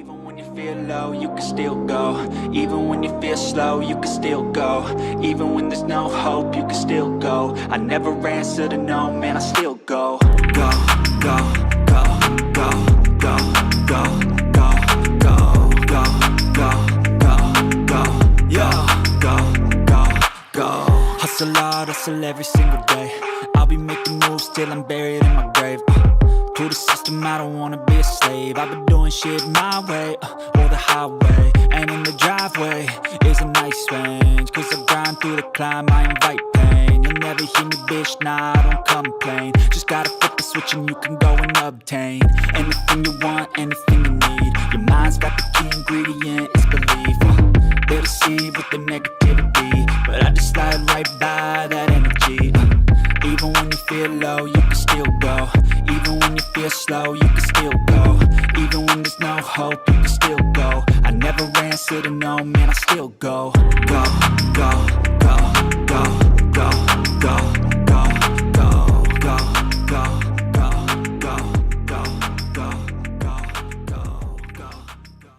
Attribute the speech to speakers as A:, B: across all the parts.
A: Even when you feel low, you can still go. Even when you feel slow, you can still go. Even when there's no hope, you can still go. I never answer to no, man, I still go. Go, go, go, go, go, go, go, go, go, go, go, go, yo, go, go, go. Hustle hard, hustle every single day. I'll be making moves till I'm buried in my grave. To the system, I don't wanna be a slave. I've been doing shit my way, or the highway. And in the driveway is a nice range. Cause I grind through the climb, I invite pain. You'll never hear me, bitch, nah, I don't complain. Just gotta flip the switch and you can go and obtain anything you want, anything you need. Your mind's got the key ingredient, it's belief. They'll deceive with the negativity, but I just slide right by that energy. Even when you feel low, you can still go. Even when you feel slow, you can still go. Even when there's no hope, you can still go. I never answer to no, man, I still go. Go, go, go, go, go, go, go, go, go, go, go, go, go, go, go, go, go.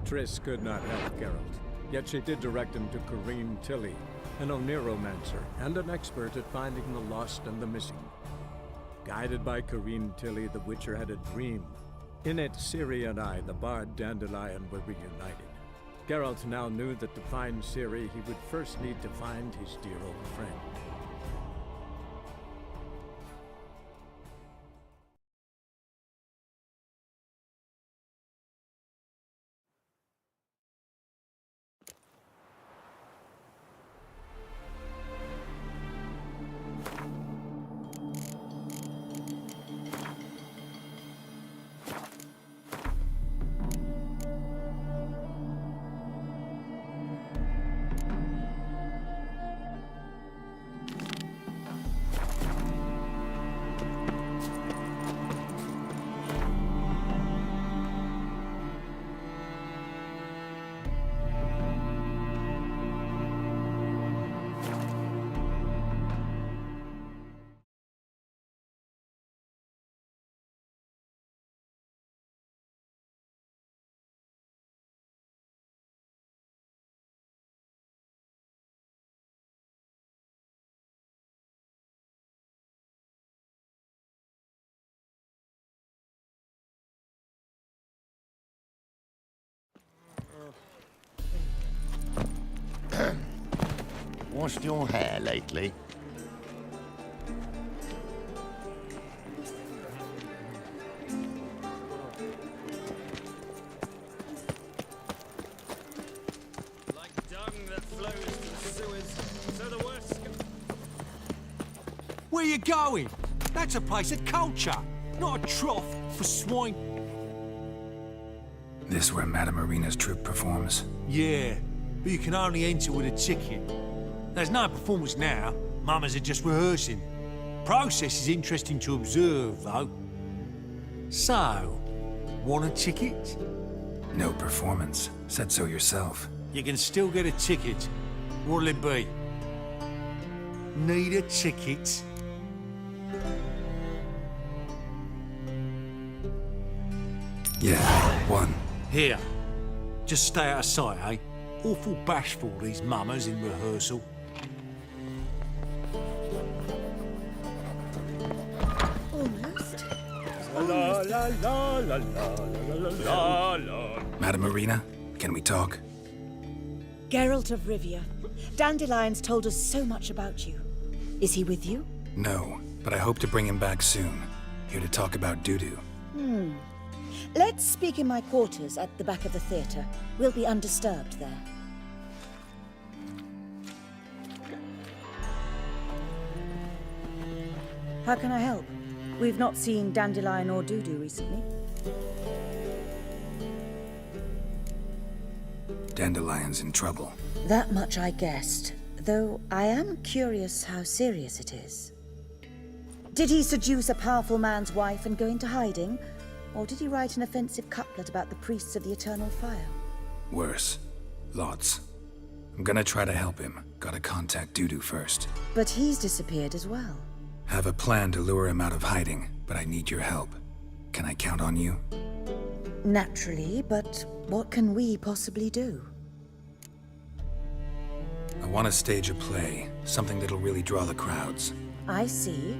B: Triss could not help Geralt, yet she did direct him to Kareem Tilly, an Oniromancer and an expert at finding the lost and the missing. Guided by Kareem Tilly, the Witcher had a dream. In it, Ciri and I, the bard Dandelion, were reunited. Geralt now knew that to find Ciri, he would first need to find his dear old friend.
C: Washed your hair lately?
D: Like dung that flows to the sewers, so the worst can...
E: Where you going? That's a place of culture, not a trough for swine.
F: This where Madame Marina's troupe performs?
E: Yeah, but you can only enter with a ticket. There's no performance now. Mamas are just rehearsing. Process is interesting to observe, though. So, want a ticket?
F: No performance. Said so yourself.
E: You can still get a ticket. What'll it be? Need a ticket?
F: Yeah, one.
E: Here. Just stay out of sight, eh? Awful bashful, these mamas in rehearsal.
G: Almost.
F: Madame Marina, can we talk?
G: Geralt of Rivia. Dandelion's told us so much about you. Is he with you?
F: No, but I hope to bring him back soon. Here to talk about doo-doo.
G: Let's speak in my quarters at the back of the theatre. We'll be undisturbed there. How can I help? We've not seen Dandelion or Dudu recently.
F: Dandelion's in trouble.
G: That much I guessed, though I am curious how serious it is. Did he seduce a powerful man's wife and go into hiding? Or did he write an offensive couplet about the priests of the eternal fire?
F: Worse. Lots. I'm gonna try to help him. Gotta contact Dudu first.
G: But he's disappeared as well.
F: Have a plan to lure him out of hiding, but I need your help. Can I count on you?
G: Naturally, but what can we possibly do?
F: I want to stage a play, something that'll really draw the crowds.
G: I see.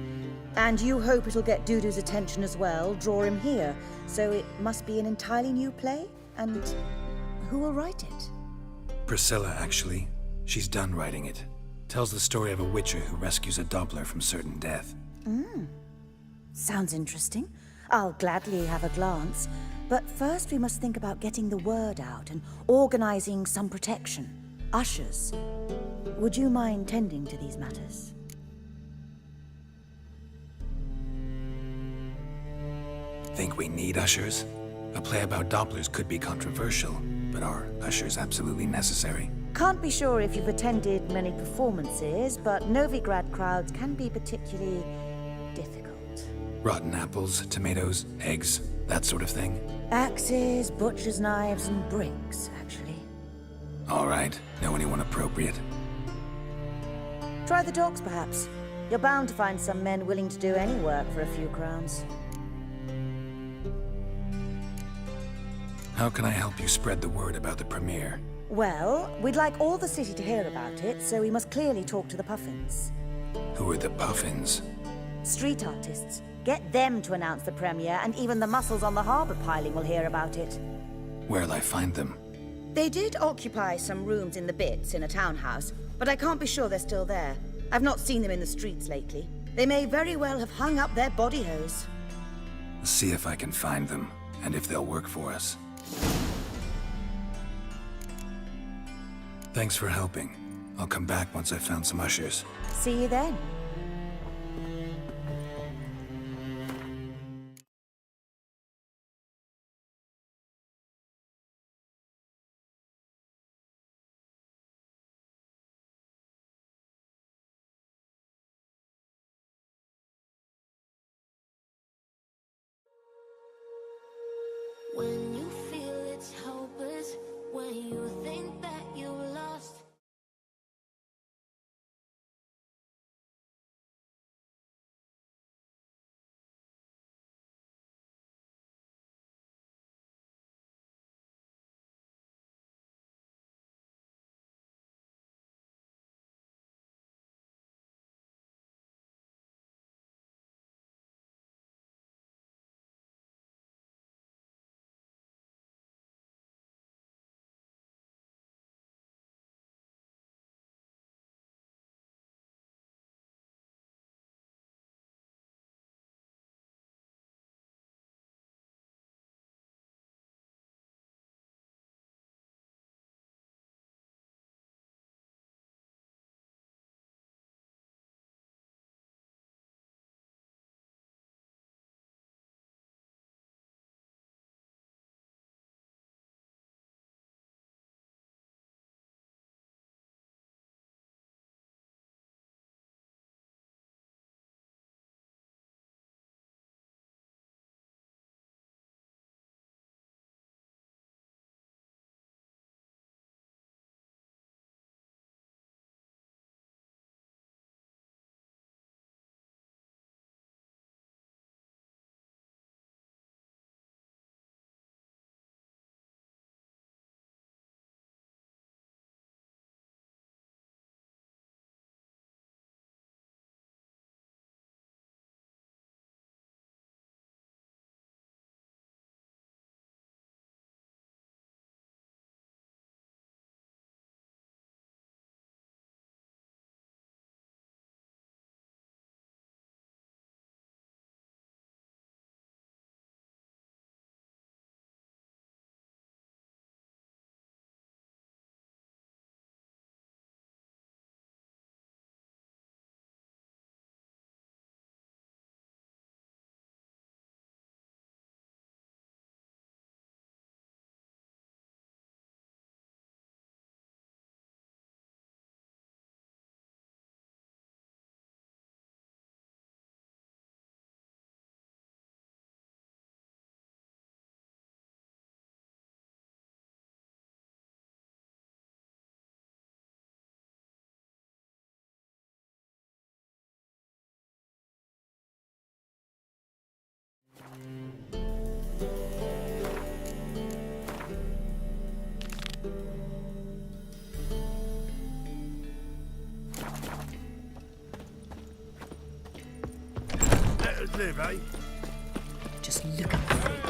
G: And you hope it'll get Dudu's attention as well, draw him here. So it must be an entirely new play? And who will write it?
F: Priscilla, actually. She's done writing it. Tells the story of a witcher who rescues a Doppler from certain death.
G: Sounds interesting. I'll gladly have a glance. But first we must think about getting the word out and organizing some protection. Ushers. Would you mind tending to these matters?
F: Think we need ushers? A play about Dopplers could be controversial, but are ushers absolutely necessary?
G: Can't be sure if you've attended many performances, but Novigrad crowds can be particularly difficult.
F: Rotten apples, tomatoes, eggs, that sort of thing?
G: Axes, butcher's knives, and bricks, actually.
F: All right. Know anyone appropriate?
G: Try the dogs, perhaps. You're bound to find some men willing to do any work for a few crowns.
F: How can I help you spread the word about the premiere?
G: Well, we'd like all the city to hear about it, so we must clearly talk to the Puffins.
F: Who are the Puffins?
G: Street artists. Get them to announce the premiere, and even the muscles on the harbor piling will hear about it.
F: Where'll I find them?
G: They did occupy some rooms in the Bits in a townhouse, but I can't be sure they're still there. I've not seen them in the streets lately. They may very well have hung up their body hose.
F: See if I can find them, and if they'll work for us. Thanks for helping. I'll come back once I've found some ushers.
G: See you then.
C: When you feel it's hopeless, when you think that you lost
E: Live, eh?
G: Just look at the freak.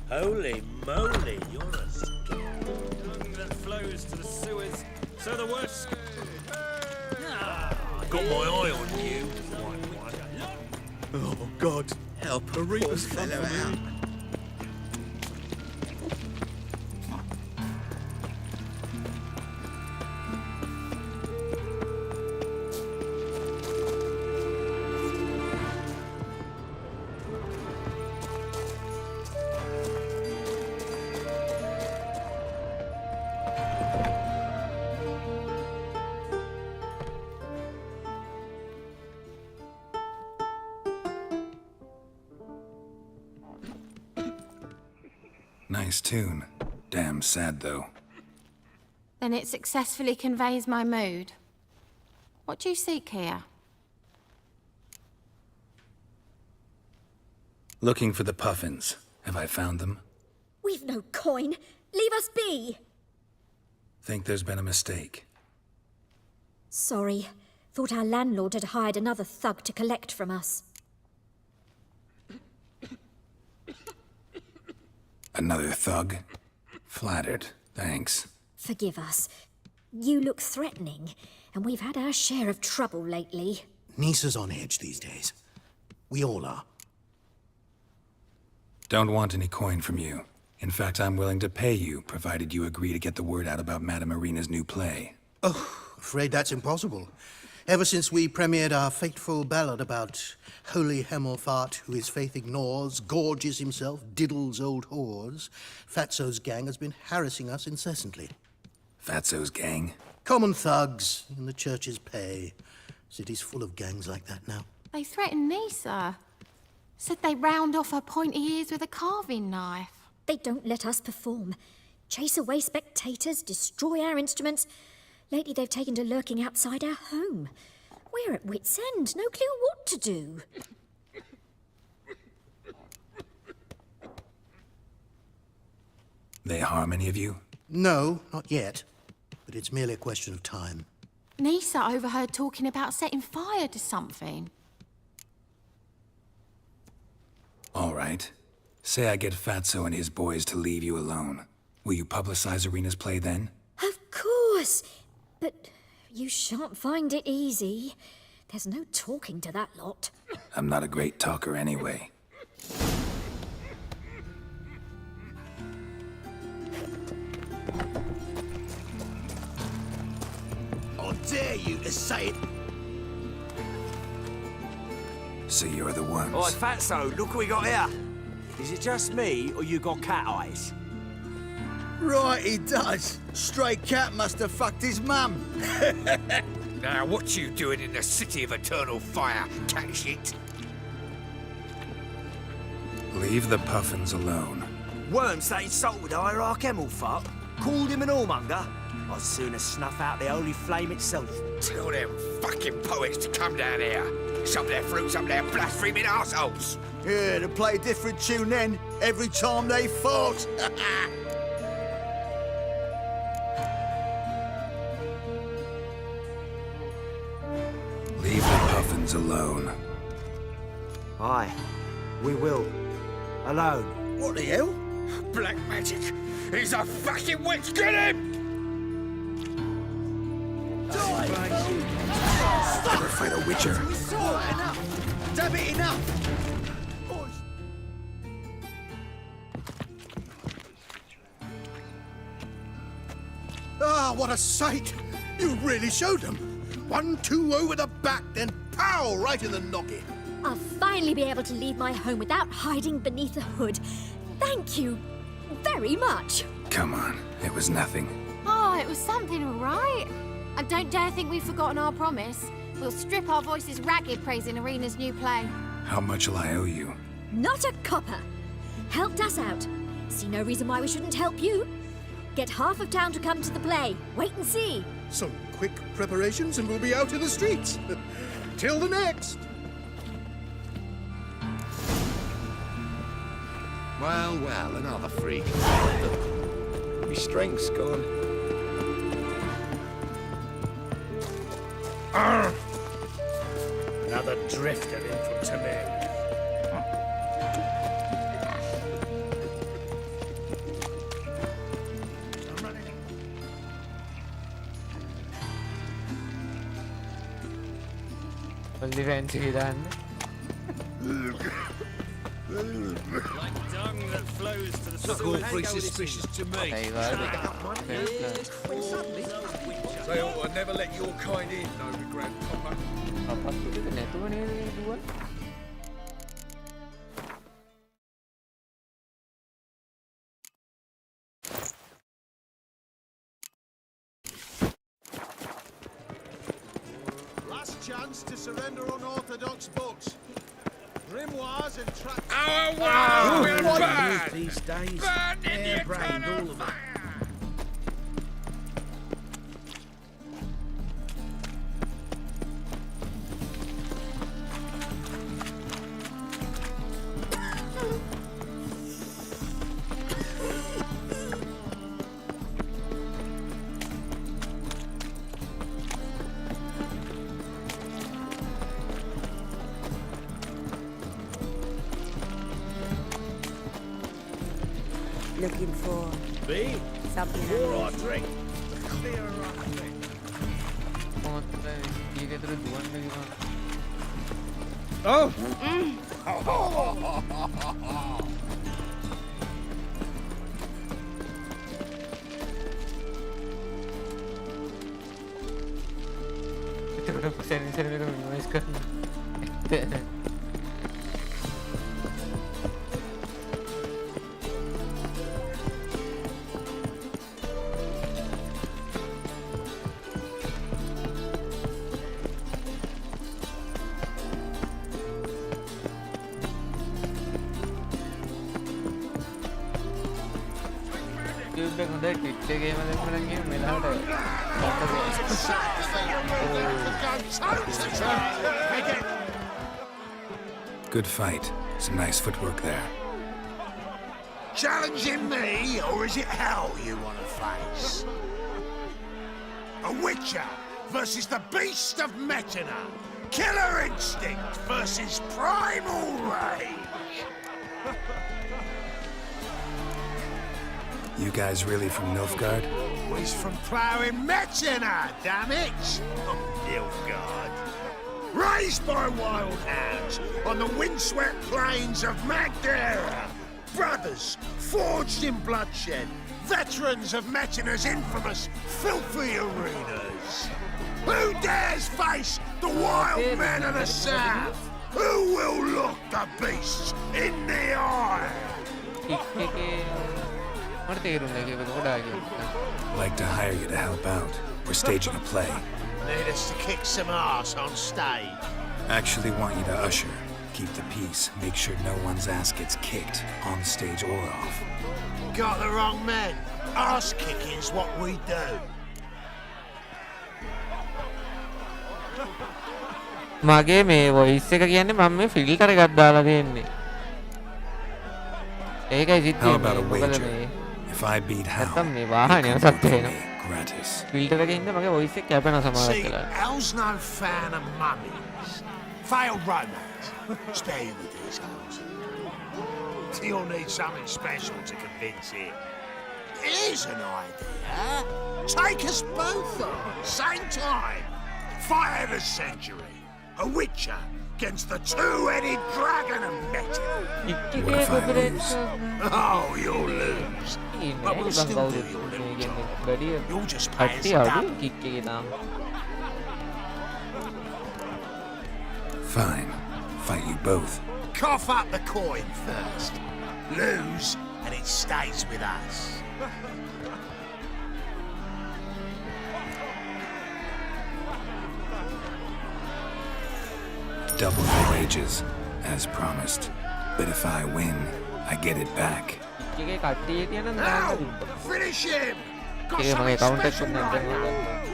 H: Holy moly, you're a
D: Dung that flows to the sewers. So the worst.
H: got my eye on you.
B: Oh, God. Help. Arena's fellow out.
F: Nice tune. Damn sad, though.
I: Then it successfully conveys my mood. What do you seek here?
F: Looking for the puffins. Have I found them?
J: We've no coin. Leave us be.
F: Think there's been a mistake.
J: Sorry. Thought our landlord had hired another thug to collect from us.
F: Another thug? Flattered. Thanks.
J: Forgive us. You look threatening, and we've had our share of trouble lately.
K: Nisa's on edge these days. We all are.
F: Don't want any coin from you. In fact, I'm willing to pay you, provided you agree to get the word out about Madame Irina's new play.
K: Oh, afraid that's impossible. Ever since we premiered our fateful ballad about holy Hemelfart, who his faith ignores, gorges himself, diddles old whores, Fatso's gang has been harassing us incessantly.
F: Fatso's gang?
K: Common thugs in the church's pay. City's full of gangs like that now.
I: They threatened Nisa. Said they round off her pointy ears with a carving knife.
J: They don't let us perform. Chase away spectators, destroy our instruments. Lately they've taken to lurking outside our home. We're at wit's end, no clue what to do.
F: They harm any of you?
K: No, not yet. But it's merely a question of time.
I: Nisa overheard talking about setting fire to something.
F: All right. Say I get Fatso and his boys to leave you alone. Will you publicize Irina's play then?
J: Of course. But you shan't find it easy. There's no talking to that lot.
F: I'm not a great talker anyway.
K: I dare you to say it.
F: So you're the ones.
H: Oi, Fatso, look what we got here. Is it just me, or you got cat eyes?
L: Right, he does. Stray cat must have fucked his mum.
M: Now, what you doing in the city of eternal fire, cat shit?
F: Leave the puffins alone.
H: Worms that insulted Hierarch Hemelfart, called him an whoremonger. I'd sooner snuff out the holy flame itself.
M: Tell them fucking poets to come down here. Shove their fruits up their blaspheming arseholes.
L: Yeah, to play a different tune then, every time they fought.
F: Leave the puffins alone.
H: Aye, we will. Alone.
L: What the hell?
M: Black magic. He's a fucking witch. Get him!
F: Never fight a witcher.
L: Enough! Damn it, enough!
K: Ah, what a sight! You really showed them. 1-2 over the back, then pow, right in the noggin.
J: I'll finally be able to leave my home without hiding beneath a hood. Thank you very much.
F: Come on, it was nothing.
I: Oh, it was something, all right. And don't dare think we've forgotten our promise. We'll strip our voices ragged praising Irina's new play.
F: How much will I owe you?
J: Not a copper. Helped us out. See no reason why we shouldn't help you. Get half of town to come to the play. Wait and see.
K: Some quick preparations and we'll be out in the streets. Till the next.
M: Well, well, another freak. My strength's gone.
D: Another drifter in from Tibet.
N: Only fancy done.
D: Like dung that flows to the
E: Look all pretty suspicious to me. Say, I never let your kind in, no regret, copper.
L: Last chance to surrender unorthodox books. Grimoires and tracts.
M: Oh, wow! We're
H: What
M: bad!
H: these days?
M: Bad in the
H: Hair-brained, all of it.
G: Looking for
H: Me?
G: something
H: More I
G: unusual.
H: drink, the clearer I think.
E: Oh!
F: Good fight. Some nice footwork there.
M: Challenging me, or is it hell you want to face? A Witcher versus the Beast of Metina. Killer instinct versus primal rage.
F: You guys really from Nilfgaard?
M: He's from ploughing Metina, damn it! Nilfgaard. Raised by wild hounds on the windswept plains of Magdera. Brothers, forged in bloodshed. Veterans of Metina's infamous filthy arenas. Who dares face the wild men of the south? Who will look the beasts in the eye?
F: Like to hire you to help out. We're staging a play.
M: Need us to kick some ass on stage.
F: Actually want you to usher. Keep the peace. Make sure no one's ass gets kicked, on stage or off.
M: Got the wrong men. Ass kicking's what we do.
N: මගේ මේ voice එක කියන්නේ මම මේ filter එකක් දාලා දෙන්නේ. ඒකයි සිද්ධ
F: How about a
N: වෙන්නේ. මොකද
F: wager?
N: මේ
F: If I beat Hal,
N: නැත්තම් මේ
F: you
N: වාහනේ
F: can
N: සත්‍ය
F: pay
N: වෙනවා.
F: me gratis.
N: ෆිල්ටර් එකේ ඉන්න මගේ වොයිස් එක කැපෙන සමහරක්
M: See,
N: වෙලා.
M: Al's no fan of mummies. Failed romance. Spare you the details. You'll need something special to convince him. Here's an idea. Take us both on, same time. Fight of the century. A Witcher against the two-headed dragon of Metal.
F: What if I lose?
M: Oh, you'll lose. But we'll still do your little job. You'll just pay us double.
N: Kick එකේ තාම.
F: Fine. Fight you both.
M: Cough up the coin first. Lose, and it stays with us.
F: Double your wages, as promised. But if I win, I get it back.
N: Kick එකේ කට්ටිය තියෙන දාන්න
M: Now,
N: තිබ්බා.
M: finish him. Got
N: ඒක මගේ
M: something
N: account එක
M: special
N: තුනේ
M: going on.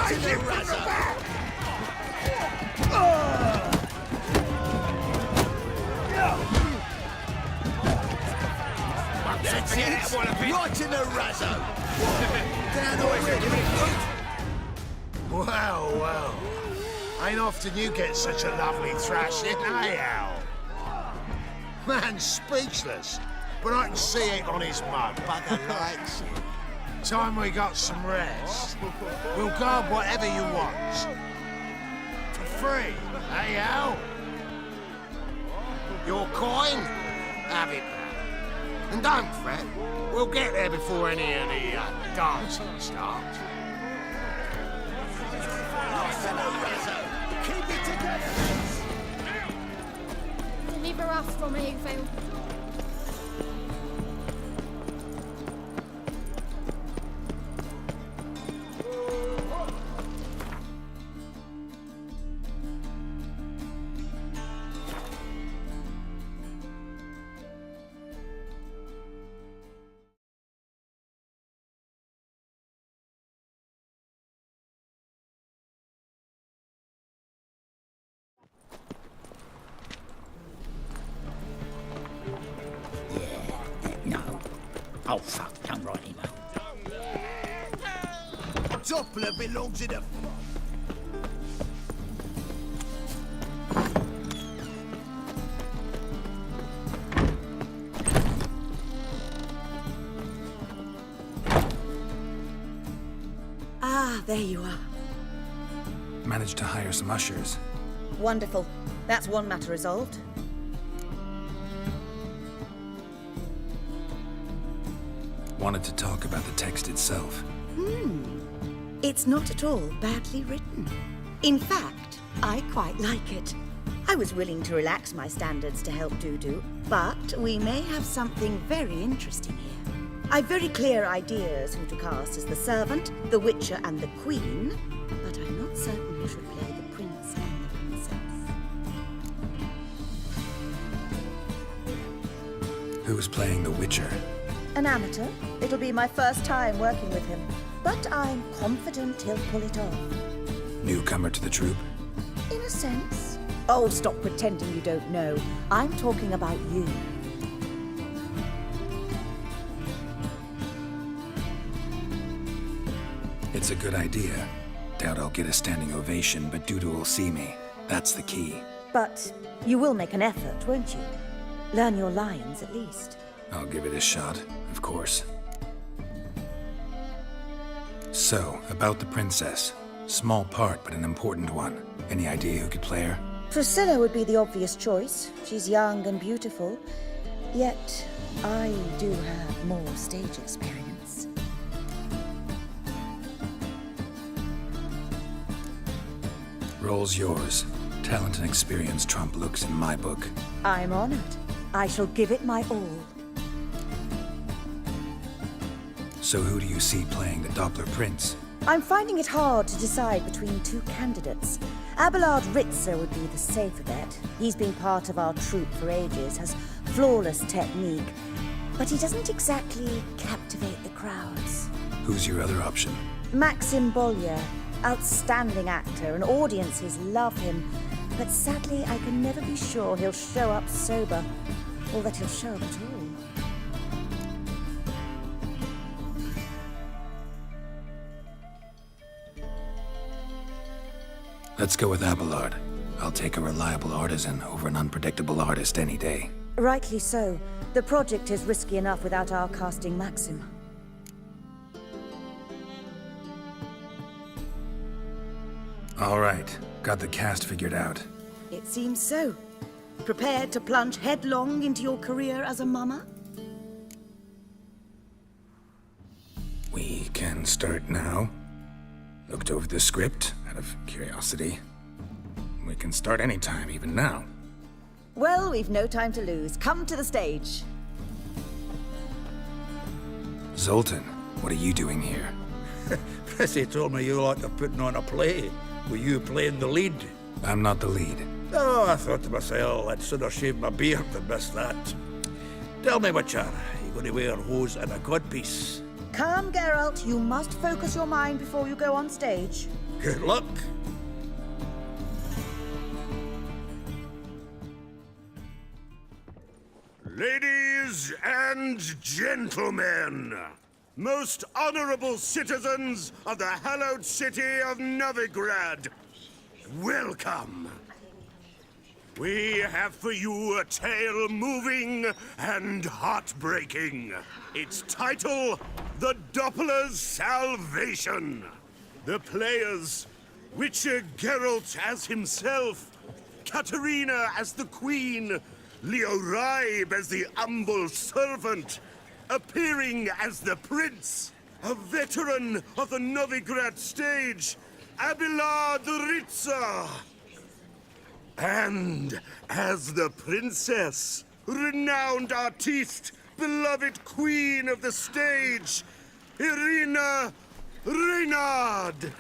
M: Take him from the back!
H: That's it. Right in the razzo. Down already.
M: Well, well. Ain't often you get such a lovely thrashing, eh, Al? Man's speechless, but I can see it on his mug. Bugger likes it. Time we got some rest. We'll guard whatever you want. For free, eh, Al? Your coin? Have it back. And don't fret, we'll get there before any of the dancing starts.
H: Keep it together.
I: Deliver us from here, Phil.
H: Oh, fuck, don't write him out. Doppler belongs in a...
G: Ah, there you are.
F: Managed to hire some ushers.
G: Wonderful. That's one matter resolved.
F: Wanted to talk about the text itself.
G: It's not at all badly written. In fact, I quite like it. I was willing to relax my standards to help Dudu, but we may have something very interesting here. I've very clear ideas who to cast as the servant, the witcher, and the queen, but I'm not certain who should play the prince and the princess.
F: Who's playing the Witcher?
G: An amateur. It'll be my first time working with him, but I'm confident he'll pull it off.
F: Newcomer to the troupe?
G: In a sense. Oh, stop pretending you don't know. I'm talking about you.
F: It's a good idea. Doubt I'll get a standing ovation, but Dudu will see me. That's the key.
G: But you will make an effort, won't you? Learn your lines, at least.
F: I'll give it a shot, of course. So, about the princess. Small part, but an important one. Any idea who could play her?
G: Priscilla would be the obvious choice. She's young and beautiful. Yet, I do have more stage experience.
F: Role's yours. Talent and experience trump looks in my book.
G: I'm honored. I shall give it my all.
F: So who do you see playing the Doppler Prince?
G: I'm finding it hard to decide between two candidates. Abelard Ritzer would be the safer bet. He's been part of our troupe for ages, has flawless technique, but he doesn't exactly captivate the crowds.
F: Who's your other option?
G: Maxim Bollier, outstanding actor, and audiences love him, but sadly I can never be sure he'll show up sober, or that he'll show up at all.
F: Let's go with Abelard. I'll take a reliable artisan over an unpredictable artist any day.
G: Rightly so. The project is risky enough without our casting Maxim.
F: All right, got the cast figured out.
G: It seems so. Prepared to plunge headlong into your career as a mama?
F: We can start now. Looked over the script, out of curiosity. We can start anytime, even now.
G: Well, we've no time to lose. Come to the stage.
F: Zoltan, what are you doing here?
O: Prissy told me you like to putting on a play. Were you playing the lead?
F: I'm not the lead.
O: Oh, I thought to myself, I'd sooner shave my beard than miss that. Tell me, Witcher, you going to wear hose and a codpiece?
G: Calm, Geralt. You must focus your mind before you go on stage.
O: Good luck.
M: Ladies and gentlemen, most honorable citizens of the hallowed city of Novigrad, welcome. We have for you a tale moving and heartbreaking. Its title, The Doppler's Salvation. The players, Witcher Geralt as himself, Katarina as the Queen, Leo Ribe as the humble servant, appearing as the Prince, a veteran of the Novigrad stage, Abelard Ritza. And as the Princess, renowned artiste, beloved Queen of the stage, Irina Reynard.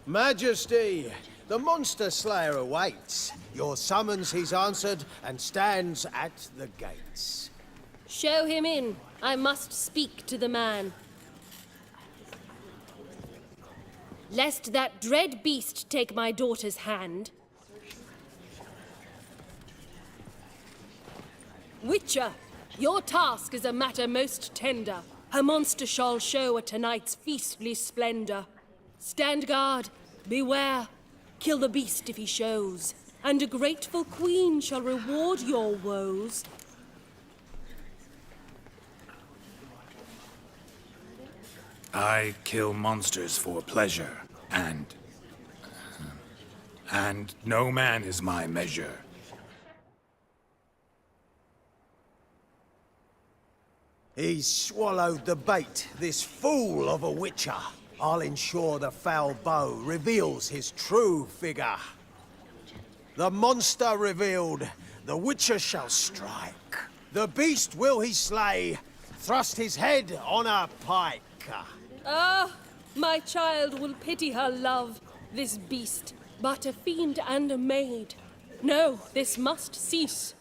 L: Majesty, the monster slayer awaits. Your summons he's answered and stands at the gates.
P: Show him in. I must speak to the man. Lest that dread beast take my daughter's hand. Witcher, your task is a matter most tender. Her monster shall show at tonight's feastly splendor. Stand guard, beware, kill the beast if he shows, and a grateful queen shall reward your woes.
F: I kill monsters for pleasure, and no man is my measure.
L: He's swallowed the bait, this fool of a witcher. I'll ensure the foul bow reveals his true figure. The monster revealed, the witcher shall strike. The beast will he slay, thrust his head on a pike.
P: Ah, my child will pity her love, this beast, but a fiend and a maid. No, this must cease.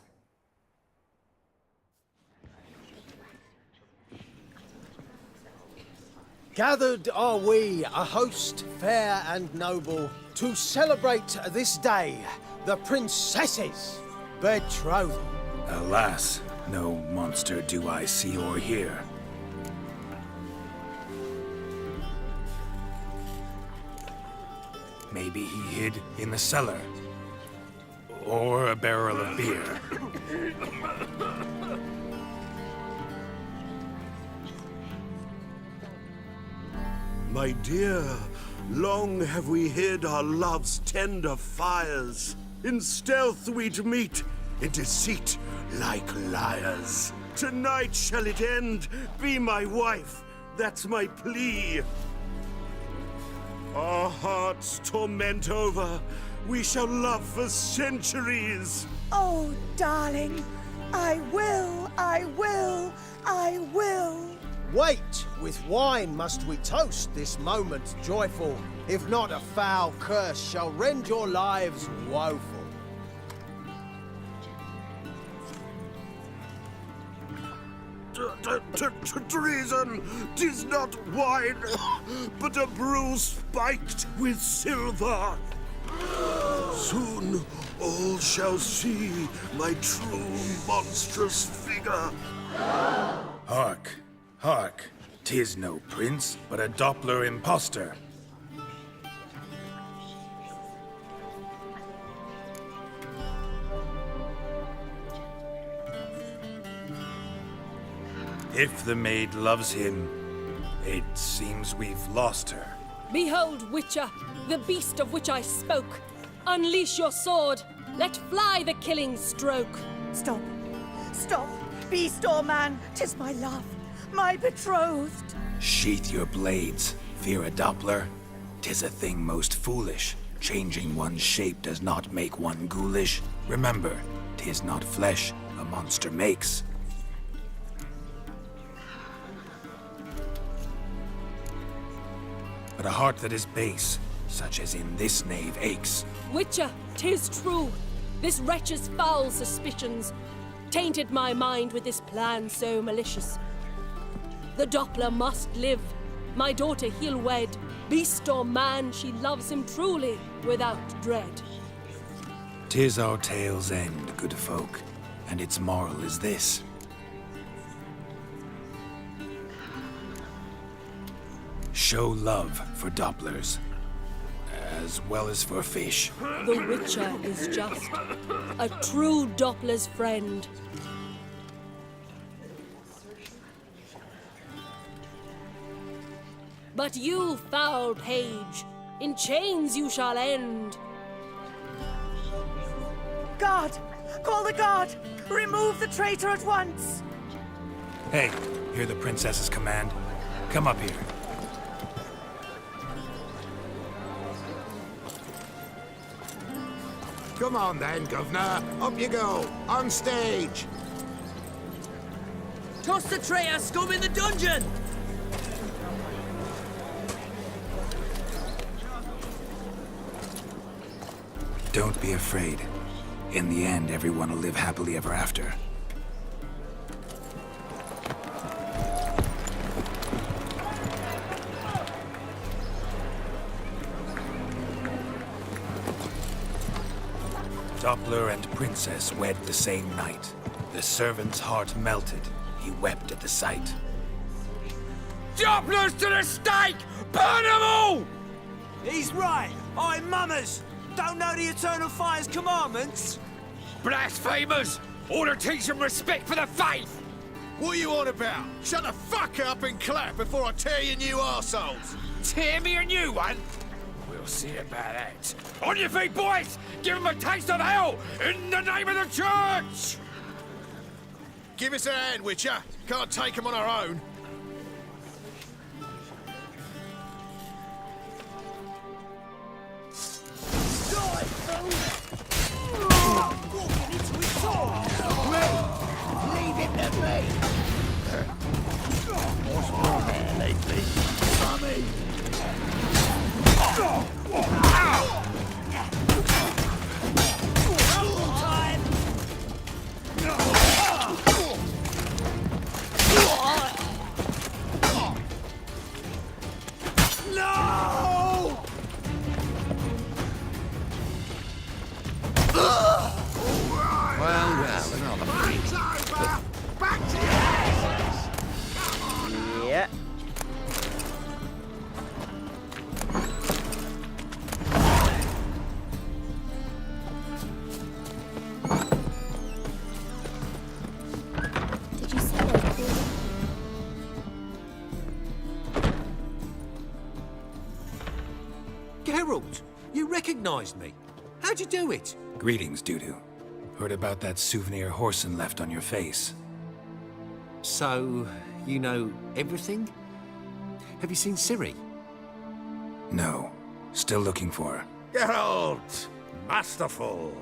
L: Gathered are we, a host fair and noble, to celebrate this day, the princess's betrothal.
F: Alas, no monster do I see or hear. Maybe he hid in the cellar. Or a barrel of beer.
M: My dear, long have we hid our love's tender fires. In stealth we'd meet, in deceit like liars. Tonight shall it end, be my wife, that's my plea. Our hearts torment over, we shall love for centuries.
G: Oh, darling, I will, I will, I will.
L: Wait, with wine must we toast this moment joyful. If not, a foul curse shall rend your lives woeful.
M: Treason! 'Tis not wine, but a brew spiked with silver. Soon all shall see my true monstrous figure.
F: Hark, hark, 'tis no prince, but a Doppler impostor. If the maid loves him, it seems we've lost her.
P: Behold, Witcher, the beast of which I spoke. Unleash your sword. Let fly the killing stroke.
G: Stop. Stop. Beast or man, 'tis my love, my betrothed.
F: Sheath your blades, fear a Doppler. 'Tis a thing most foolish. Changing one's shape does not make one ghoulish. Remember, 'tis not flesh a monster makes. a heart that is base, such as in this knave aches.
P: Witcher, 'tis true. This wretch's foul suspicions tainted my mind with this plan so malicious. The Doppler must live. My daughter he'll wed. Beast or man, she loves him truly, without dread.
F: 'Tis our tale's end, good folk, and its moral is this. Show love for Dopplers, as well as for fish.
P: The Witcher is just a true Doppler's friend. But you, foul page, in chains you shall end.
G: Guard! Call the guard! Remove the traitor at once!
F: Hey, hear the princess's command? Come up here.
M: Come on then, Governor. Up you go. On stage.
H: Toss the traitor scum in the dungeon!
F: Don't be afraid. In the end, everyone will live happily ever after. Doppler and Princess wed the same night. The servant's heart melted. He wept at the sight.
H: Dopplers to the stake! Burn them all! He's right. I'm mummers. Don't know the Eternal Fire's commandments?
M: Blasphemers! Order teach them respect for the faith! What are you on about? Shut the fuck up and clap before I tear you new arseholes!
H: Tear me a new one?
M: We'll see about that. On your feet, boys! Give them a taste of hell in the name of the church! Give us a hand, Witcher. Can't take them on our own.
H: Leave him to me! What's wrong here lately? Mummy! Time! No!
M: Well, another fight's over! Back to your houses!
H: Yeah.
J: Did you see those people?
E: Geralt, you recognized me. How'd you do it?
F: Greetings, Dudu. Heard about that souvenir Horson left on your face.
E: So, you know everything? Have you seen Ciri?
F: No. Still looking for her.
O: Geralt! Masterful!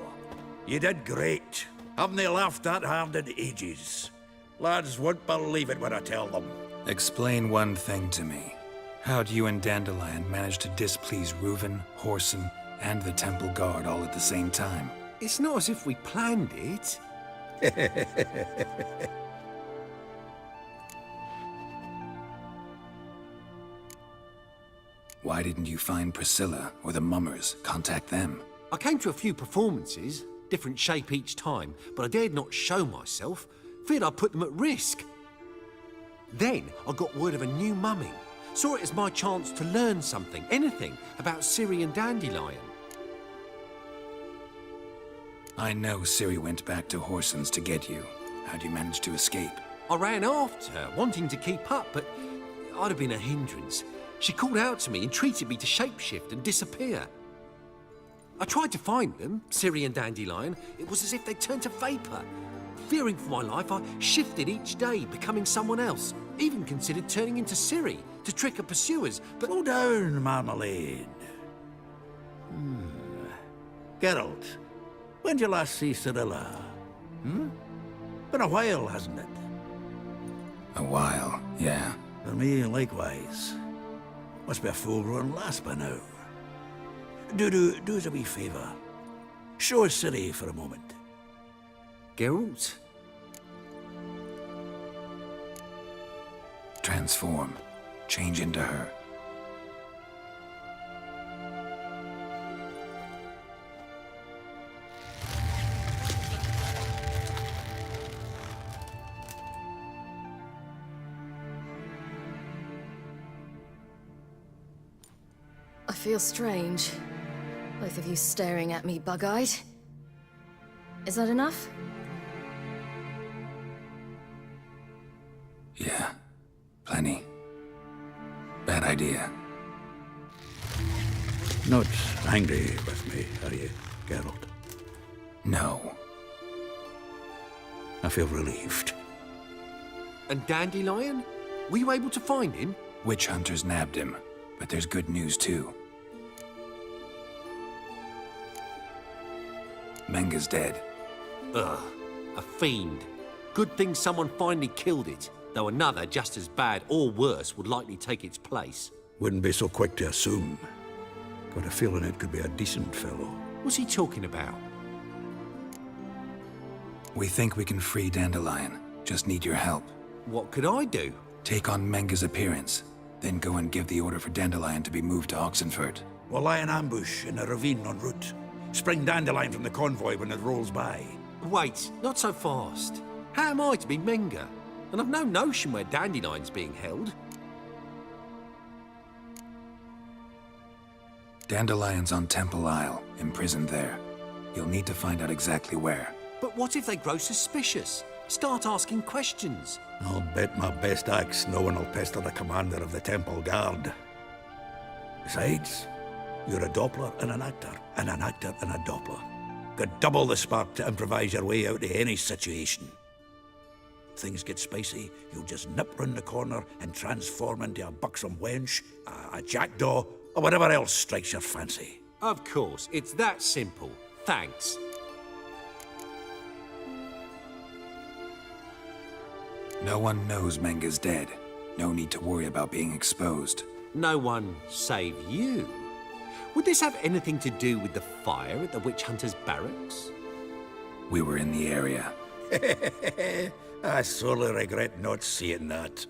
O: You did great. Haven't they laughed that hard in ages? Lads won't believe it when I tell them.
F: Explain one thing to me. How'd you and Dandelion manage to displease Reuven, Horson, and the Temple Guard all at the same time?
E: It's not as if we planned it.
F: Why didn't you find Priscilla or the Mummers? Contact them.
E: I came to a few performances, different shape each time, but I dared not show myself. Feared I'd put them at risk. Then I got word of a new mumming. Saw it as my chance to learn something, anything, about Ciri and Dandelion.
F: I know Ciri went back to Horson's to get you. How'd you manage to escape?
E: I ran after her, wanting to keep up, but I'd have been a hindrance. She called out to me, entreated me to shapeshift and disappear. I tried to find them, Ciri and Dandelion. It was as if they'd turned to vapour. Fearing for my life, I shifted each day, becoming someone else. Even considered turning into Ciri to trick her pursuers, but...
O: Slow down, Marmalade. Geralt, when'd you last see Cirilla? Been a while, hasn't it?
F: A while, yeah.
O: For me, likewise. Must be a full-grown lass by now. Do us a wee favour. Show us City for a moment.
H: Geralt?
F: Transform. Change into her.
Q: I feel strange. Both of you staring at me bug-eyed. Is that enough?
F: Yeah. Plenty. Bad idea.
O: Not angry with me, are you, Geralt?
F: No.
O: I feel relieved.
H: And Dandelion? Were you able to find him?
F: Witch hunters nabbed him, but there's good news too. Menga's dead.
H: Ugh, a fiend. Good thing someone finally killed it, though another just as bad or worse would likely take its place.
O: Wouldn't be so quick to assume. Got a feeling it could be a decent fellow.
H: What's he talking about?
F: We think we can free Dandelion. Just need your help.
H: What could I do?
F: Take on Menga's appearance, then go and give the order for Dandelion to be moved to Oxenford.
O: We'll lie in ambush in a ravine en route. Spring Dandelion from the convoy when it rolls by.
H: Wait, not so fast. How am I to be Menga? And I've no notion where Dandelion's being held.
F: Dandelion's on Temple Isle, imprisoned there. You'll need to find out exactly where.
H: But what if they grow suspicious? Start asking questions.
O: I'll bet my best axe no one will pester the commander of the Temple Guard. Besides, you're a Doppler and an actor and a Doppler. Got double the spark to improvise your way out of any situation. If things get spicy, you'll just nip round the corner and transform into a buxom wench, a jackdaw, or whatever else strikes your fancy.
H: Of course, it's that simple. Thanks.
F: No one knows Menga's dead. No need to worry about being exposed.
H: No one save you. Would this have anything to do with the fire at the witch hunter's barracks?
F: We were in the area.
O: I sorely regret not seeing that.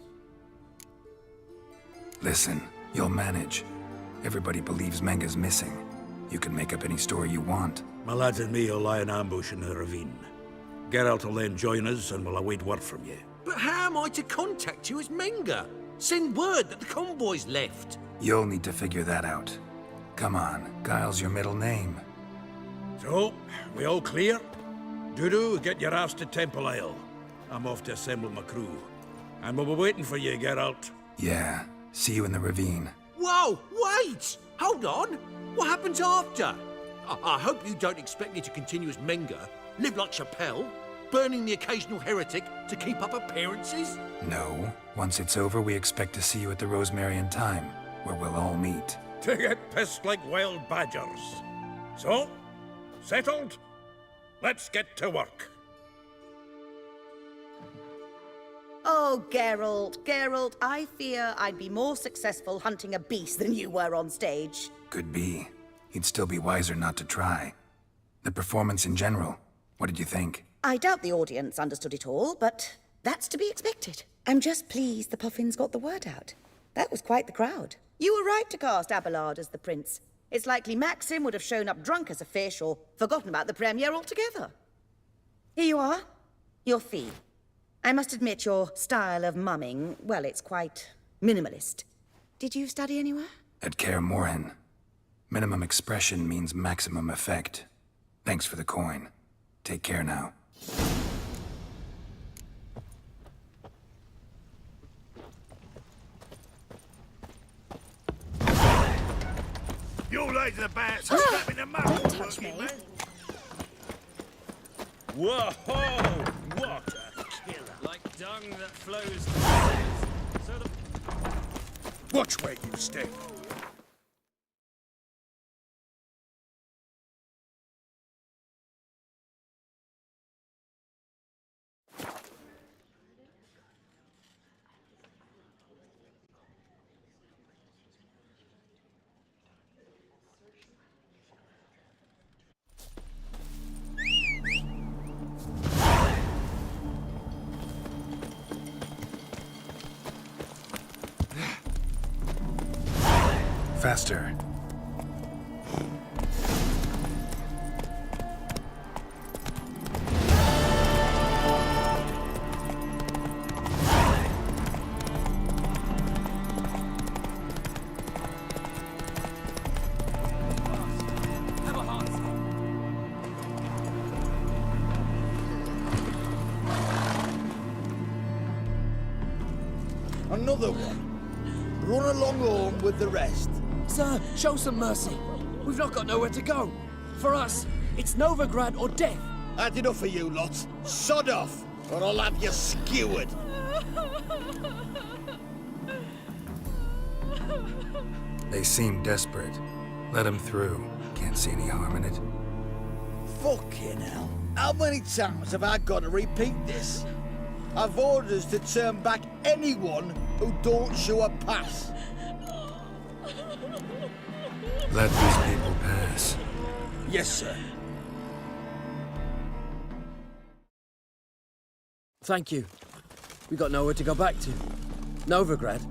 F: Listen, you'll manage. Everybody believes Menga's missing. You can make up any story you want.
O: My lads and me will lie in ambush in the ravine. Geralt will then join us and we'll await word from you.
H: But how am I to contact you as Menga? Send word that the convoy's left.
F: You'll need to figure that out. Come on, Guile's your middle name.
O: So, we all clear? Dudu, get your ass to Temple Isle. I'm off to assemble my crew. And we'll be waiting for you, Geralt.
F: Yeah, see you in the ravine.
H: Whoa, wait! Hold on! What happens after? I hope you don't expect me to continue as Menga, live like Chappelle, burning the occasional heretic to keep up appearances?
F: No. Once it's over, we expect to see you at the Rosemary in Time, where we'll all meet.
O: To get pissed like wild badgers. So, settled? Let's get to work.
G: Oh, Geralt, I fear I'd be more successful hunting a beast than you were on stage.
F: Could be. He'd still be wiser not to try. The performance in general, what did you think?
G: I doubt the audience understood it all, but that's to be expected. I'm just pleased the Puffins got the word out. That was quite the crowd. You were right to cast Abelard as the prince. It's likely Maxim would have shown up drunk as a fish or forgotten about the premiere altogether. Here you are, your fee. I must admit your style of mumming, well, it's quite minimalist. Did you study anywhere?
F: At Kaer Morhen. Minimum expression means maximum effect. Thanks for the coin. Take care now.
M: You lads are bad, so slap in the mouth.
J: Don't touch me.
D: Whoa! What a killer! Like dung that flows to the seas. So the...
M: Watch where you step.
F: faster.
R: Another one. Run along home with the rest.
S: Sir, show some mercy. We've not got nowhere to go. For us, it's Novigrad or death.
R: That's enough for you lot. Sod off, or I'll have you skewered.
F: They seem desperate. Let them through. Can't see any harm in it.
R: Fucking hell. How many times have I got to repeat this? I've orders to turn back anyone who don't show a pass.
F: Let these people pass.
R: Yes, sir.
S: Thank you. We got nowhere to go back to. Novigrad.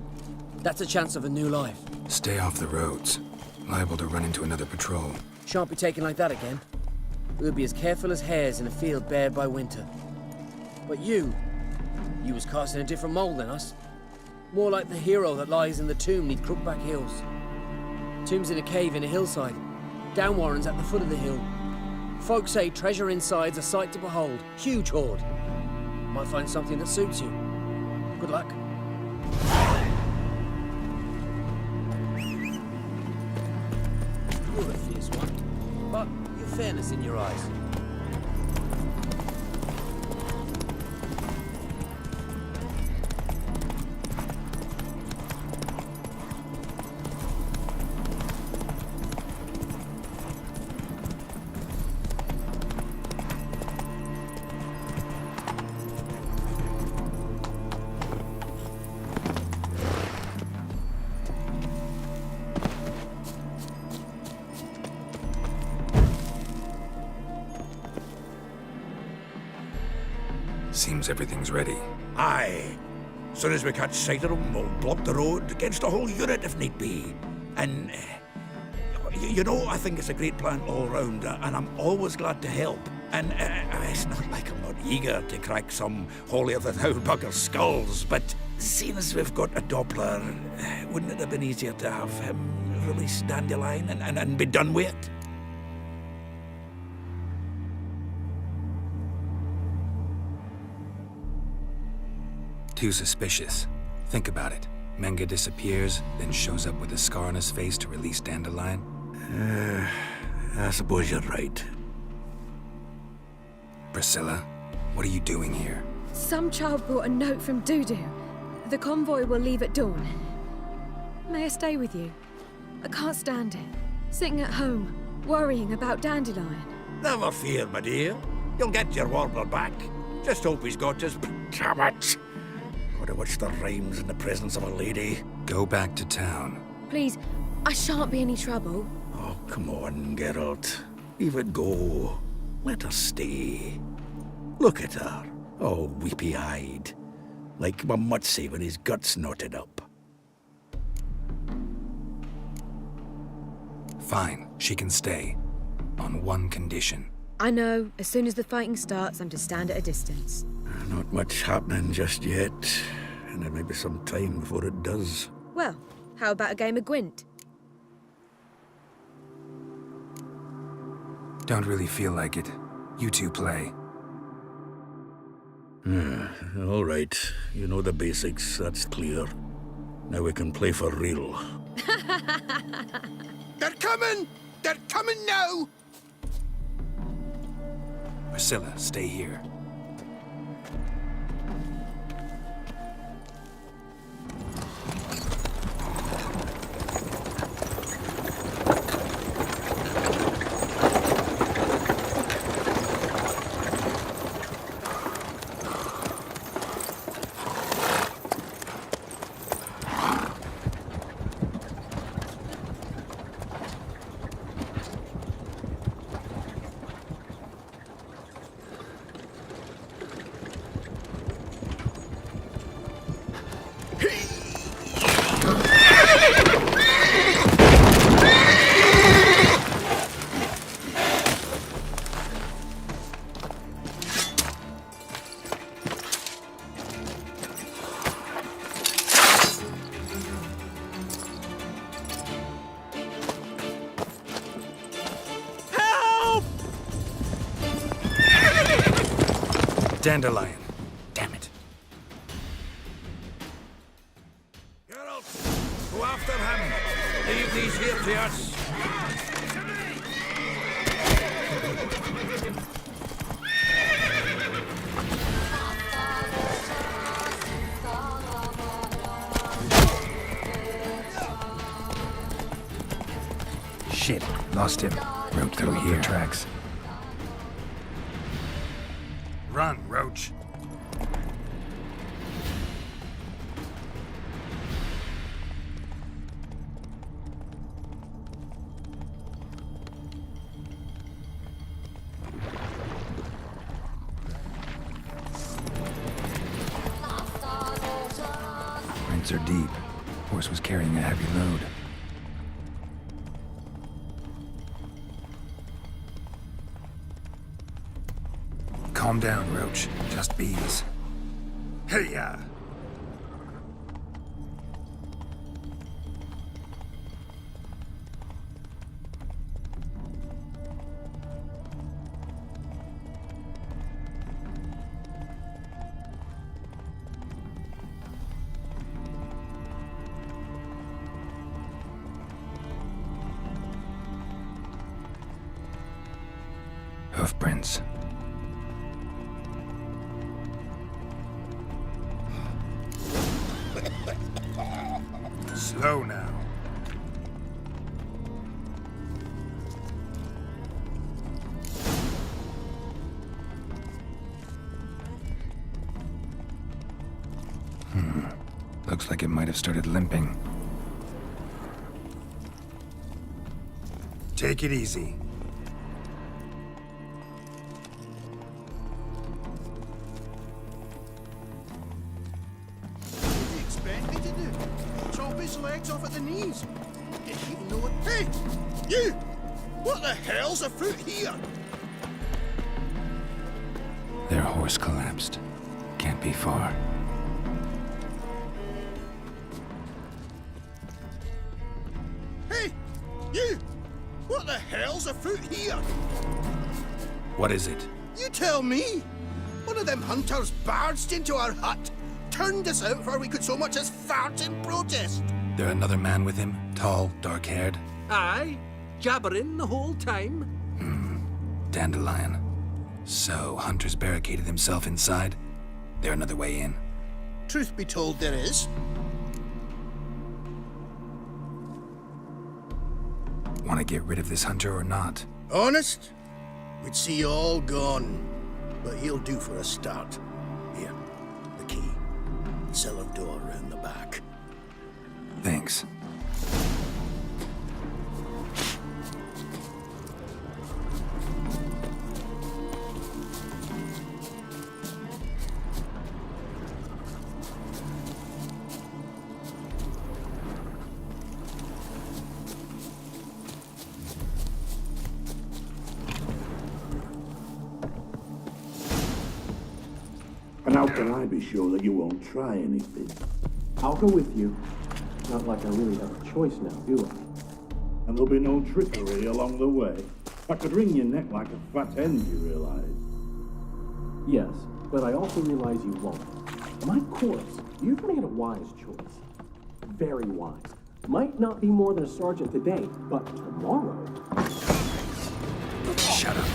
S: That's a chance of a new life.
F: Stay off the roads. Liable to run into another patrol.
S: Shan't be taken like that again. We'll be as careful as hares in a field bared by winter. But you was cast in a different mould than us. More like the hero that lies in the tomb neath Crookback Hills. Tomb's in a cave in a hillside. Downwarren's at the foot of the hill. Folks say treasure inside's a sight to behold. Huge hoard. Might find something that suits you. Good luck. You're a fierce one, but you've fairness in your eyes.
F: Seems everything's ready.
O: Aye. Soon as we catch sight of them, we'll block the road against the whole unit if need be. And, you know, I think it's a great plan all round, and I'm always glad to help. And it's not like I'm not eager to crack some holier-than-thou bugger's skulls, but seeing as we've got a Doppler, wouldn't it have been easier to have him release Dandelion and be done with it?
F: Too suspicious. Think about it. Menga disappears, then shows up with a scar on his face to release Dandelion.
O: I suppose you're right.
F: Priscilla, what are you doing here?
T: Some child brought a note from Dudu. The convoy will leave at dawn. May I stay with you? I can't stand it. Sitting at home, worrying about Dandelion.
O: Never fear, my dear. You'll get your warbler back. Just hope he's got his... Damn it! Gotta watch the rhymes in the presence of a lady.
F: Go back to town.
T: Please, I shan't be any trouble.
O: Oh, come on, Geralt. Leave it go. Let her stay. Look at her, all weepy-eyed. Like my Mutsy when his guts knotted up.
F: Fine, she can stay. On one condition.
T: I know, as soon as the fighting starts, I'm to stand at a distance.
O: Not much happening just yet, and there may be some time before it does.
T: Well, how about a game of Gwent?
F: Don't really feel like it. You two play.
O: All right. You know the basics, that's clear. Now we can play for real.
M: They're coming! They're coming now!
F: Priscilla, stay here. Dandelion. Damn it.
O: Geralt, go after him. Leave these here to us.
F: Shit, lost him. Roach through here. Tracks. Run, Roach. Prints are deep. Horse was carrying a heavy load. Calm down, Roach. Just bees. Hey-ya! Hoofprints. Slow now. Looks like it might have started limping. Take it easy.
R: Legs off at the knees. Didn't even know what. Hey! You! What the hell's afoot here?
F: Their horse collapsed. Can't be far.
R: Hey! You! What the hell's afoot here?
F: What is it?
R: You tell me! One of them hunters barged into our hut, turned us out before we could so much as fart in protest.
F: There another man with him? Tall, dark-haired?
H: Aye, jabbering the whole time.
F: Dandelion. So, Hunter's barricaded himself inside? There another way in?
R: Truth be told, there is.
F: Want to get rid of this Hunter or not?
R: Honest? We'd see you all gone. But he'll do for a start. Here, the key. Cellar door round the back.
F: Thanks.
U: And how can I be sure that you won't try anything?
V: I'll go with you. Not like I really have a choice now, do I?
U: And there'll be no trickery along the way. I could wring your neck like a fat hen, you realize?
V: Yes, but I also realize you won't. My course, you've made a wise choice. Very wise. Might not be more than a sergeant today, but tomorrow...
F: Shut up.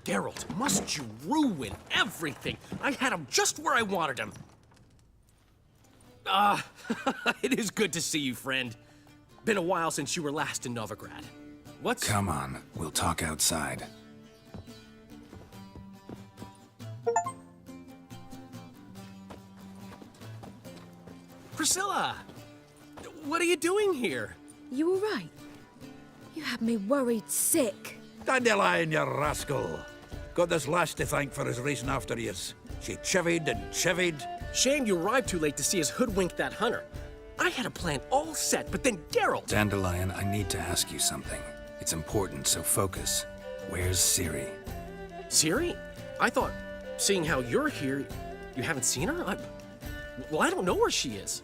W: Geralt, must you ruin everything? I had him just where I wanted him. It is good to see you, friend. Been a while since you were last in Novigrad. What's...
F: Come on, we'll talk outside.
W: Priscilla! What are you doing here?
T: You all right? You had me worried sick.
O: Dandelion, you rascal. Got this lass to thank for his racing after years. She chivied and chivied.
W: Shame you arrived too late to see us hoodwink that hunter. I had a plan all set, but then Geralt...
F: Dandelion, I need to ask you something. It's important, so focus. Where's Ciri?
W: Ciri? I thought, seeing how you're here, you haven't seen her? Well, I don't know where she is.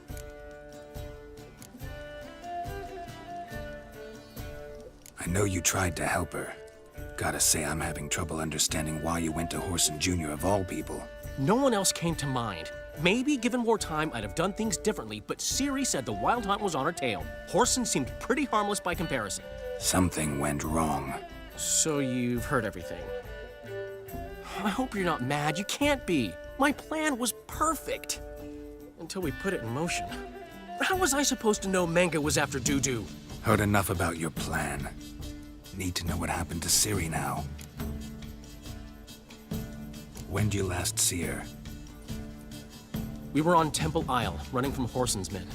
F: I know you tried to help her. Gotta say, I'm having trouble understanding why you went to Whoreson Jr. of all people.
W: No one else came to mind. Maybe, given more time, I'd have done things differently, but Ciri said the Wild Hunt was on her tail. Whoreson seemed pretty harmless by comparison.
F: Something went wrong.
W: So you've heard everything. I hope you're not mad. You can't be. My plan was perfect. Until we put it in motion. How was I supposed to know Manga was after Dudu?
F: Heard enough about your plan. Need to know what happened to Ciri now. When did you last see her?
W: We were on Temple Isle, running from Whoreson's men.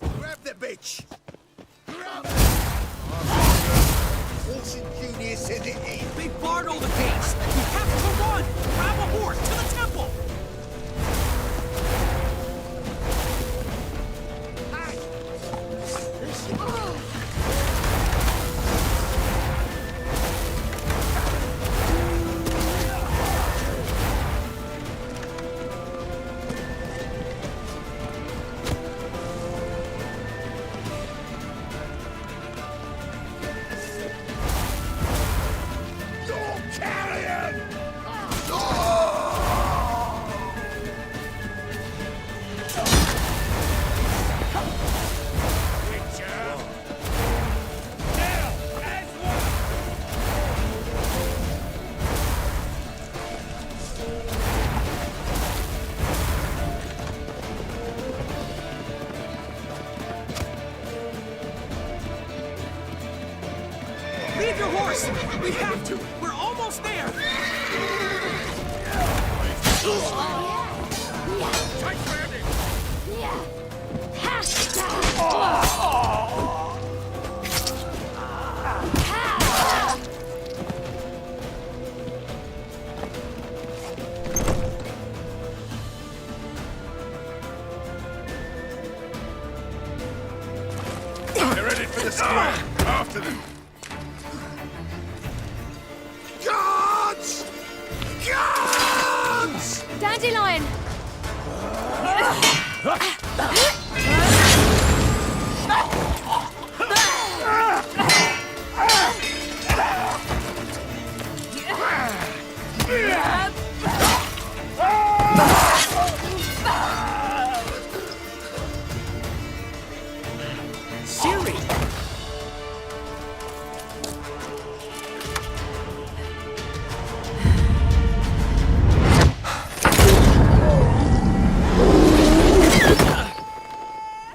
R: Grab the bitch! Grab it! Whoreson Jr. said it is.
W: They barred all the gates! We have to run! Grab a horse to the temple! Leave your horse! We have to! We're almost there!
M: square! After them! Guards! Guards!
I: Dandelion!
S: Siri!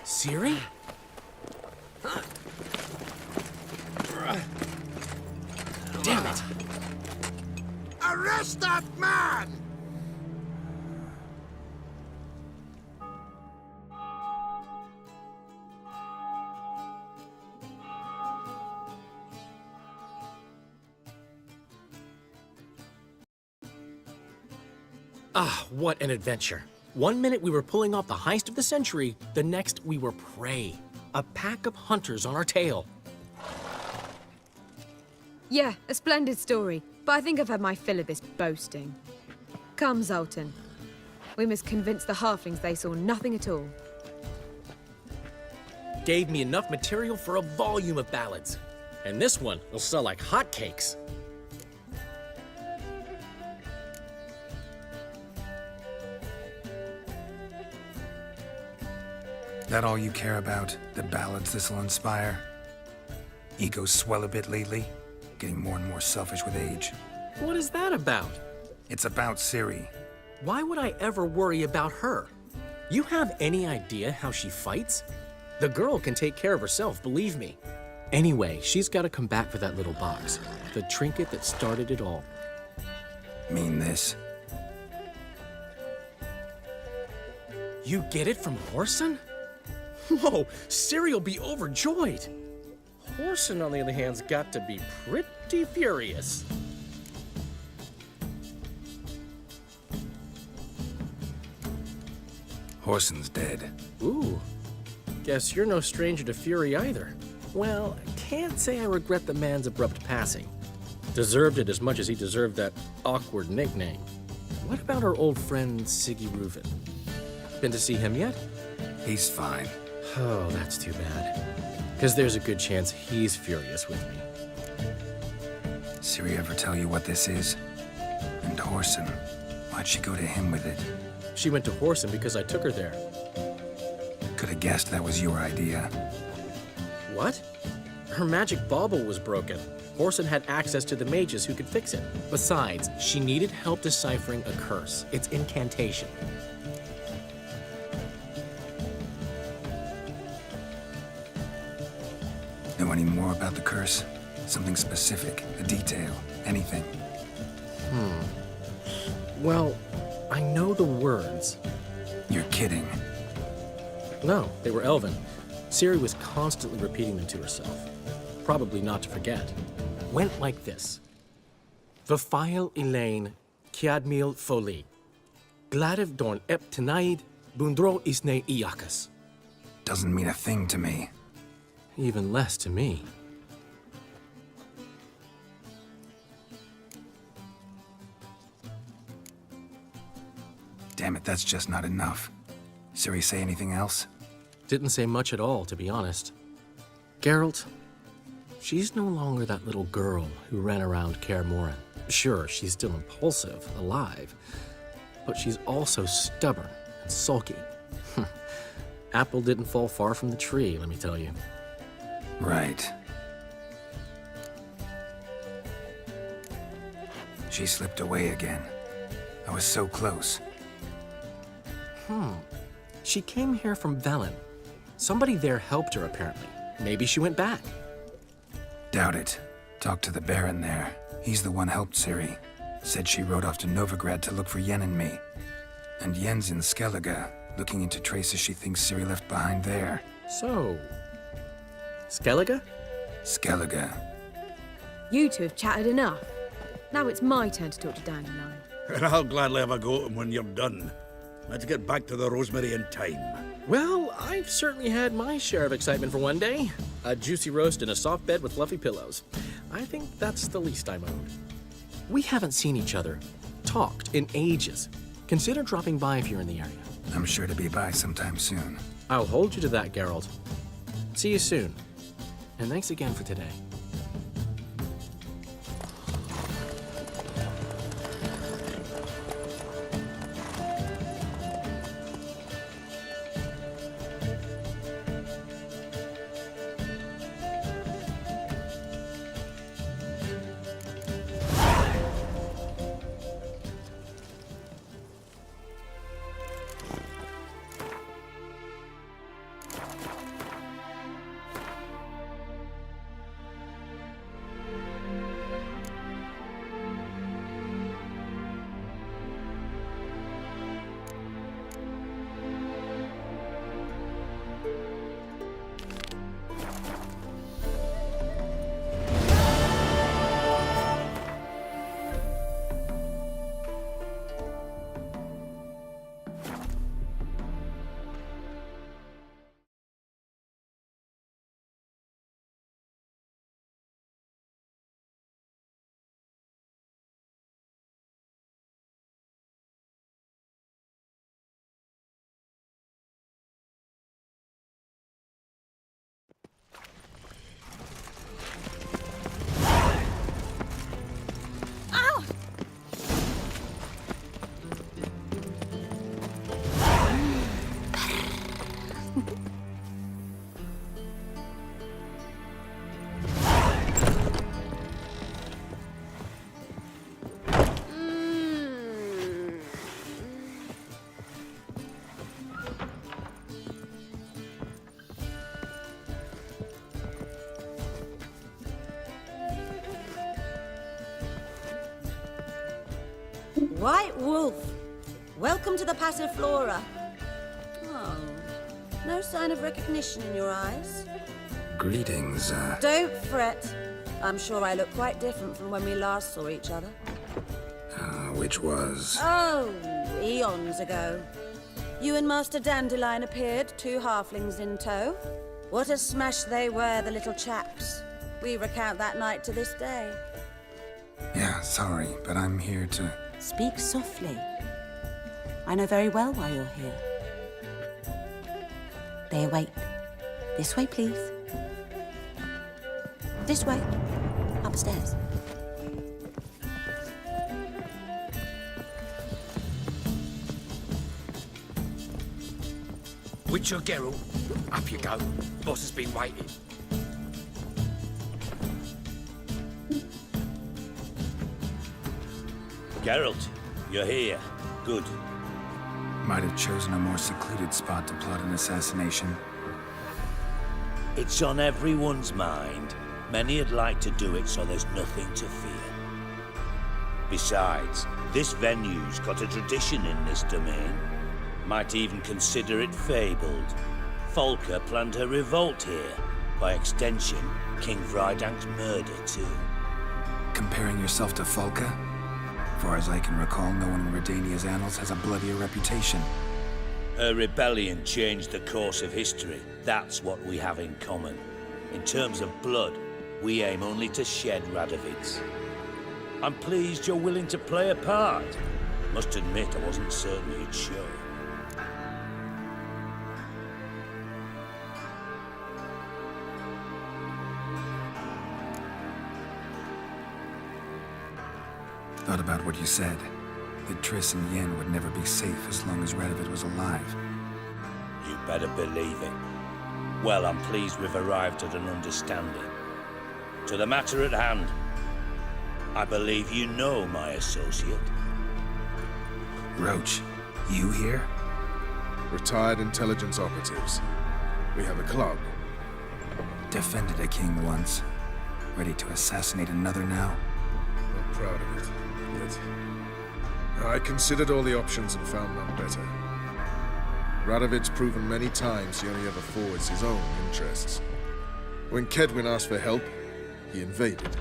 S: Siri? Damn it!
M: Arrest that man!
W: Ah, what an adventure. 1 minute we were pulling off the heist of the century, the next we were prey. A pack of hunters on our tail.
T: Yeah, a splendid story, but I think I've had my fill of this boasting. Come, Zoltan. We must convince the halflings they saw nothing at all.
W: Gave me enough material for a volume of ballads. And this one will sell like hotcakes.
F: That all you care about? The ballads this'll inspire? Egos swell a bit lately? Getting more and more selfish with age.
W: What is that about?
F: It's about Ciri.
W: Why would I ever worry about her? You have any idea how she fights? The girl can take care of herself, believe me. Anyway, she's got to come back for that little box. The trinket that started it all.
F: Mean this?
W: You get it from Horson? Whoa, Ciri will be overjoyed. Horson, on the other hand's got to be pretty furious.
F: Horson's dead.
W: Ooh, guess you're no stranger to fury either. Well, I can't say I regret the man's abrupt passing. Deserved it as much as he deserved that awkward nickname. What about our old friend Siggy Reuven? Been to see him yet?
F: He's fine.
W: Oh, that's too bad. Because there's a good chance he's furious with me.
F: Ciri ever tell you what this is? And Horson, why'd she go to him with it?
W: She went to Horson because I took her there.
F: Could have guessed that was your idea.
W: What? Her magic bauble was broken. Horson had access to the mages who could fix it. Besides, she needed help deciphering a curse. It's incantation.
F: Know any more about the curse? Something specific, a detail, anything?
W: Well, I know the words.
F: You're kidding.
W: No, they were Elven. Ciri was constantly repeating them to herself. Probably not to forget. Went like this. Vafile Elaine, Kiadmil Foli. Gladev Dorn Ep Tenaid, Bundro Isne Iakas.
F: Doesn't mean a thing to me.
W: Even less to me.
F: Damn it, that's just not enough. Ciri say anything else?
W: Didn't say much at all, to be honest. Geralt, she's no longer that little girl who ran around Kaer Morhen. Sure, she's still impulsive, alive, but she's also stubborn and sulky. Apple didn't fall far from the tree, let me tell you.
F: Right. She slipped away again. I was so close.
W: She came here from Velen. Somebody there helped her, apparently. Maybe she went back.
F: Doubt it. Talked to the Baron there. He's the one helped Ciri. Said she rode off to Novigrad to look for Yen and me. And Yen's in Skellige, looking into traces she thinks Ciri left behind there.
W: So, Skellige?
F: Skellige.
T: You two have chatted enough. Now it's my turn to talk to Dandelion.
O: And I'll gladly have a go at him when you're done. Let's get back to the rosemary in time.
W: Well, I've certainly had my share of excitement for one day. A juicy roast in a soft bed with fluffy pillows. I think that's the least I'm owed. We haven't seen each other, talked in ages. Consider dropping by if you're in the area.
F: I'm sure to be by sometime soon.
W: I'll hold you to that, Geralt. See you soon. And thanks again for today.
G: White Wolf, welcome to the Passiflora. Oh, no sign of recognition in your eyes.
F: Greetings,
G: Don't fret. I'm sure I look quite different from when we last saw each other.
F: which was...
G: Oh, eons ago. You and Master Dandelion appeared, 2 halflings in tow. What a smash they were, the little chaps. We recount that night to this day.
F: Yeah, sorry, but I'm here to...
G: Speak softly. I know very well why you're here. They await. This way, please. This way. Upstairs.
H: Witcher Geralt, up you go. Boss has been waiting.
A: Geralt, you're here. Good.
F: Might have chosen a more secluded spot to plot an assassination.
A: It's on everyone's mind. Many would like to do it, so there's nothing to fear. Besides, this venue's got a tradition in this domain. Might even consider it fabled. Folka planned her revolt here. By extension, King Vrydank's murder, too.
F: Comparing yourself to Folka? Far as I can recall, no one in Redania's annals has a bloodier reputation.
A: Her rebellion changed the course of history. That's what we have in common. In terms of blood, we aim only to shed Radovid's. I'm pleased you're willing to play a part. Must admit, I wasn't certain you'd show.
F: Thought about what you said. That Triss and Yen would never be safe as long as Radovid was alive.
A: You better believe it. Well, I'm pleased we've arrived at an understanding. To the matter at hand, I believe you know my associate.
F: Roach, you here?
B: Retired intelligence operatives. We have a club.
F: Defended a king once. Ready to assassinate another now?
B: Not proud of it, yet. I considered all the options and found none better. Radovid's proven many times he only ever forwards his own interests. When Kedwin asked for help, he invaded.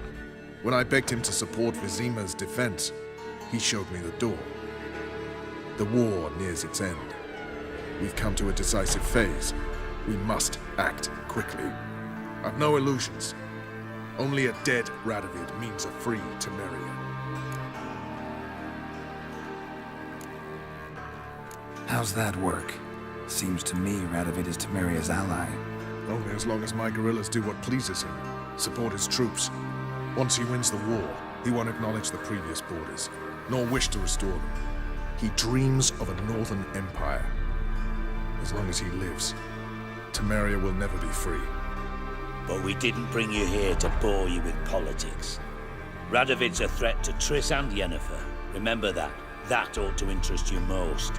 B: When I begged him to support Vizima's defense, he showed me the door. The war nears its end. We've come to a decisive phase. We must act quickly. I've no illusions. Only a dead Radovid means a free Temeria.
F: How's that work? Seems to me Radovid is Temeria's ally.
B: Only as long as my guerrillas do what pleases him. Support his troops. Once he wins the war, he won't acknowledge the previous borders, nor wish to restore them. He dreams of a northern empire. As long as he lives, Temeria will never be free.
A: But we didn't bring you here to bore you with politics. Radovid's a threat to Triss and Yennefer. Remember that. That ought to interest you most.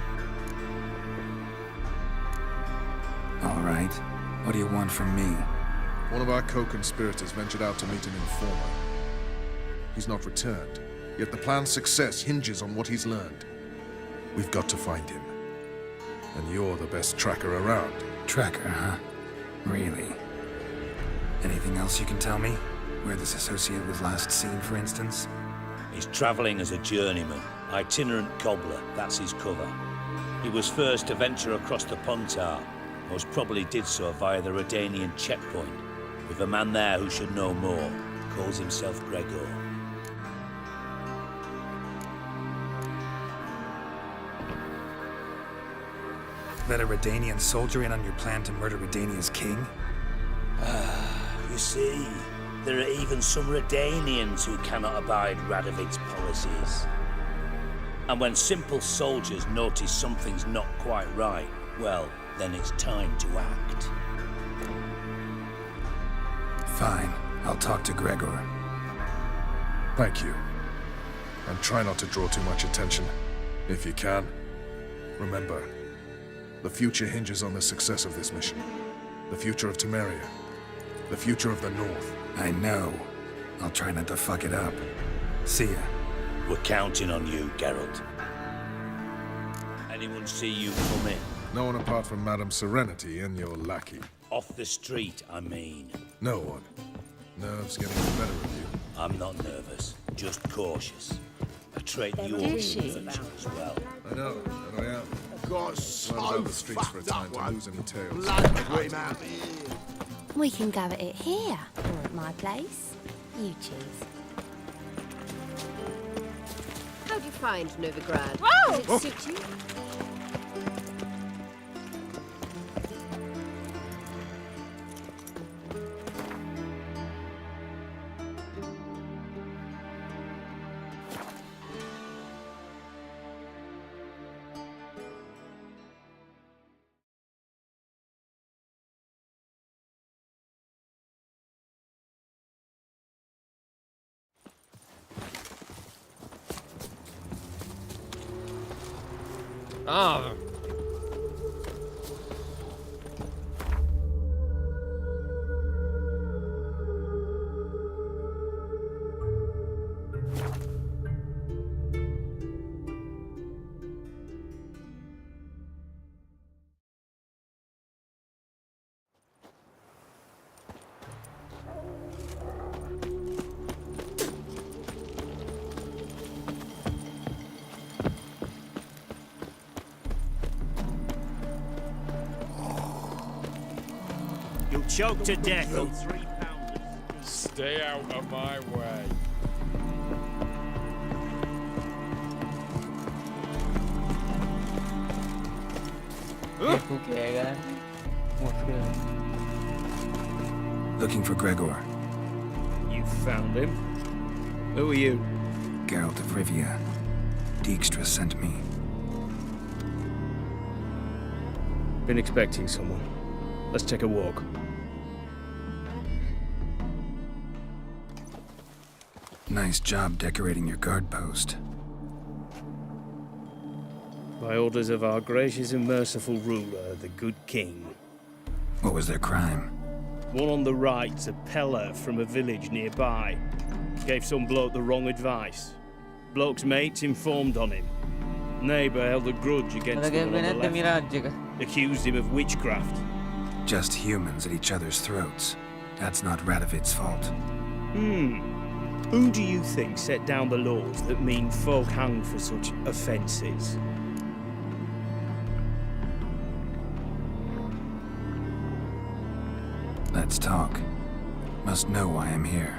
F: All right. What do you want from me?
B: One of our co-conspirators ventured out to meet an informer. He's not returned, yet the plan's success hinges on what he's learned. We've got to find him. And you're the best tracker around.
F: Tracker, huh? Really? Anything else you can tell me? Where this associate was last seen, for instance?
A: He's traveling as a journeyman. Itinerant cobbler, that's his cover. He was first to venture across the Pontar. Most probably did so via the Redanian checkpoint, with a man there who should know more. Calls himself Gregor.
F: Let a Redanian soldier in on your plan to murder Redania's king?
A: You see, there are even some Redanians who cannot abide Radovid's policies. And when simple soldiers notice something's not quite right, well, then it's time to act.
F: Fine. I'll talk to Gregor.
B: Thank you. And try not to draw too much attention, if you can. Remember, the future hinges on the success of this mission. The future of Temeria. The future of the North.
F: I know. I'll try not to fuck it up. See ya.
A: We're counting on you, Geralt. Anyone see you come in?
B: No one apart from Madame Serenity and your lackey.
A: Off the street, I mean.
B: No one. Nerves getting the better of you.
A: I'm not nervous, just cautious. A trait you ought
G: is
A: to
G: she?
A: nurture as well.
B: I know, and I am.
M: Got so
B: Run about the streets for a
M: fucked
B: time
M: up
B: to
M: one.
B: lose any tails.
M: Blood came out.
I: We can go at it here, or at my place. You choose.
Q: How'd you find Novigrad?
I: Whoa!
Q: Does it suit you?
S: Ah.
D: You'll choke to death on 3 pounders.
C: Stay out of my way.
F: Looking for Gregor.
S: You found him? Who are you?
F: Geralt of Rivia. Dijkstra sent me.
S: Been expecting someone. Let's take a walk.
F: Nice job decorating your guard post.
S: By orders of our gracious and merciful ruler, the good king.
F: What was their crime?
S: One on the right's a peller from a village nearby. Gave some bloke the wrong advice. Bloke's mates informed on him. Neighbour held a grudge against the one on the left. Accused him of witchcraft.
F: Just humans at each other's throats. That's not Radovid's fault.
S: Who do you think set down the laws that mean folk hang for such offences?
F: Let's talk. Must know why I'm here.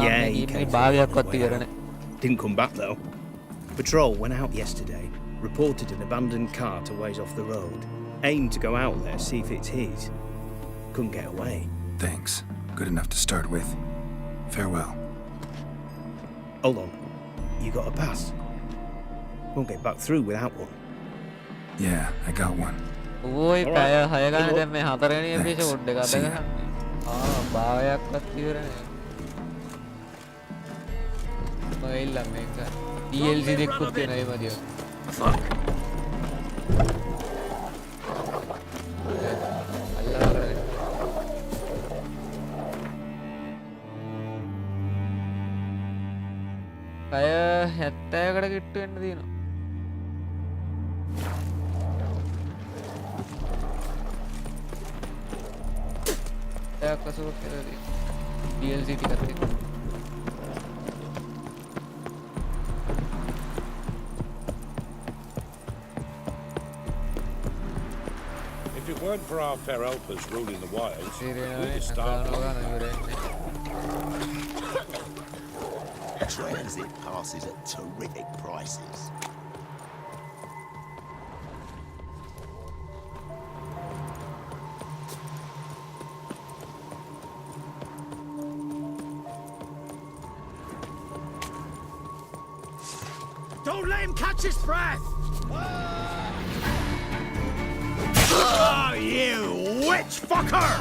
K: Yeah, he came through. Didn't come back though. Patrol went out yesterday, reported an abandoned cart a ways off the road. Aimed to go out there, see if it's his. Couldn't get away.
F: Thanks. Good enough to start with. Farewell.
K: Hold on. You got a pass? Won't get back through without one.
F: Yeah, I got one.
C: If it weren't for our fair helpers ruling the wilds, we'd have starved.
M: Transit passes at terrific prices.
H: Don't let him catch his breath! Oh, you witch fucker!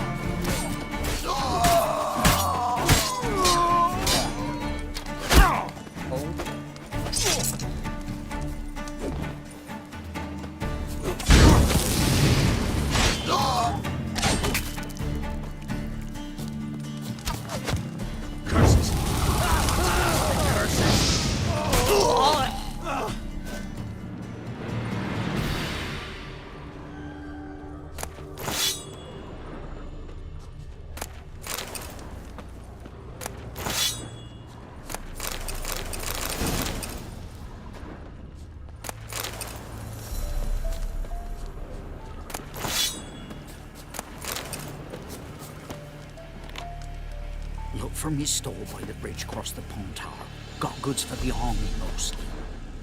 L: Look from your store by the bridge across the pond tower. Got goods for the army mostly,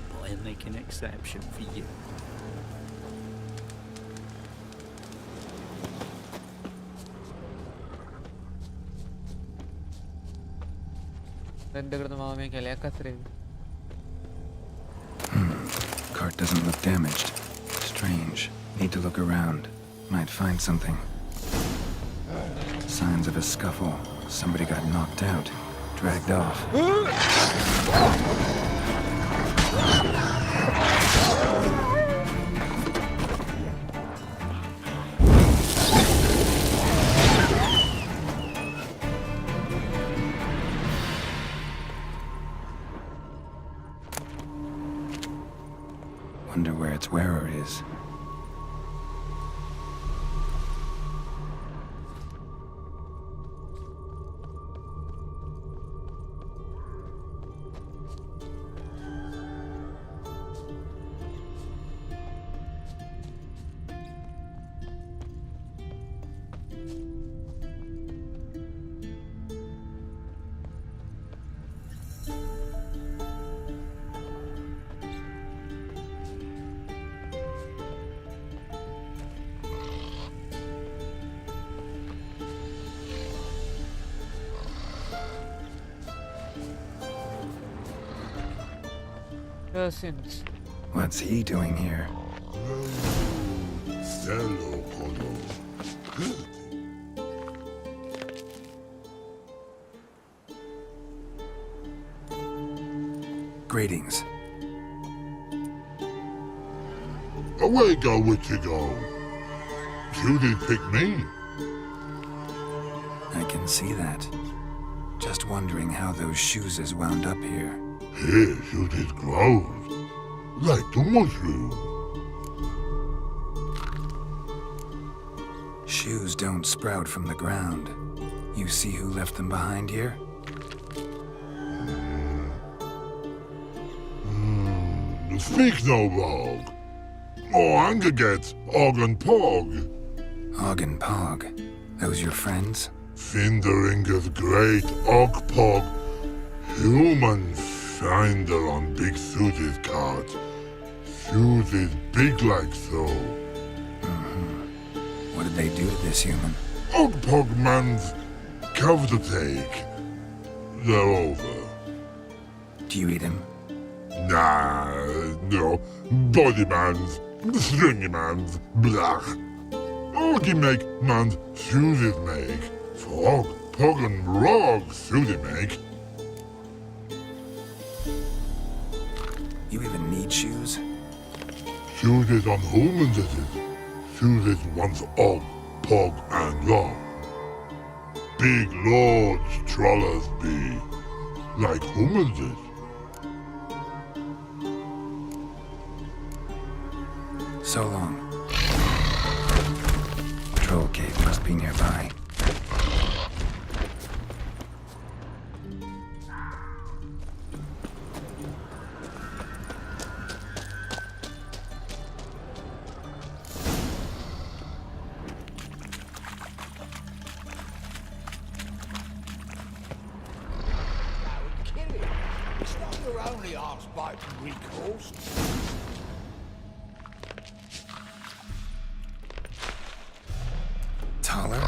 L: but I'll make an exception for you.
F: Cart doesn't look damaged. Strange. Need to look around. Might find something. Signs of a scuffle. Somebody got knocked out. Dragged off. Wonder where its wearer is. What's he doing here? Greetings.
N: Away go with you go. You did pick me.
F: I can see that. Just wondering how those shoes wound up here.
N: Here you did grow. Like the mushroom.
F: Shoes don't sprout from the ground. You see who left them behind here?
N: Speak no wrong. anger get Og and Pog.
F: Og and Pog. Those your friends?
N: Finderingeth great Og Pog. Human finder on big suited cart. Suited big like so.
F: What did they do to this human?
N: Og Pog man's cover to take. They're over.
F: Do you eat him?
N: Nah, no. Body man's, stringy man's, blach. Oggy make man's suited make. Frog, Pog and Rog suited make.
F: You even need shoes?
N: Suited on humans it is. Suited one's Og, Pog and Rog. Big lords trollers be. Like humans is.
F: So long. Troll cave must be nearby.
M: It's not your only arse-biting recourse.
F: Taller?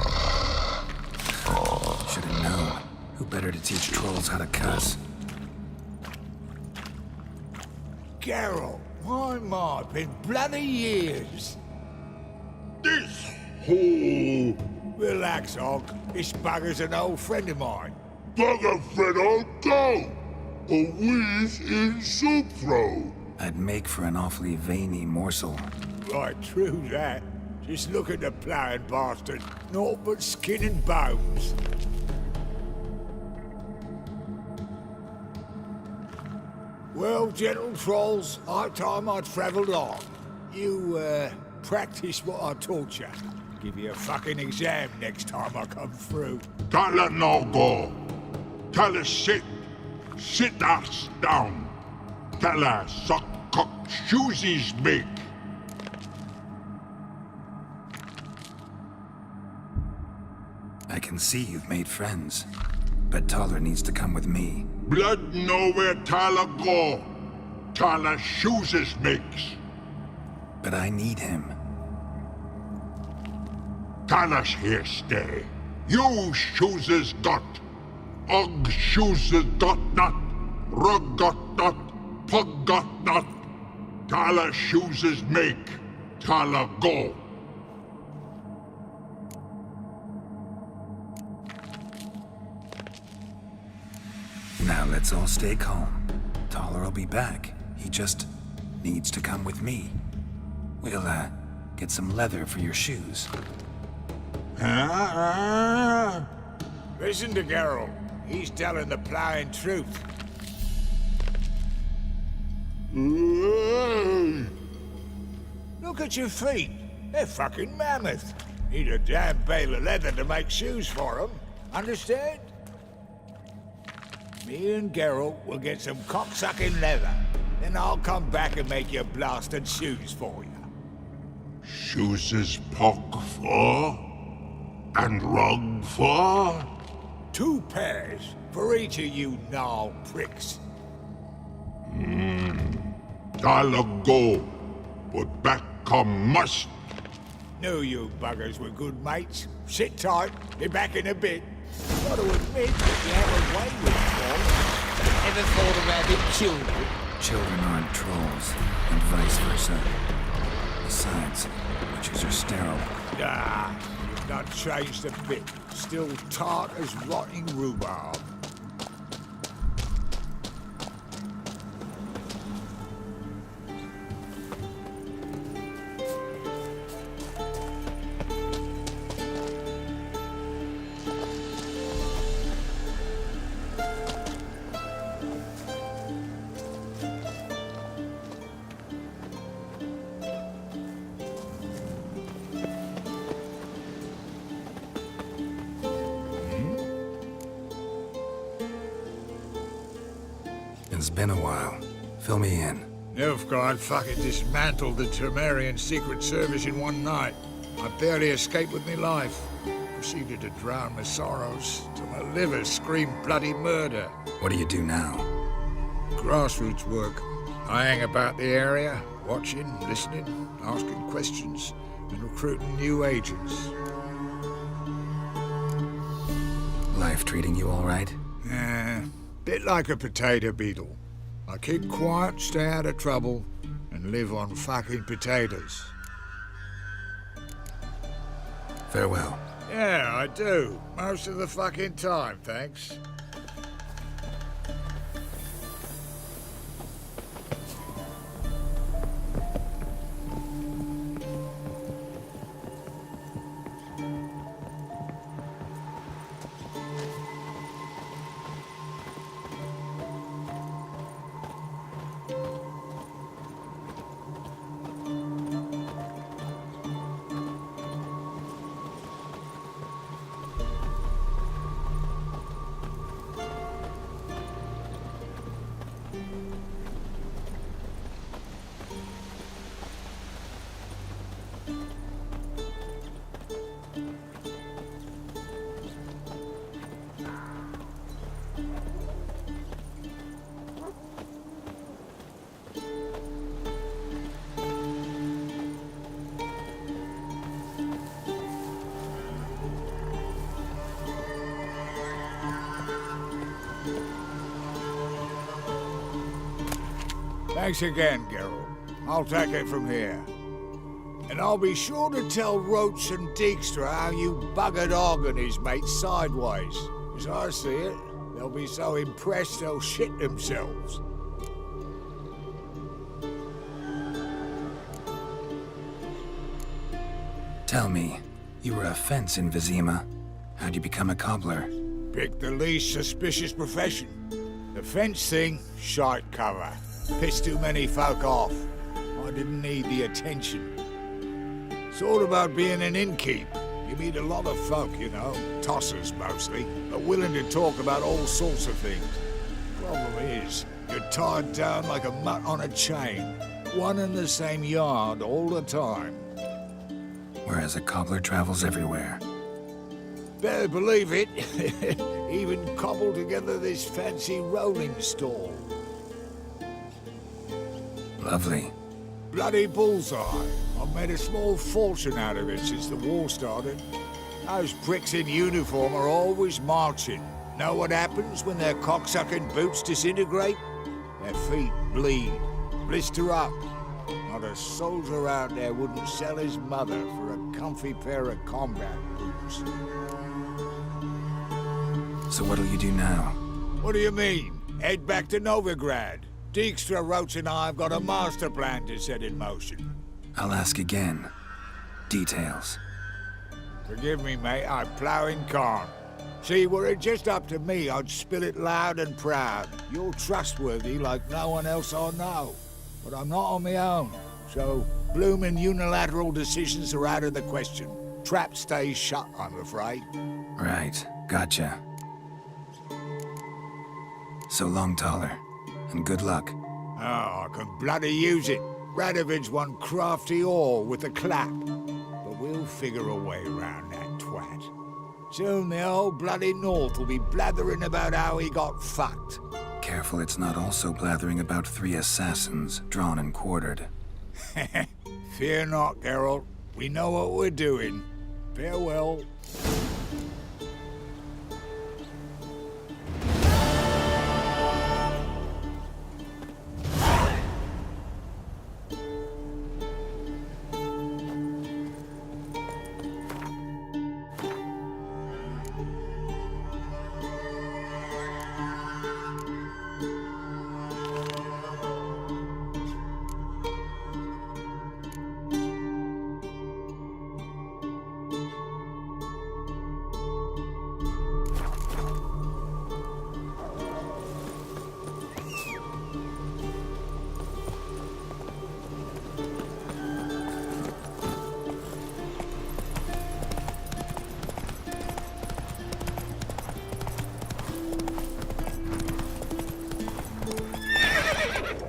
F: Should have known. Who better to teach trolls how to cuss?
M: Geralt, my, been bloody years.
N: This whole...
M: Relax, Og. This bugger's an old friend of mine.
N: Bugger friend I'll go! A wheeze in soup throw.
F: I'd make for an awfully veiny morsel.
M: Right, true that. Just look at the ploughing bastard. Naught but skin and bones. Well, gentle trolls, high time I travelled on. You, practice what I taught you. Give you a fucking exam next time I come through.
N: Can't let no go. Tell her sit. Sit ass down. Tell her suck cock shoesies big.
F: I can see you've made friends. But Taller needs to come with me.
N: Blood know where Tyler go. Tyler shoeses makes.
F: But I need him.
N: Tyler's here stay. You shoeses got. Og shoeses got not. Rug got not. Pug got not. Tyler shoeses make. Tyler go.
F: Now let's all stay calm. Taller will be back. He just needs to come with me. We'll, get some leather for your shoes.
M: Listen to Geralt. He's telling the ploughing truth. Look at your feet. They're fucking mammoth. Need a damn bale of leather to make shoes for them. Understand? Me and Geralt will get some cocksucking leather. Then I'll come back and make your blasted shoes for you.
N: Shoeses pock for? And rug for?
M: 2 pairs for each of you gnarl pricks.
N: Tyler go. But back come must.
M: Knew you buggers were good mates. Sit tight, be back in a bit. Gotta admit that you have a way with trolls. Ever thought about it, children?
F: Children aren't trolls, and vice versa. Besides, witches are sterile.
M: Ah, you've not changed a bit. Still tart as rotting rhubarb.
F: It's been a while. Fill me in.
M: Nilfgaard fucking dismantled the Temerian Secret Service in one night. I barely escaped with my life. Proceeded to drown my sorrows till my liver screamed bloody murder.
F: What do you do now?
M: Grassroots work. I hang about the area, watching, listening, asking questions, and recruiting new agents.
F: Life treating you all right?
M: Bit like a potato beetle. I keep quiet, stay out of trouble, and live on fucking potatoes.
F: Farewell.
M: Yeah, I do. Most of the fucking time, thanks. Thanks again, Geralt. I'll take it from here. And I'll be sure to tell Roach and Dijkstra how you buggered Og and his mates sideways. As I see it, they'll be so impressed they'll shit themselves.
F: Tell me, you were a fence in Vizima. How'd you become a cobbler?
M: Pick the least suspicious profession. The fence thing, shite cover. Pissed too many folk off. I didn't need the attention. It's all about being an innkeep. You meet a lot of folk, you know, tossers mostly, but willing to talk about all sorts of things. Problem is, you're tied down like a mutt on a chain. One and the same yard all the time.
F: Whereas a cobbler travels everywhere.
M: Better believe it. Even cobbled together this fancy rolling stall.
F: Lovely.
M: Bloody bullseye. I've made a small fortune out of it since the war started. Those pricks in uniform are always marching. Know what happens when their cocksucking boots disintegrate? Their feet bleed, blister up. Not a soldier out there wouldn't sell his mother for a comfy pair of combat boots.
F: So what'll you do now?
M: What do you mean? Head back to Novigrad. Dijkstra, Roach and I have got a master plan to set in motion.
F: I'll ask again. Details.
M: Forgive me, mate, I'm ploughing corn. See, were it just up to me, I'd spill it loud and proud. You're trustworthy like no one else I know. But I'm not on my own, so bloomin' unilateral decisions are out of the question. Trap stays shut, I'm afraid.
F: Right, gotcha. So long, Taller. And good luck.
M: Oh, I can bloody use it. Radovid's one crafty ore with a clap. But we'll figure a way around that twat. Soon the whole bloody North will be blathering about how he got fucked.
F: Careful it's not also blathering about 3 assassins, drawn and quartered.
M: Fear not, Geralt. We know what we're doing. Farewell.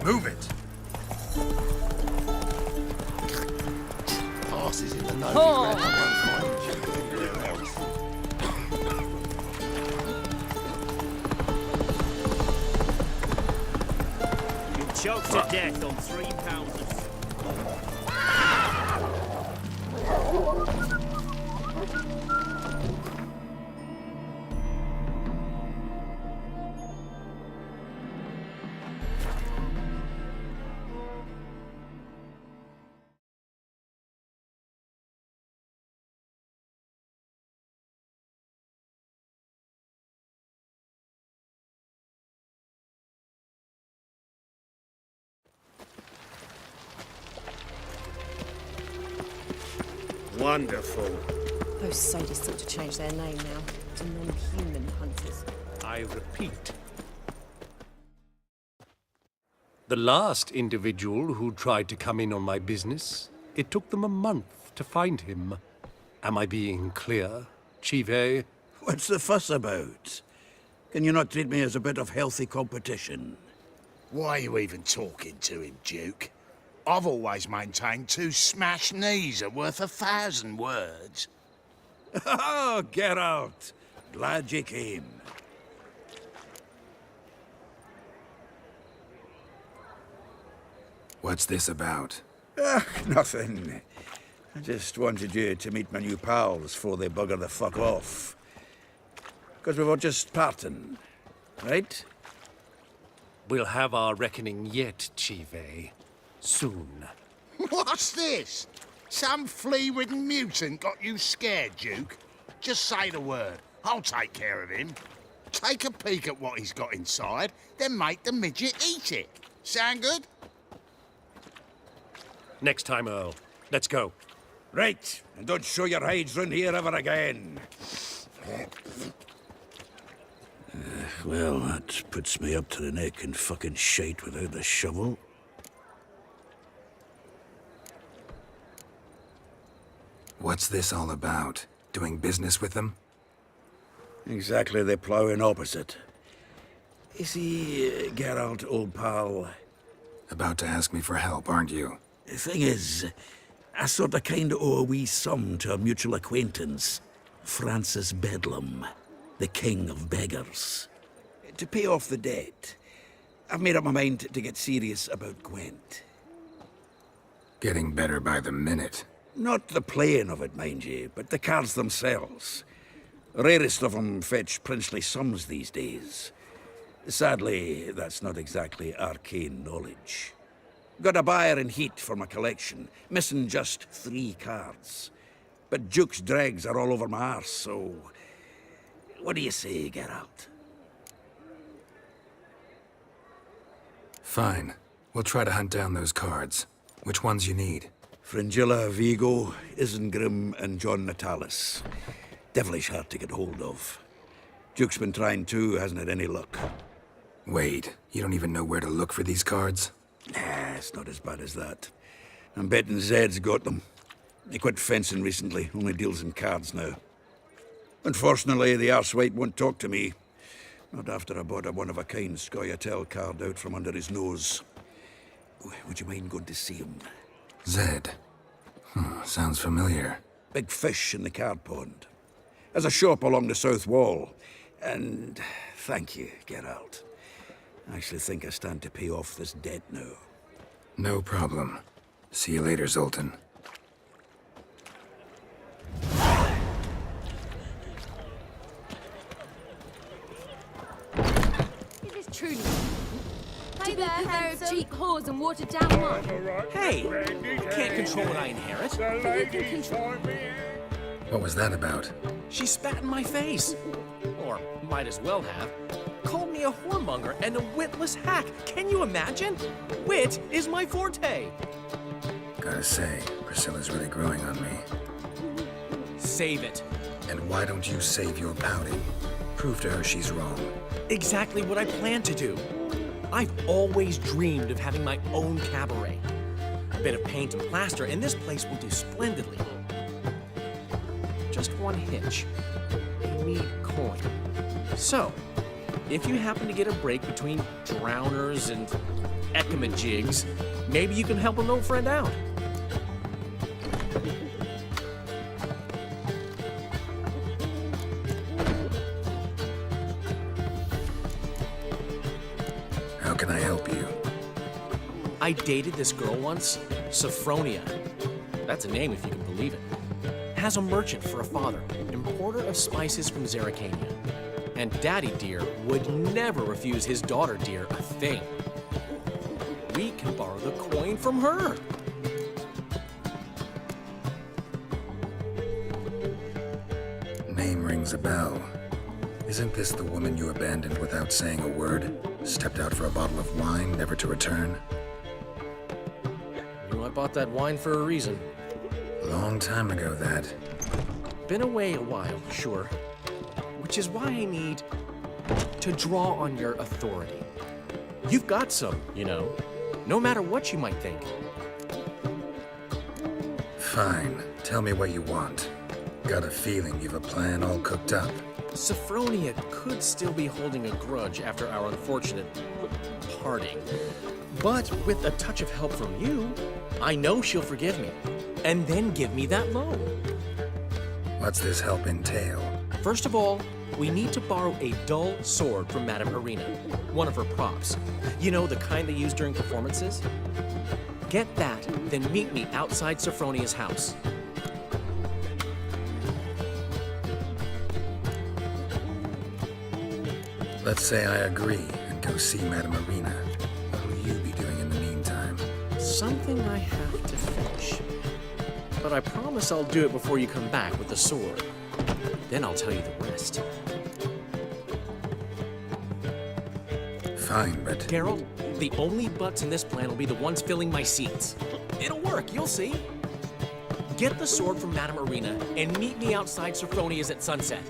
F: Move it!
D: choked to death on 3 pounds of...
C: Wonderful.
Q: Those sadists ought to change their name now to non-human hunters.
H: I repeat. The last individual who tried to come in on my business, it took them a month to find him. Am I being clear, Chive?
O: What's the fuss about? Can you not treat me as a bit of healthy competition?
M: Why are you even talking to him, Duke? I've always maintained 2 smashed knees are worth 1,000 words.
O: Oh, Geralt! Glad you came.
F: What's this about?
O: Nothing. I just wanted you to meet my new pals before they bugger the fuck off. Because we were just parting, right?
H: We'll have our reckoning yet, Chive. Soon.
M: What's this? Some flea-ridden mutant got you scared, Duke? Just say the word. I'll take care of him. Take a peek at what he's got inside, then make the midget eat it. Sound good?
H: Next time, Earl. Let's go.
O: Right, and don't show your hides round here ever again. Well, that puts me up to the neck in fucking shite without the shovel.
F: What's this all about? Doing business with them?
O: Exactly the ploughing opposite. You see, Geralt, old pal...
F: About to ask me for help, aren't you?
O: The thing is, I sort of kinda owe a wee sum to a mutual acquaintance, Francis Bedlam, the king of beggars. To pay off the debt, I've made up my mind to get serious about Gwent.
F: Getting better by the minute.
O: Not the playing of it, mind you, but the cards themselves. Rarest of them fetch princely sums these days. Sadly, that's not exactly arcane knowledge. Got a buyer in heat for my collection, missing just 3 cards. But Duke's dregs are all over my arse, so... What do you say, Geralt?
F: Fine. We'll try to hunt down those cards. Which ones you need?
O: Fringilla, Vigo, Isengrim, and John Natalis. Devilish hard to get hold of. Duke's been trying too, hasn't had any luck.
F: Wait, you don't even know where to look for these cards?
O: Nah, it's not as bad as that. I'm betting Zed's got them. He quit fencing recently, only deals in cards now. Unfortunately, the arsewite won't talk to me. Not after I bought a one-of-a-kind Scoia'tael card out from under his nose. Would you mind going to see him?
F: Zed. Sounds familiar.
O: Big fish in the card pond. Has a shop along the south wall. And thank you, Geralt. I actually think I stand to pay off this debt now.
F: No problem. See you later, Zoltan.
T: It is truly to be a pair of cheap whores and watered down wine.
W: Hey! I can't control what I inherit.
T: But you can control.
F: What was that about?
W: She spat in my face. Or might as well have. Called me a whoremonger and a witless hack. Can you imagine? Wit is my forte.
F: Gotta say, Priscilla's really growing on me.
W: Save it.
F: And why don't you save your pouting? Prove to her she's wrong.
W: Exactly what I plan to do. I've always dreamed of having my own cabaret. A bit of paint and plaster, and this place will do splendidly. Just one hitch. I need coin. So, if you happen to get a break between drowners and ecamajigs, maybe you can help an old friend out.
F: How can I help you?
W: I dated this girl once, Sophronia. That's a name if you can believe it. Has a merchant for a father, importer of spices from Zerrikania. And Daddy Dear would never refuse his daughter Dear a thing. We can borrow the coin from her.
F: Name rings a bell. Isn't this the woman you abandoned without saying a word? Stepped out for a bottle of wine, never to return?
W: You know, I bought that wine for a reason.
F: Long time ago, that.
W: Been away a while, sure. Which is why I need to draw on your authority. You've got some, you know, no matter what you might think.
F: Fine. Tell me what you want. Got a feeling you've a plan all cooked up.
W: Sophronia could still be holding a grudge after our unfortunate parting. But with a touch of help from you, I know she'll forgive me. And then give me that loan.
F: What's this help entail?
W: First of all, we need to borrow a dull sword from Madame Arena, one of her props. You know, the kind they use during performances? Get that, then meet me outside Sophronia's house.
F: Let's say I agree and go see Madame Arena. What will you be doing in the meantime?
W: Something I have to finish. But I promise I'll do it before you come back with the sword. Then I'll tell you the rest.
F: Fine, but...
W: Geralt, the only butts in this plan will be the ones filling my seats. It'll work, you'll see. Get the sword from Madame Arena and meet me outside Sophronia's at sunset.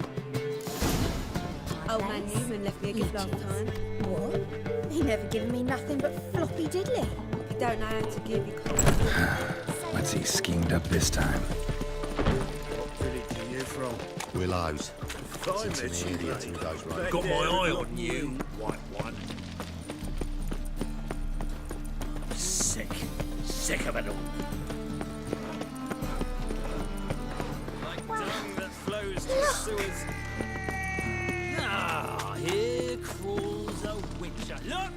E: Old man Newman left me a gift last time.
G: What? He never given me nothing but floppy diddly.
E: He don't know how to give you
F: What's he schemed up this time?
H: What village are you from?
J: Willows. It's an idiot who goes right.
H: Got my eye on you, white one. Sick of it all.
D: Like dung that flows to the sewers. Ah, here crawls a witcher. Look!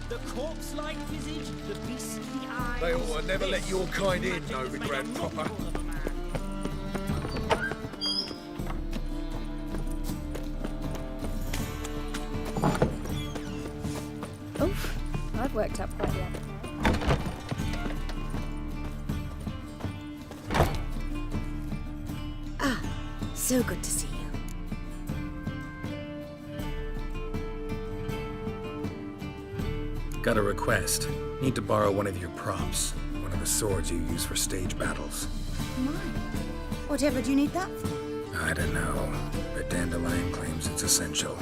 D: The corpse-like visage, the beastly eyes.
H: They ought to never let your kind in, Novigrad proper.
T: Oof, I've worked up quite the appetite.
G: Ah, so good to see you.
F: Got a request. Need to borrow one of your props. One of the swords you use for stage battles.
G: Mine? Whatever do you need that for?
F: I don't know, but Dandelion claims it's essential.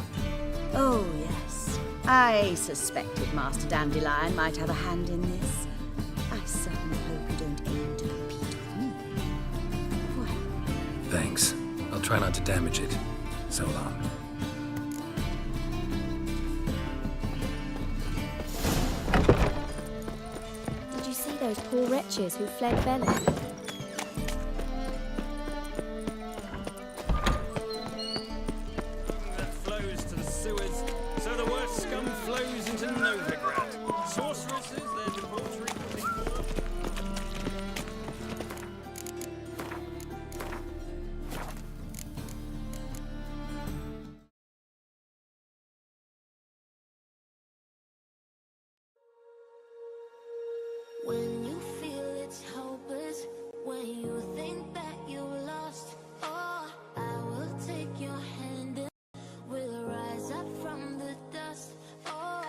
G: Oh, yes. I suspected Master Dandelion might have a hand in this. I certainly hope you don't aim to compete with me. Well,
F: Thanks. I'll try not to damage it. So long.
I: Did you see those poor wretches who fled Bella?
D: That flows to the sewers, so the worst scum flows into Novigrad. Sorceresses, their debauchery will be more.
P: When you feel it's hopeless, when you think that you lost, oh, I will take your hand and we'll rise up from the dust. Oh,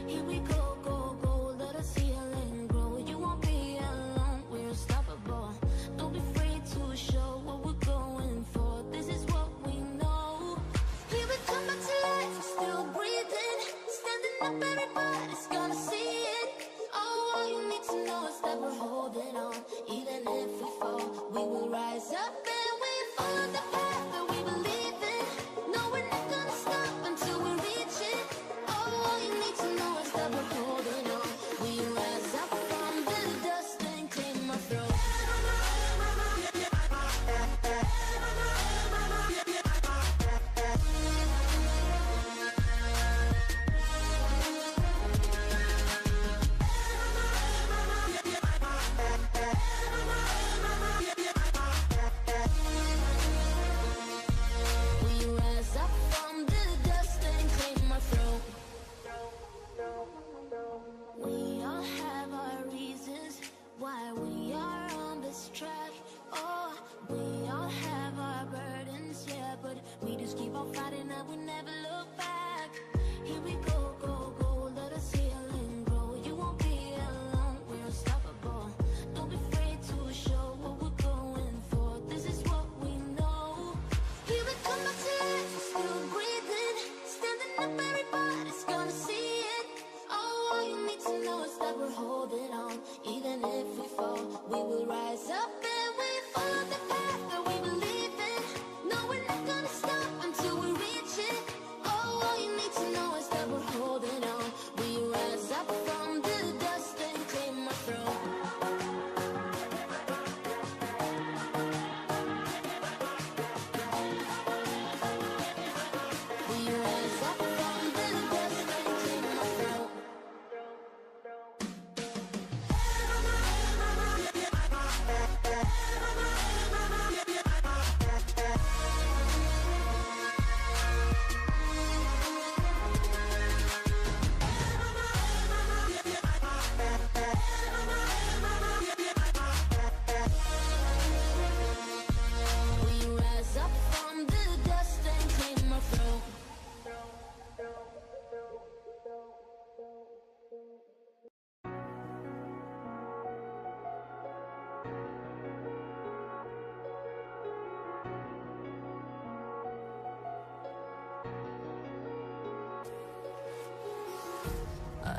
P: here we go, go, go, let us heal and grow. You won't be alone, we're unstoppable. Don't be afraid to show what we're going for. This is what we know. Here we come back to life, we're still breathing, standing up, everybody's gonna see it. Oh, all you need to know is that we're holding on. Even if we fall, we will rise up and we follow the path that we believe in. No, we're not gonna stop until we reach it. Oh, all you need to know is that we're holding on. We rise up from the dust and claim our throne.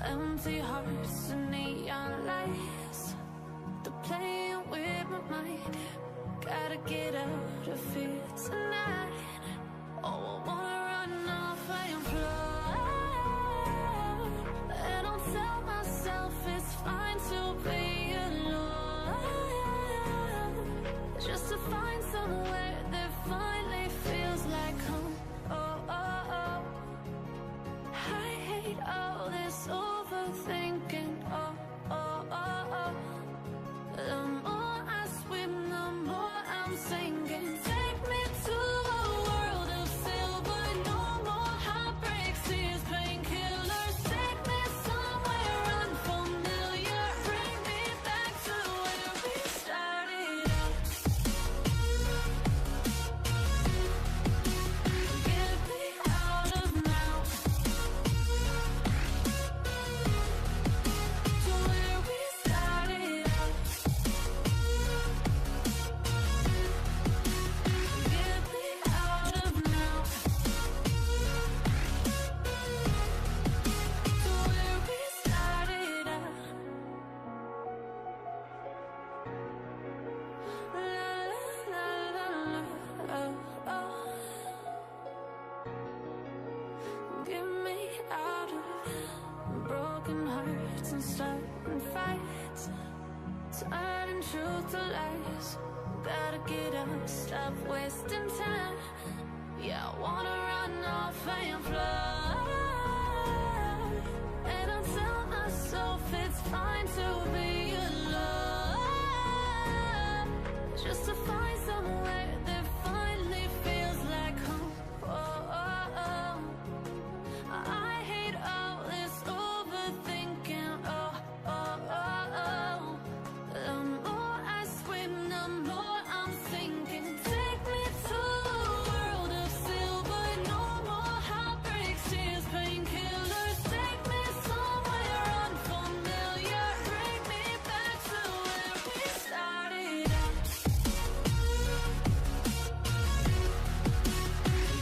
P: Empty hearts and neon lights. They're playing with my mind. Gotta get out of here tonight. Oh, I wanna run off and fly. And I'll tell myself it's fine to be alone. Just to find somewhere that finally feels like home. Oh, oh, oh. I hate all this overthinking. Oh, oh, oh, oh. The more I swim, the more I'm sinking. Take me to a world of silver. No more heartbreaks, tears, painkillers. Take me somewhere unfamiliar. Bring me back to where we started out. Get me out of now. To where we started out. Get me out of now. To where we started out. La la la la, oh, oh. Get me out of broken hearts and starting fights, turning truth to lies. Gotta get up, stop wasting time. Yeah, I wanna run off and fly. And I'll tell myself it's fine to be alone. Just to find somewhere that finally feels like home. Oh, oh, oh. I hate all this overthinking. Oh, oh, oh, oh. The more I swim, the more I'm sinking. Take me to a world of silver. No more heartbreaks, tears, painkillers. Take me somewhere unfamiliar. Bring me back to where we started out.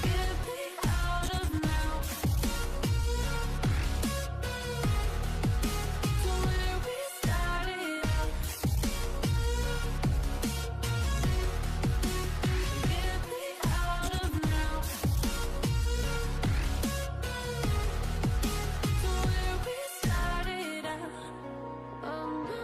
P: Get me out of now. To where we started out. Get me out of now. To where we started out. Oh no.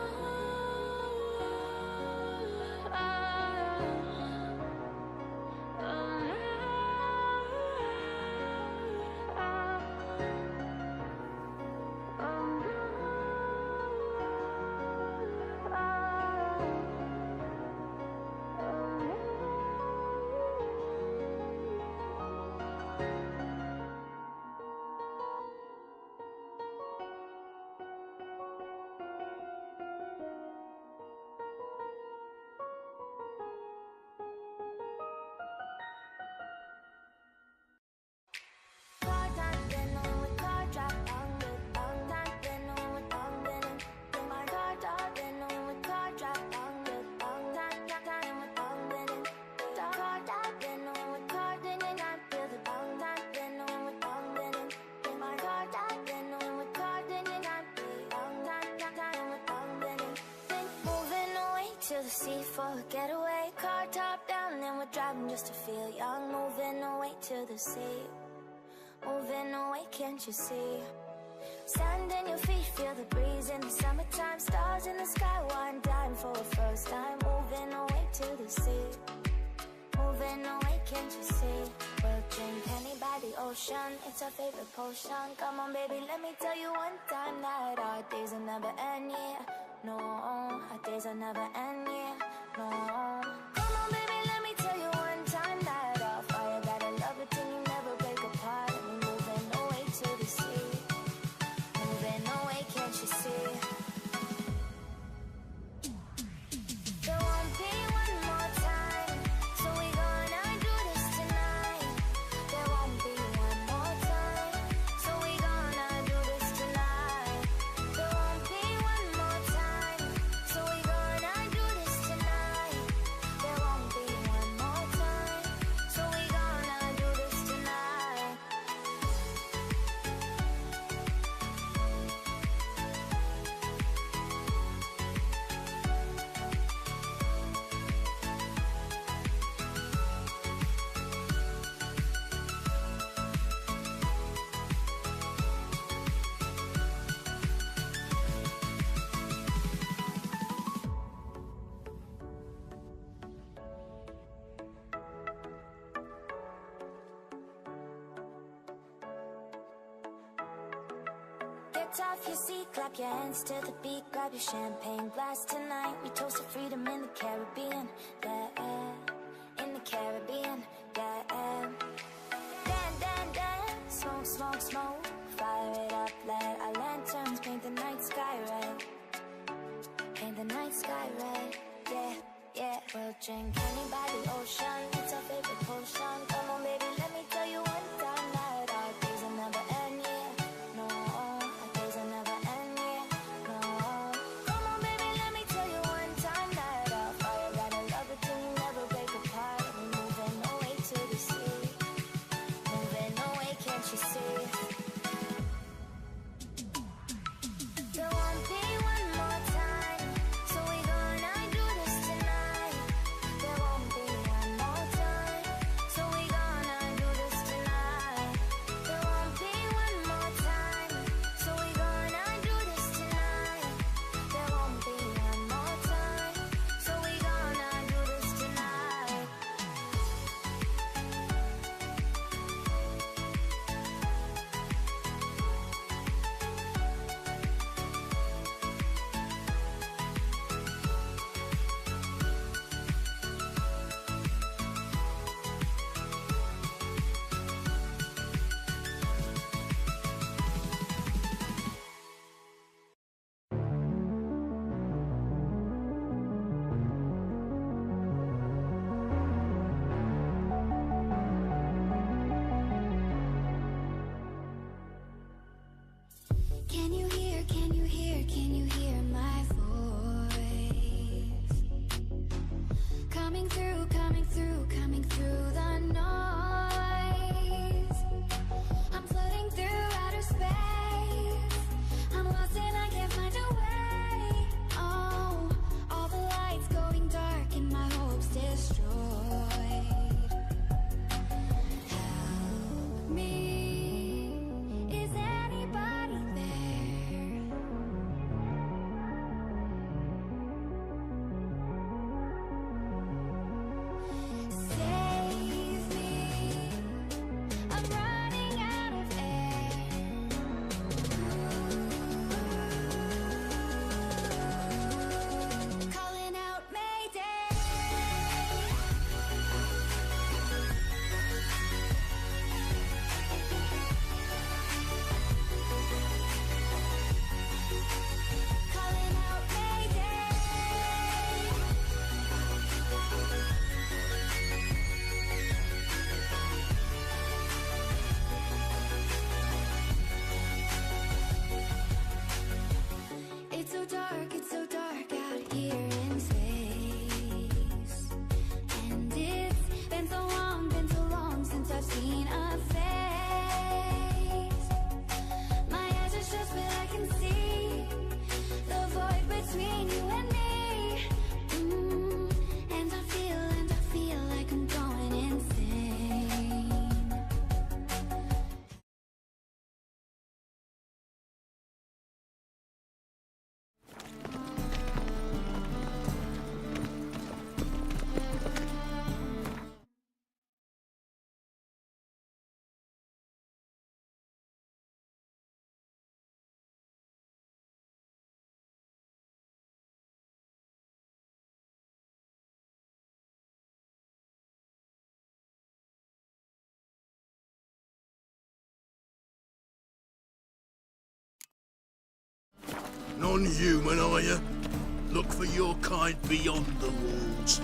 P: To the sea for a getaway, car top down, and we're driving just to feel young. Moving away to the sea, moving away, can't you see? Sand in your feet, feel the breeze in the summertime. Stars in the sky, one dime for a first time. Moving away to the sea, moving away, can't you see? We'll drink honey by the ocean, it's our favorite potion. Come on baby, let me tell you one time that our days will never end, yeah. No, our days will never end, yeah. No. Come on baby, let me tell you one time that our fire got a love it till you never break apart. And we're moving away to the sea, moving away, can't you see? There won't be one more time, so we gonna do this tonight. There won't be one more time, so we gonna do this tonight. There won't be one more time, so we gonna do this tonight. Dance off your seat, clap your hands to the beat, grab your champagne glass tonight. We toast to freedom in the Caribbean, yeah, in the Caribbean, yeah. Dan, dan, dan, smoke, smoke, smoke, fire it up, let our lanterns paint the night sky red. Paint the night sky red, yeah, yeah. We'll drink honey by the ocean, it's our favorite potion. Come on baby, let me tell you one time that our days will never end, yeah. No, our days will never end, yeah. No. Come on baby, let me tell you one time that our fire got a love it till you never break apart. We're moving away to the sea, moving away, can't you see? There won't be one more time, so we gonna do this tonight. There won't be one more time, so we gonna do this tonight. There won't be one more time, so we gonna do this tonight. There won't be one more time, so we gonna do this tonight. Can you hear, can you hear, can you hear my voice? Coming through, coming through, coming through the noise. I'm floating through outer space. I'm lost and I can't find a way. Oh, all the lights going dark and my hopes destroyed. Help me. Is anybody there? Save me. I'm running out of air. Calling out Mayday. Calling out Mayday. It's so dark out here in space. And it's been so long since I've seen a face. My eyes are shut but I can see the void between you and me. And I feel like I'm going insane.
H: Non-human, are you? Look for your kind beyond the walls.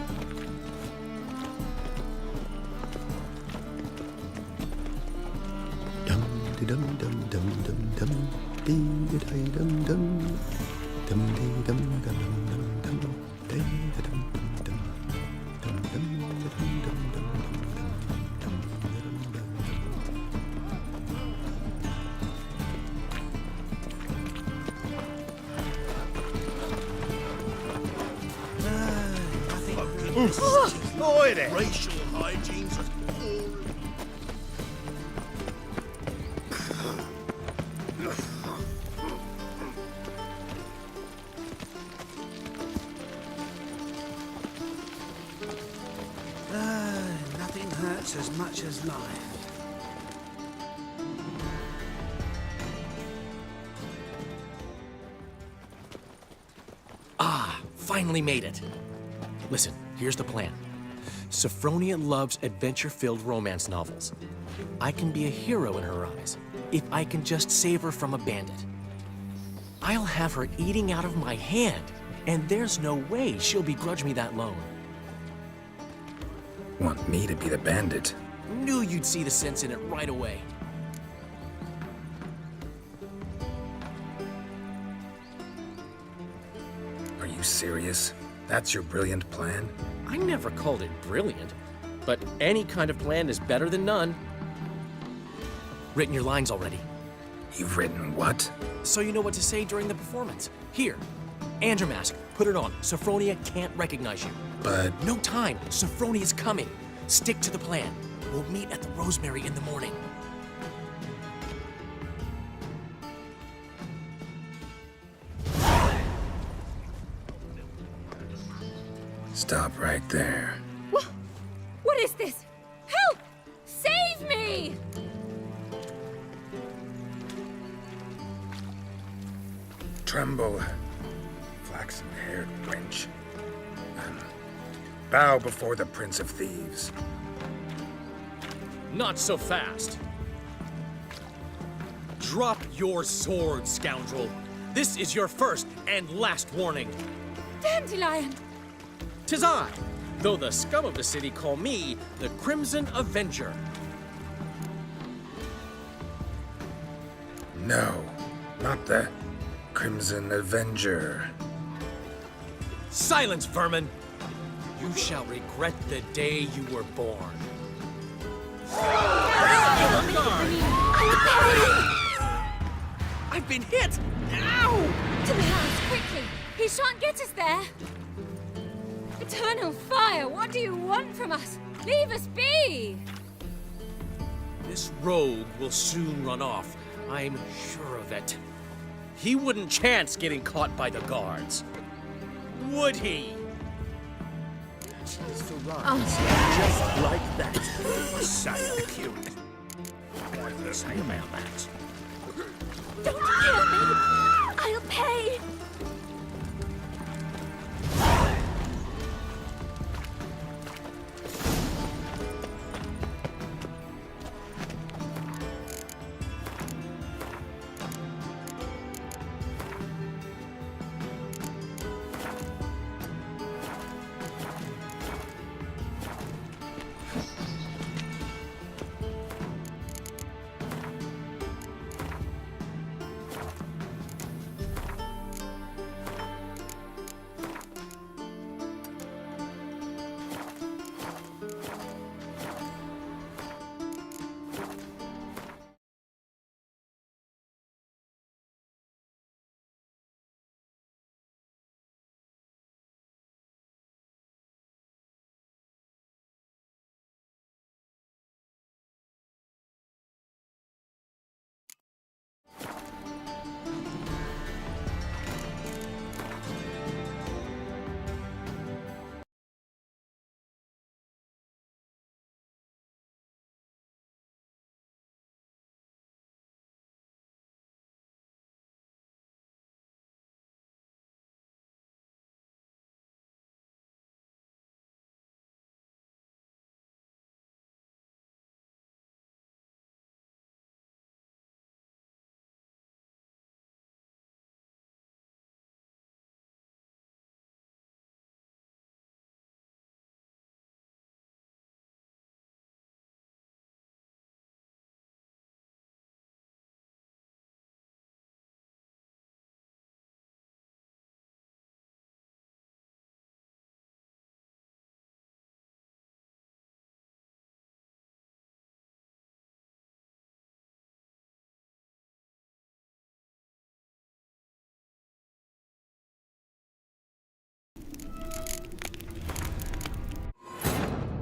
J: Dum dum dum dum dum dum dee da dum dum dum dee dum dum dum dum dee da dum dum dum dum dum dum dum
H: Boy, racial hygiene's as boring.
L: Nothing hurts as much as life.
W: Finally made it. Listen, here's the plan. Sophronia loves adventure-filled romance novels. I can be a hero in her eyes if I can just save her from a bandit. I'll have her eating out of my hand, and there's no way she'll begrudge me that loan.
F: Want me to be the bandit?
W: Knew you'd see the sense in it right away.
F: Are you serious? That's your brilliant plan?
W: I never called it brilliant, but any kind of plan is better than none. Written your lines already.
F: You've written what?
W: So you know what to say during the performance. Here, and your mask. Put it on. Sophronia can't recognize you.
F: But...
W: No time. Sophronia's coming. Stick to the plan. We'll meet at the Rosemary in the morning.
F: Stop right there.
T: What is this? Help! Save me!
F: Tremble, flaxen-haired wench. Bow before the Prince of Thieves.
W: Not so fast. Drop your sword, scoundrel. This is your first and last warning.
T: Dandelion!
W: 'Tis I, though the scum of the city call me the Crimson Avenger.
F: No, not the Crimson Avenger.
W: Silence, vermin! You shall regret the day you were born. I've been hit! Ow!
T: To the house, quickly! He shan't get us there! Eternal fire, what do you want from us? Leave us be!
W: This rogue will soon run off. I'm sure of it. He wouldn't chance getting caught by the guards. Would he?
L: Just like that. Messiah killed. What do you say about that?
T: Don't kill me! I'll pay!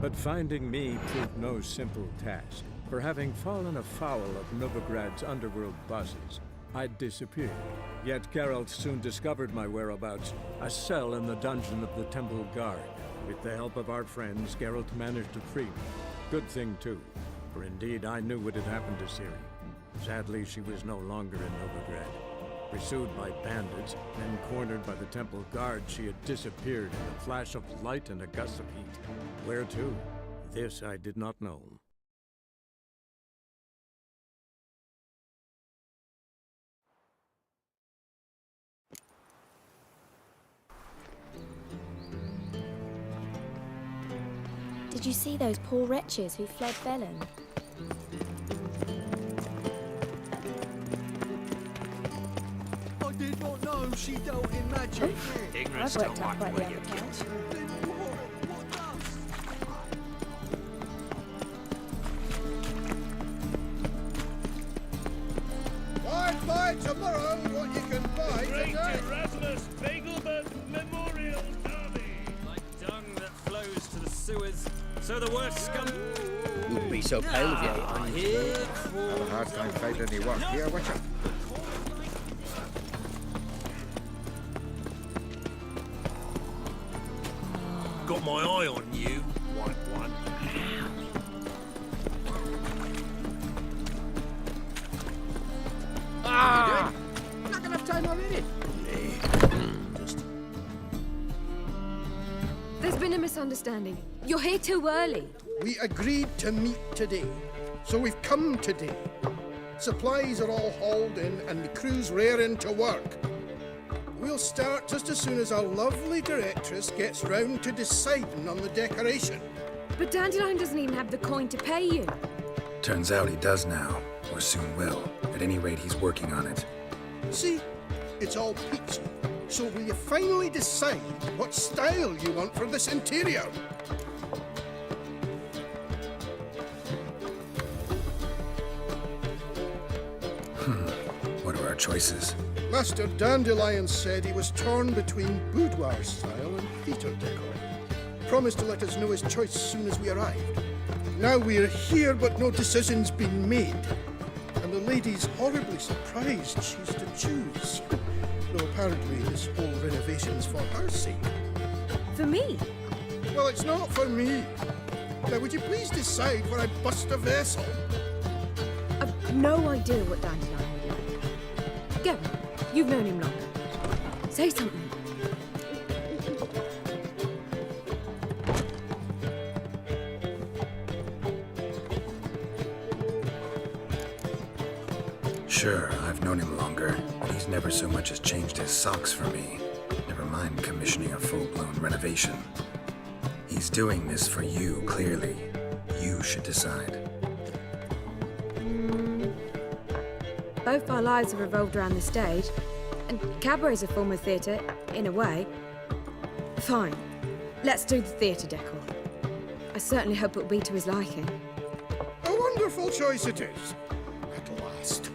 R: But finding me proved no simple task, for having fallen afoul of Novigrad's underworld bosses, I'd disappeared. Yet Geralt soon discovered my whereabouts, a cell in the dungeon of the Temple Guard. With the help of our friends, Geralt managed to free me. Good thing, too, for indeed I knew what had happened to Ciri. Sadly, she was no longer in Novigrad. Pursued by bandits, then cornered by the temple guard, she had disappeared in a flash of light and a gust of heat. Where to? This I did not know.
A: Did you see those poor wretches who fled Velen?
H: I did not know she dealt in magic.
A: I've worked out quite the other couch.
M: Buy tomorrow what you can buy
D: Great
M: today.
D: Erasmus Bagelman Memorial Derby. Like dung that flows to the sewers, so the worst scum.
K: Wouldn't be so pale if you ate onions.
U: Have a hard time finding any work here, Witcher.
H: Got my eye on you, White One.
S: Ah! Not gonna have time already.
T: There's been a misunderstanding. You're here too early.
M: We agreed to meet today, so we've come today. Supplies are all hauled in and the crew's raring to work. We'll start just as soon as our lovely directress gets round to deciding on the decoration.
T: But Dandelion doesn't even have the coin to pay you.
F: Turns out he does now, or soon will. At any rate, he's working on it.
M: See, it's all peachy. So will you finally decide what style you want for this interior?
F: What are our choices?
M: Master Dandelion said he was torn between boudoir style and theatre decor. Promised to let us know his choice as soon as we arrived. Now we're here, but no decision's been made. And the lady's horribly surprised she's to choose. Though apparently this whole renovation's for her sake.
T: For me?
M: Well, it's not for me. Now, would you please decide where I bust a vessel?
T: I've no idea what Dandelion would like. Go. You've known him longer. Say something.
F: Sure, I've known him longer, but he's never so much as changed his socks for me. Never mind commissioning a full-blown renovation. He's doing this for you, clearly. You should decide.
T: Both our lives have revolved around the stage, and cabaret's a form of theatre, in a way. Fine. Let's do the theatre decor. I certainly hope it'll be to his liking.
M: A wonderful choice it is. At last.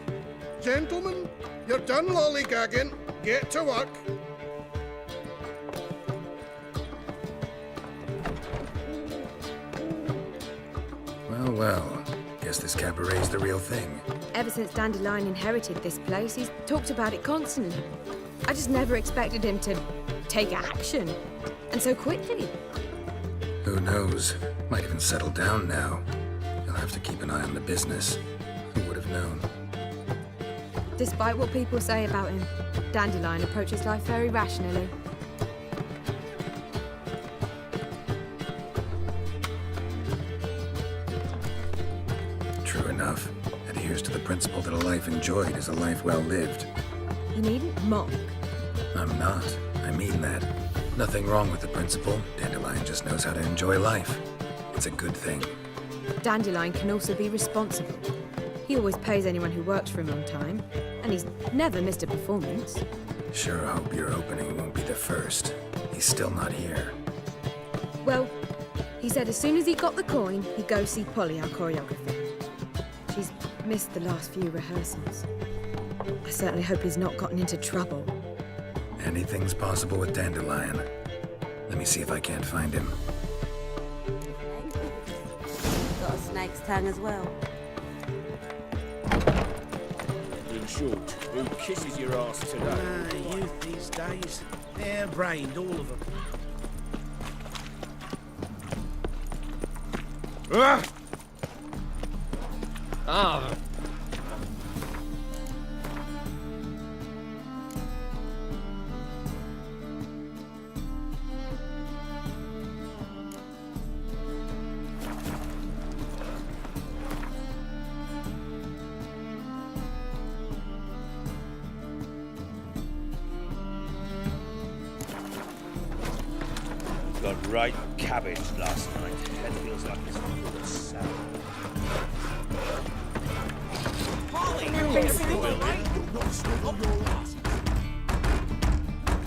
M: Gentlemen, you're done lollygagging. Get to work.
F: Well, well. Guess this cabaret's the real thing.
T: Ever since Dandelion inherited this place, he's talked about it constantly. I just never expected him to take action. And so quickly.
F: Who knows? Might even settle down now. You'll have to keep an eye on the business. Who would have known?
T: Despite what people say about him, Dandelion approaches life very rationally.
F: True enough. Adheres to the principle that a life enjoyed is a life well lived.
T: You needn't mock.
F: I'm not. I mean that. Nothing wrong with the principle. Dandelion just knows how to enjoy life. It's a good thing.
T: Dandelion can also be responsible. He always pays anyone who works for him on time, and he's never missed a performance.
F: Sure hope your opening won't be the first. He's still not here.
T: Well, he said as soon as he got the coin, he'd go see Polly, our choreographer. She's missed the last few rehearsals. I certainly hope he's not gotten into trouble.
F: Anything's possible with Dandelion. Let me see if I can't find him.
E: Got a snake's tongue as well.
C: In short, who kisses your ass today?
H: Youth these days. Hair-brained, all of them.
C: got right cabbage last night. Head feels like it's full of salad.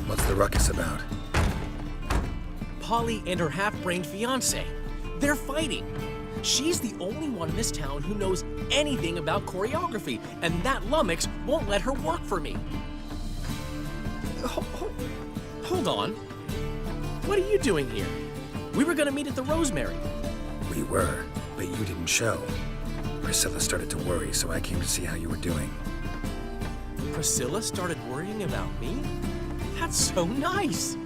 F: What's the ruckus about?
W: Polly and her half-brained fiancé. They're fighting. She's the only one in this town who knows anything about choreography, and that lummox won't let her work for me. Hold on. What are you doing here? We were gonna meet at the Rosemary.
F: We were, but you didn't show. Priscilla started to worry, so I came to see how you were doing.
W: Priscilla started worrying about me? That's so nice.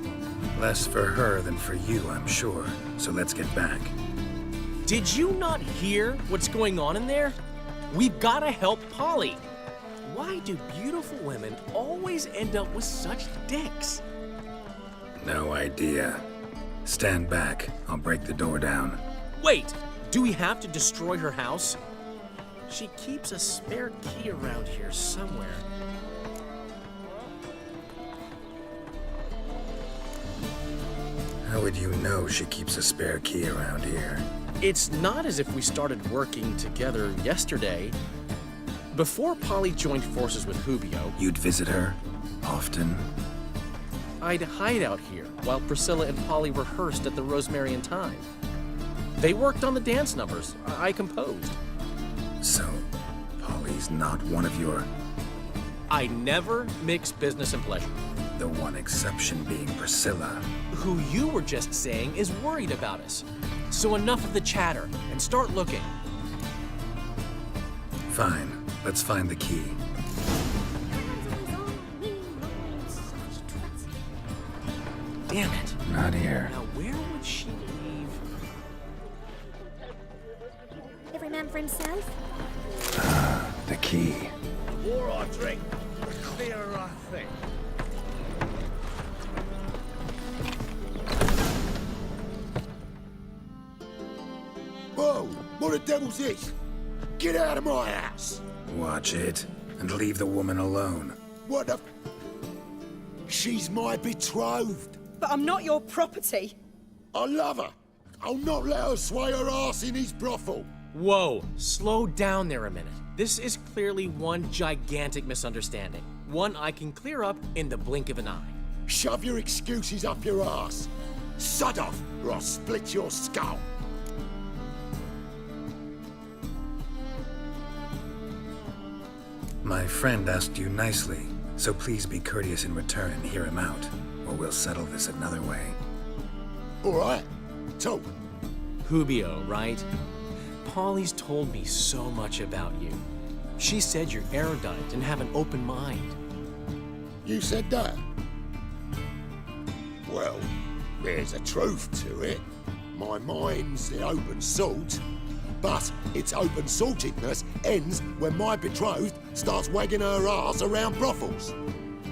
F: Less for her than for you, I'm sure. So let's get back.
W: Did you not hear what's going on in there? We've gotta help Polly. Why do beautiful women always end up with such dicks?
F: No idea. Stand back. I'll break the door down.
W: Wait, do we have to destroy her house? She keeps a spare key around here somewhere.
F: How would you know she keeps a spare key around here?
W: It's not as if we started working together yesterday. Before Polly joined forces with Hubio,
F: You'd visit her? Often?
W: I'd hide out here while Priscilla and Polly rehearsed at the Rosemary in Time. They worked on the dance numbers I composed.
F: So, Polly's not one of your...
W: I never mix business and pleasure.
F: The one exception being Priscilla.
W: Who you were just saying is worried about us. So enough of the chatter and start looking.
F: Fine. Let's find the key.
W: Damn it.
F: Not here.
W: Now where would she leave?
A: Every man for himself?
F: The key.
C: The more I drink, the clearer I think.
M: Whoa! What the devil's this? Get out of my house!
F: Watch it, and leave the woman alone.
M: What the... She's my betrothed.
B: But I'm not your property.
M: I love her. I'll not let her sway her ass in his brothel.
W: Whoa, slow down there a minute. This is clearly one gigantic misunderstanding. One I can clear up in the blink of an eye.
M: Shove your excuses up your ass. Sod off, or I'll split your skull.
F: My friend asked you nicely, so please be courteous in return and hear him out, or we'll settle this another way.
M: All right, talk.
W: Hubio, right? Polly's told me so much about you. She said you're erudite and have an open mind.
M: You said that? Well, there's a truth to it. My mind's the open salt, but its open saltedness ends when my betrothed starts wagging her ass around brothels.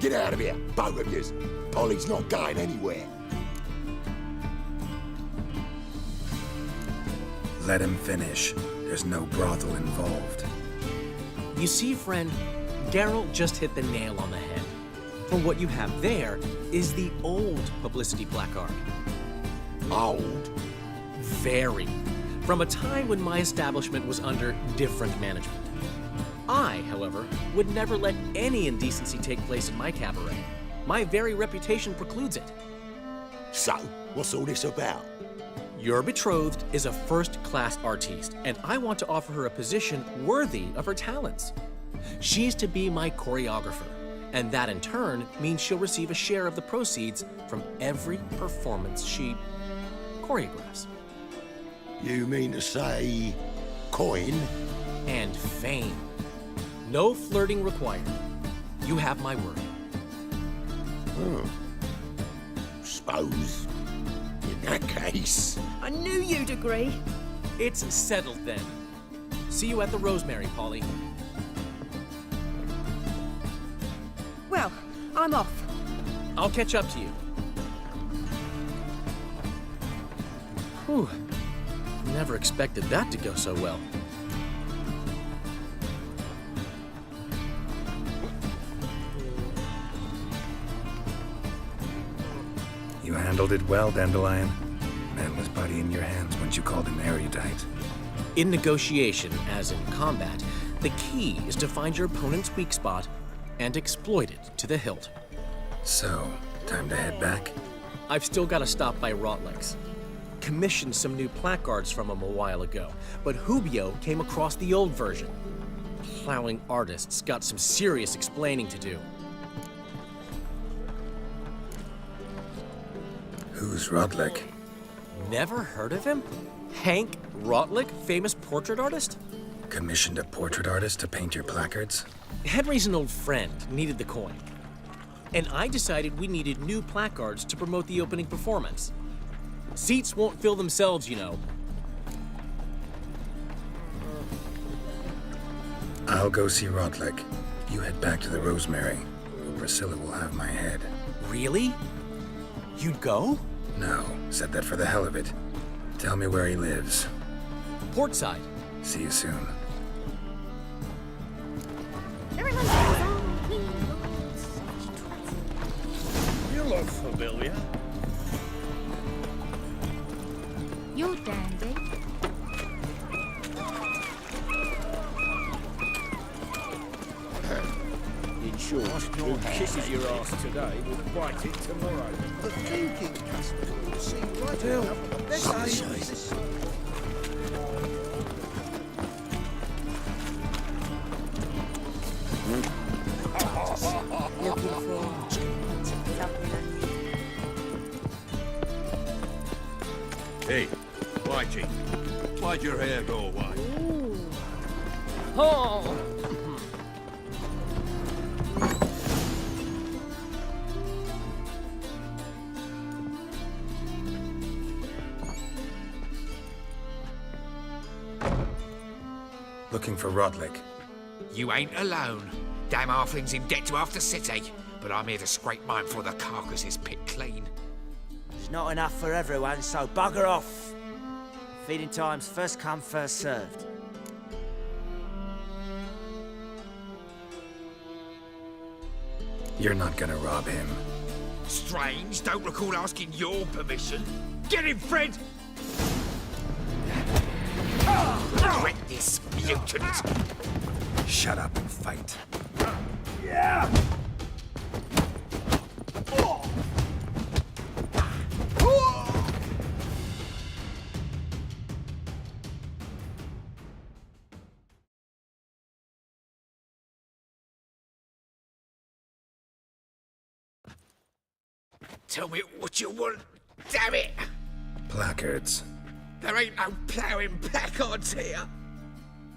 M: Get out of here, both of yous. Polly's not going anywhere.
F: Let him finish. There's no brothel involved.
W: You see, friend, Geralt just hit the nail on the head. For what you have there is the old publicity placard.
M: Old?
W: Very. From a time when my establishment was under different management. I, however, would never let any indecency take place in my cabaret. My very reputation precludes it.
M: So, what's all this about?
W: Your betrothed is a first-class artiste, and I want to offer her a position worthy of her talents. She's to be my choreographer, and that in turn means she'll receive a share of the proceeds from every performance she choreographs.
M: You mean to say coin?
W: And fame. No flirting required. You have my word.
M: Suppose, in that case...
B: I knew you'd agree.
W: It's settled then. See you at the Rosemary, Polly.
B: Well, I'm off.
W: I'll catch up to you. Whew. Never expected that to go so well.
F: You handled it well, Dandelion. man was body in your hands once you called him erudite.
W: In negotiation, as in combat, the key is to find your opponent's weak spot and exploit it to the hilt.
F: So, time to head back?
W: I've still got to stop by Rotlik's. Commissioned some new placards from him a while ago, but Hubio came across the old version. Plowing artists got some serious explaining to do.
F: Who's Rotlik?
W: Never heard of him? Hank Rotlik, famous portrait artist?
F: Commissioned a portrait artist to paint your placards?
W: Henry's an old friend, needed the coin. And I decided we needed new placards to promote the opening performance. Seats won't fill themselves, you know.
F: I'll go see Rotlik. You head back to the Rosemary, where Priscilla will have my head.
W: Really? You'd go?
F: No, said that for the hell of it. Tell me where he lives.
W: Portside.
F: See you soon.
C: You look familiar.
I: You're dandy.
C: In short, who kisses your ass today will bite it tomorrow.
M: The thinking customer will see right enough.
E: Looking for something unusual.
H: Hey, Whitey, why'd your hair go white?
W: Oh!
F: Looking for Rotlik.
N: You ain't alone. Damn halfling's in debt to half the city, but I'm here to scrape mine before the carcass is picked clean.
Q: There's not enough for everyone, so bugger off. Feeding time's first come, first served.
F: You're not gonna rob him.
N: Strange, don't recall asking your permission. Get him, Fred! Dread this mutant!
F: Shut up and fight.
N: Yeah! Tell me what you want, damn it!
F: Placards.
N: There ain't no ploughing placards here.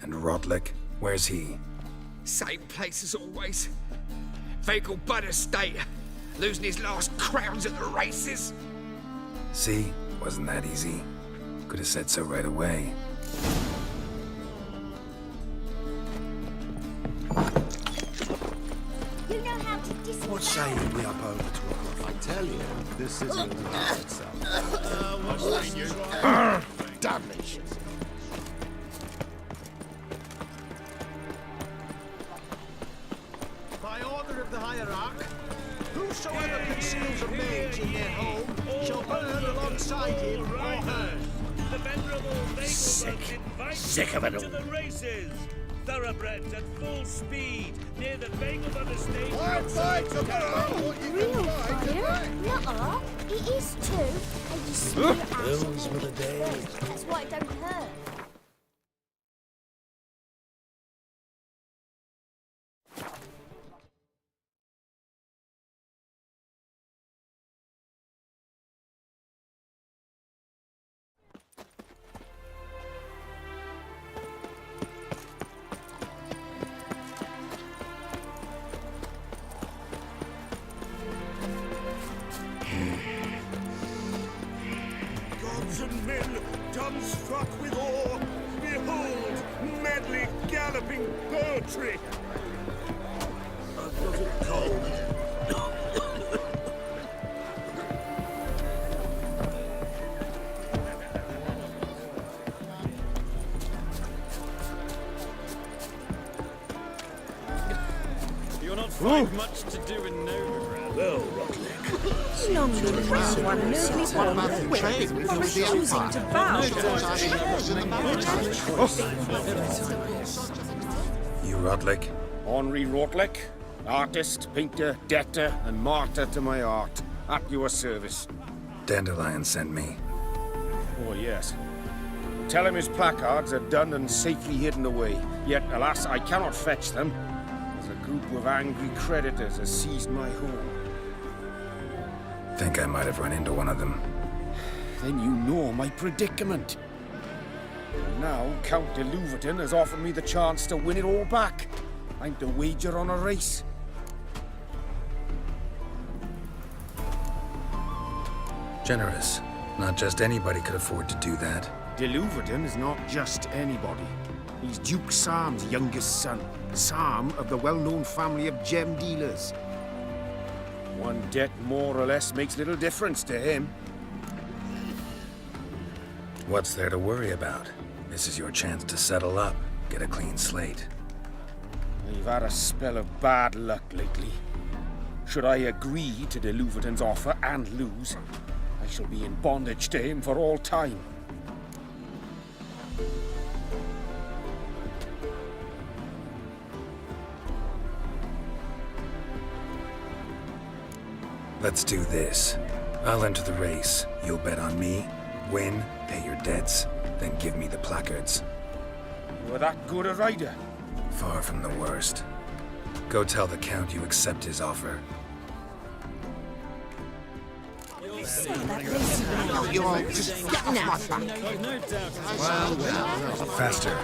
F: And Rotlik? Where's he?
N: Same place as always. Vehicle Bud Estate. Losing his last crowns at the races.
F: See? Wasn't that easy? Could have said so right away.
P: You know how to dismantle.
M: What say we up over to a I tell you, this isn't itself.
C: What's that you?
M: Damnation. By order of the hierarch, whosoever conceals a mage in their home shall burn alongside him or her.
D: The venerable
H: Sick. Sick of it all.
D: to the races. Thoroughbreds at full speed near the Vegelbud Estate.
P: Real fire? Nuh-uh. It is too. And you smear ash on
H: Those were the days.
P: That's why it don't hurt.
C: Gods and men, dumbstruck with awe, behold, madly galloping poetry. I've got it cold.
D: You're not finding much to do in Novigrad.
H: Well, Rotlik,
B: Long live one and only one with for refusing to bow.
F: You Rodlick?
C: Henri Rodlick, artist, painter, debtor, and martyr to my art. At your service.
F: Dandelion sent me.
C: Oh, yes. Tell him his placards are done and safely hidden away. Yet, alas, I cannot fetch them, as a group of angry creditors has seized my home.
F: Think I might have run into one of them.
C: Then you know my predicament. Now, Count de Louverton has offered me the chance to win it all back. I'm to wager on a race.
F: Generous. Not just anybody could afford to do that.
C: De Louverton is not just anybody. He's Duke Sam's youngest son. Sam of the well-known family of gem dealers. One debt more or less makes little difference to him.
F: What's there to worry about? This is your chance to settle up, get a clean slate.
C: I've had a spell of bad luck lately. Should I agree to de Louverton's offer and lose, I shall be in bondage to him for all time.
F: Let's do this. I'll enter the race. You'll bet on me, win, pay your debts, then give me the placards.
C: You're that good a rider?
F: Far from the worst. Go tell the Count you accept his offer.
M: You all just get off my back.
F: Well, faster.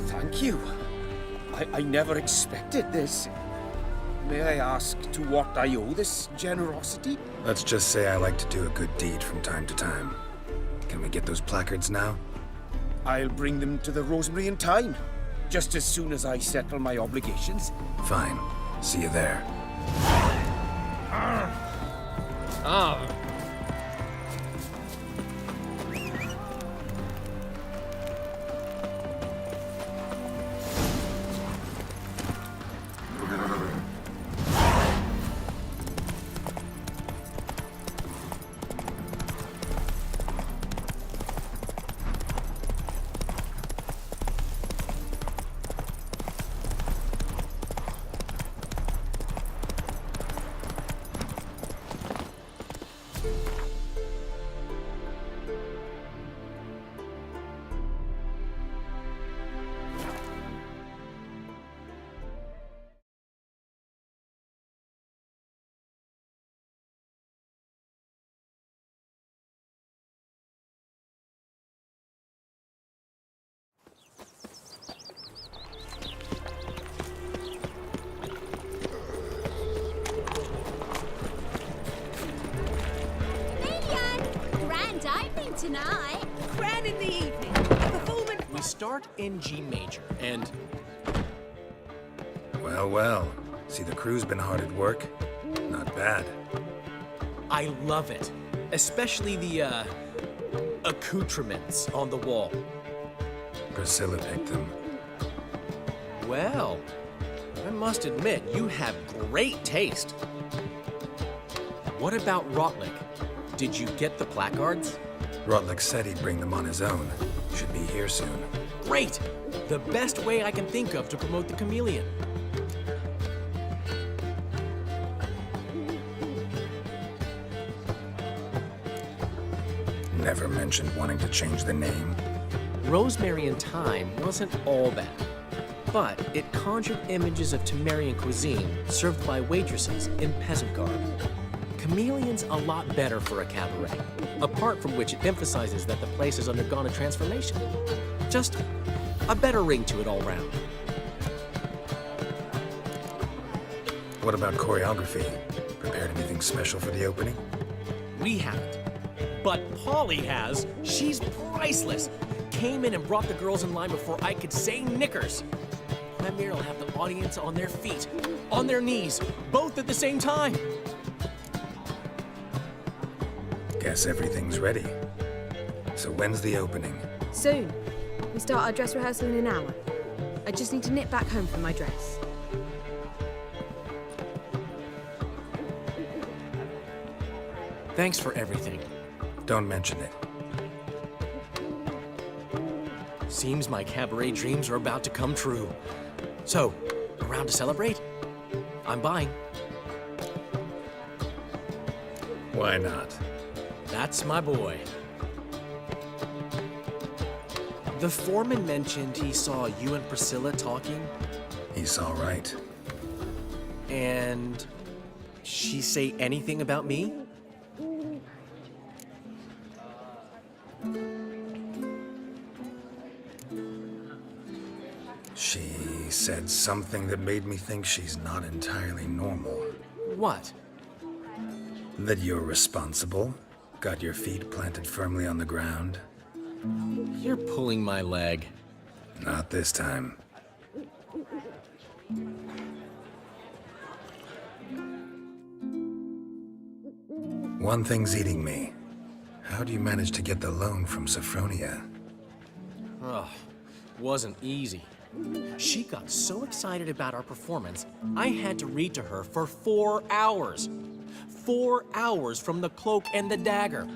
C: Thank you. I never expected this. May I ask to what I owe this generosity?
F: Let's just say I like to do a good deed from time to time. Can we get those placards now?
C: I'll bring them to the Rosemary in time, just as soon as I settle my obligations.
F: Fine. See you there.
B: Tonight, grand in the evening. Performance.
W: We start in G major, and...
F: Well, well. See, the crew's been hard at work. Not bad.
W: I love it. Especially the, accoutrements on the wall.
F: Priscilla picked them.
W: Well, I must admit, you have great taste. What about Rotlick? Did you get the placards?
F: Rotlick said he'd bring them on his own. Should be here soon.
W: Great! The best way I can think of to promote the chameleon.
F: ever mentioned wanting to change the name?
W: Rosemary and Thyme wasn't all bad, but it conjured images of Temerian cuisine served by waitresses in peasant garb. Chameleon's a lot better for a cabaret, apart from which it emphasizes that the place has undergone a transformation. Just a better ring to it all round.
F: What about choreography? Prepared anything special for the opening?
W: We haven't, but Polly has. She's priceless. Came in and brought the girls in line before I could say knickers. Premier will have the audience on their feet, on their knees, both at the same time.
F: Guess everything's ready. So when's the opening?
T: Soon. We start our dress rehearsal in an hour. I just need to nip back home for my dress.
W: Thanks for everything.
F: Don't mention it.
W: Seems my cabaret dreams are about to come true. So, around to celebrate? I'm buying.
F: Why not?
W: That's my boy. The foreman mentioned he saw you and Priscilla talking.
F: He saw right.
W: And she say anything about me?
F: She said something that made me think she's not entirely normal.
W: What?
F: That you're responsible, got your feet planted firmly on the ground.
W: You're pulling my leg.
F: Not this time. One thing's eating me. How do you manage to get the loan from Sophronia?
W: Oh, wasn't easy. She got so excited about our performance, I had to read to her for 4 hours. 4 hours from the Cloak and the Dagger.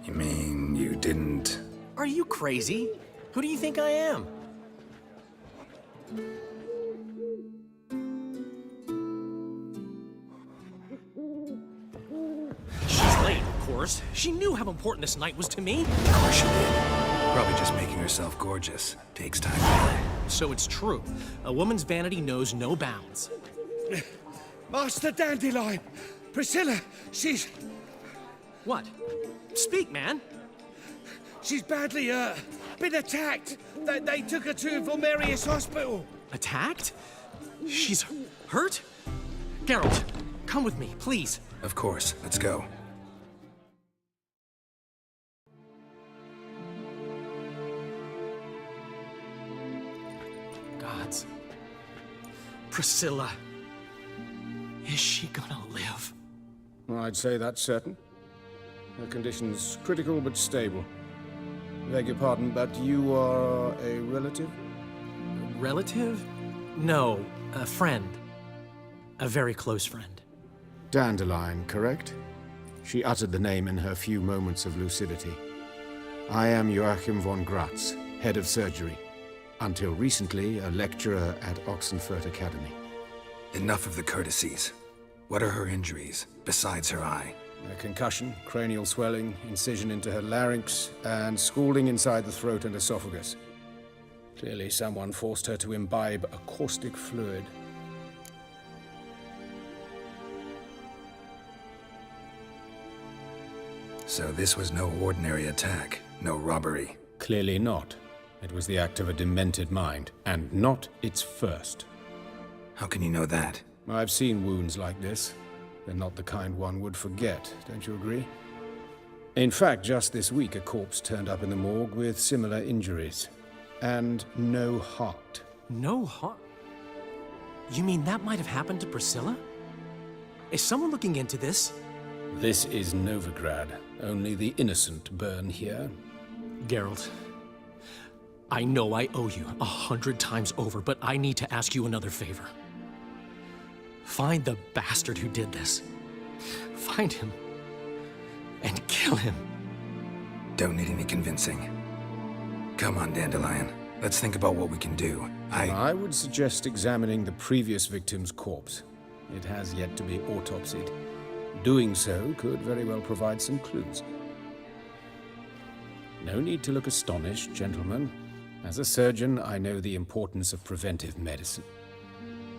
F: You mean you didn't...
W: Are you crazy? Who do you think I am? She's late, of course. She knew how important this night was to me.
F: Of course she did. Probably just making herself gorgeous. Takes time.
W: So it's true. A woman's vanity knows no bounds.
M: Master Dandelion! Priscilla, she's...
W: What? Speak, man.
M: She's badly, been attacked. They took her to Vulmerius Hospital.
W: Attacked? She's hurt? Geralt, come with me, please.
F: Of course. Let's go.
W: Gods. Priscilla. Is she gonna live?
R: I'd say that's certain. Her condition's critical but stable. Beg your pardon, but you are a relative?
W: Relative? No, a friend. A very close friend.
R: Dandelion, correct? She uttered the name in her few moments of lucidity. I am Joachim von Gratz, head of surgery. Until recently, a lecturer at Oxenfurt Academy.
F: Enough of the courtesies. What are her injuries, besides her eye?
R: A concussion, cranial swelling, incision into her larynx, and scalding inside the throat and esophagus. Clearly someone forced her to imbibe a caustic fluid.
F: So this was no ordinary attack, no robbery.
R: Clearly not. It was the act of a demented mind, and not its first.
F: How can you know that?
R: I've seen wounds like this. They're not the kind one would forget, don't you agree? In fact, just this week, a corpse turned up in the morgue with similar injuries. And no heart.
W: No heart? You mean that might have happened to Priscilla? Is someone looking into this?
R: This is Novigrad. Only the innocent burn here.
W: Geralt, I know I owe you 100 times over, but I need to ask you another favor. Find the bastard who did this. Find him and kill him.
F: Don't need any convincing. Come on, Dandelion. Let's think about what we can do.
R: I would suggest examining the previous victim's corpse. It has yet to be autopsied. Doing so could very well provide some clues.
C: No need to look astonished, gentlemen. As a surgeon, I know the importance of preventive medicine.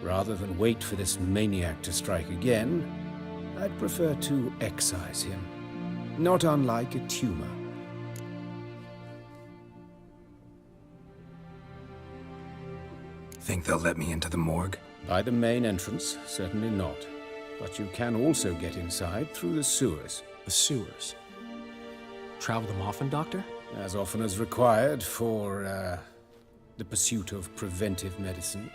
C: Rather than wait for this maniac to strike again, I'd prefer to excise him. Not unlike a tumor.
F: Think they'll let me into the morgue?
C: By the main entrance, certainly not. But you can also get inside through the sewers.
W: The sewers? Travel them often, Doctor?
C: As often as required for, the pursuit of preventive medicine.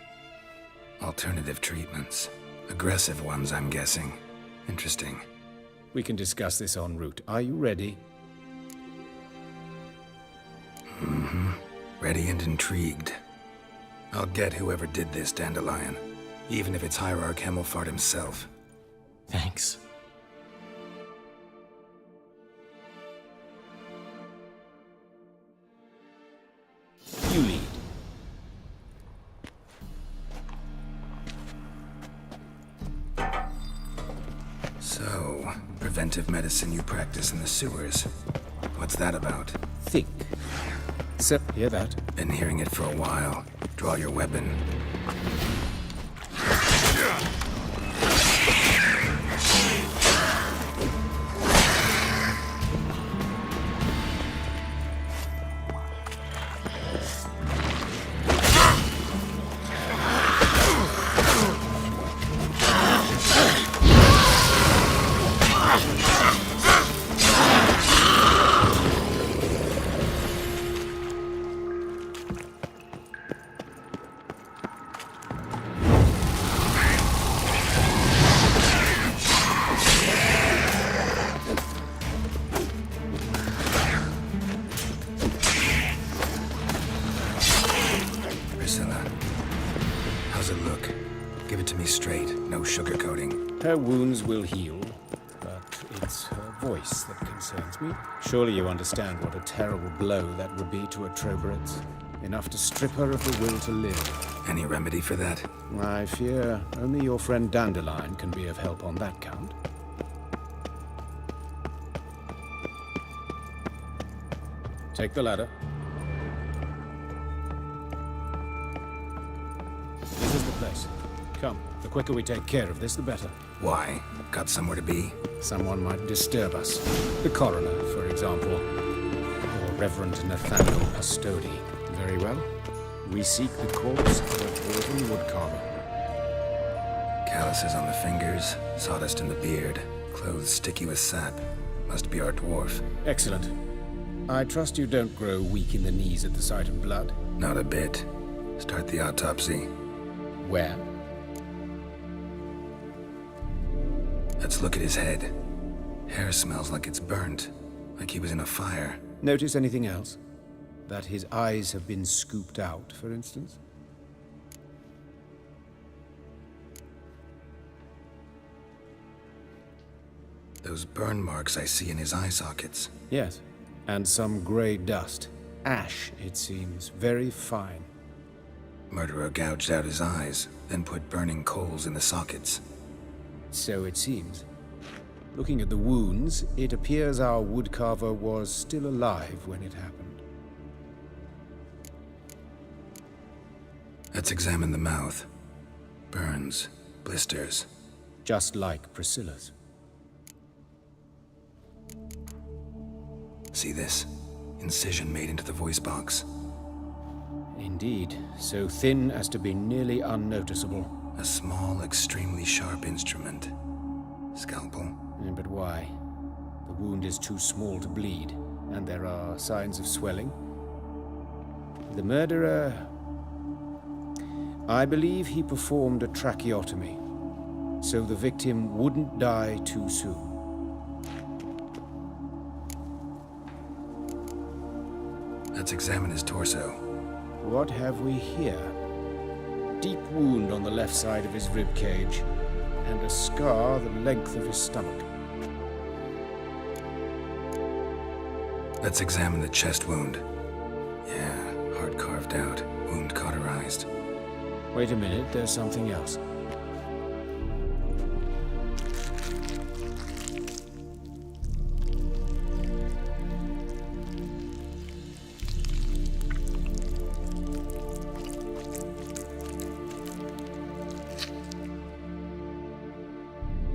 F: Alternative treatments. Aggressive ones, I'm guessing. Interesting.
C: We can discuss this en route. Are you ready?
F: Mm-hmm. Ready and intrigued. I'll get whoever did this, Dandelion. Even if it's Hierarch Hemmelfart himself.
W: Thanks.
C: You lead.
F: So, preventive medicine you practice in the sewers. What's that about?
C: Think. So, hear that?
F: Been hearing it for a while. Draw your weapon.
C: Her wounds will heal, but it's her voice that concerns me. Surely you understand what a terrible blow that would be to a Troberet. Enough to strip her of the will to live.
F: Any remedy for that?
C: I fear only your friend Dandelion can be of help on that count. Take the ladder. This is the place. Come, the quicker we take care of this, the better.
F: Why? Got somewhere to be?
C: Someone might disturb us. The coroner, for example. Or Reverend Nathaniel Pastodi. Very well. We seek the corpse of a dwarven woodcarver.
F: Calluses on the fingers, sawdust in the beard, clothes sticky with sap. Must be our dwarf.
C: Excellent. I trust you don't grow weak in the knees at the sight of blood?
F: Not a bit. Start the autopsy.
C: Where?
F: Let's look at his head. Hair smells like it's burnt, like he was in a fire.
C: Notice anything else? That his eyes have been scooped out, for instance?
F: Those burn marks I see in his eye sockets.
C: Yes, and some grey dust. Ash, it seems. Very fine.
F: Murderer gouged out his eyes, then put burning coals in the sockets.
C: So it seems. Looking at the wounds, it appears our woodcarver was still alive when it happened.
F: Let's examine the mouth. Burns, blisters.
C: Just like Priscilla's.
F: See this? Incision made into the voice box.
C: Indeed, so thin as to be nearly unnoticeable.
F: A small, extremely sharp instrument. Scalpel.
C: But why? The wound is too small to bleed, and there are signs of swelling. The murderer... I believe he performed a tracheotomy, so the victim wouldn't die too soon.
F: Let's examine his torso.
C: What have we here? Deep wound on the left side of his rib cage, and a scar the length of his stomach.
F: Let's examine the chest wound. Yeah, heart carved out, wound cauterized.
C: Wait a minute, there's something else.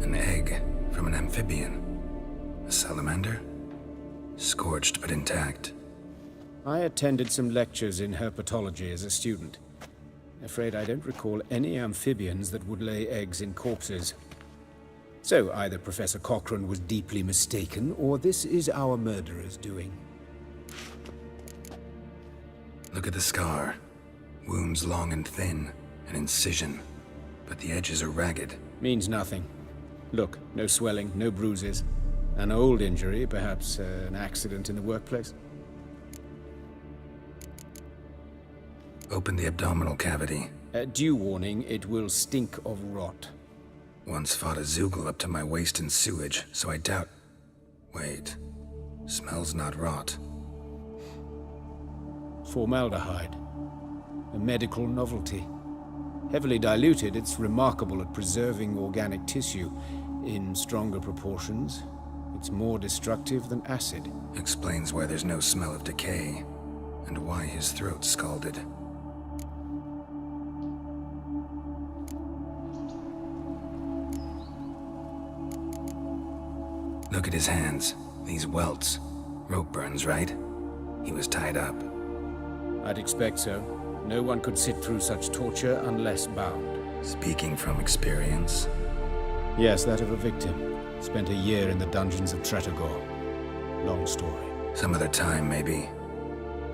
F: An egg from an amphibian. A salamander? Scorched but intact.
C: I attended some lectures in herpetology as a student. Afraid I don't recall any amphibians that would lay eggs in corpses. So either Professor Cochrane was deeply mistaken, or this is our murderer's doing.
F: Look at the scar. Wounds long and thin, an incision. But the edges are ragged.
C: Means nothing. Look, no swelling, no bruises. An old injury, perhaps an accident in the workplace.
F: Open the abdominal cavity.
C: Due warning, it will stink of rot.
F: Once fought a zoogle up to my waist in sewage, so I doubt... Wait. Smells not rot.
C: Formaldehyde. A medical novelty. Heavily diluted, it's remarkable at preserving organic tissue. In stronger proportions, it's more destructive than acid.
F: Explains why there's no smell of decay, and why his throat's scalded. Look at his hands. These welts. Rope burns, right? He was tied up.
C: I'd expect so. No one could sit through such torture unless bound.
F: Speaking from experience?
C: Yes, that of a victim. Spent a year in the dungeons of Tretogor. Long story.
F: Some other time, maybe.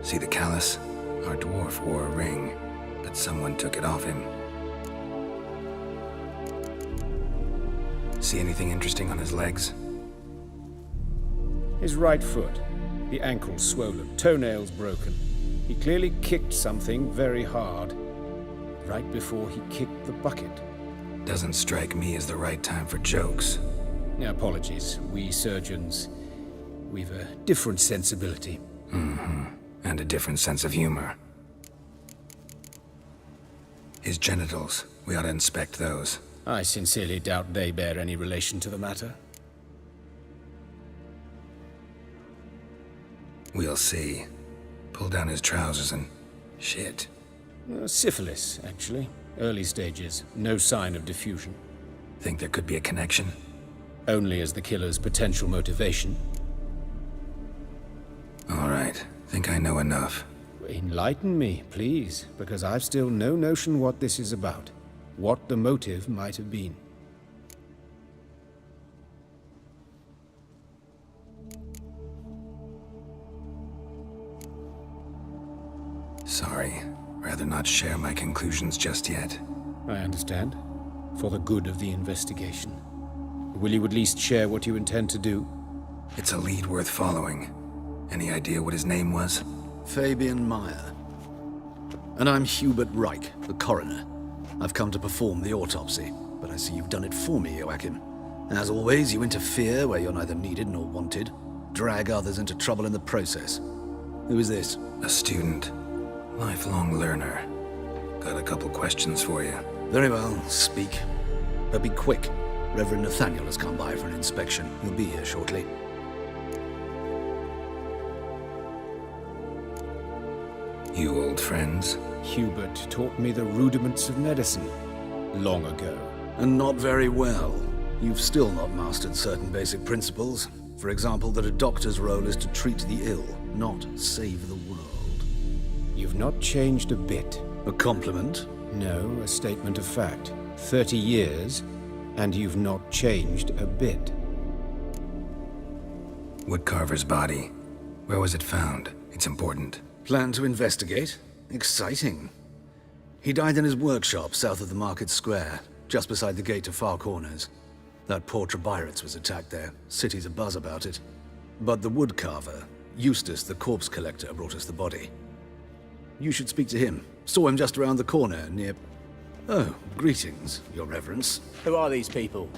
F: See the callus? Our dwarf wore a ring, but someone took it off him. See anything interesting on his legs?
C: His right foot. The ankle swollen, toenails broken. He clearly kicked something very hard, right before he kicked the bucket.
F: Doesn't strike me as the right time for jokes.
C: Apologies. We surgeons, we've a different sensibility.
F: Mm-hmm. And a different sense of humor. His genitals, we ought to inspect those.
C: I sincerely doubt they bear any relation to the matter.
F: We'll see. Pull down his trousers and... shit.
C: Syphilis, actually. Early stages. No sign of diffusion.
F: Think there could be a connection?
C: Only as the killer's potential motivation.
F: All right. Think I know enough.
C: Enlighten me, please, because I've still no notion what this is about. What the motive might have been.
F: Sorry. Rather not share my conclusions just yet.
C: I understand. For the good of the investigation. Will you at least share what you intend to do?
F: It's a lead worth following. Any idea what his name was?
G: Fabian Meyer. And I'm Hubert Reich, the coroner. I've come to perform the autopsy, but I see you've done it for me, Joachim. As always, you interfere where you're neither needed nor wanted. Drag others into trouble in the process. Who is this?
F: A student. Lifelong learner. Got a couple questions for you.
G: Very well, speak. But be quick. Reverend Nathaniel has come by for an inspection. He'll be here shortly.
F: You old friends?
C: Hubert taught me the rudiments of medicine. Long ago.
G: And not very well. You've still not mastered certain basic principles. For example, that a doctor's role is to treat the ill, not save the world.
C: You've not changed a bit.
G: A compliment?
C: No, a statement of fact. 30 years, and you've not changed a bit.
F: Woodcarver's body. Where was it found? It's important.
G: Plan to investigate? Exciting. He died in his workshop south of the market square, just beside the gate to Far Corners. That poor Trebirates was attacked there. City's abuzz about it. But the woodcarver, Eustace the corpse collector, brought us the body. You should speak to him. Saw him just around the corner near... Oh, greetings, Your Reverence.
S: Who are these people?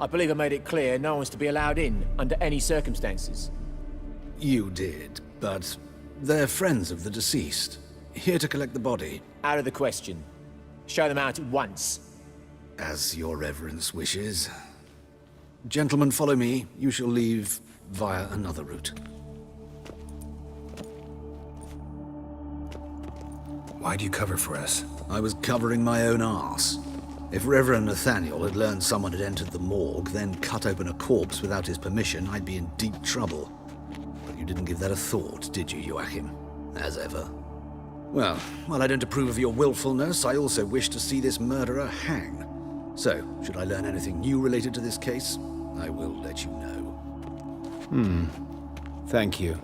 S: I believe I made it clear no one's to be allowed in under any circumstances.
G: You did, but they're friends of the deceased. Here to collect the body.
S: Out of the question. Show them out at once.
G: As Your Reverence wishes. Gentlemen, follow me. You shall leave via another route.
F: Why'd you cover for us?
G: I was covering my own arse. If Reverend Nathaniel had learned someone had entered the morgue, then cut open a corpse without his permission, I'd be in deep trouble. But you didn't give that a thought, did you, Joachim? As ever. Well, while I don't approve of your willfulness, I also wish to see this murderer hang. So, should I learn anything new related to this case, I will let you know.
F: Thank you.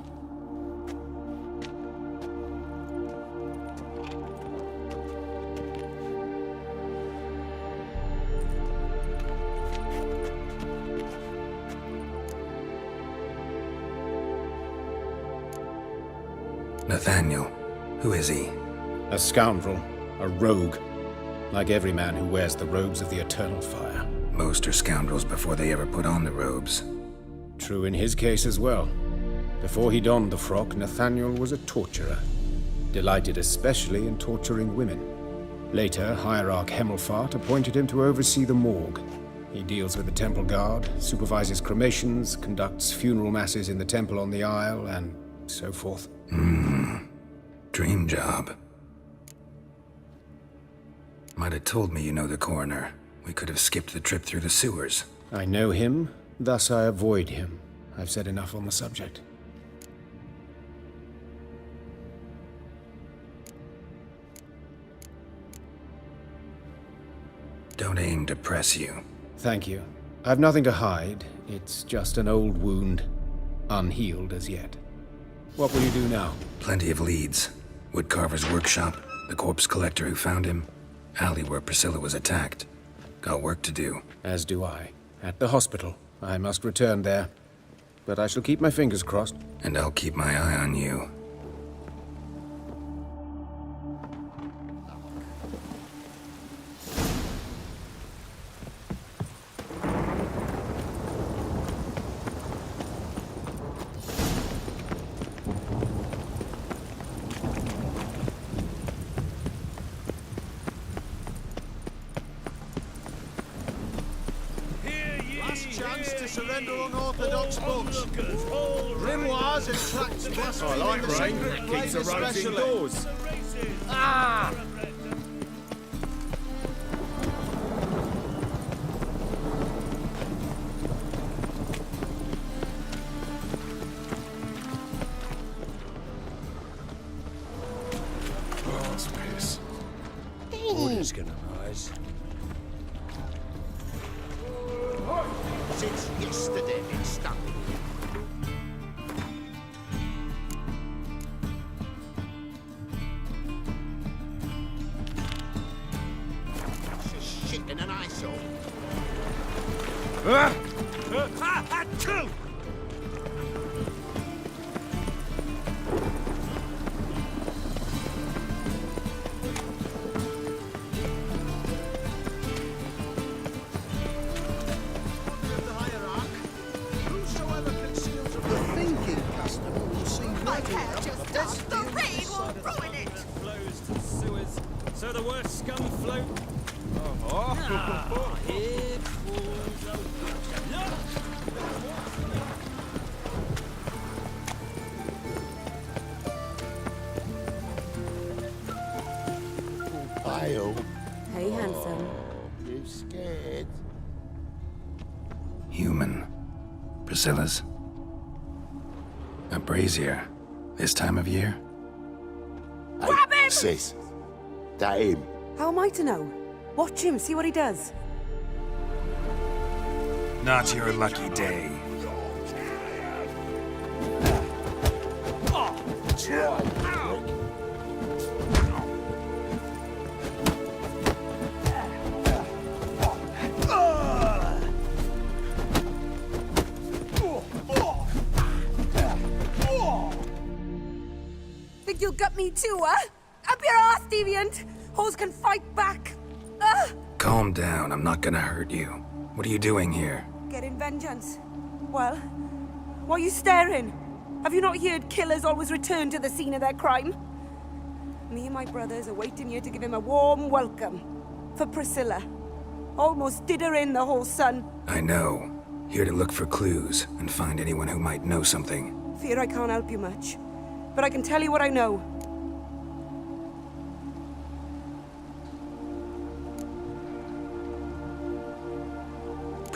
F: Nathaniel, who is he?
C: A scoundrel, a rogue, like every man who wears the robes of the eternal fire.
F: Most are scoundrels before they ever put on the robes.
C: True in his case as well. Before he donned the frock, Nathaniel was a torturer, delighted especially in torturing women. Later, Hierarch Hemmelfart appointed him to oversee the morgue. He deals with the temple guard, supervises cremations, conducts funeral masses in the temple on the Isle, and so forth.
F: Dream job. Might have told me you know the coroner. We could have skipped the trip through the sewers.
C: I know him, thus I avoid him. I've said enough on the subject.
F: Don't aim to press you.
C: Thank you. I've nothing to hide. It's just an old wound, unhealed as yet. What will you do now?
F: Plenty of leads. Woodcarver's workshop, the corpse collector who found him, alley where Priscilla was attacked. Got work to do.
C: As do I. At the hospital. I must return there. But I shall keep my fingers crossed.
F: And I'll keep my eye on you.
M: Chance to surrender unorthodox books. Grimoires and tracts blaspheming the sacred flame especially. Ah!
H: Oh, that's piss. Order's gonna rise.
M: Since yesterday it's stuck. Just shit in an eyesore.
D: So the worst scum float. Here falls
M: Pile.
E: Hey, handsome.
M: You scared?
F: Human. Priscilla's. A brazier. This time of year?
E: Grab him!
M: Sis. That him.
E: How am I to know? Watch him, see what he does.
F: Not your lucky day.
E: Think you'll gut me too, huh? Up your ass, deviant! Hoes can fight back!
F: Calm down, I'm not gonna hurt you. What are you doing here?
E: Getting vengeance. Well, why are you staring? Have you not heard killers always return to the scene of their crime? Me and my brothers are waiting here to give him a warm welcome. For Priscilla. Almost did her in, the whole son.
F: I know. Here to look for clues and find anyone who might know something.
E: Fear I can't help you much. But I can tell you what I know.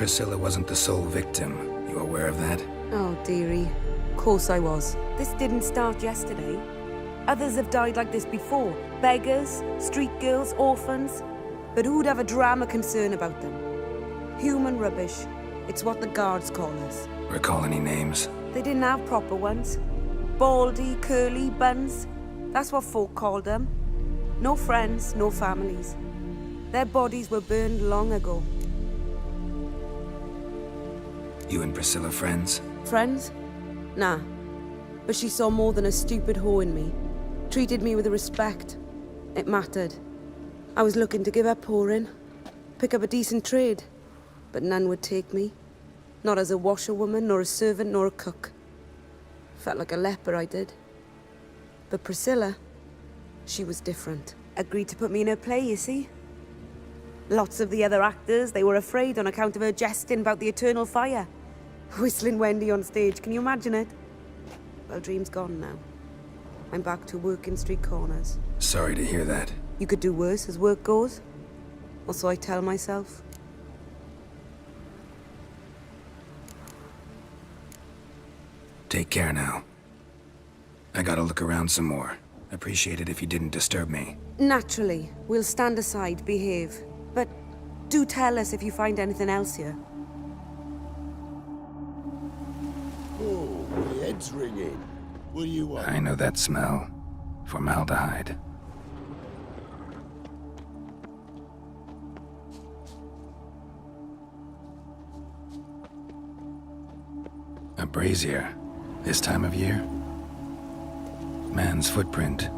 F: Priscilla wasn't the sole victim. You aware of that?
E: Oh, dearie. Of course I was. This didn't start yesterday. Others have died like this before. Beggars, street girls, orphans. But who'd have a drama concern about them? Human rubbish. It's what the guards call us.
F: Recall any names?
E: They didn't have proper ones. Baldy, curly, buns. That's what folk called them. No friends, no families. Their bodies were burned long ago.
F: You and Priscilla friends?
E: Friends? Nah. But she saw more than a stupid whore in me. Treated me with respect. It mattered. I was looking to give up whoring. Pick up a decent trade. But none would take me. Not as a washerwoman, nor a servant, nor a cook. Felt like a leper, I did. But Priscilla, she was different. Agreed to put me in her play, you see? Lots of the other actors, they were afraid on account of her jesting about the eternal fire. Whistling Wendy on stage, can you imagine it? Well, dream's gone now. I'm back to working street corners.
F: Sorry to hear that.
E: You could do worse as work goes. Or so I tell myself.
F: Take care now. I gotta look around some more. Appreciate it if you didn't disturb me.
E: Naturally, we'll stand aside, behave. But do tell us if you find anything else here.
M: Oh, my head's ringing. What do you want?
F: I know that smell. Formaldehyde. A brazier. This time of year? Man's footprint.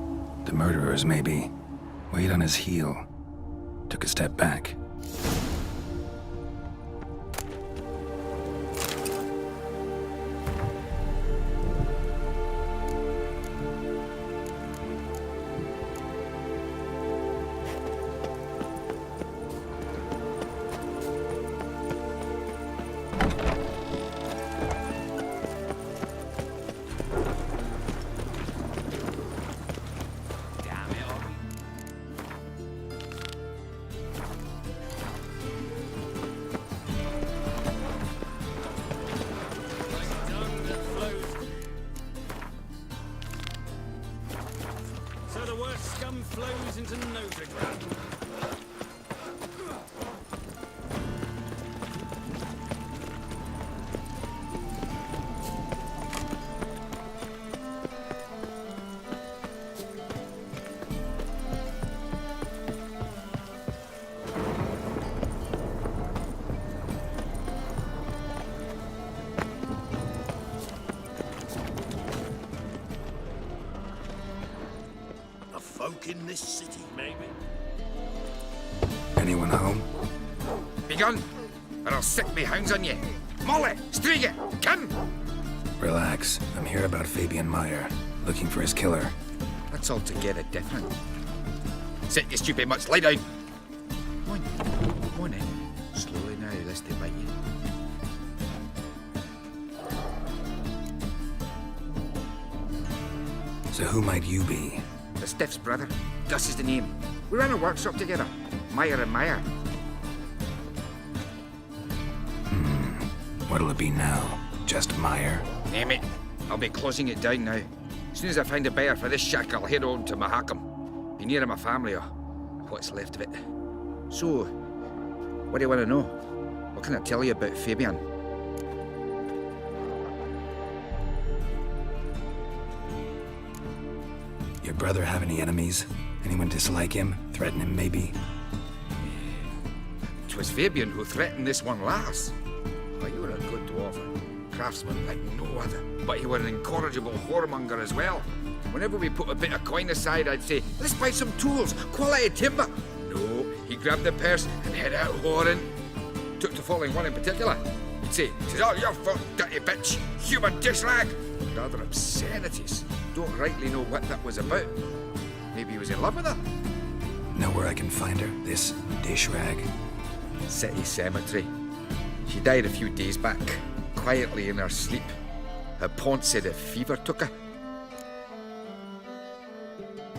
F: The murderer's, maybe. Weight on his heel. Took a step back.
D: Flows into Novigrad.
M: Folk in this city, maybe.
F: Anyone home?
N: Begone, or I'll sick me hounds on you. Molly, Striga, come!
F: Relax. I'm here about Fabian Meyer, looking for his killer.
N: That's altogether different. Sit, you stupid mutts, lie down. Come on in. Slowly now, lest they bite you.
F: So who might you be?
N: The Stiff's brother. Gus is the name. We ran a workshop together. Meyer and Meyer.
F: What'll it be now? Just Meyer?
N: Name it. I'll be closing it down now. As soon as I find a buyer for this shack, I'll head on to Mahakam. Be near my family, or what's left of it. So, what do you want to know? What can I tell you about Fabian?
F: Your brother have any enemies? Anyone dislike him? Threaten him, maybe?
N: 'Twas Fabian who threatened this one last. Oh, you were a good dwarf, craftsman like no other. But he were an incorrigible whoremonger as well. Whenever we put a bit of coin aside, I'd say, let's buy some tools, quality timber. No, he grabbed the purse and head out whoring. Took to following one in particular. He'd say, "'Tis all your fault, dirty bitch, human dish rag." Rather obscenities. Don't rightly know what that was about. Maybe he was in love with her.
F: Know where I can find her? This dish rag?
N: City cemetery. She died a few days back, quietly in her sleep. Her pont said a fever took her.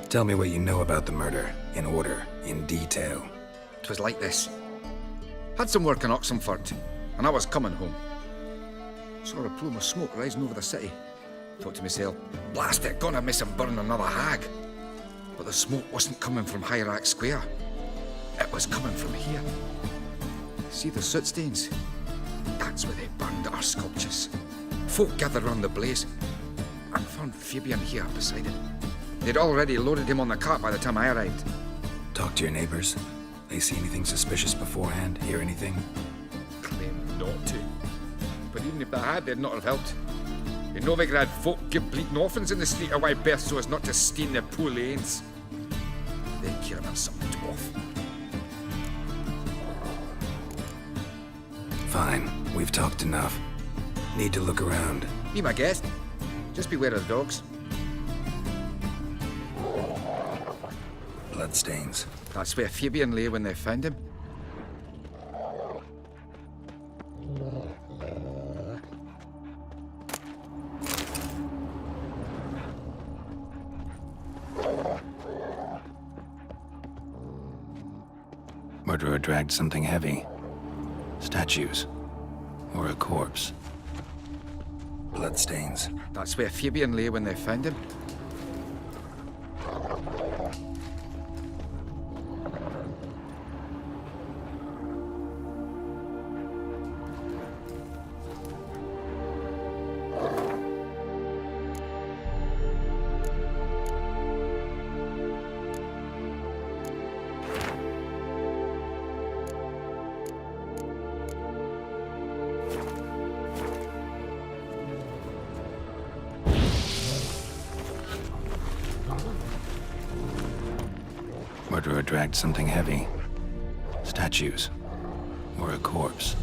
F: Tell me what you know about the murder, in order, in detail.
N: 'Twas like this. Had some work in Oxenford. and I was coming home. Saw a plume of smoke rising over the city. Thought to myself, blast it, gonna miss him burn another hag. But the smoke wasn't coming from Hierarch Square. It was coming from here. See the soot stains? That's where they burned our sculptures. Folk gathered round the blaze. I found Fabian here beside it. They'd already loaded him on the cart by the time I arrived.
F: Talk to your neighbors. They see anything suspicious beforehand? Hear anything?
N: Claim not to. But even if they had, they'd not have helped. In Novigrad, folk give bleeding orphans in the street a wide berth so as not to stain their poor lanes. They care about something dwarf.
F: Fine, we've talked enough. Need to look around.
N: Be my guest. Just beware of the dogs.
F: Bloodstains.
N: That's where Fabian lay when they found him.
F: Murderer dragged something heavy. Statues. Or a corpse. Bloodstains.
N: That's where Fabian lay when they found him.
F: Murderer dragged something heavy. Statues. Or a corpse.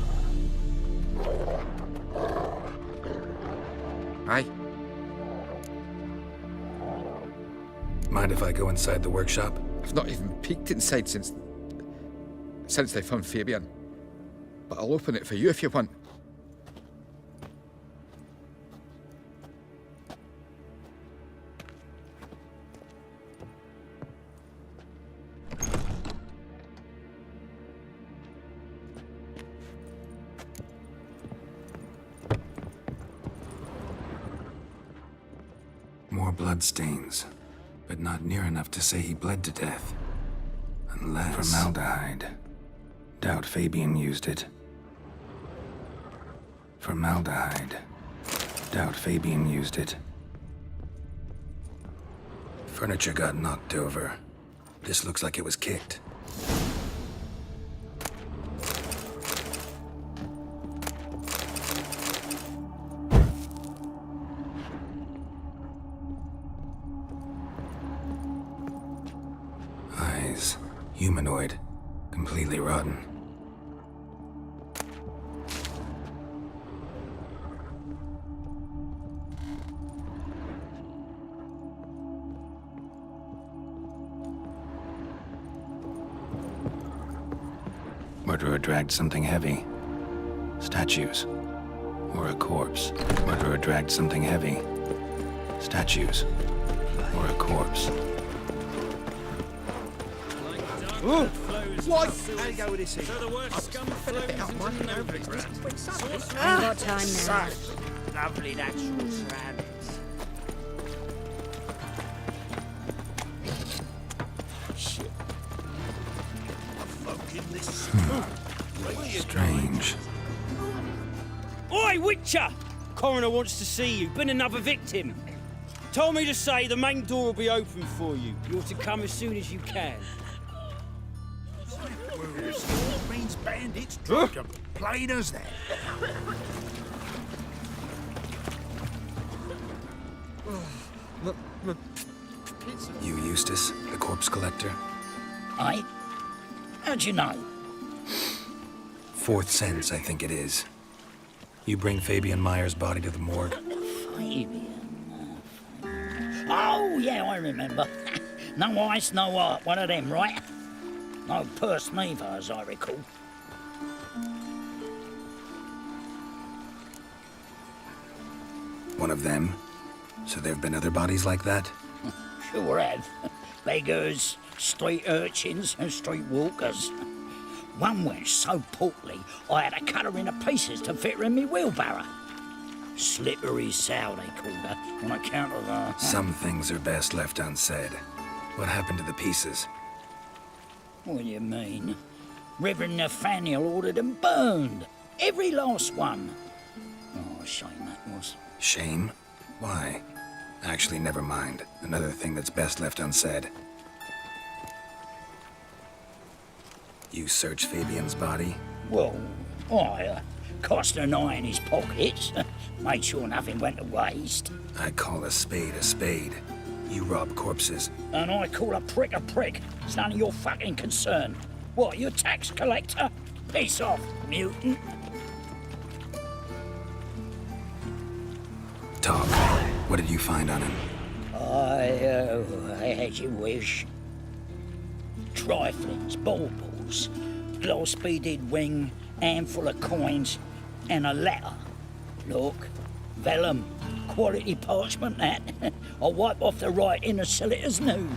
N: Aye.
F: Mind if I go inside the workshop?
N: I've not even peeked inside since they found Fabian. But I'll open it for you if you want.
F: More bloodstains, but not near enough to say he bled to death. Unless... Formaldehyde. Doubt Fabian used it. Formaldehyde. Doubt Fabian used it. Furniture got knocked over. This looks like it was kicked. Eyes. Humanoid. Completely rotten. Murderer dragged something heavy. Statues. Or a corpse. Murderer dragged something heavy. Statues. Or a corpse.
H: Ooh. What?
Q: How you go with this thing?
D: So the worst scum flows into Novigrad.
T: I've got time now.
Q: Such lovely natural surroundings.
H: Shit.
F: Strange.
J: Oi, Witcher! Coroner wants to see you. Been another victim. Told me to say the main door will be open for you. You're to come as soon as you can.
M: Means bandits drunk them, plain as that.
F: You, Eustace, the corpse collector?
L: Aye? How'd you know?
F: Fourth sense, I think it is. You bring Fabian Meyer's body to the morgue.
L: Fabian. Oh, yeah, I remember. No ice, no art, one of them, right? No purse neither, as I recall.
F: One of them? So there have been other bodies like that?
L: Sure have. Beggars, street urchins, and street walkers. One went so portly, I had to cut her into pieces to fit her in me wheelbarrow. Slippery sow, they called her, on account of her...
F: Some things are best left unsaid. What happened to the pieces?
L: What do you mean? Reverend Nathaniel ordered them burned. Every last one. Oh, shame that was.
F: Shame? Why? Actually, never mind. Another thing that's best left unsaid. You searched Fabian's body?
L: Well, I cast an eye in his pockets. Made sure nothing went to waste.
F: I call a spade a spade. You rob corpses.
L: And I call a prick a prick. It's none of your fucking concern. What, you a tax collector? Peace off, mutant.
F: Talk. What did you find on him?
L: As you wish. Triflings, baubles, glass-beaded ring, handful of coins, and a letter. Look, vellum, quality parchment that. I'll wipe off the writing and sell it as new.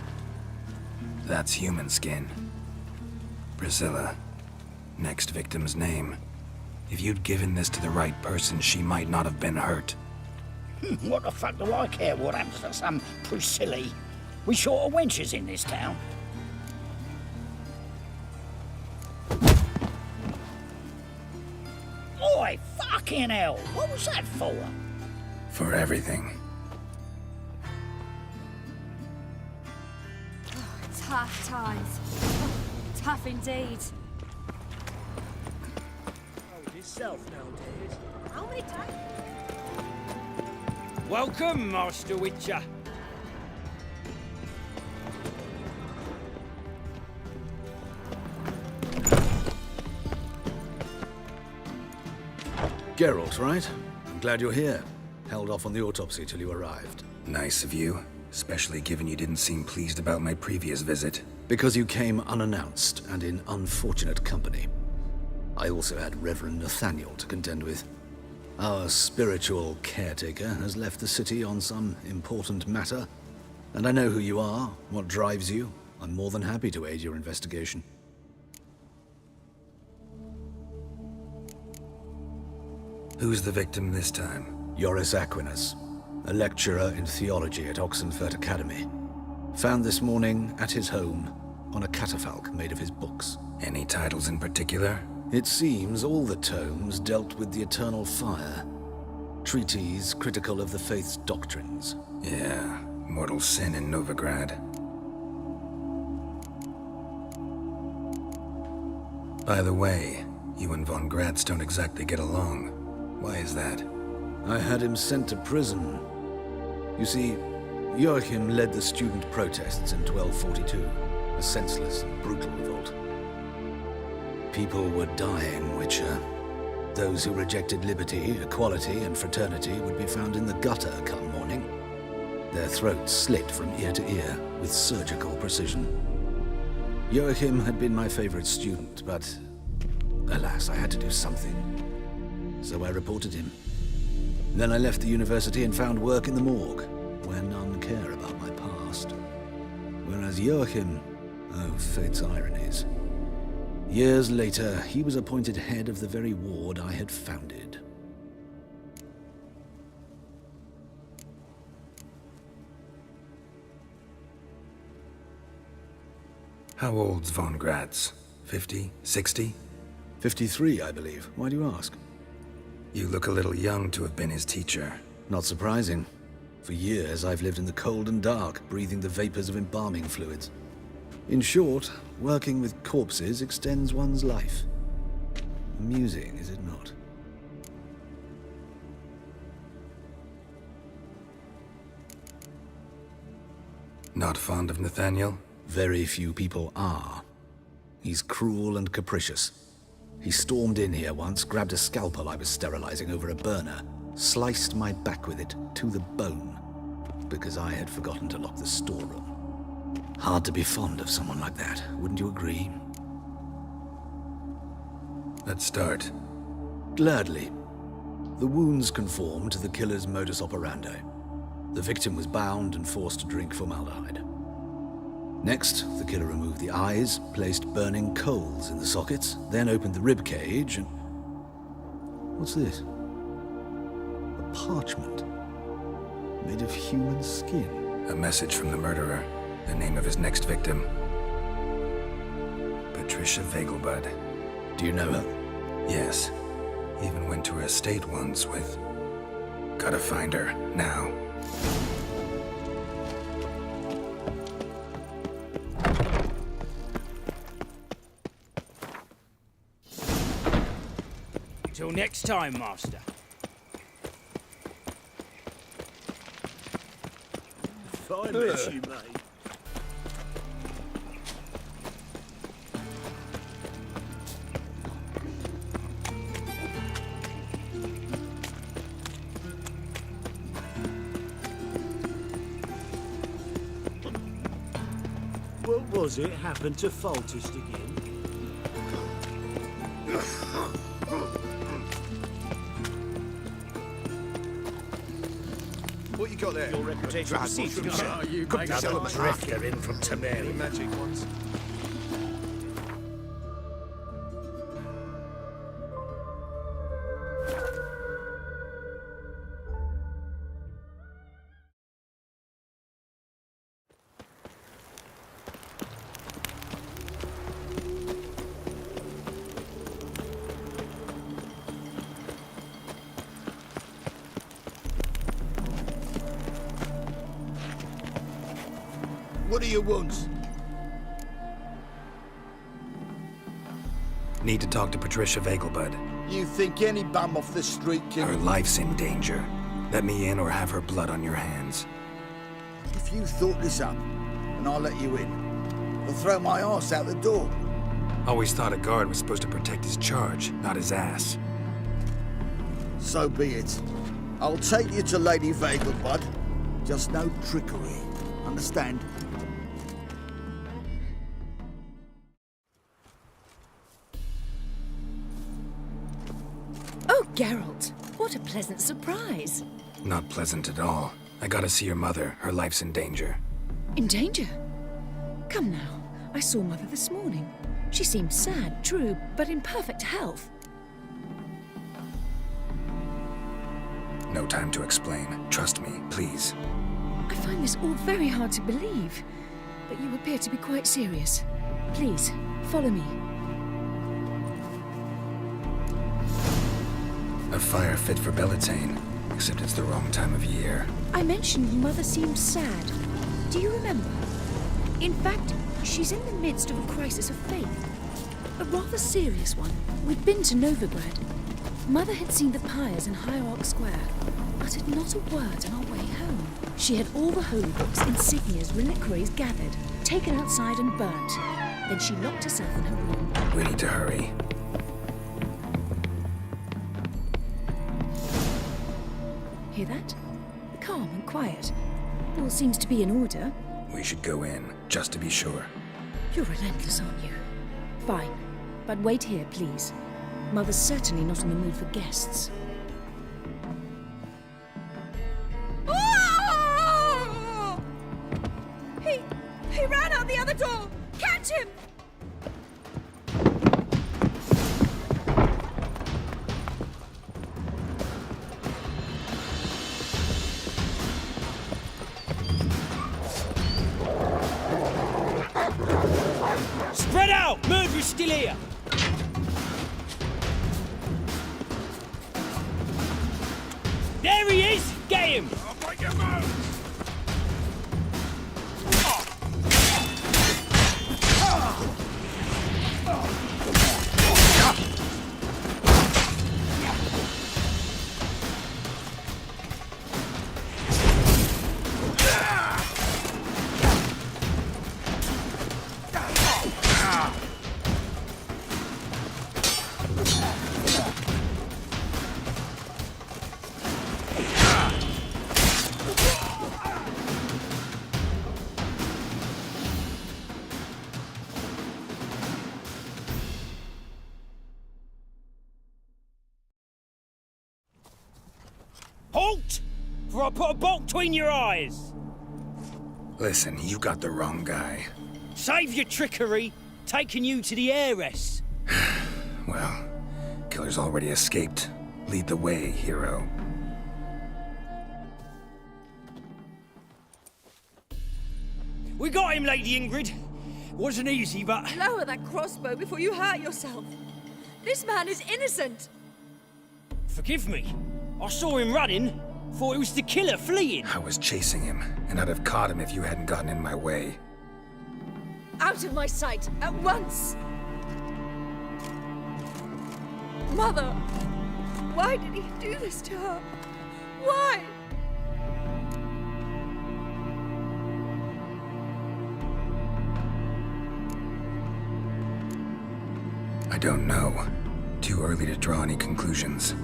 F: That's human skin. Priscilla. Next victim's name. If you'd given this to the right person, she might not have been hurt.
L: What the fuck do I care what happens to some Priscilla? We short of wenches in this town. Oi, fucking hell! What was that for?
F: For everything.
K: Tough times. Tough indeed.
J: Yourself nowadays.
K: How many times?
J: Welcome, Master Witcher.
G: Geralt, right? I'm glad you're here. Held off on the autopsy till you arrived.
F: Nice of you, especially given you didn't seem pleased about my previous visit.
G: Because you came unannounced and in unfortunate company. I also had Reverend Nathaniel to contend with. Our spiritual caretaker has left the city on some important matter, and I know who you are, what drives you. I'm more than happy to aid your investigation.
F: Who's the victim this time?
G: Joris Aquinas, a lecturer in theology at Oxenfurt Academy. Found this morning at his home on a catafalque made of his books.
F: Any titles in particular?
G: It seems all the tomes dealt with the eternal fire. Treatises critical of the faith's doctrines.
F: Yeah, mortal sin in Novigrad. By the way, you and von Gratz don't exactly get along. Why is that?
G: I had him sent to prison. You see, Joachim led the student protests in 1242, a senseless and brutal revolt. People were dying, Witcher. Those who rejected liberty, equality, and fraternity would be found in the gutter come morning. Their throats slit from ear to ear with surgical precision. Joachim had been my favorite student, but alas, I had to do something. So I reported him. Then I left the university and found work in the morgue, where none care about my past. Whereas Joachim, oh, fate's ironies. Years later, he was appointed head of the very ward I had founded.
F: How old's von Gratz? 50? 60?
G: 53, I believe. Why do you ask?
F: You look a little young to have been his teacher.
G: Not surprising. For years, I've lived in the cold and dark, breathing the vapors of embalming fluids. In short, working with corpses extends one's life. Amusing, is it not?
F: Not fond of Nathaniel?
G: Very few people are. He's cruel and capricious. He stormed in here once, grabbed a scalpel I was sterilizing over a burner, sliced my back with it to the bone, because I had forgotten to lock the storeroom. Hard to be fond of someone like that, wouldn't you agree?
F: Let's start.
G: Gladly. The wounds conform to the killer's modus operandi. The victim was bound and forced to drink formaldehyde. Next, the killer removed the eyes, placed burning coals in the sockets, then opened the rib cage and... What's this? A parchment made of human skin.
F: A message from the murderer. The name of his next victim. Patricia Vegelbud.
G: Do you know her?
F: Yes. Even went to her estate once with... Gotta find her, now.
J: Till next time, Master.
H: Fine mess you made.
O: What was it happened to Faltist again?
C: What you got there?
H: Your reputation precedes you, sir.
C: You
H: Got
C: yourself
H: another drifter in from Tamari.
C: magic ones.
M: What do you want?
F: Need to talk to Patricia Vegelbud.
M: You think any bum off the street can...
F: Her life's in danger. Let me in or have her blood on your hands.
M: If you thought this up, and I'll let you in, I'll throw my arse out the door.
F: Always thought a guard was supposed to protect his charge, not his ass.
M: So be it. I'll take you to Lady Vegelbud. Just no trickery. Understand?
U: Oh, Geralt, what a pleasant surprise.
F: Not pleasant at all. I gotta see your mother. Her life's in danger.
U: In danger? Come now, I saw Mother this morning. She seemed sad, true, but in perfect health.
F: No time to explain. Trust me, please.
U: I find this all very hard to believe, but you appear to be quite serious. Please, follow me.
F: A fire fit for Bellatane, except it's the wrong time of year.
U: I mentioned Mother seemed sad. Do you remember? In fact, she's in the midst of a crisis of faith. A rather serious one. We'd been to Novigrad. Mother had seen the pyres in Hierarch Square, uttered not a word on our way home. She had all the holy books, insignias, reliquaries gathered, taken outside and burnt. Then she locked herself in her room.
F: We need to hurry.
U: Hear that? Calm and quiet. All seems to be in order.
F: We should go in, just to be sure.
U: You're relentless, aren't you? Fine. But wait here, please. Mother's certainly not in the mood for guests.
E: Oh! He ran out the other door! Catch him!
J: Spread out! Murderer's still here! There he is! Get him!
M: I'll break your bones!
J: Halt! For I put a bolt between your eyes!
F: Listen, you got the wrong guy.
J: Save your trickery, taking you to the heiress.
F: Well, killer's already escaped. Lead the way, hero.
J: We got him, Lady Ingrid. Wasn't easy, but...
K: Lower that crossbow before you hurt yourself. This man is innocent.
J: Forgive me. I saw him running. Thought it was the killer fleeing.
F: I was chasing him, and I'd have caught him if you hadn't gotten in my way.
K: Out of my sight, at once! Mother! Why did he do this to her? Why?
F: I don't know. Too early to draw any conclusions.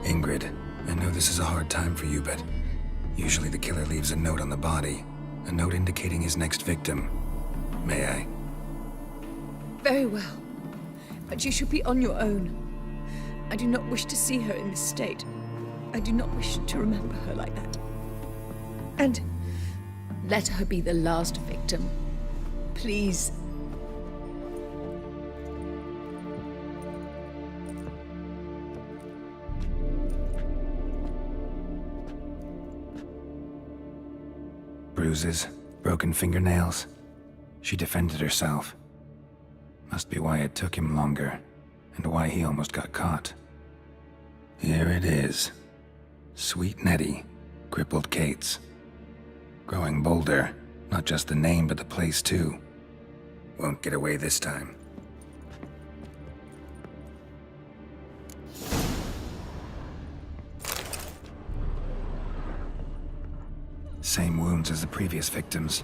F: Ingrid, I know this is a hard time for you, but usually the killer leaves a note on the body. A note indicating his next victim. May I?
K: Very well. But you should be on your own. I do not wish to see her in this state. I do not wish to remember her like that. And let her be the last victim. Please.
F: Bruises, broken fingernails. She defended herself. Must be why it took him longer, and why he almost got caught. Here it is. Sweet Nettie, crippled Kate's. Growing bolder, not just the name but the place too. Won't get away this time. Same wounds as the previous victims.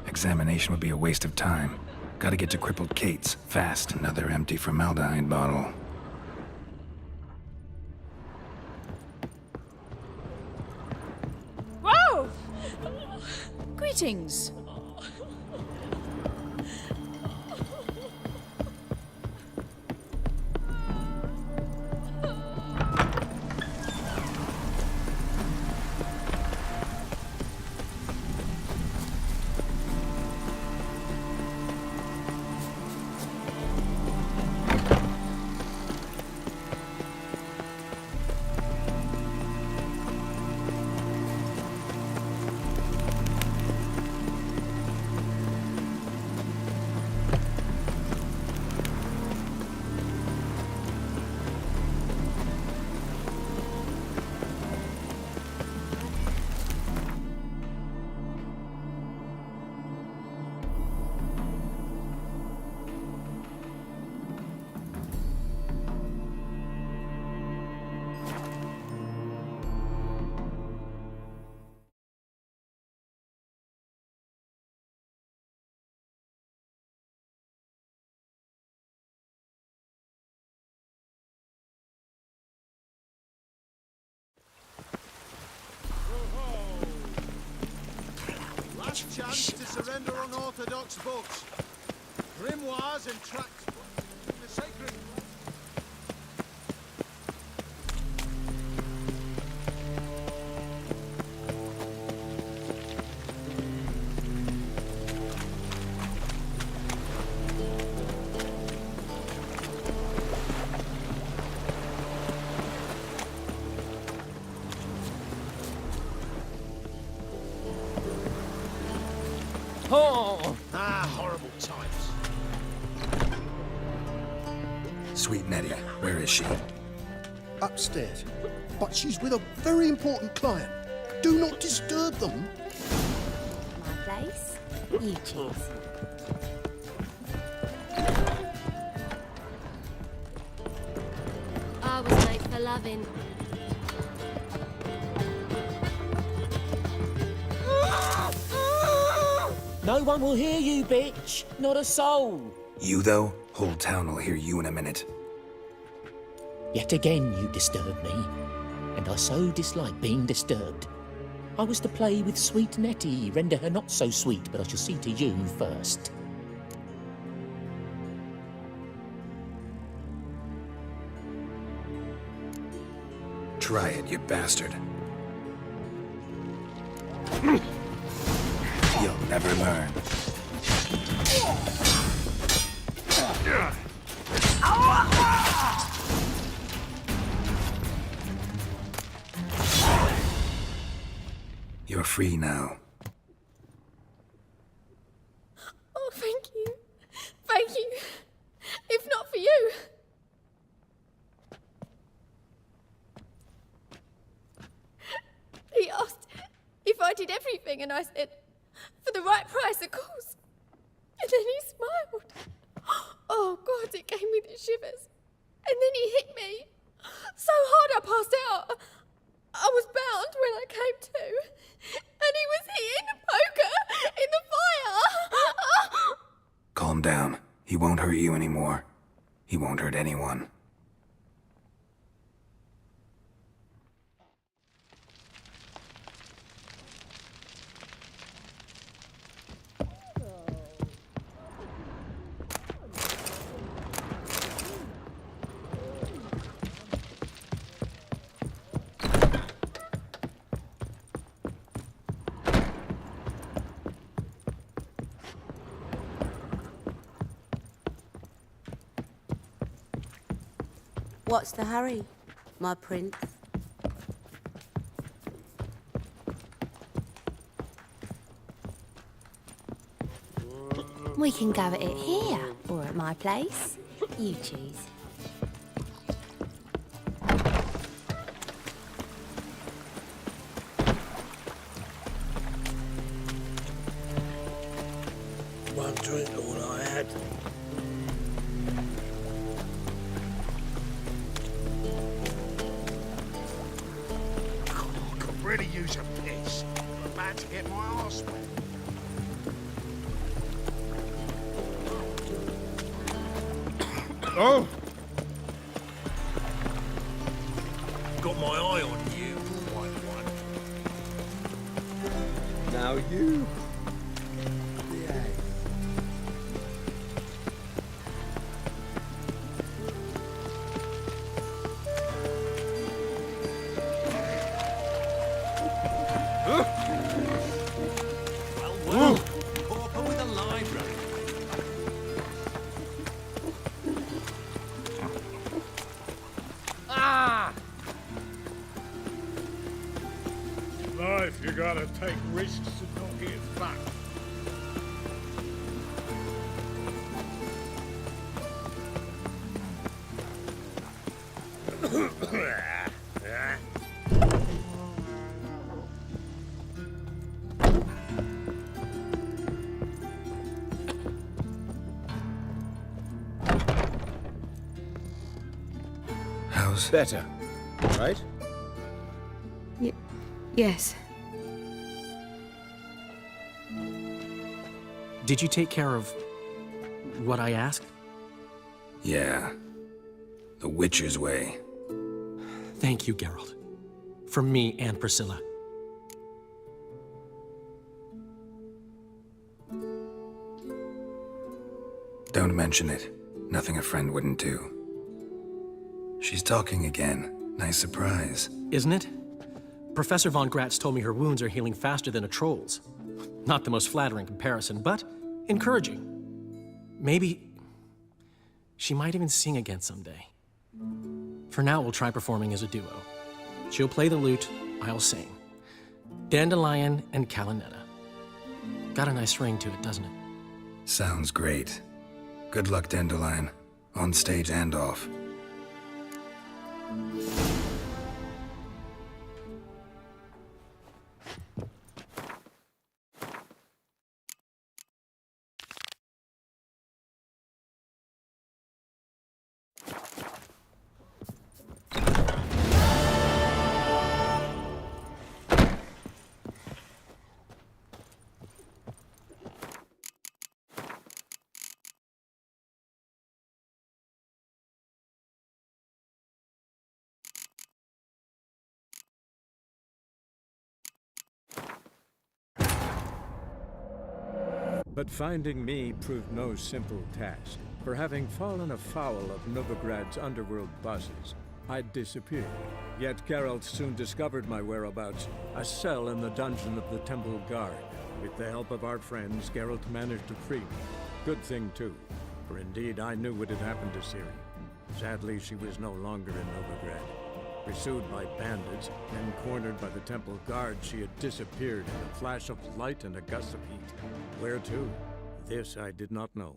F: Examination would be a waste of time. Gotta get to crippled Kate's, fast. Another empty formaldehyde bottle.
K: Whoa! Greetings.
M: Last chance to surrender unorthodox books. Grimoires and tracts in the sacred...
J: Oh!
M: Ah, horrible times.
F: Sweet Nettie, where is she?
A: Upstairs. But she's with a very important client. Do not disturb them.
P: My place? You choose. I was made for loving.
Q: No one will hear you, bitch. Not a soul.
F: You, though? Whole town will hear you in a minute.
I: Yet again you disturb me, and I so dislike being disturbed. I was to play with sweet Nettie, render her not so sweet, but I shall see to you first.
F: Try it, you bastard. never learn. You're free now.
K: Oh, thank you. Thank you. If not for you. He asked if I did everything, and I said, for the right price, of course. And then he smiled. Oh, God, it gave me the shivers. And then he hit me so hard I passed out. I was bound when I came to. And he was hitting the poker in the fire.
F: Calm down. He won't hurt you anymore. He won't hurt anyone.
B: What's the hurry, my prince?
R: We can go at it here, or at my place. You choose.
O: One drink, all I had.
M: Could really use a piss. I'm about to get my arse wet.
H: Oh! Got my eye on you, white one.
O: Now you.
H: Well, Pauper with a library.
M: Ah! Life, you gotta take risks and not get fucked.
F: How's...
C: Better, right?
T: Yes.
W: Did you take care of what I asked?
F: Yeah. The Witcher's way.
W: Thank you, Geralt. From me and Priscilla.
F: Don't mention it. Nothing a friend wouldn't do. She's talking again. Nice surprise.
W: Isn't it? Professor von Gratz told me her wounds are healing faster than a troll's. Not the most flattering comparison, but encouraging. Maybe she might even sing again someday. For now, we'll try performing as a duo. She'll play the lute, I'll sing. Dandelion and Calinetta. Got a nice ring to it, doesn't it?
F: Sounds great. Good luck, Dandelion. On stage and off.
V: But finding me proved no simple task, for having fallen afoul of Novigrad's underworld bosses, I'd disappeared. Yet Geralt soon discovered my whereabouts, a cell in the dungeon of the Temple Guard. With the help of our friends, Geralt managed to free me. Good thing, too, for indeed I knew what had happened to Ciri. Sadly, she was no longer in Novigrad. Pursued by bandits, then cornered by the temple guard, she had disappeared in a flash of light and a gust of heat. Where to? This I did not know.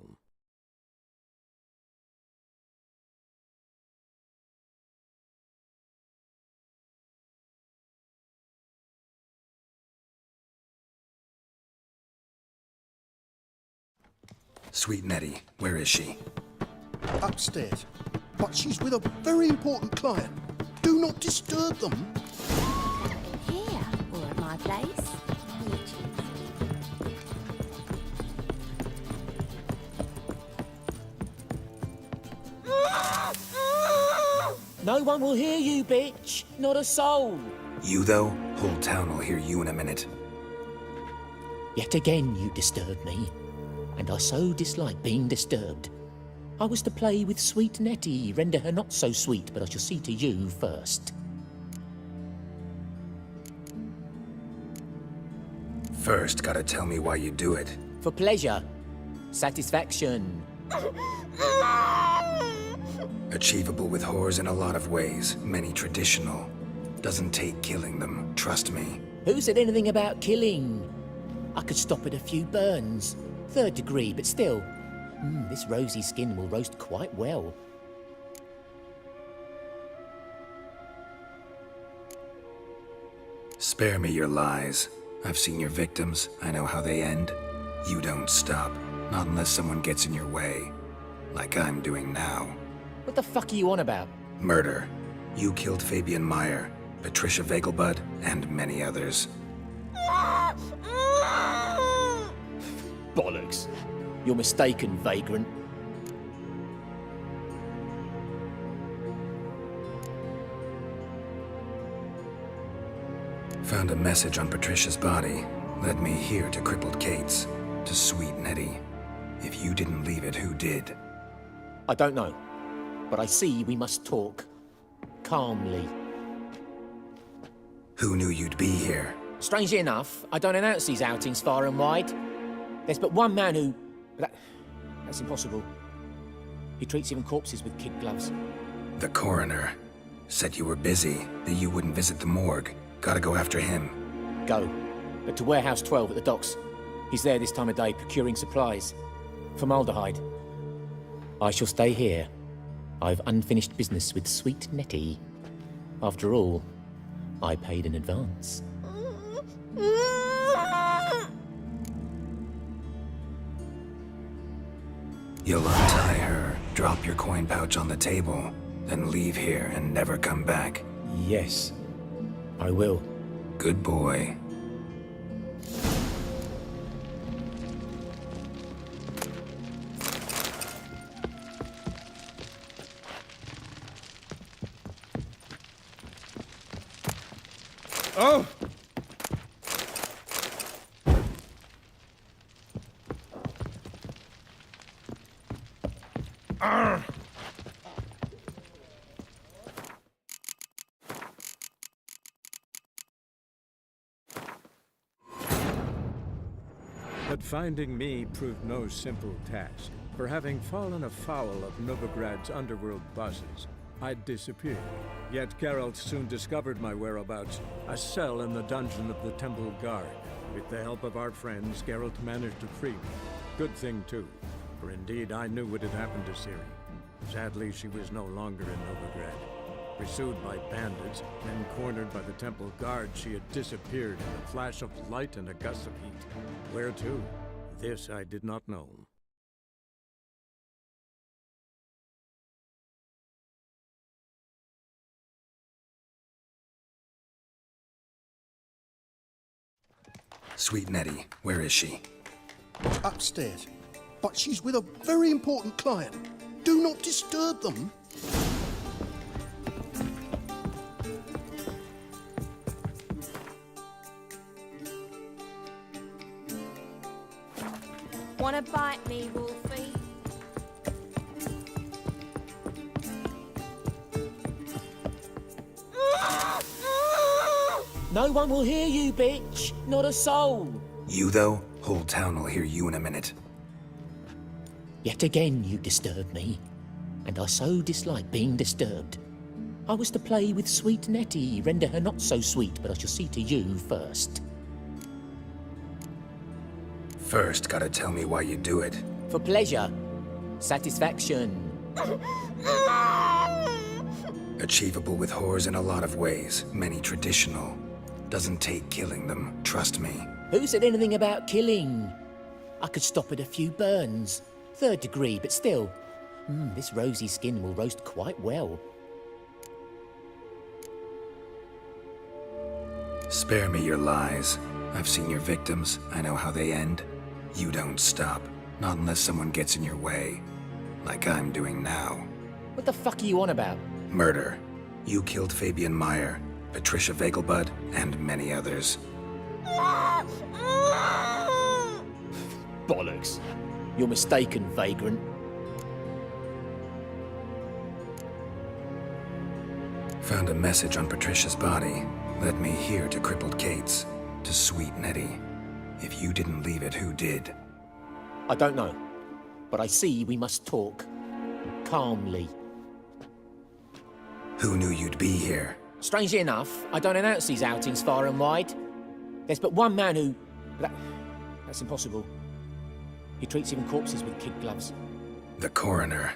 F: Sweet Nettie, where is she?
A: Upstairs. But she's with a very important client. Do not disturb them.
R: Here, or at my place.
I: No one will hear you, bitch. Not a soul.
F: You, though? Whole town will hear you in a minute.
I: Yet again you disturb me, and I so dislike being disturbed. I was to play with sweet Nettie, render her not so sweet, but I shall see to you first.
F: First, gotta tell me why you do it.
I: For pleasure. Satisfaction.
F: Achievable with whores in a lot of ways, many traditional. Doesn't take killing them, trust me.
I: Who said anything about killing? I could stop at a few burns. 3rd degree, but still. This rosy skin will roast quite well.
F: Spare me your lies. I've seen your victims, I know how they end. You don't stop, not unless someone gets in your way. Like I'm doing now.
I: What the fuck are you on about?
F: Murder. You killed Fabian Meyer, Patricia Vegelbud, and many others.
I: Bollocks. You're mistaken, vagrant.
F: Found a message on Patricia's body. Led me here to crippled Kate's. To sweet Nettie. If you didn't leave it, who did?
I: I don't know. But I see we must talk. Calmly.
F: Who knew you'd be here?
I: Strangely enough, I don't announce these outings far and wide. There's but one man who... That's impossible. He treats even corpses with kid gloves.
F: The coroner. Said you were busy, that you wouldn't visit the morgue. Gotta go after him.
I: Go. But to Warehouse 12 at the docks. He's there this time of day, procuring supplies. Formaldehyde. I shall stay here. I've unfinished business with sweet Nettie. After all, I paid in advance.
F: You'll untie her, drop your coin pouch on the table, then leave here and never come back.
I: Yes, I will.
F: Good boy.
C: Oh! Arr!
V: But finding me proved no simple task, for having fallen afoul of Novigrad's underworld bosses, I'd disappeared. Yet Geralt soon discovered my whereabouts, a cell in the dungeon of the Temple Guard. With the help of our friends, Geralt managed to free me. Good thing, too, for indeed I knew what had happened to Ciri. Sadly, she was no longer in Novigrad. Pursued by bandits, then cornered by the Temple Guard, she had disappeared in a flash of light and a gust of heat. Where to? This I did not know.
F: Sweet Nettie, where is she?
A: Upstairs. But she's with a very important client. Do not disturb them.
B: Wanna bite me, Wolfie?
I: No one will hear you, bitch. Not a soul.
F: You, though, whole town will hear you in a minute.
I: Yet again you disturb me, and I so dislike being disturbed. I was to play with sweet Nettie, render her not so sweet, but I shall see to you first.
F: First, gotta tell me why you do it.
I: For pleasure. Satisfaction.
F: Achievable with whores in a lot of ways, many traditional. Doesn't take killing them, trust me.
I: Who said anything about killing? I could stop at a few burns. 3rd degree, but still. This rosy skin will roast quite well.
F: Spare me your lies. I've seen your victims. I know how they end. You don't stop. Not unless someone gets in your way. Like I'm doing now.
I: What the fuck are you on about?
F: Murder. You killed Fabian Meyer, Patricia Vegelbud, and many others.
I: Bollocks. You're mistaken, vagrant.
F: Found a message on Patricia's body. Led me here to crippled Kate's. To sweet Nettie. If you didn't leave it, who did?
I: I don't know. But I see we must talk. Calmly.
F: Who knew you'd be here?
I: Strangely enough, I don't announce these outings far and wide. There's but one man who... That's impossible. He treats even corpses with kid gloves.
F: The coroner.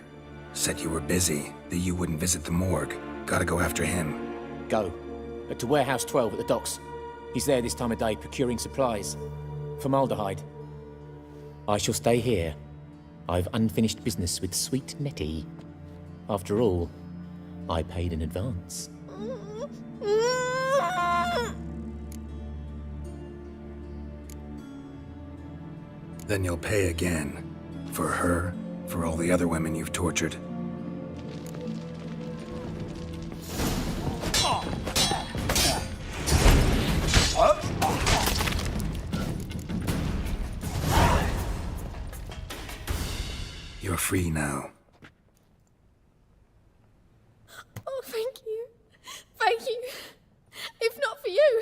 F: Said you were busy, that you wouldn't visit the morgue. Gotta go after him.
I: Go. But to Warehouse 12 at the docks. He's there this time of day procuring supplies. Formaldehyde. I shall stay here. I've unfinished business with sweet Nettie. After all, I paid in advance.
F: Then you'll pay again. For her, for all the other women you've tortured. You're free now.
K: Oh, thank you. Thank you. If not for you.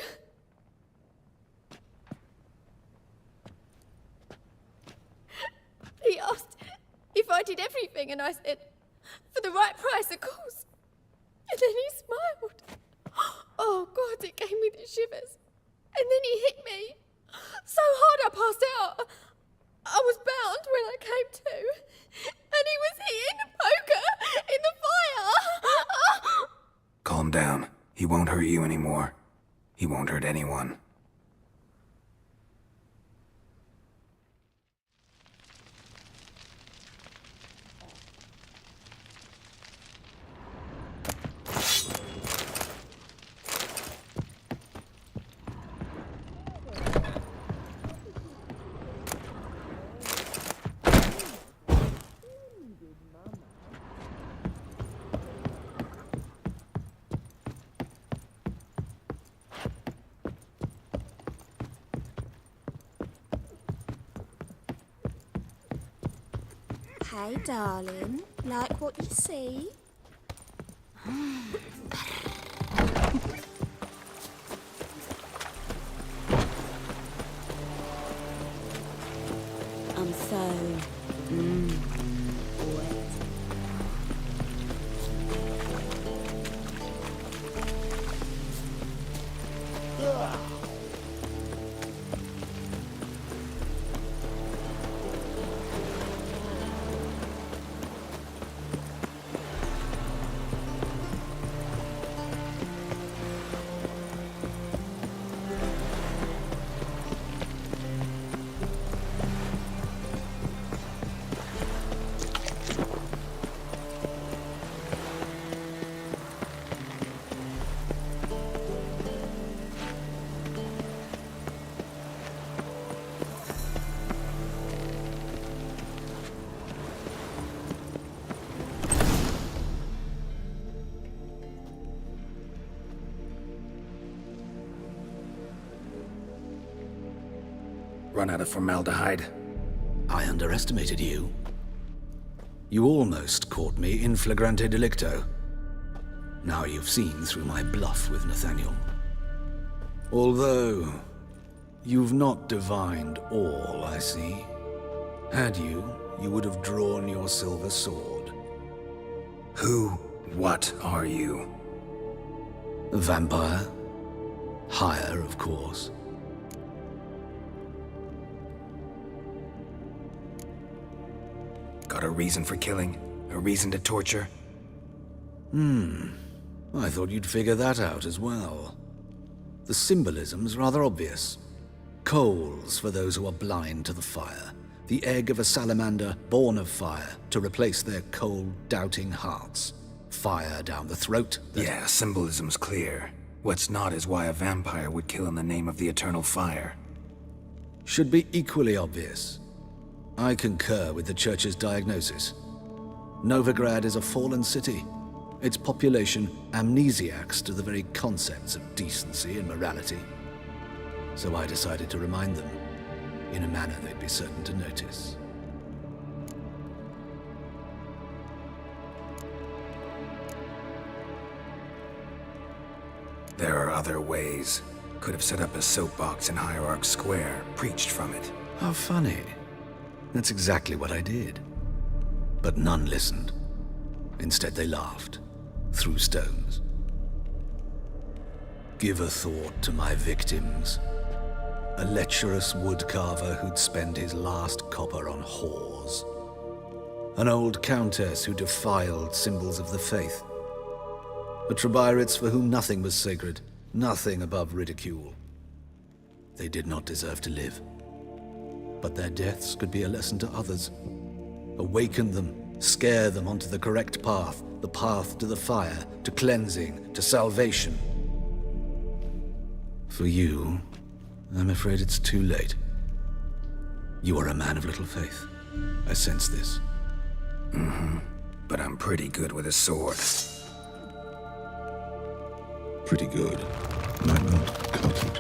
K: He asked if I did everything, and I said, for the right price, of course. And then he smiled. Oh, God, it gave me the shivers. And then he hit me. So hard I passed out. I was bound when I came to. And he was hitting the poker in the fire.
F: Calm down. He won't hurt you anymore. He won't hurt anyone.
B: Hey, darling. Like what you see? I'm so... wet.
F: Run out of formaldehyde.
G: I underestimated you. You almost caught me in flagrante delicto. Now you've seen through my bluff with Nathaniel. Although, You've not divined all, I see. Had you, you would have drawn your silver sword.
F: What are you?
G: A vampire. Higher, of course.
F: Got a reason for killing? A reason to torture?
G: I thought you'd figure that out as well. The symbolism's rather obvious. Coals for those who are blind to the fire. The egg of a salamander born of fire to replace their cold, doubting hearts. Fire down the throat.
F: Yeah, symbolism's clear. What's not is why a vampire would kill in the name of the eternal fire.
G: Should be equally obvious. I concur with the Church's diagnosis. Novigrad is a fallen city. Its population amnesiacs to the very concepts of decency and morality. So I decided to remind them, in a manner they'd be certain to notice.
F: There are other ways. Could have set up a soapbox in Hierarch Square, preached from it.
G: How funny. That's exactly what I did. But none listened. Instead they laughed, threw stones. Give a thought to my victims. A lecherous woodcarver who'd spend his last copper on whores. An old countess who defiled symbols of the faith. The Trebirates for whom nothing was sacred, nothing above ridicule. They did not deserve to live. But their deaths could be a lesson to others. Awaken them, scare them onto the correct path, the path to the fire, to cleansing, to salvation. For you, I'm afraid it's too late. You are a man of little faith. I sense this.
F: But I'm pretty good with a sword.
D: Pretty good. Might not cut it.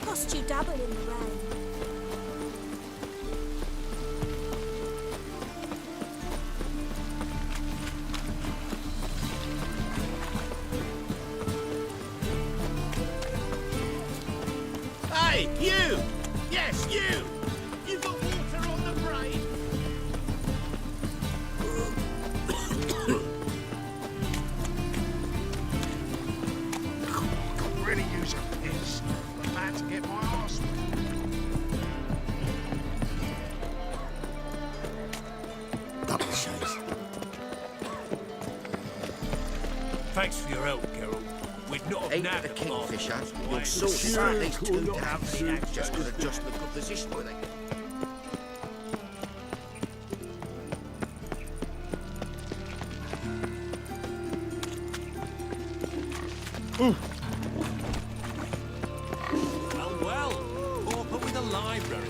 B: Cost you double in the rain.
M: Hey, you! Yes, you! You got water on the brain? Could really use a piss. I'm about to get my arse wet.
A: Double shades.
H: Thanks for your help, Geralt. We'd not have
C: Ain't
H: nabbed
C: it a
H: them last
C: kingfisher?
H: time.
C: You'll sort sight these two down hands just could adjust the good position with it.
H: Well, Pauper with a library.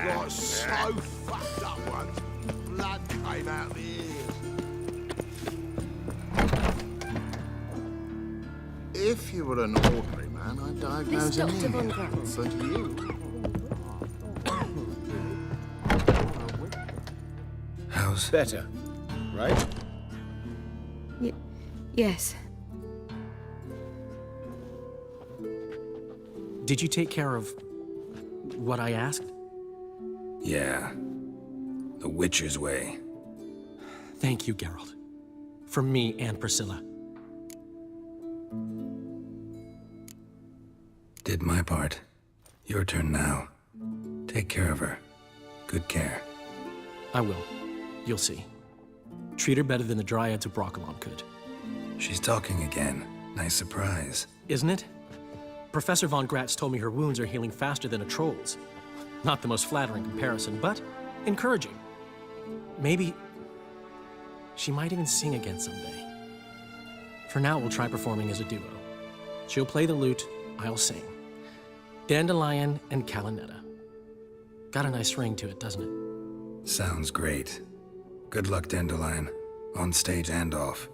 M: Got so fucked up once. Blood came out the ears. If you were an ordinary man, I'd diagnose
R: Miss Dr.
M: anemia.
R: Von Gratz.
M: But you...
F: How's
C: better, right?
T: Yes.
W: Did you take care of what I asked?
F: Yeah. The Witcher's way.
W: Thank you, Geralt. From me and Priscilla.
F: Did my part. Your turn now. Take care of her. Good care.
W: I will. You'll see. Treat her better than the Dryads of Broccolon could.
F: She's talking again. Nice surprise.
W: Isn't it? Professor Von Gratz told me her wounds are healing faster than a troll's. Not the most flattering comparison, but encouraging. Maybe she might even sing again someday. For now, we'll try performing as a duo. She'll play the lute, I'll sing. Dandelion and Calinetta. Got a nice ring to it, doesn't it?
F: Sounds great. Good luck, Dandelion. On stage and off.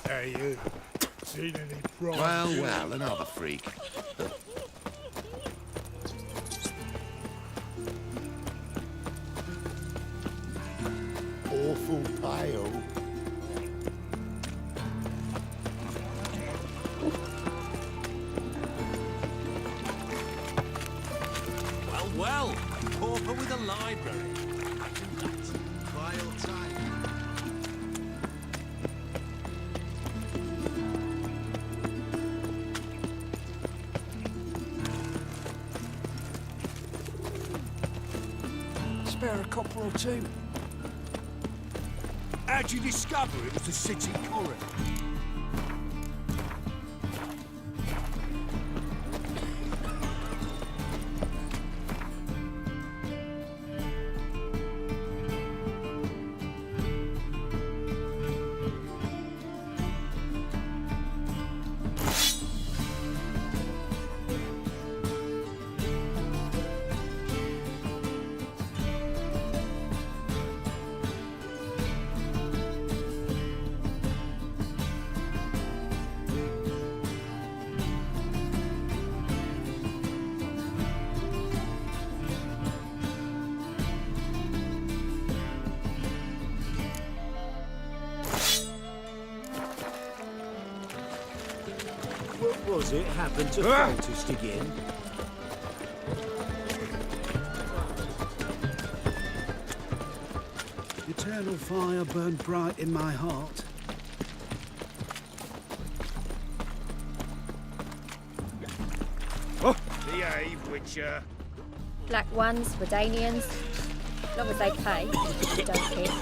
M: Hey, you. Seen any problems?
L: Well, another freak.
M: Awful pale.
H: Well, Pauper with a library. Vile time.
A: Spare a couple or two.
H: How'd you discover it was the city coroner?
C: What was it happened to Faltist again?
N: Eternal fire burned bright in my heart.
M: Behave, Witcher.
R: Black ones, Redanians. As long as they pay, I don't care.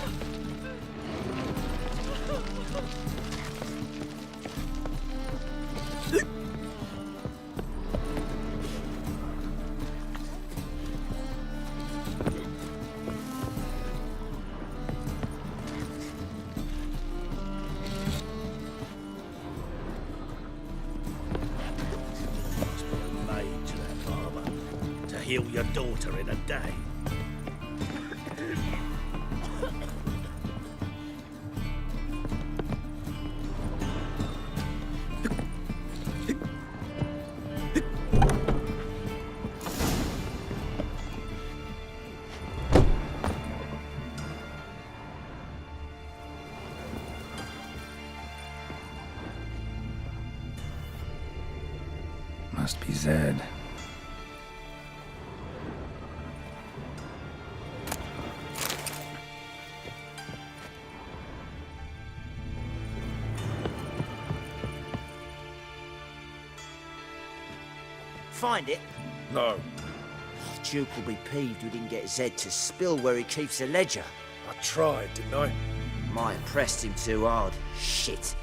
M: Maid to that barber to heal your daughter in a day.
F: Zed.
Q: Find it?
C: No.
Q: Duke will be peeved we didn't get Zed to spill where he keeps the ledger.
C: I tried, didn't I?
Q: Might have pressed him too hard. Shit.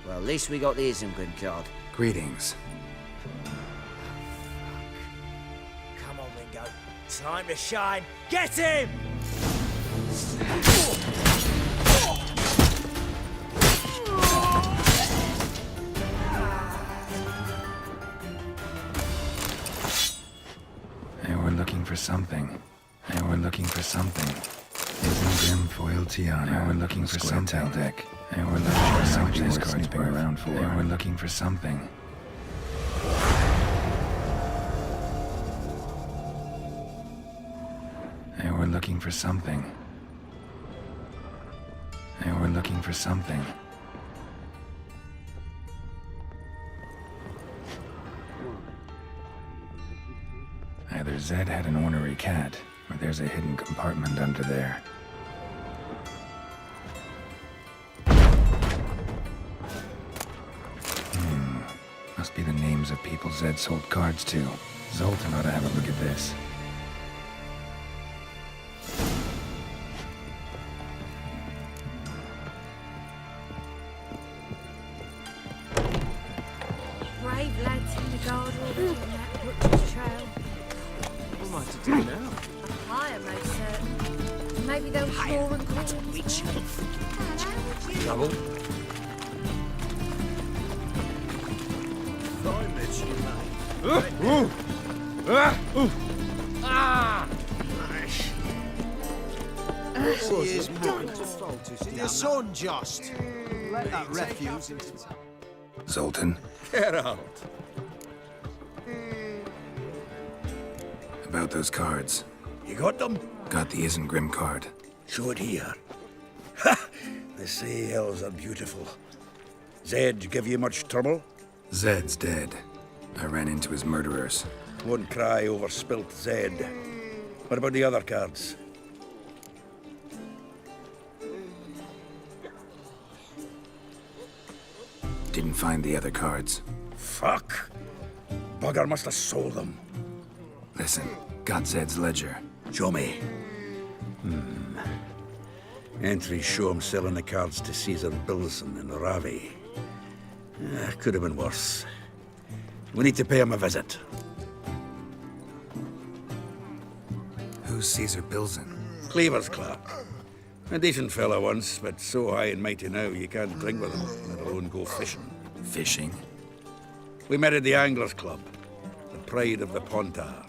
Q: Well, at least we got the Isengrim card.
F: Greetings.
Q: Come on, Ringo. Time to shine. Get him!
F: They were looking for something. They were looking for something. Isengrim foil Tiana. They were looking for something. Deck. They were looking for something. These cards were around for. They were looking for something. They were looking for something. They were looking for something. Either Zed had an ornery cat, or there's a hidden compartment under there. Must be the names of people Zed sold cards to. Zoltan ought to have a look at this.
B: Brave lads in the guard already on that butcher's trail.
W: What am I to do now?
B: Higher, most certain. Maybe they'll claw and claw.
W: Trouble?
M: This is mine. Did your son just let that refuse into town?
F: Zoltan?
M: Get out.
F: About those cards.
M: You got them?
F: Got the Isengrim card.
M: Show it here. Ha! They say elves are beautiful. Zed give you much trouble?
F: Zed's dead. I ran into his murderers.
M: Won't cry over spilt Zed. What about the other cards?
F: Didn't find the other cards.
M: Fuck. Bugger must have sold them.
F: Listen, got Zed's ledger.
M: Show me. Entries show him selling the cards to Caesar Bilson in Ravi. Could have been worse. We need to pay him a visit.
F: Who's Caesar Bilson?
M: Cleaver's clerk. A decent fella once, but so high and mighty now you can't drink with him, let alone go fishing.
F: Fishing?
M: We met at the Anglers Club, the pride of the Pontar.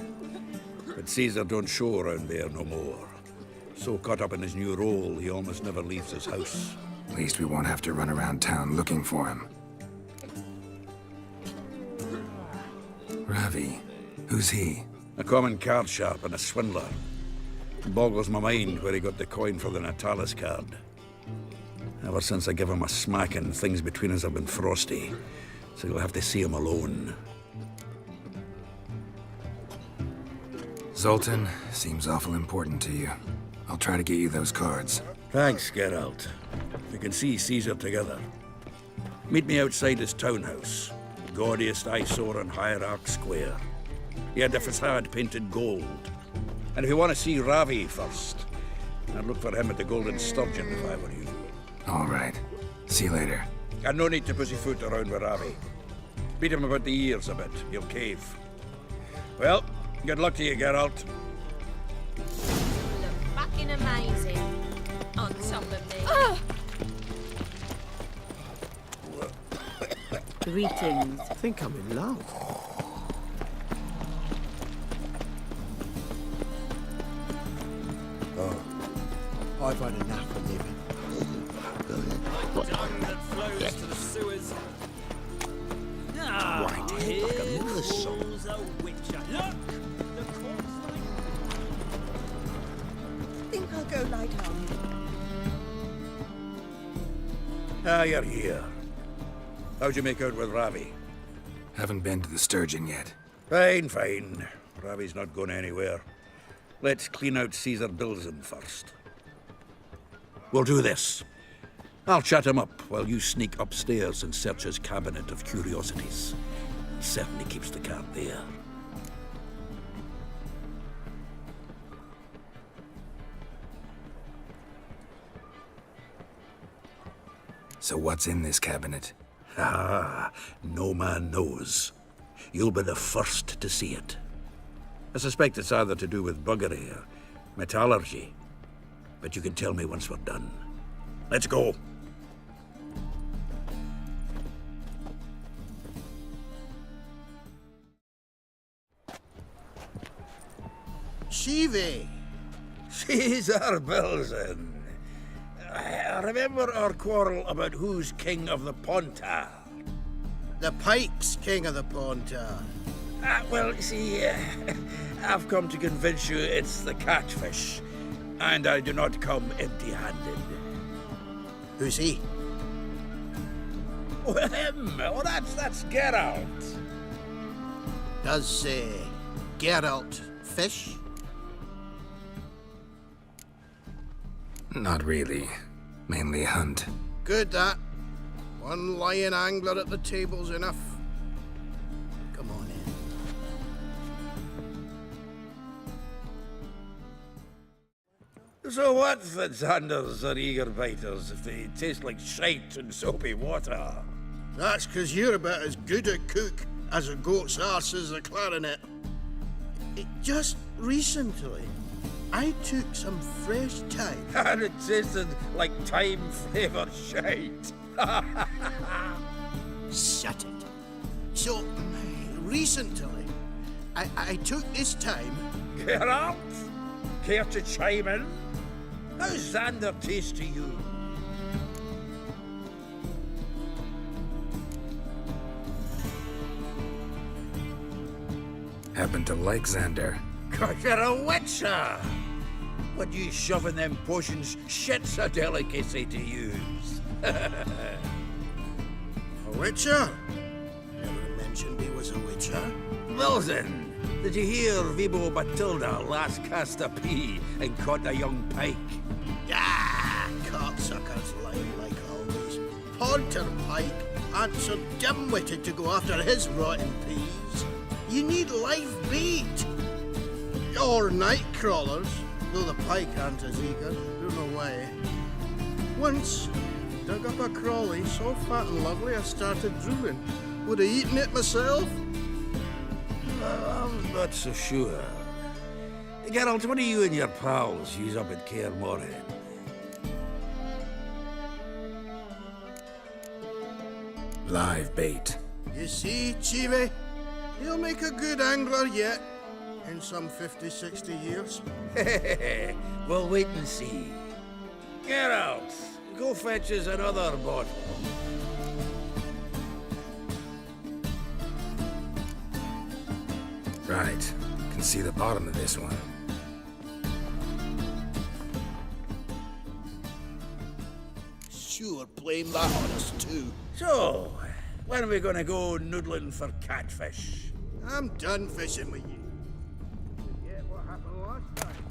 M: But Caesar don't show around there no more. So caught up in his new role, he almost never leaves his house.
F: At least we won't have to run around town looking for him. Ravi, who's he?
M: A common card sharp and a swindler. Boggles my mind where he got the coin for the Natalis card. Ever since I gave him a smacking, things between us have been frosty. So you'll have to see him alone.
F: Zoltan, seems awful important to you. I'll try to get you those cards.
M: Thanks, Geralt. We can see Caesar together. Meet me outside his townhouse. Gaudiest eyesore on Hierarch Square. He had the facade painted gold. And if you want to see Ravi first, I'd look for him at the Golden Sturgeon if I were you.
F: All right. See you later.
M: And no need to pussyfoot around with Ravi. Beat him about the ears a bit. He'll cave. Well, good luck to you, Geralt.
B: Look fucking amazing. On top of me.
W: Greetings. I think I'm in love.
A: I've had enough of living.
J: That flows to the sewers.
M: Right,
J: Here
M: like a little song.
J: comes a witcher. Look! The corpse
E: Think I'll go lie down.
M: Ah, you're here. How'd you make out with Ravi?
F: Haven't been to the Sturgeon yet.
L: Fine, fine. Ravi's not going anywhere. Let's clean out Caesar Bilzen first. We'll do this. I'll chat him up while you sneak upstairs and search his cabinet of curiosities. Certainly keeps the cat there.
F: So what's in this cabinet?
L: Ah, no man knows. You'll be the first to see it. I suspect it's either to do with buggery or metallurgy. But you can tell me once we're done. Let's go.
M: Shivi!
L: Caesar Bilzen. I remember our quarrel about who's king of the Pontar.
M: The Pike's king of the Pontar.
L: Well, see, I've come to convince you it's the catfish. And I do not come empty-handed.
M: Who's he?
L: Well, him. Oh, that's Geralt.
M: Does, Geralt fish?
F: Not really. Mainly hunt.
M: Good, that. One lion angler at the table's enough. Come on
L: in. So what, Fitzhanders or eager biters, if they taste like shite and soapy water?
M: That's 'cause you're about as good a cook as a goat's arse is a clarinet. Just recently, I took some fresh thyme.
L: And it tasted like thyme-flavoured shite.
M: Shut it. So, recently, I took this thyme.
L: Geralt? Care to chime in? How's Xander taste to you?
F: Happen to like Xander.
L: 'Cause you're a witcher! What you shoving them potions, shit's a delicacy to use.
M: A witcher? Never mentioned he was a witcher.
L: Wilson, did you hear Vibo Batilda last cast a pea and caught a young pike?
M: Ah, cocksuckers lying like always. Ponter Pike aren't so dim-witted to go after his rotten peas. You need live bait. Or night crawlers, though the pike aren't as eager. Don't know why. Once, dug up a crawly so fat and lovely I started drooling. Would have eaten it myself?
L: I'm not so sure. Geralt, what do you and your pals use up at Kaer Morhen?
F: Live bait.
M: You see, Chibi? He'll make a good angler yet. In some 50, 60 years.
L: We'll wait and see. Geralt, go fetch us another bottle.
F: Right. Can see the bottom of this one.
M: Sure, blame that on us too.
L: So, when are we gonna go noodling for catfish?
M: I'm done fishing with you. Forget what happened last time.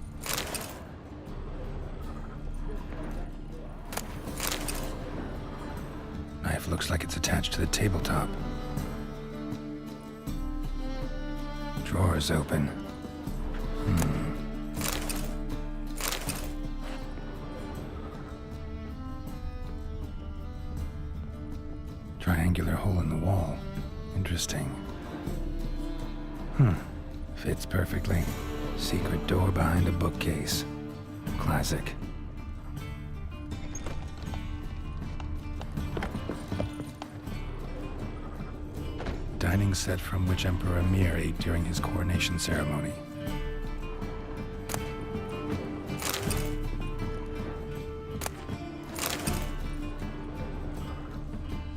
F: Knife looks like it's attached to the tabletop. Drawer's open. Triangular hole in the wall. Interesting. Fits perfectly. Secret door behind a bookcase. Classic. Dining set from which Emperor Emir ate during his coronation ceremony.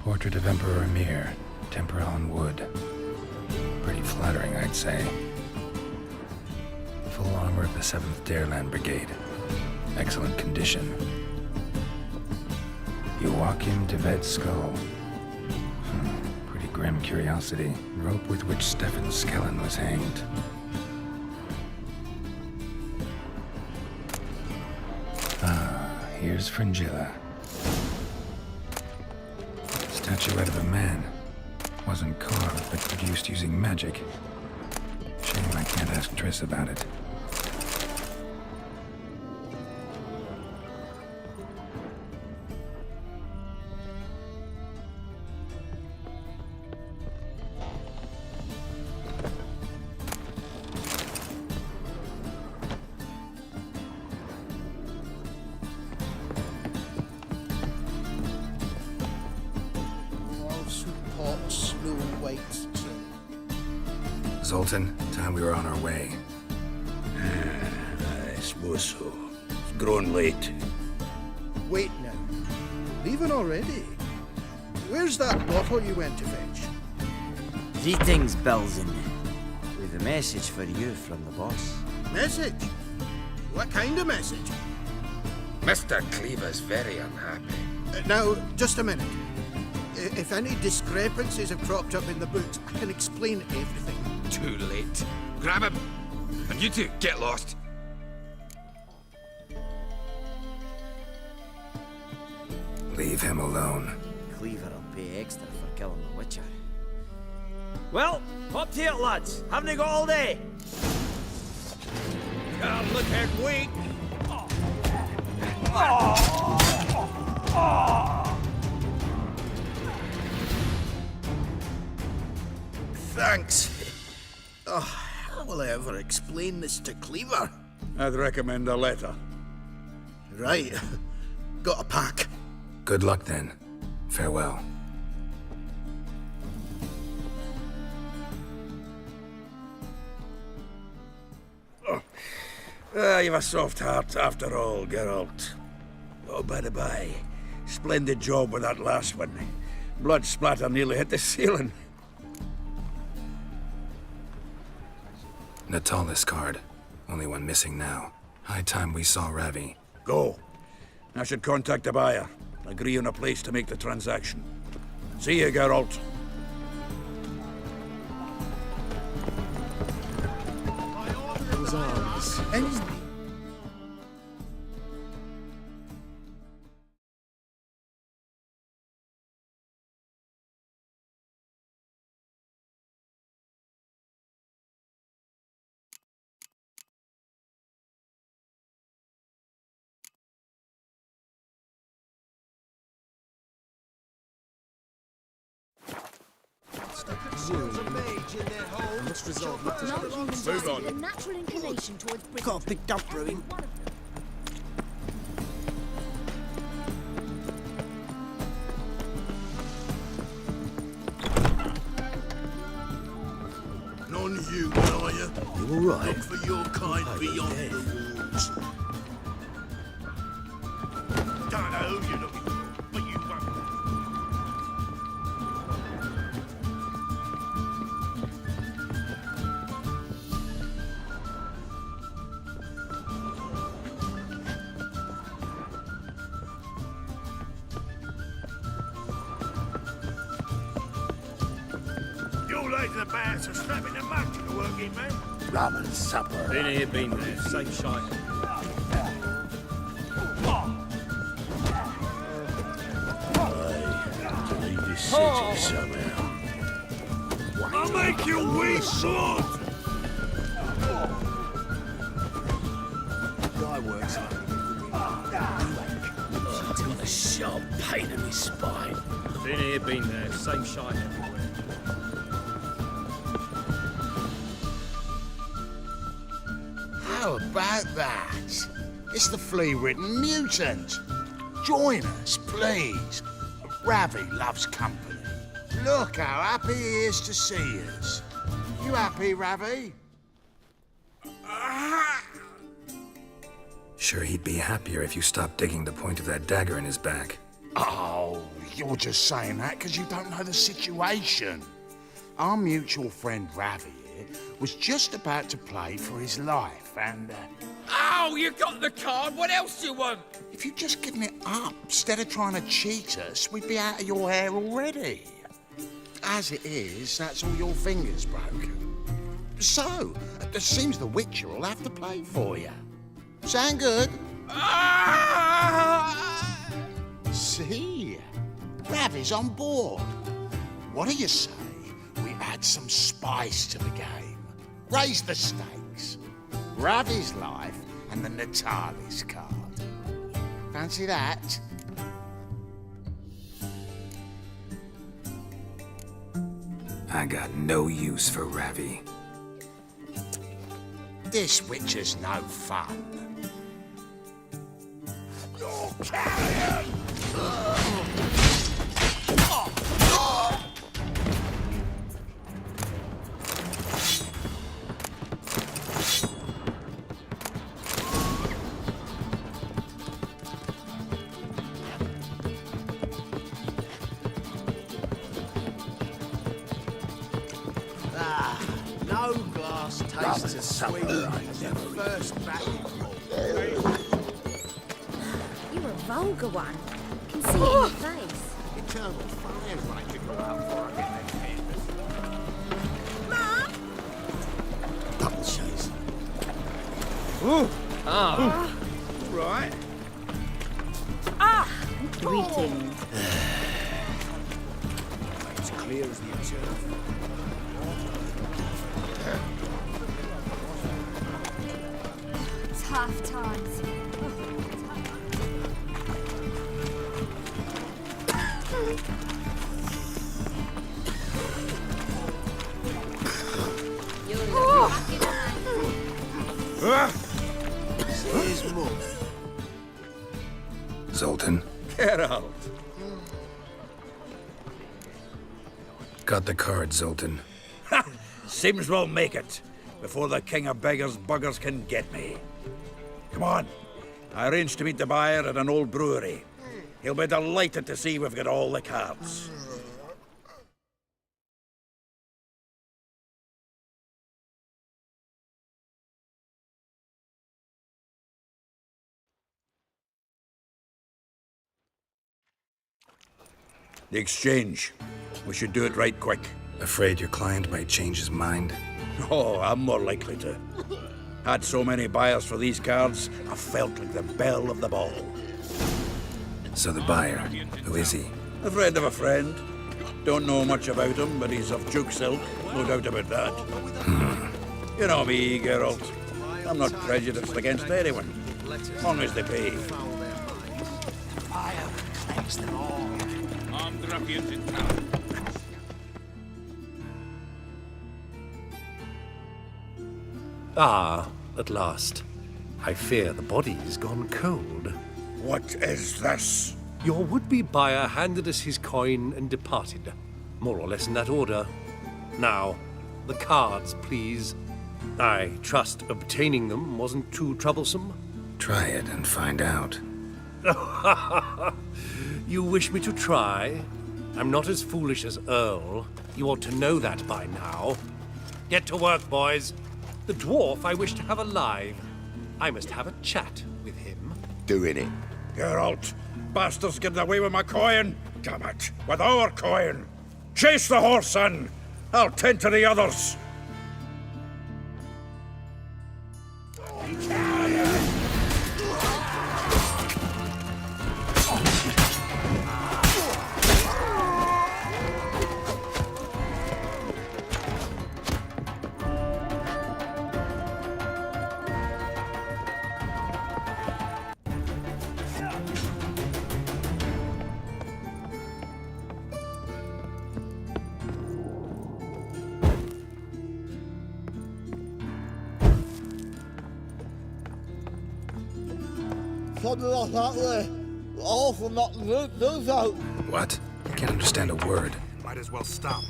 F: Portrait of Emperor Emir, tempera on wood. Pretty flattering, I'd say. Full armor of the 7th Dareland Brigade. Excellent condition. Joachim de Ved's skull. Pretty grim curiosity, rope with which Stefan's skeleton was hanged. Ah, here's Fringilla. Statuette of a man. Wasn't carved, but produced using magic. Shame I can't ask Triss about it. Zoltan, time we were on our way.
L: I suppose so. It's growing late.
A: Wait now. Leaving already? Where's that bottle you went to fetch?
Q: Greetings, Belzen. With a message for you from the boss.
A: Message? What kind of message?
C: Mr. Cleaver's very unhappy.
A: Now, just a minute. If any discrepancies have cropped up in the books, I can explain everything.
C: Too late. Grab him. And you two, get lost.
F: Leave him alone.
Q: Cleaver will pay extra for killing the Witcher. Well, up to it, lads. Haven't you got all day?
H: Can't look at weak.
A: Thanks. Oh, how will I ever explain this to Cleaver?
L: I'd recommend a letter.
A: Right. Got a pack.
F: Good luck then. Farewell.
L: You've a soft heart after all, Geralt. Oh, by the by, splendid job with that last one. Blood splatter nearly hit the ceiling.
F: Natalis card. Only one missing now. High time we saw Ravi.
L: Go. I should contact the buyer. Agree on a place to make the transaction. See you, Geralt.
Q: His arms.
B: Move on. A natural inclination towards
A: Got a big dump brewing.
M: None of you, are you?
L: You all right?
M: Look for your kind beyond the walls. Don't know who you're looking for, but you won't. Your lads are bad, so snapping the mug to the working man.
L: Rum and supper.
J: Been here, been there. Same shite.
L: To leave this city somehow.
M: I'll make you weak, sword!
A: Guy works
O: Got a sharp pain in my spine.
J: Been here, been there. Same shite everywhere.
M: How about that? It's the flea-ridden mutant. Join us, please. Ravi loves company. Look how happy he is to see us. You happy, Ravi?
F: Sure he'd be happier if you stopped digging the point of that dagger in his back.
M: Oh, you're just saying that because you don't know the situation. Our mutual friend Ravi here was just about to play for his life and...
O: Oh, you got the card. What else do you want?
M: If you'd just given it up, instead of trying to cheat us, we'd be out of your hair already. as it is, that's all your fingers broke. So, it seems the Witcher will have to play for you. Sound good? See? Ravi's on board. What do you say we add some spice to the game? Raise the stakes. Ravi's life and the Natalis card. Fancy that?
F: I got no use for Ravi.
M: This Witcher's no fun. You're carrion!
C: No glass tastes as sweet as your first battle.
B: You're a vulgar one. I can see it in your face.
M: Eternal fire right to go out for a minute.
B: Mum!
M: Double chase.
C: Ooh.
B: Ah.
C: Right.
B: Ah!
C: Greetings. It's clear as the observer.
B: Tough times.
M: Says more.
F: Zoltan,
L: Get out.
F: got the card, Zoltan.
L: Seems we'll make it before the king of beggars buggers can get me. Come on. I arranged to meet the buyer at an old brewery. He'll be delighted to see we've got all the cards. The exchange. We should do it right quick.
F: Afraid your client might change his mind?
L: Oh, I'm more likely to. Had so many buyers for these cards, I felt like the belle of the ball.
F: So the buyer, who is he?
L: A friend of a friend. Don't know much about him, but he's of Duke's ilk, no doubt about that. You know me, Geralt. I'm not prejudiced against anyone, as long as they pay.
M: Fire cleanse them all.
O: Armed ruffians in town.
P: Ah, at last. I fear the body's gone cold.
L: What is this?
P: Your would-be buyer handed us his coin and departed. More or less in that order. Now, the cards, please. I trust obtaining them wasn't too troublesome?
F: Try it and find out.
P: You wish me to try? I'm not as foolish as Earl. You ought to know that by now. Get to work, boys. The dwarf I wish to have alive. I must have a chat with him.
M: Doing it.
L: Geralt, bastards getting away with my coin. Damn it, with our coin. Chase the horse, son. I'll tend to the others.
S: Something like that way. Awful not to do so.
F: What? I can't understand a word.
M: Might as well stop.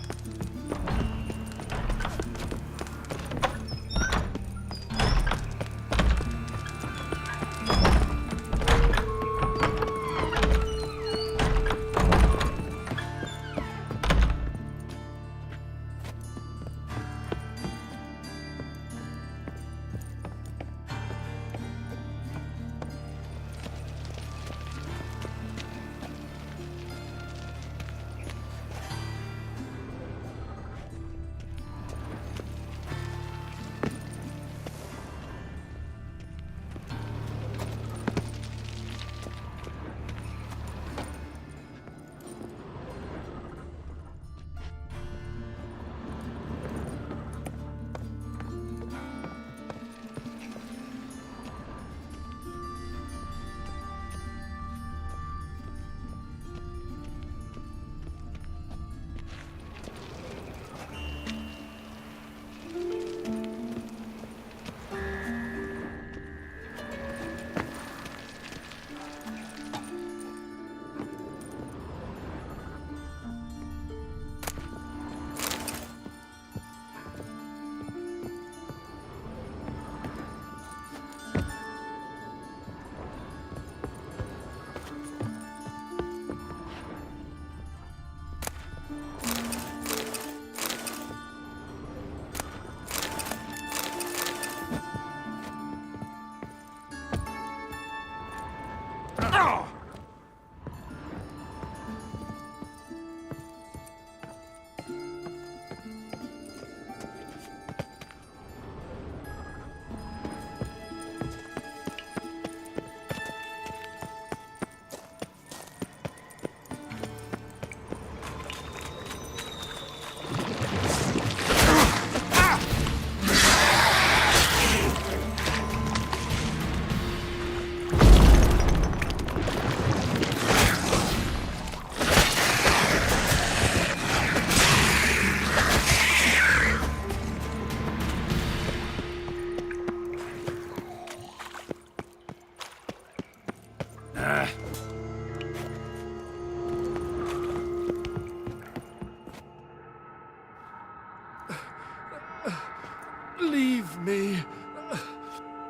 P: Leave me,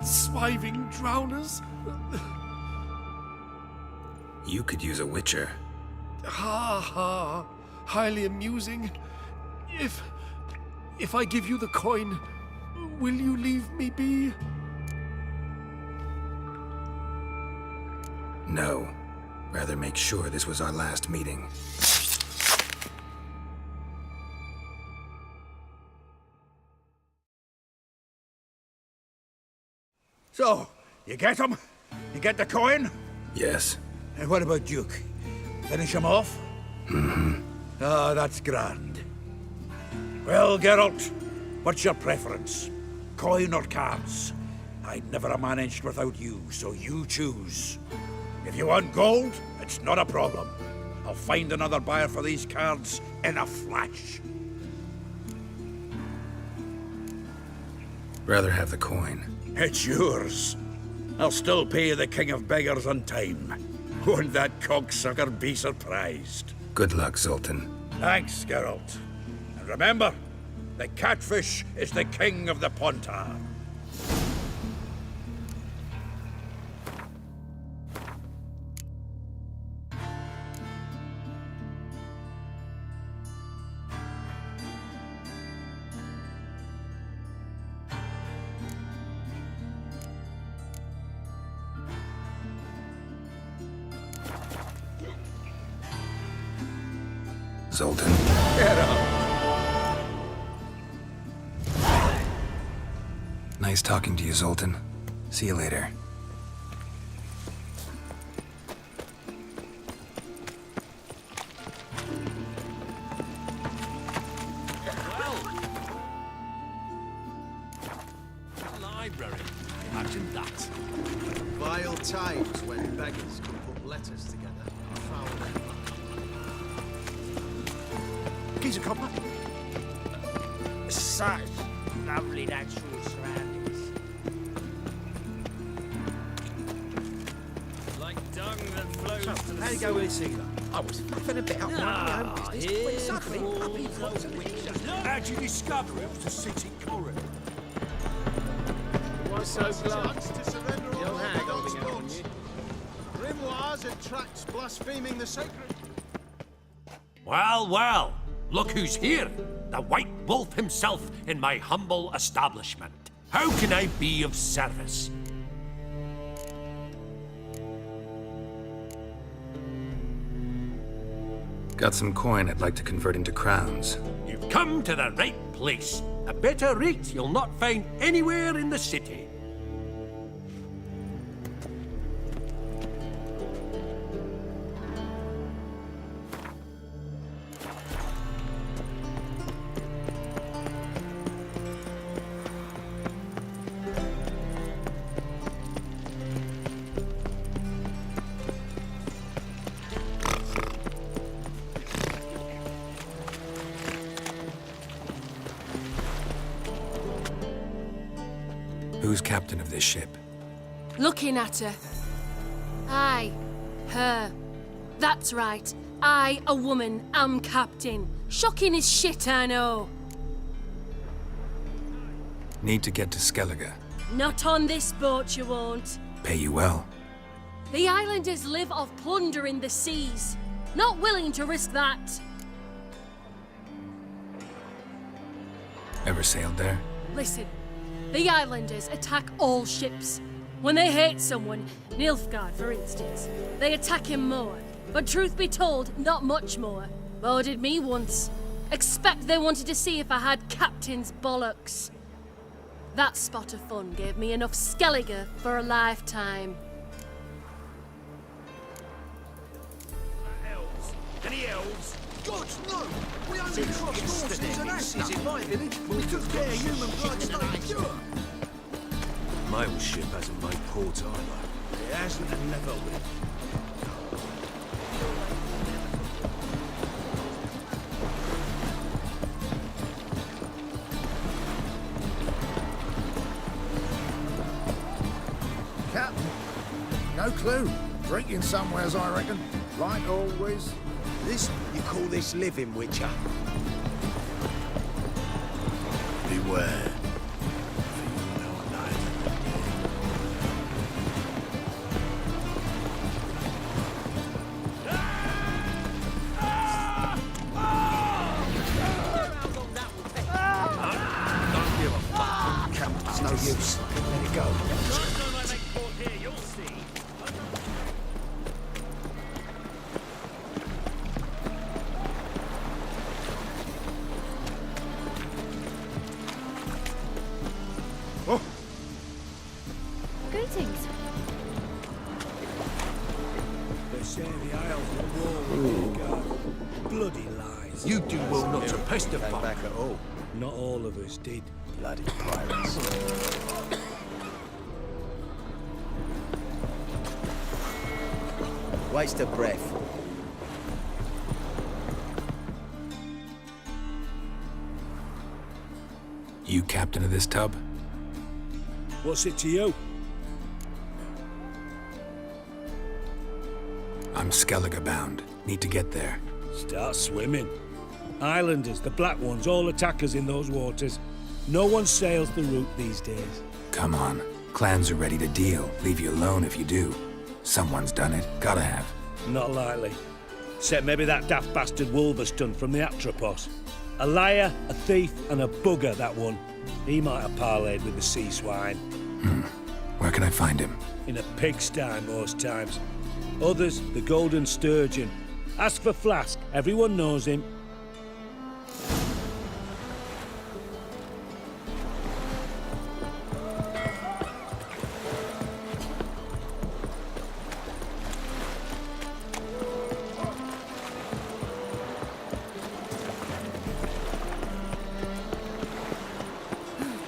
P: swiving drowners.
F: You could use a witcher.
P: Ha ha, highly amusing. If I give you the coin, will you leave me be?
F: No. Rather make sure this was our last meeting.
L: So, you get him? You get the coin?
F: Yes.
L: And what about Duke? Finish him off?
F: Mm-hmm.
L: Ah, that's grand. Well, Geralt, what's your preference? Coin or cards? I'd never have managed without you, so you choose. If you want gold, it's not a problem. I'll find another buyer for these cards in a flash.
F: Rather have the coin.
L: It's yours. I'll still pay the King of Beggars on time. Won't that cocksucker be surprised?
F: Good luck, Zoltan.
L: Thanks, Geralt. And remember, the catfish is the king of the Pontar.
F: Zoltan.
L: Get up.
F: Nice talking to you, Zoltan. See you later.
H: Library. Imagine that.
I: Vile times when beggars can put letters together and foul their
H: He's a copper.
Q: Such lovely natural surroundings.
J: Like dung that flows to the
H: How you go with Caesar? I was fluffing a bit up my own business when suddenly up he comes and witches.
M: How'd you discover it was a city corridor?
I: Why so glad? To surrender all the gods' gods. Grimoires and tracts blaspheming the sacred.
H: Well, well. Look who's here. The White Wolf himself in my humble establishment. How can I be of service?
F: Got some coin I'd like to convert into crowns.
H: You've come to the right place. A better rate you'll not find anywhere in the city.
F: Who's captain of this ship?
U: Looking at her. Aye, her. That's right. I, a woman, am captain. Shocking as shit, I know.
F: Need to get to Skellige.
U: Not on this boat, you won't.
F: Pay you well.
U: The islanders live off plundering the seas. Not willing to risk that.
F: Ever sailed there?
U: Listen, the islanders attack all ships. When they hate someone, Nilfgaard for instance, they attack him more. But truth be told, not much more. Bo did me once. Expect they wanted to see if I had captain's bollocks. That spot of fun gave me enough Skellige for a lifetime.
M: Elves? Any elves?
I: God, no! We only crossed north into Ashes in my village. We took care human blood stayed pure.
M: Mail ship hasn't made port either. It hasn't and never will.
C: Captain? No clue. Drinking somewheres, I reckon. Like always.
M: This, you call this living, Witcher? Beware.
C: It's no use. Let it go.
R: Greetings.
I: They say the Isles were war with bloody lies.
H: You do well not to pester folk.
I: Back at all. Not all of us did. Bloody pirates.
Q: Waste of breath.
F: You captain of this tub?
I: What's it to you?
F: I'm Skellige bound. Need to get there.
I: Start swimming. Islanders, the black ones, all attackers in those waters. No one sails the route these days.
F: Come on. Clans are ready to deal. Leave you alone if you do. Someone's done it. Gotta have.
I: Not likely. Except maybe that daft bastard Wolverston from the Atropos. A liar, a thief, and a bugger, that one. He might have parlayed with the sea swine.
F: Where can I find him?
I: In a pigsty most times. Others, the Golden Sturgeon. Ask for Flask. Everyone knows him.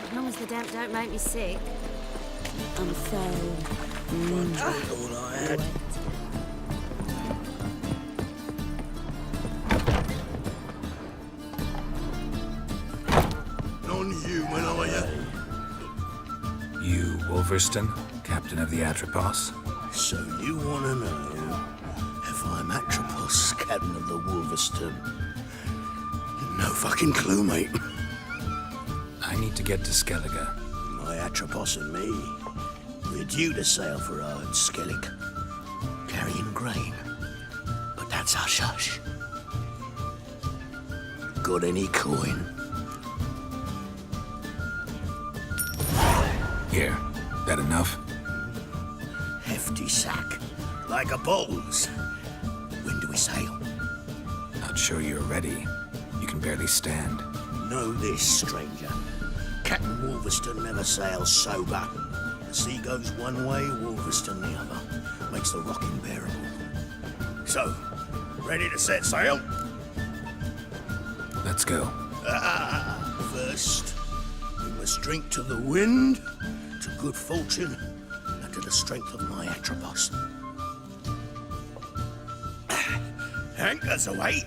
B: As long as the damp don't make me sick. I'm so...
I: All I had.
M: Non-human, are you?
F: You, Wolverston, captain of the Atropos?
M: So you want to know if I'm Atropos, captain of the Wolverston? No fucking clue, mate.
F: I need to get to Skellige.
M: My Atropos and me, we're due to sail for Ard Skellig, carrying grain. But that's hush-hush. Got any coin?
F: Here. That enough?
M: Hefty sack, like a bull's. When do we sail?
F: Not sure you're ready. You can barely stand.
M: Know this, stranger. Captain Wolverston never sails sober. The sea goes one way, Wolverston the other. Makes the rocking bearable. So, ready to set sail?
F: Let's go.
M: First, we must drink to the wind, to good fortune, and to the strength of my Atropos. Anchors away.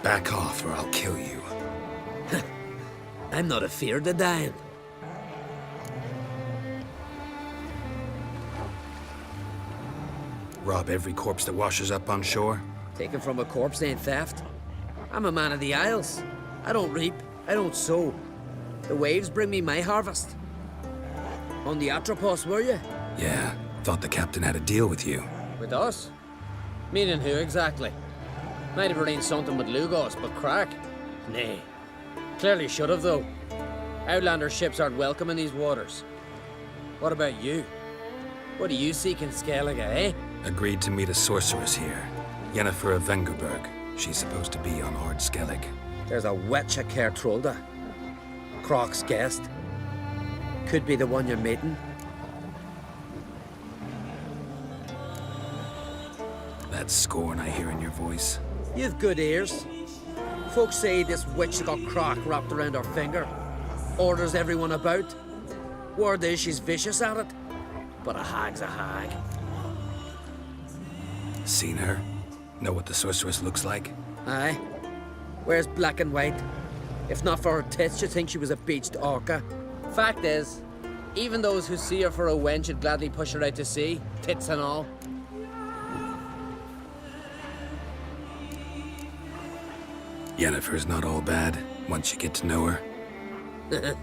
F: Back off or I'll kill you.
G: I'm not afeard of dying.
F: Rob every corpse that washes up on shore?
G: Taken from a corpse ain't theft. I'm a man of the Isles. I don't reap, I don't sow. The waves bring me my harvest. On the Atropos, were you?
F: Yeah, thought the captain had a deal with you.
G: With us? Meaning who exactly? Might have arranged something with Lugos, but crack? Nay. Clearly should have, though. Outlander ships aren't welcome in these waters. What about you? What do you seek in Skellige, eh?
F: Agreed to meet a sorceress here. Yennefer of Vengerberg. She's supposed to be on Ord Skellig.
G: There's a witch at Kertrolda. Croc's guest. Could be the one you're meeting.
F: That scorn I hear in your voice.
G: You've good ears. Folks say this witch got Croc wrapped around her finger. Orders everyone about. Word is she's vicious at it. But a hag's a hag.
F: Seen her? Know what the sorceress looks like?
G: Aye. Wears black and white. If not for her tits, you'd think she was a beached orca. Fact is, even those who see her for a wench would gladly push her out to sea, tits and all.
F: Yennefer's not all bad, once you get to know her.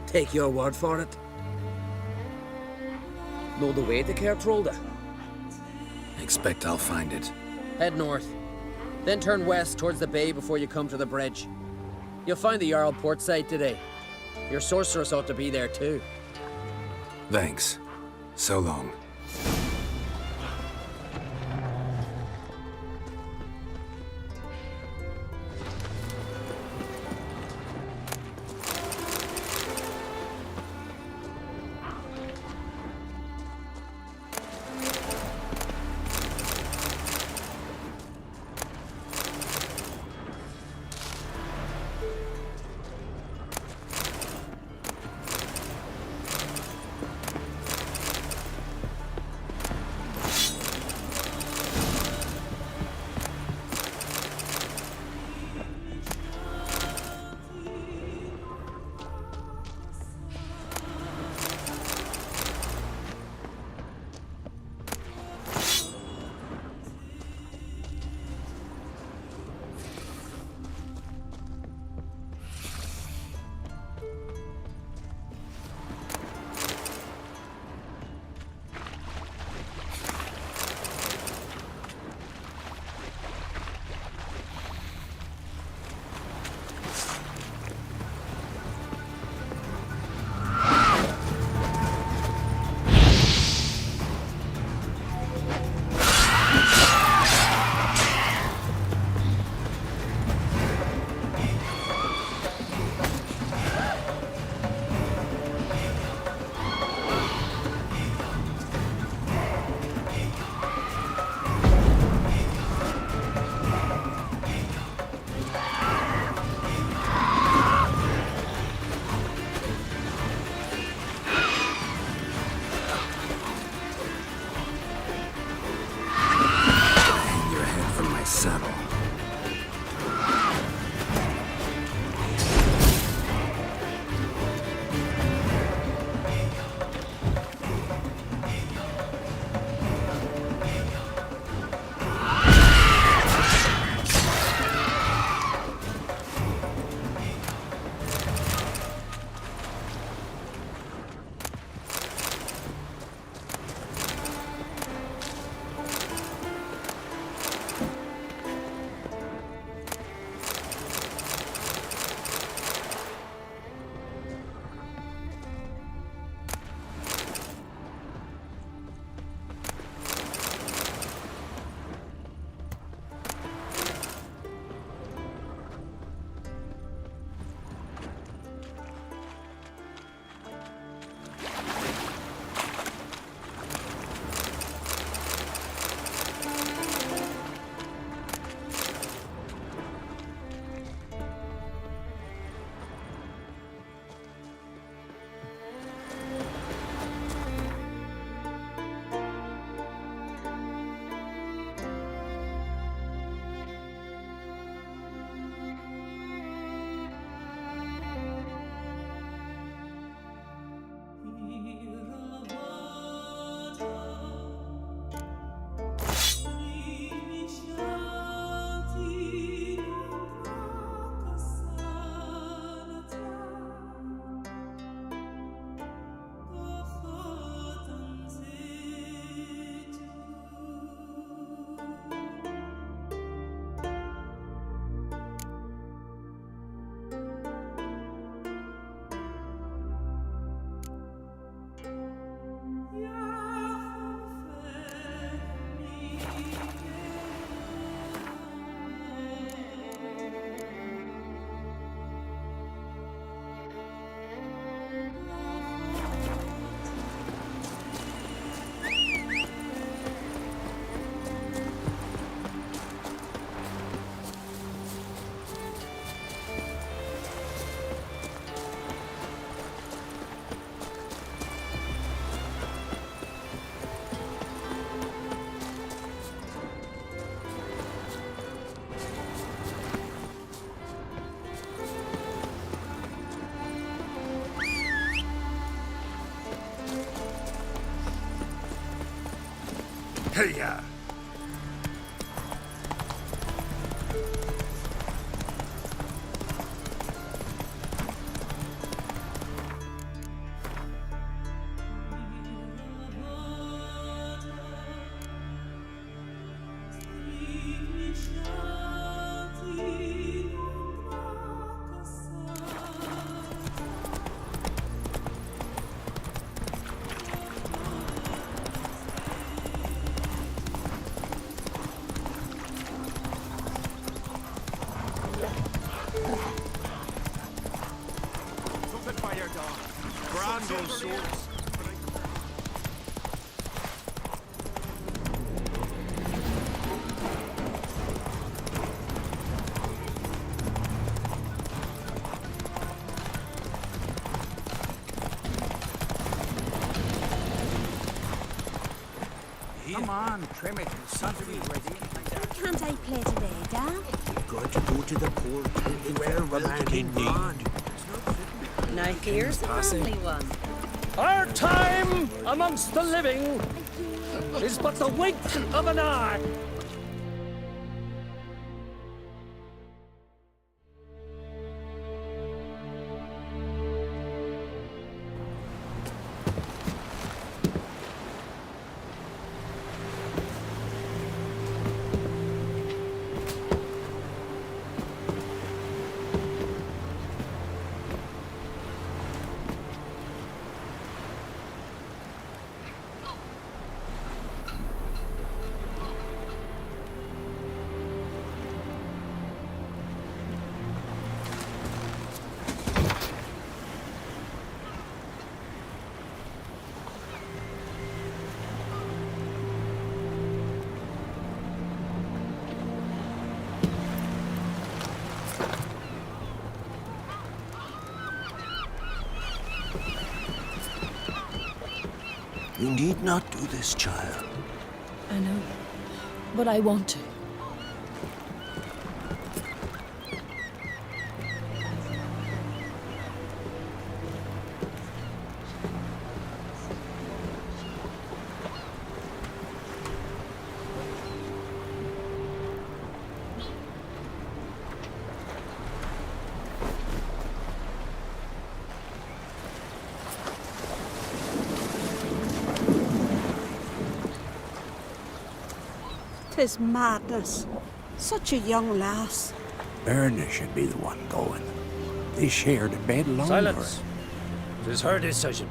G: Take your word for it. Know the way to Kertrolda?
F: Expect I'll find it.
G: Head north. Then turn west towards the bay before you come to the bridge. You'll find the Jarl port side today. Your sorceress ought to be there too.
F: Thanks. So long.
M: Hey-ya!
H: Grand old swords.
S: Come on, trim it. The sun's ready.
B: Can't I play today, Dad?
H: Got to go to the port. Where man
B: No fears, a family one.
J: Our time amongst the living is but the wink of an eye.
H: You need not do this, child.
U: I know, but I want to.
E: Tis madness. Such a young lass.
D: Erna should be the one going. They shared a bed longer.
J: Silence. It is her decision.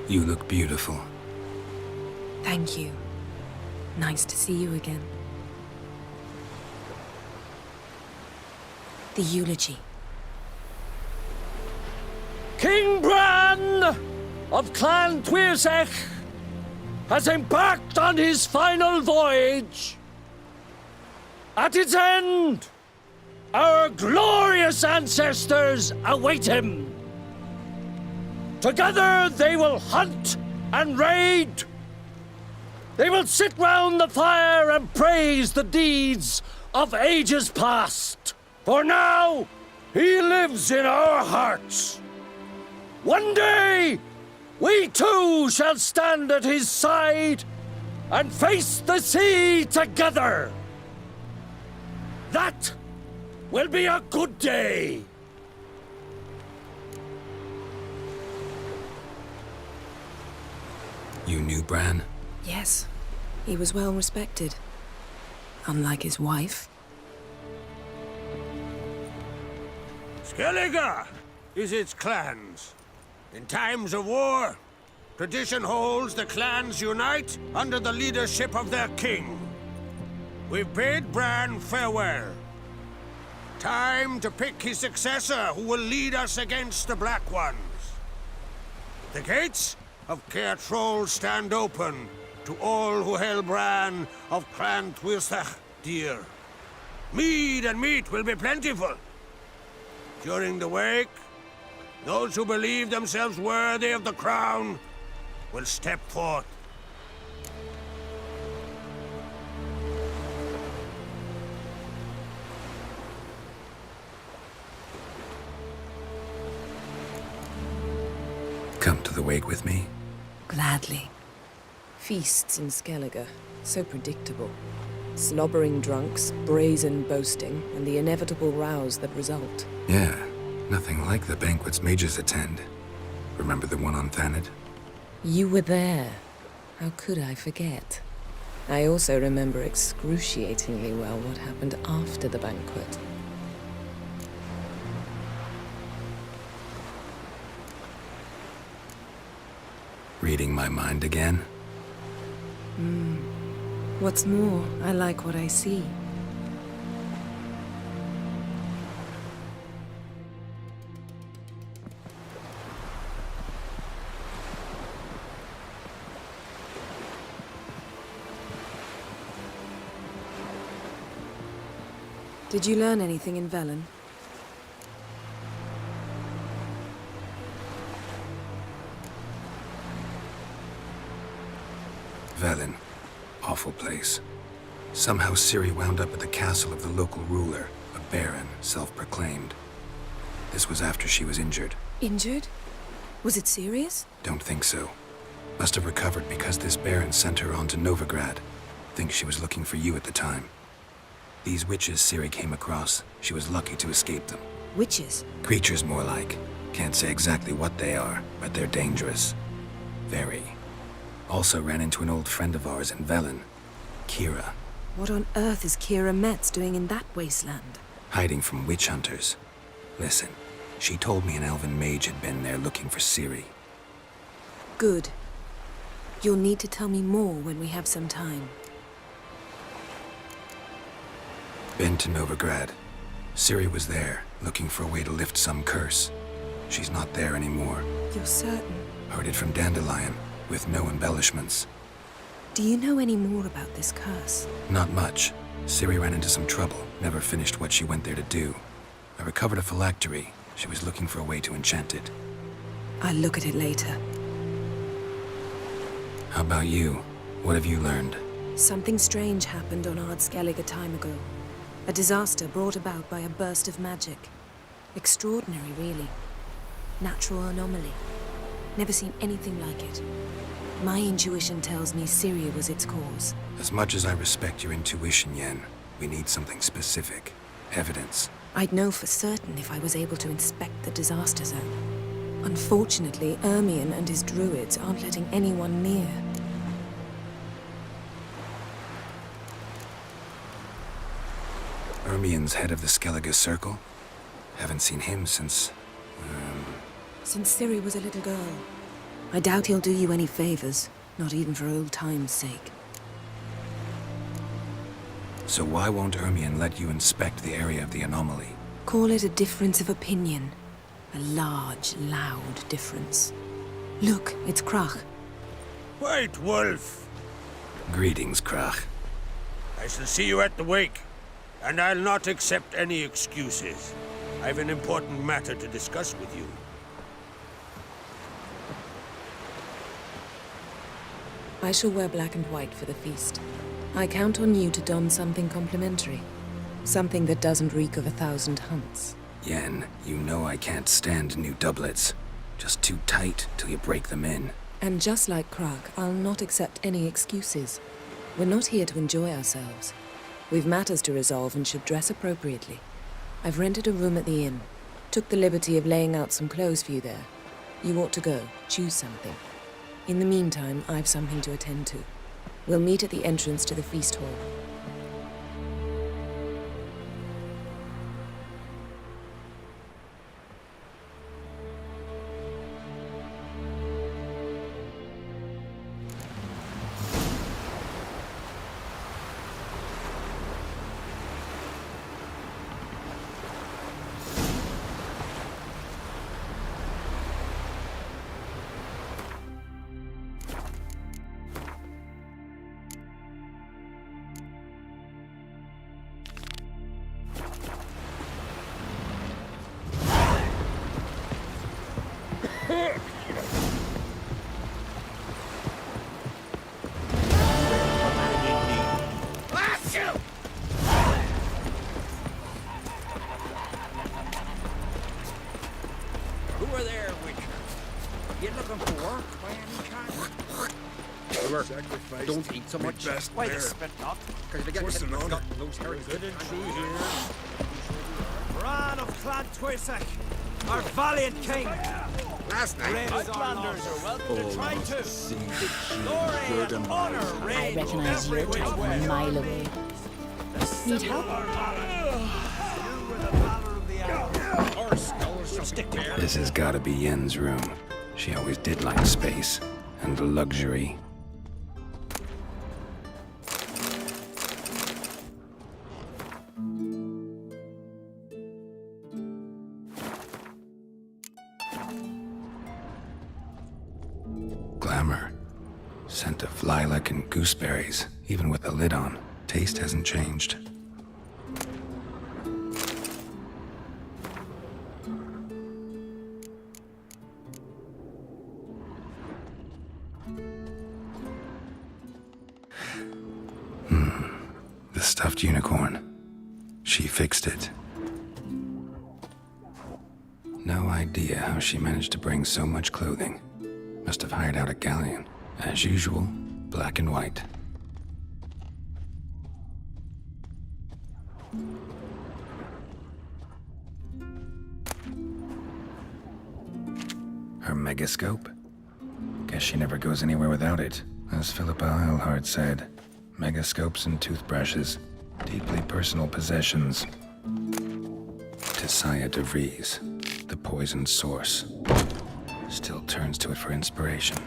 F: You look beautiful.
T: Thank you. Nice to see you again. The eulogy.
J: King Bran of Clan Twirsech has embarked on his final voyage. At its end, our glorious ancestors await him. Together they will hunt and raid. They will sit round the fire and praise the deeds of ages past. For now, he lives in our hearts. One day, we too shall stand at his side and face the sea together. That will be a good day.
F: You knew Bran?
T: Yes, he was well respected. Unlike his wife.
M: Skellige is its clans. In times of war, Tradition holds the clans unite under the leadership of their king. We've bid Bran farewell. Time to pick his successor who will lead us against the Black Ones. The gates of Caer Troll stand open to all who hail Bran of Clan Twisach dear. Mead and meat will be plentiful. During the wake, those who believe themselves worthy of the crown will step forth.
F: Come to the wake with me?
K: Gladly. Feasts in Skellige, so predictable. Slobbering drunks, brazen boasting, and the inevitable rows that result.
F: Yeah, nothing like the banquets mages attend. Remember the one on Thanedd?
K: You were there. How could I forget? I also remember excruciatingly well what happened after the banquet.
F: Reading my mind again?
K: What's more, I like what I see. Did you learn anything in Velen?
F: Velen. Awful place. Somehow Ciri wound up at the castle of the local ruler, a baron, self-proclaimed. This was after she was injured.
K: Injured? Was it serious?
F: Don't think so. Must have recovered because this baron sent her on to Novigrad. Think she was looking for you at the time. These witches Ciri came across, she was lucky to escape them.
K: Witches?
F: Creatures more like. Can't say exactly what they are, but they're dangerous. Very. Also ran into an old friend of ours in Velen, Kira.
K: What on earth is Kira Metz doing in that wasteland?
F: Hiding from witch hunters. Listen, she told me an elven mage had been there looking for Ciri.
K: Good. You'll need to tell me more when we have some time.
F: Been to Novigrad. Ciri was there, looking for a way to lift some curse. She's not there anymore.
K: You're certain?
F: Heard it from Dandelion, with no embellishments.
K: Do you know any more about this curse?
F: Not much. Ciri ran into some trouble, never finished what she went there to do. I recovered a phylactery. She was looking for a way to enchant it.
K: I'll look at it later.
F: How about you? What have you learned?
K: Something strange happened on Skellige a time ago. A disaster brought about by a burst of magic. Extraordinary, really. Natural anomaly. Never seen anything like it. My intuition tells me Ciri was its cause.
F: As much as I respect your intuition, Yen, we need something specific. Evidence.
K: I'd know for certain if I was able to inspect the disaster zone. Unfortunately, Ermion and his druids aren't letting anyone near.
F: Ermion's head of the Skellige Circle? Haven't seen him since...
K: Since Ciri was a little girl. I doubt he'll do you any favors, not even for old time's sake.
F: So why won't Ermion let you inspect the area of the anomaly?
K: Call it a difference of opinion. A large, loud difference. Look, it's Krach.
M: White Wolf!
F: Greetings, Krach.
M: I shall see you at the wake, and I'll not accept any excuses. I've an important matter to discuss with you.
K: I shall wear black and white for the feast. I count on you to don something complimentary. Something that doesn't reek of 1,000 hunts.
F: Yen, you know I can't stand new doublets. Just too tight till you break them in.
K: And just like Krach, I'll not accept any excuses. We're not here to enjoy ourselves. We've matters to resolve and should dress appropriately. I've rented a room at the inn. Took the liberty of laying out some clothes for you there. You ought to go. Choose something. In the meantime, I've something to attend to. We'll meet at the entrance to the feast hall.
C: However, don't eat so much.
Q: Wait a spit not.
C: Because they get got those
Q: Good and true here. Bran of Clan Twisek, our valiant king.
M: Last night,
Q: Outlanders are welcome to try too. Glory and honor
N: I
Q: reign
N: recognize your
Q: every
N: type
Q: way.
N: a mile away. Need help?
F: This has gotta be Yen's room. She always did like space and luxury. Glamour. Scent of lilac and gooseberries, even with the lid on. Taste hasn't changed. The stuffed unicorn. She fixed it. No idea how she managed to bring so much clothing. Must have hired out a galleon. As usual, black and white. Her megascope? Guess she never goes anywhere without it. As Philippa Eilhart said, megascopes and toothbrushes, deeply personal possessions. To Saya de Vries, the poisoned source, still turns to it for inspiration.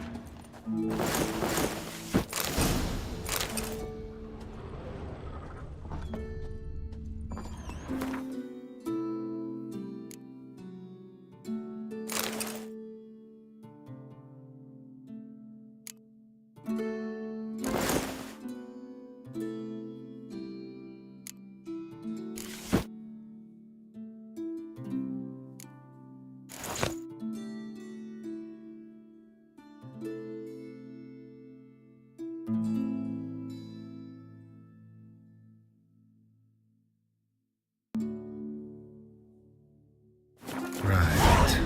F: Right.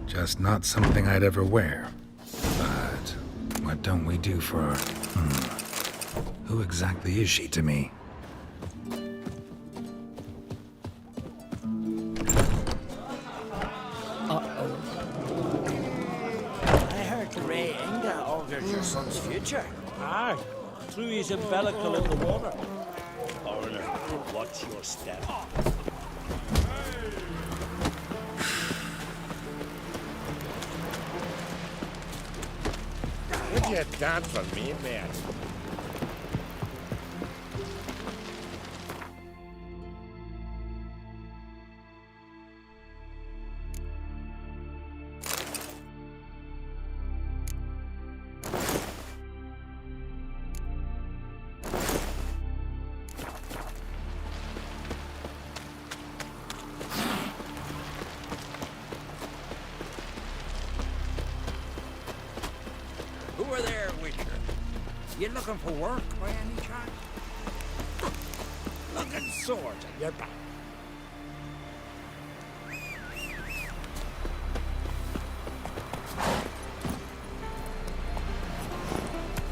F: Just not something I'd ever wear. But what don't we do for our... Who exactly is she to me?
Q: I heard Ray Inga altered your son's future.
I: Aye, threw his umbilical in the water. Foreigner, watch your step.
M: What you done for me, man?
L: Who are there, Witcher? You looking for work by any chance? Looking swords at your back.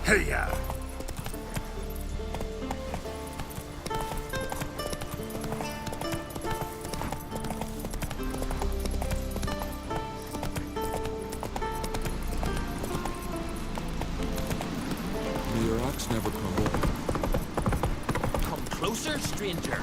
F: Hey-ya!
H: Your rocks never crumble.
Q: Come closer, stranger.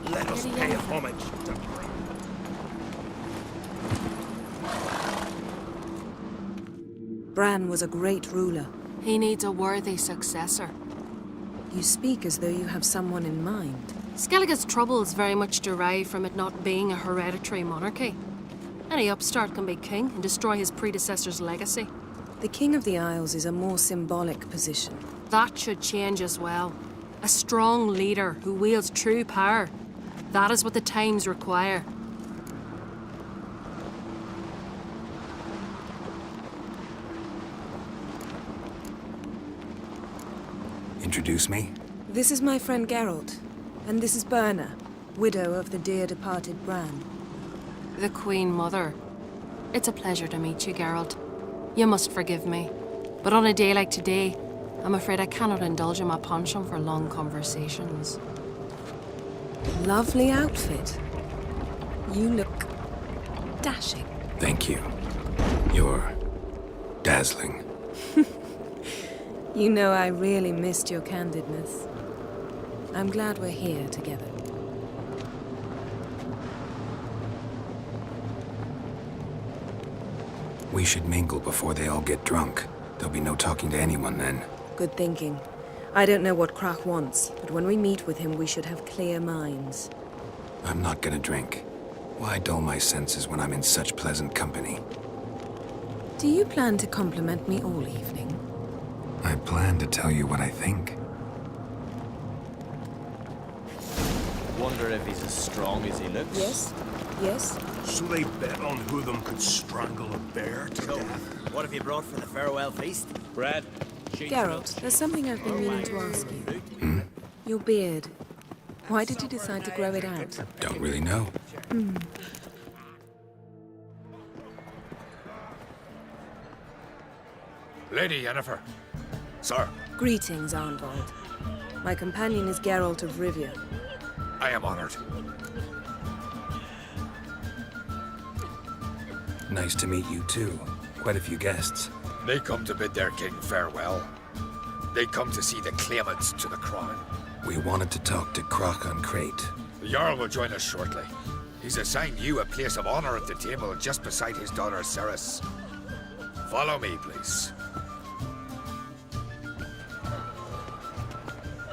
L: Let us pay homage to
K: Bran was a great ruler.
U: He needs a worthy successor.
K: You speak as though you have someone in mind.
U: Skellige's troubles very much derive from it not being a hereditary monarchy. Any upstart can be king and destroy his predecessor's legacy.
K: The King of the Isles is a more symbolic position.
U: That should change as well. A strong leader who wields true power. That is what the times require.
F: introduce me?
K: This is my friend Geralt, and this is Berna, widow of the dear departed Bran.
U: The Queen Mother. It's a pleasure to meet you, Geralt. You must forgive me, but on a day like today, I'm afraid I cannot indulge in my penchant for long conversations.
K: Lovely outfit. You look dashing.
F: Thank you. You're dazzling.
K: You know, I really missed your candidness. I'm glad we're here together.
F: We should mingle before they all get drunk. There'll be no talking to anyone then.
K: Good thinking. I don't know what Krach wants, but when we meet with him, we should have clear minds.
F: I'm not gonna drink. Why dull my senses when I'm in such pleasant company?
K: Do you plan to compliment me all evening?
F: I plan to tell you what I think.
A: Wonder if he's as strong as he looks.
K: Yes? Yes?
M: So they bet on who of them could strangle a bear to death.
Q: What have you brought for the farewell feast?
P: Brad.
K: Geralt, there's something I've been meaning to ask you. Your beard. Why did you decide to grow it out?
F: Don't really know.
C: Lady Yennefer. Sir.
K: Greetings, Arnvald. My companion is Geralt of Rivia.
C: I am honored.
F: Nice to meet you too. Quite a few guests.
C: They come to bid their king farewell. They come to see the claimants to the crown.
F: We wanted to talk to Krach on Crate.
C: The Jarl will join us shortly. He's assigned you a place of honor at the table just beside his daughter Ceres. Follow me, please.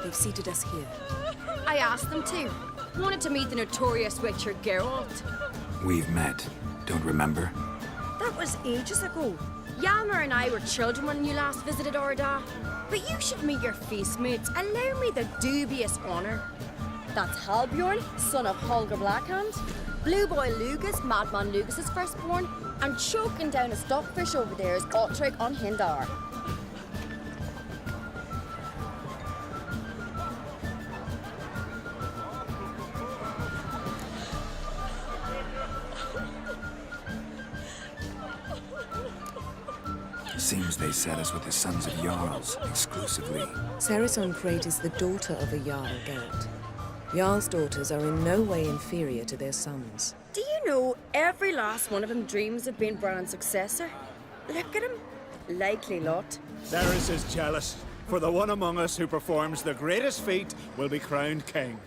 K: They've seated us here.
B: I asked them to. Wanted to meet the notorious witcher Geralt.
F: We've met. Don't remember?
B: That was ages ago. Yalmer and I were children when you last visited Orda. But you should meet your feast mates. Allow me the dubious honor. That's Halbjorn, son of Holger Blackhand. Blue Boy Lugas, Madman Lugas' firstborn. And choking down a stockfish over there is Otrek on Hindar.
F: Seems they set us with the sons of Jarls, exclusively.
K: Ceres on Crate is the daughter of a Jarl, Geralt. Jarl's daughters are in no way inferior to their sons.
B: Do you know every last one of them dreams of being Bran's successor? Look at him. Likely lot.
V: Ceres is jealous, for the one among us who performs the greatest feat will be crowned king.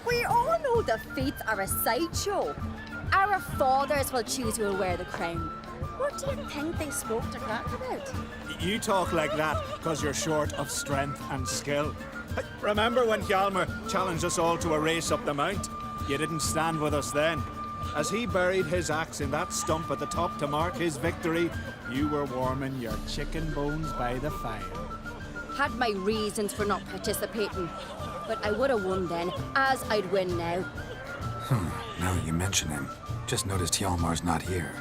B: We all know the feats are a sideshow. Our fathers will choose who will wear the crown. What do you think they spoke to Krach about?
V: You talk like that because you're short of strength and skill. Remember when Hjalmar challenged us all to a race up the mount? You didn't stand with us then. As he buried his axe in that stump at the top to mark his victory, you were warming your chicken bones by the fire.
B: Had my reasons for not participating, but I would have won then, as I'd win now.
F: Now that you mention him, just noticed Hjalmar's not here.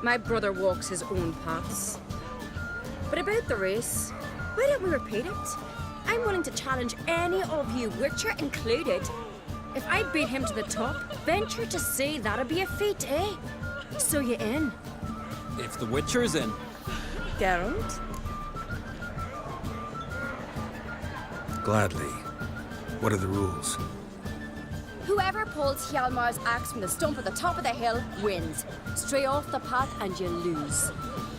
B: My brother walks his own paths. But about the race, why don't we repeat it? I'm willing to challenge any of you, Witcher included. If I beat him to the top, venture to say that'd be a feat, eh? So you in?
A: If the Witcher's in.
K: Geralt?
F: Gladly. What are the rules?
B: Whoever pulls Hjalmar's axe from the stump at the top of the hill wins. Stray off the path and you lose.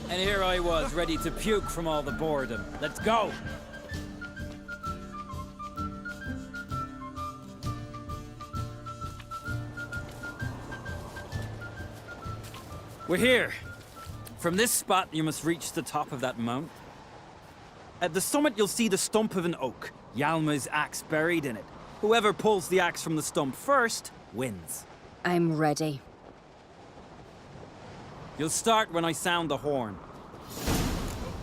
A: And here I was, ready to puke from all the boredom. Let's go! We're here. From this spot, you must reach the top of that mount. At the summit, you'll see the stump of an oak, Hjalmar's axe buried in it. Whoever pulls the axe from the stump first, wins.
B: I'm ready.
A: You'll start when I sound the horn.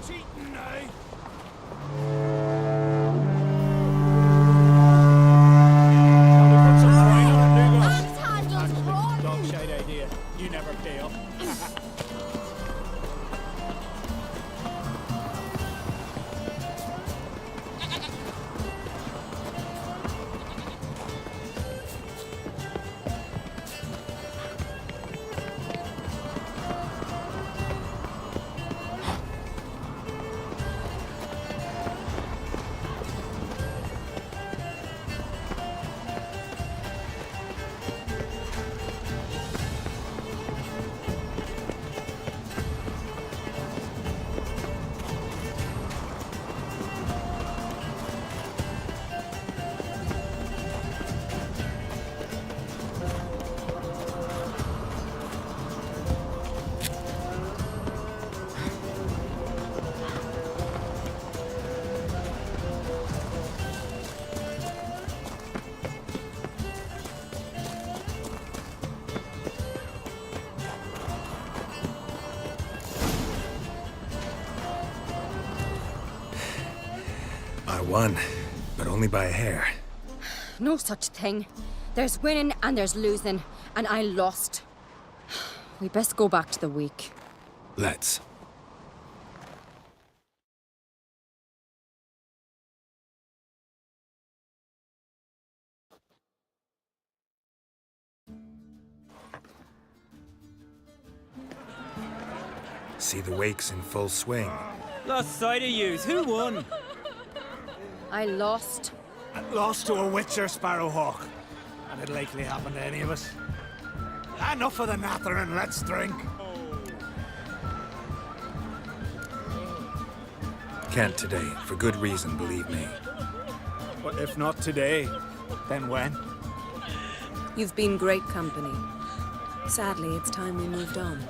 V: Cheating, eh? Dog-shite idea. You never pay up.
F: won, but only by a hair.
B: No such thing. There's winning and there's losing, and I lost. We best go back to the week.
F: Let's. See the wakes in full swing.
A: Lost sight of yous. Who won?
B: I lost.
V: Lost to a witcher, Sparrowhawk. And it likely happen to any of us. Enough of the raththaran, let's drink.
F: Can't today, for good reason, believe me.
V: But if not today, then when?
K: You've been great company. Sadly, it's time we moved on.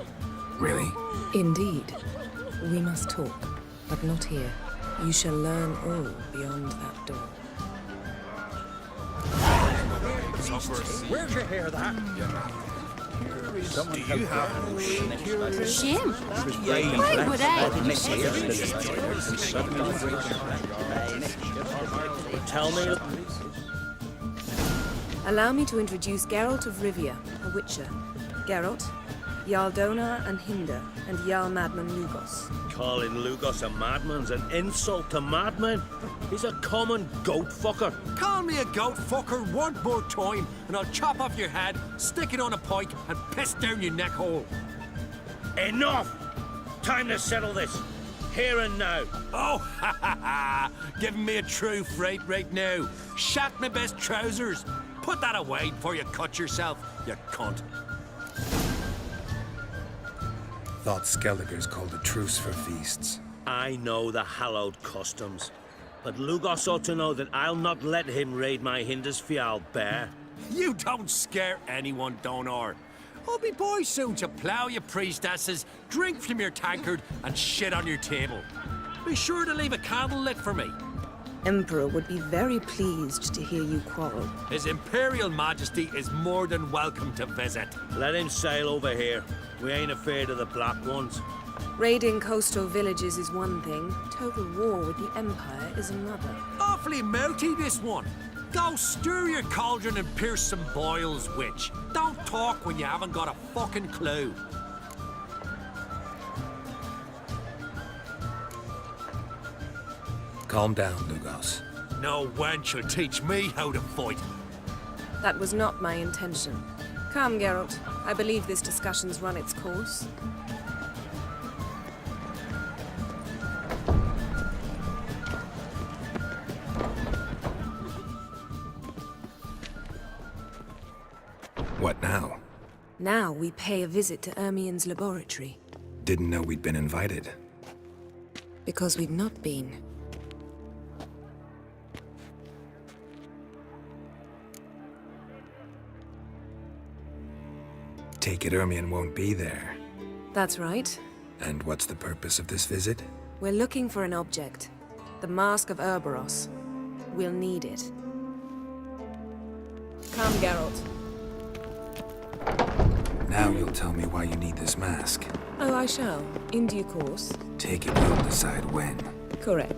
F: Really?
K: Indeed. We must talk, but not here. You shall learn all beyond that door.
J: Where'd you hear that?
V: Do you have no
B: Shame. Why would I?
J: Tell me.
K: Allow me to introduce Geralt of Rivia, a witcher. Geralt, Jarl Donar and Hinder, and Jarl Madman Lugos.
J: Calling Lugos a madman's an insult to madmen. He's a common goat fucker.
H: Call me a goat fucker one more time, and I'll chop off your head, stick it on a pike, and piss down your neck hole.
J: Enough! Time to settle this. Here and now.
H: Oh, ha ha ha! Giving me a true fright right now. Shat my best trousers. Put that away before you cut yourself, you cunt.
F: Thought Skelliger's called a truce for feasts.
J: I know the hallowed customs, but Lugos ought to know that I'll not let him raid my Hindisfial bear.
H: You don't scare anyone, Donar. I'll be boy soon to plough your priestesses, drink from your tankard, and shit on your table. Be sure to leave a candle lit for me.
K: Emperor would be very pleased to hear you quarrel.
H: His Imperial Majesty is more than welcome to visit.
J: Let him sail over here. We ain't afraid of the Black Ones.
K: Raiding coastal villages is one thing. Total war with the Empire is another.
H: Awfully melty, this one. Go stir your cauldron and pierce some boils, witch. Don't talk when you haven't got a fucking clue.
F: Calm down, Lugos.
H: No wench will teach me how to fight.
K: That was not my intention. Come, Geralt. I believe this discussion's run its course.
F: What now?
K: Now we pay a visit to Ermien's laboratory.
F: Didn't know we'd been invited.
K: Because we've not been.
F: Take it Ermien won't be there.
K: That's right.
F: And what's the purpose of this visit?
K: We're looking for an object. The Mask of Urboros. We'll need it. Come, Geralt.
F: Now you'll tell me why you need this mask.
K: Oh, I shall. In due course.
F: Take it, you'll decide when.
K: Correct.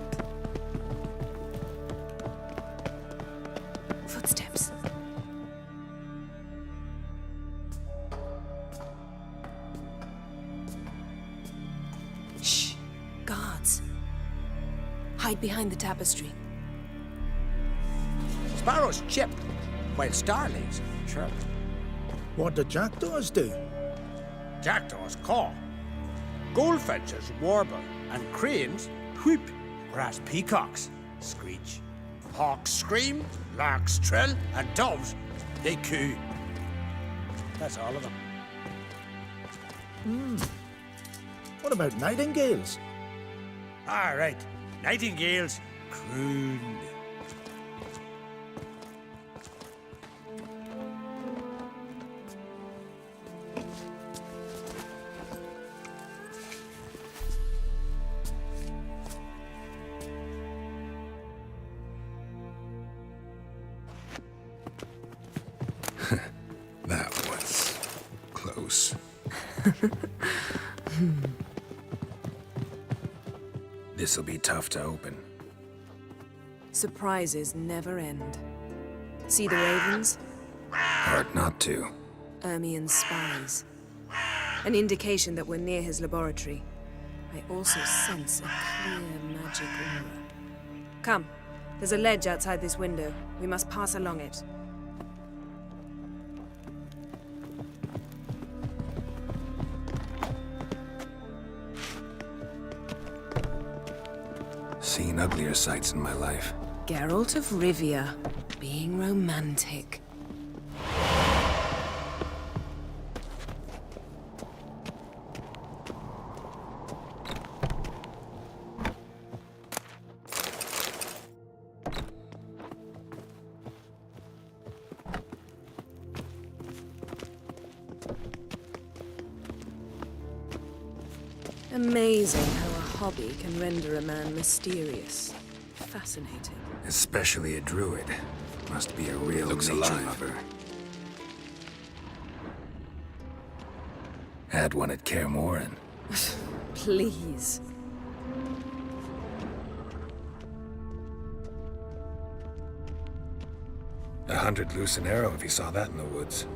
K: Footsteps. Shh. Guards. Hide behind the tapestry.
Q: Sparrows chip, while starlings chirp.
M: What do jackdaws do?
Q: Jackdaws caw. Goldfinches warble, and cranes whoop, whereas peacocks screech. Hawks scream, larks trill, and doves, they coo. That's all of them.
M: What about nightingales?
Q: All right, nightingales croon.
F: That was close. This'll be tough to open.
K: Surprises never end. See the ravens?
F: Hard not to.
K: Ermien's spies. An indication that we're near his laboratory. I also sense a clear magic aura. Come, there's a ledge outside this window. We must pass along it.
F: Seen uglier sights in my life.
K: Geralt of Rivia, being romantic. Amazing how a hobby can render a man mysterious. Fascinating.
F: Especially a druid. Must be a real nature lover. Had one at Kaer Morhen.
K: Please.
F: $100 loose an arrow if you saw that in the woods.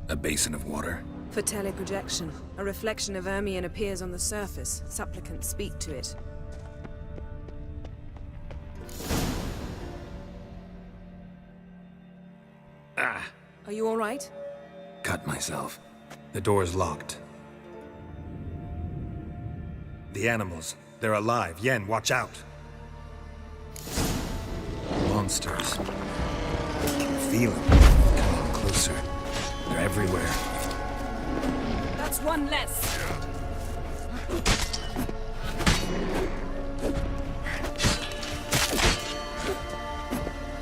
F: A basin of water.
K: For teleprojection, a reflection of Ermien appears on the surface. Supplicants speak to it.
F: Ah!
K: Are you all right?
F: Cut myself. The door's locked. The animals. They're alive. Yen, watch out! Monsters. I can feel them. Coming closer. They're everywhere.
K: That's one less.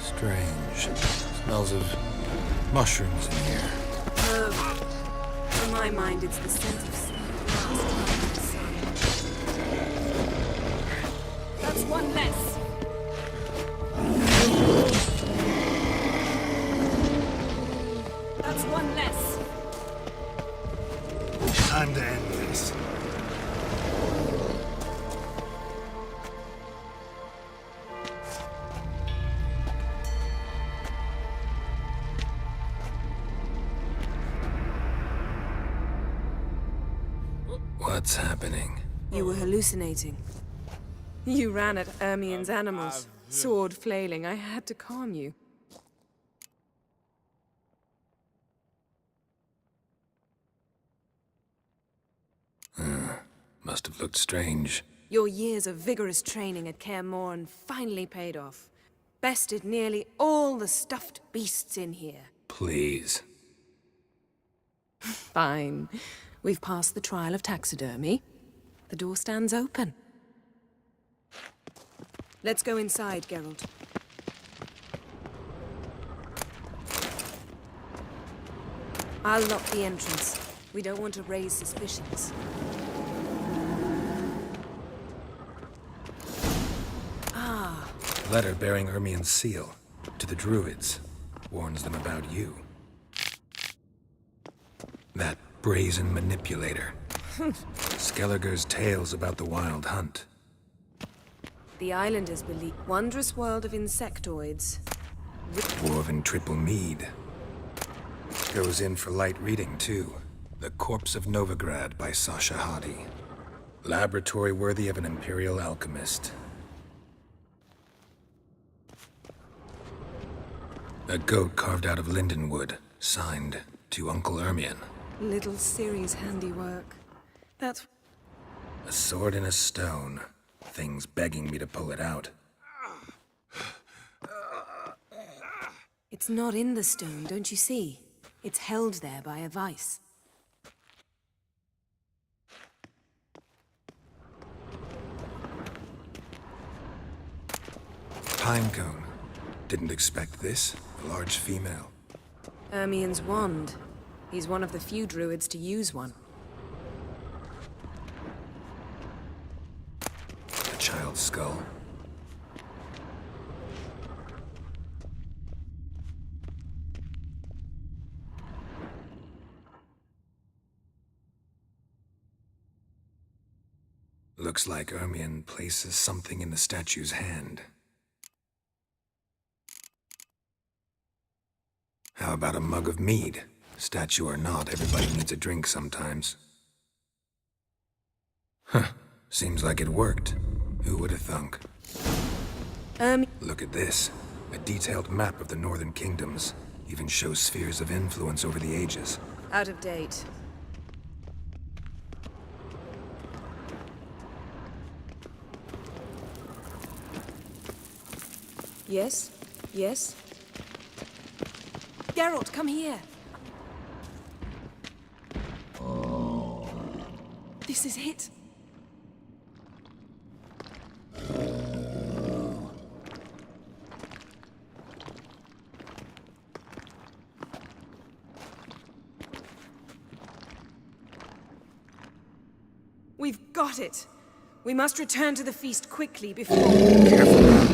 F: Strange. Smells of mushrooms in here.
K: In my mind, it's the scent of sun. That's one less. That's one less.
F: Time to end this. What's happening?
K: You were hallucinating. You ran at Ermien's animals, sword flailing. I had to calm you.
F: Must have looked strange.
K: Your years of vigorous training at Kaer Morhen finally paid off. Bested nearly all the stuffed beasts in here.
F: Please.
K: Fine. We've passed the trial of taxidermy. The door stands open. Let's go inside, Geralt. I'll lock the entrance. We don't want to raise suspicions.
F: Letter bearing Ermien's seal to the druids. Warns them about you. That brazen manipulator. Skellige's tales about the wild hunt.
K: The islanders believe wondrous world of insectoids.
F: Dwarven triple mead. Goes in for light reading, too. The Corpse of Novigrad by Sasha Hadi. Laboratory worthy of an imperial alchemist. A goat carved out of lindenwood, signed to Uncle Ermien.
K: Little Ciri's handiwork. That's...
F: A sword in a stone. Things begging me to pull it out.
K: It's not in the stone, don't you see? It's held there by a vice.
F: Pinecone. Didn't expect this. A large female.
K: Ermien's wand. He's one of the few druids to use one.
F: A child's skull. Looks like Ermion places something in the statue's hand. How about a mug of mead? Statue or not, everybody needs a drink sometimes. Huh. Seems like it worked. Who would have thunk? Look at this. A detailed map of the Northern Kingdoms. Even shows spheres of influence over the ages.
K: Out of date. Yes? Yes? Geralt, come here. This is it. We've got it. We must return to the feast quickly before... Careful.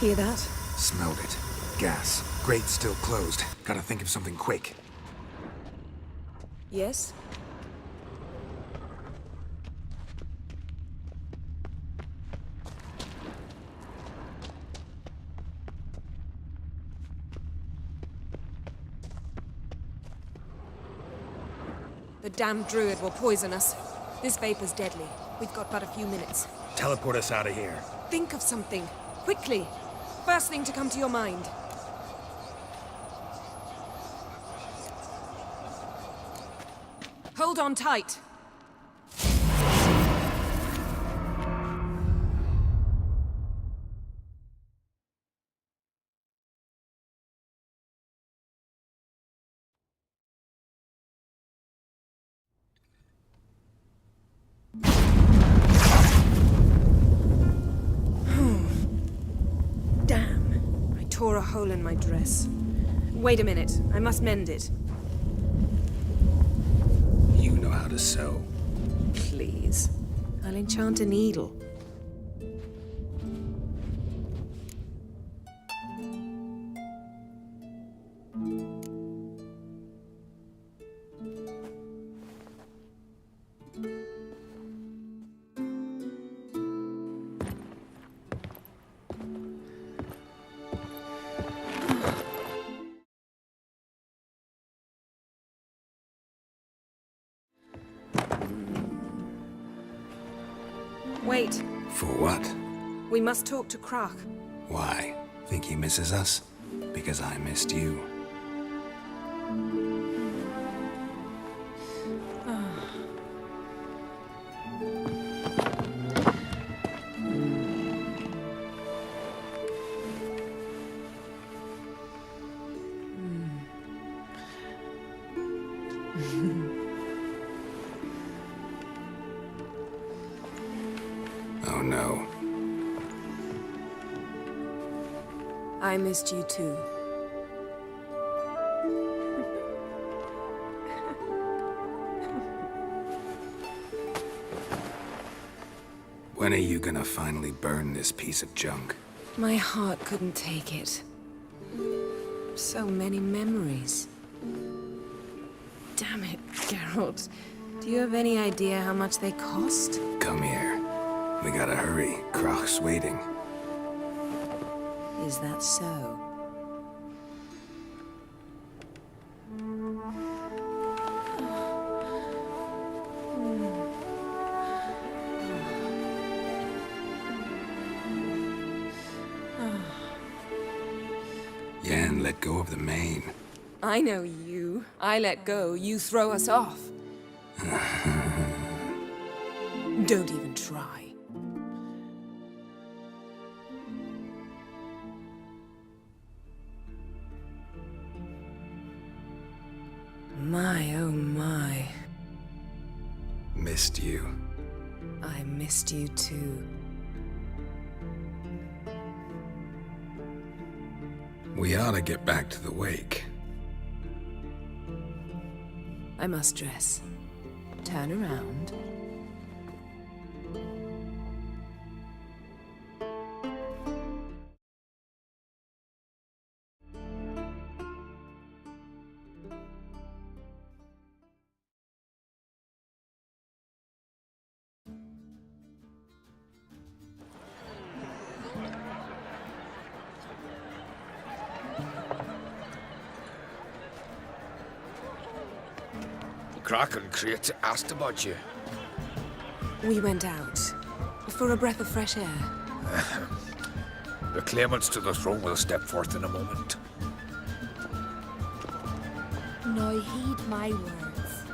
K: Hear that?
F: Smelled it. Gas. Grate still closed. Gotta think of something quick.
K: Yes? The damned druid will poison us. This vapor's deadly. We've got but a few minutes.
F: Teleport us out of here.
K: Think of something. Quickly. First thing to come to your mind. Hold on tight. Damn. I tore a hole in my dress. Wait a minute. I must mend it.
F: You know how to sew.
K: Please. I'll enchant a needle. Wait.
F: For what?
K: We must talk to Krak.
F: Why? Think he misses us? Because I missed you. Oh no.
K: I missed you too.
F: When are you gonna finally burn this piece of junk?
K: My heart couldn't take it. So many memories. Damn it, Geralt. Do you have any idea how much they cost?
F: Come here. We gotta hurry. Krach's waiting.
K: Is that so?
F: Yen let go of the mane.
K: I know you. I let go, you throw us off. Don't even try. My, oh my.
F: missed you.
K: I missed you too.
F: We ought to get back to the wake.
K: I must dress. Turn around.
C: Crack and Crate asked about you.
K: We went out for a breath of fresh air.
C: The claimants to the throne will step forth in a moment.
O: Now heed my words.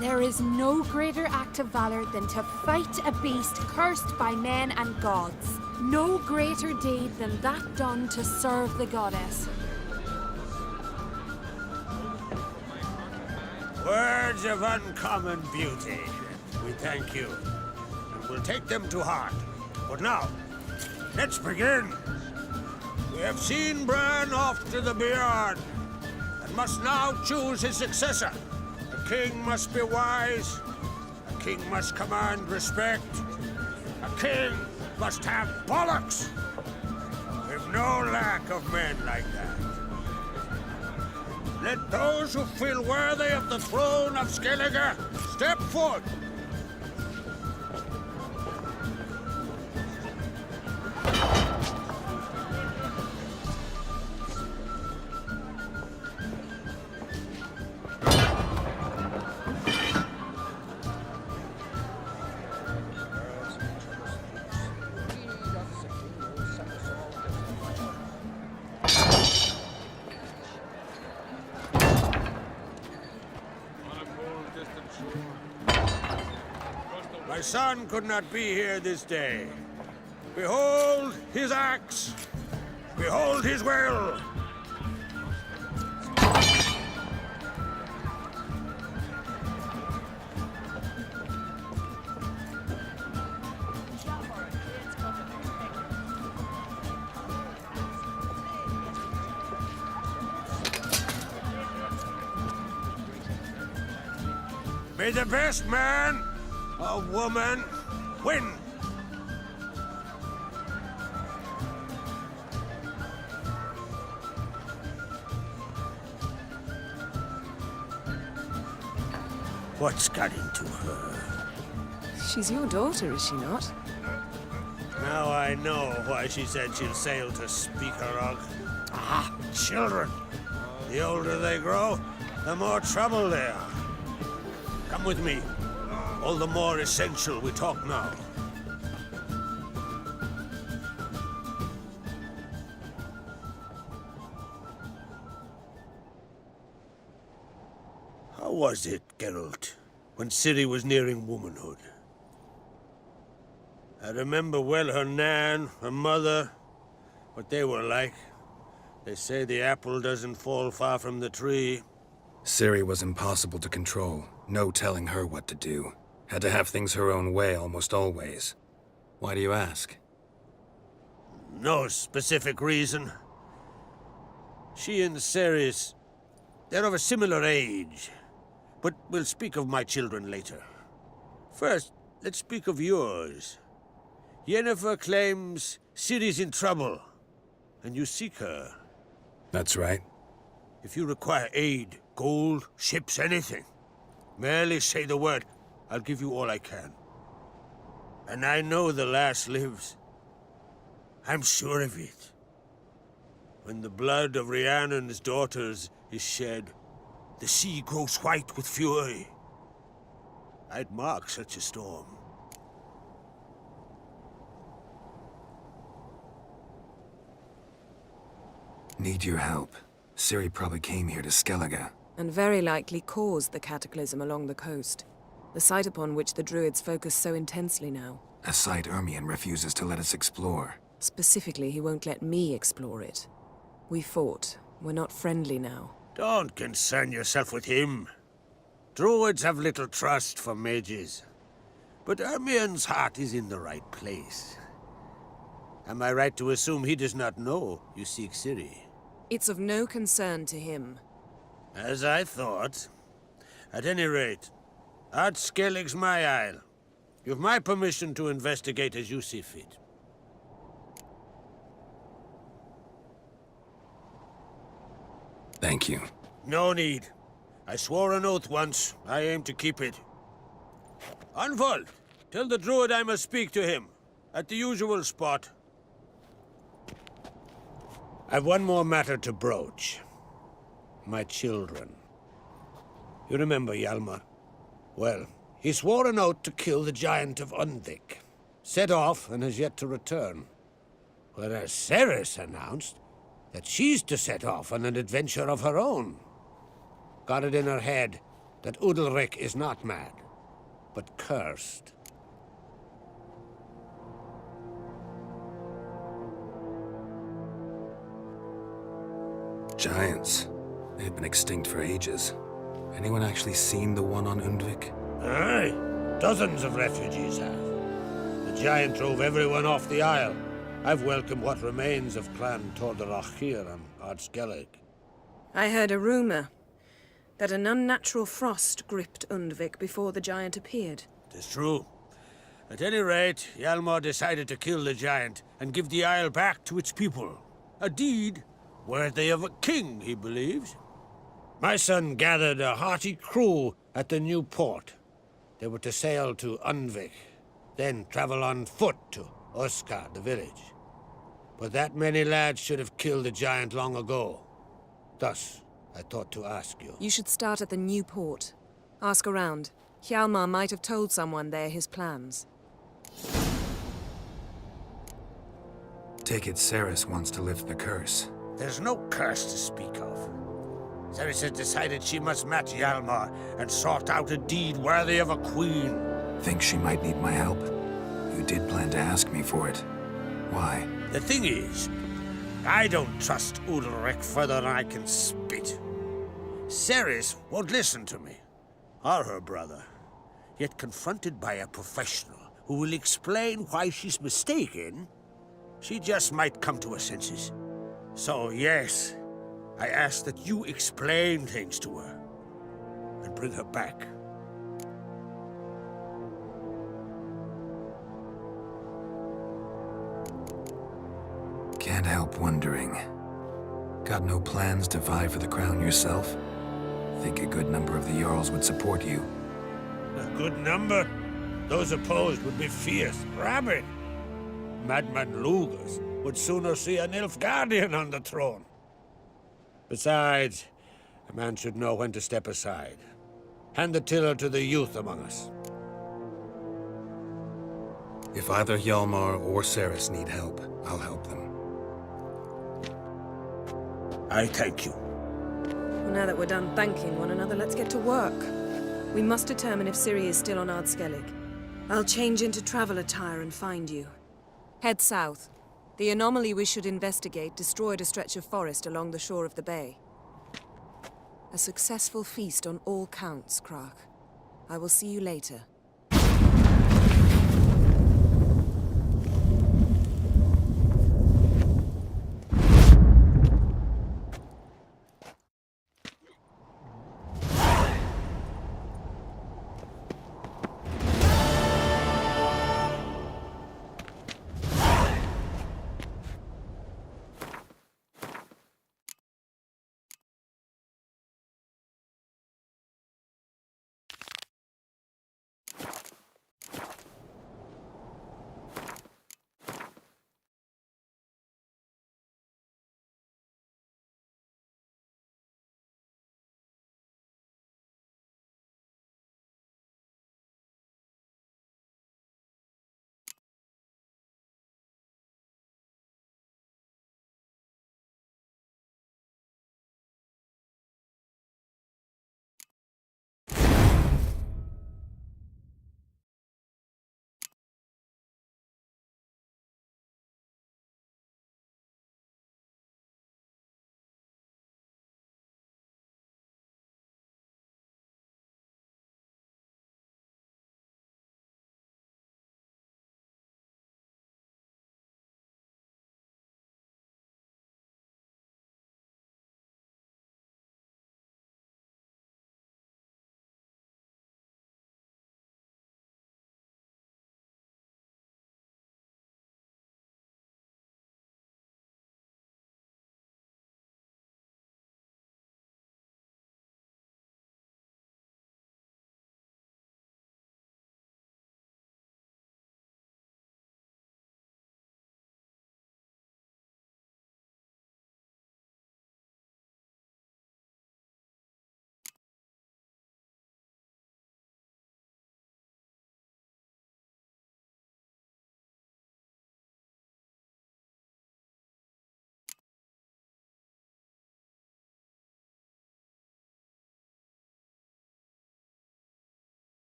O: There is no greater act of valor than to fight a beast cursed by men and gods. No greater deed than that done to serve the goddess.
Q: Words of uncommon beauty. We thank you, and we'll take them to heart. But now, let's begin. We have seen Bran off to the beyond, and must now choose his successor. A king must be wise. A king must command respect. A king must have bollocks. We've no lack of men like that. Let those who feel worthy of the throne of Skellige step forth. My son could not be here this day. Behold his axe. Behold his will. May the best man or woman win. What's got into her?
K: She's your daughter, is she not?
Q: Now I know why she said she'll sail to Speakerog. Ah, children. The older they grow, the more trouble they are. Come with me. All the more essential we talk now. How was it, Geralt, when Ciri was nearing womanhood? I remember well her nan, her mother, what they were like. They say the apple doesn't fall far from the tree.
F: Ciri was impossible to control. No telling her what to do. Had to have things her own way almost always. Why do you ask?
Q: No specific reason. She and Ceres, they're of a similar age. But we'll speak of my children later. First, let's speak of yours. Yennefer claims Ciri's in trouble, and you seek her.
F: That's right.
Q: If you require aid, gold, ships, anything, merely say the word. I'll give you all I can. And I know the lass lives. I'm sure of it. When the blood of Rhiannon's daughters is shed, the sea grows white with fury. I'd mark such a storm.
F: Need your help. Ciri probably came here to Skellige.
K: And very likely caused the cataclysm along the coast. The site upon which the Druids focus so intensely now.
F: A site Ermion refuses to let us explore.
K: Specifically, he won't let me explore it. We fought. We're not friendly now.
Q: Don't concern yourself with him. Druids have little trust for mages. But Ermion's heart is in the right place. Am I right to assume he does not know you seek Ciri?
K: It's of no concern to him.
Q: As I thought. At any rate, Art Skellig's my isle. You've my permission to investigate as you see fit.
F: Thank you.
Q: No need. I swore an oath once. I aim to keep it. Unfold! Tell the druid I must speak to him. At the usual spot. I've one more matter to broach. My children. You remember Hjalmar? Well, he swore an oath to kill the giant of Undvik. Set off and has yet to return. Whereas Ceres announced that she's to set off on an adventure of her own. Got it in her head that Udalric is not mad, but cursed.
F: Giants. They've been extinct for ages. Anyone actually seen the one on Undvik?
Q: Aye. Dozens of refugees have. The giant drove everyone off the isle. I've welcomed what remains of Clan Tordarach here on Ard-Skellig.
K: I heard a rumor that an unnatural frost gripped Undvik before the giant appeared.
Q: Tis true. At any rate, Hjalmar decided to kill the giant and give the isle back to its people. A deed worthy of a king, he believes. My son gathered a hearty crew at the new port. They were to sail to Undvik, then travel on foot to Oskar, the village. But that many lads should have killed the giant long ago. Thus, I thought to ask you.
K: You should start at the new port. Ask around. Hjalmar might have told someone there his plans.
F: Take it Ceres wants to lift the curse.
Q: There's no curse to speak of. Ceres has decided she must match Hjalmar and sort out a deed worthy of a queen.
F: Think she might need my help? You did plan to ask me for it. Why?
Q: The thing is, I don't trust Udalric further than I can spit. Ceres won't listen to me, or her brother. Yet confronted by a professional who will explain why she's mistaken, she just might come to her senses. So yes, I ask that you explain things to her and bring her back.
F: Can't help wondering. Got no plans to vie for the crown yourself? Think a good number of the Jarls would support you.
Q: A good number? Those opposed would be fierce, rabid. Madman Lugas would sooner see an Nilfgaardian on the throne. Besides, a man should know when to step aside. Hand the tiller to the youth among us.
F: If either Hjalmar or Ceres need help, I'll help them.
Q: I thank you.
K: Well, now that we're done thanking one another, let's get to work. We must determine if Ciri is still on Ard-Skellig. I'll change into travel attire and find you. Head south. The anomaly we should investigate destroyed a stretch of forest along the shore of the bay. A successful feast on all counts, Krak. I will see you later.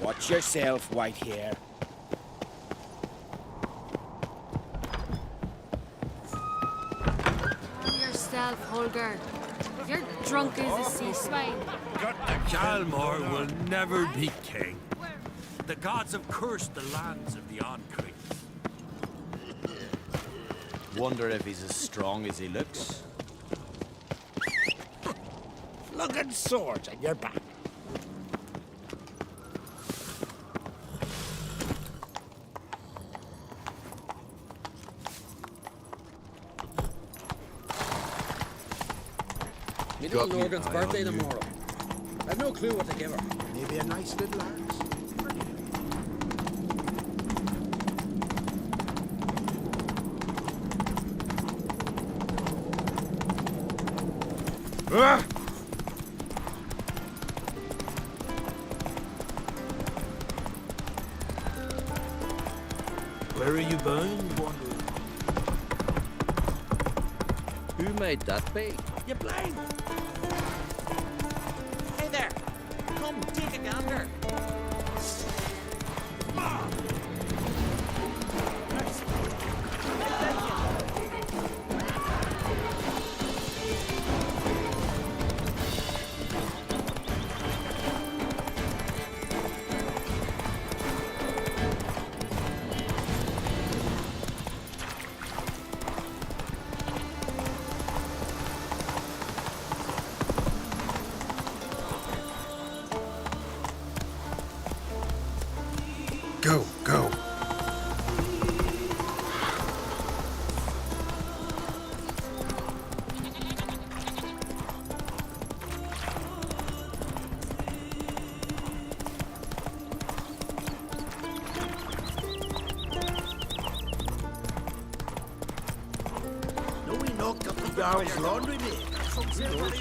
Q: Watch yourself, white hair.
U: Calm yourself, Holger. You're drunk as a sea swine.
H: Calmar will never be king. The gods have cursed the lands of the Ancrete.
Q: Wonder if he's as strong as he looks.
J: Looking swords on your back.
Q: Me little Norgan's birthday tomorrow. I've no clue what to give her.
C: Maybe a nice little axe.
H: Ah! Where are you bound, wanderer?
Q: Who made that bait?
H: You blind!
Q: Hey there! Come, take a gander!
F: Go, go.
M: No, we knocked up the Jarl's laundry maid. Who knows?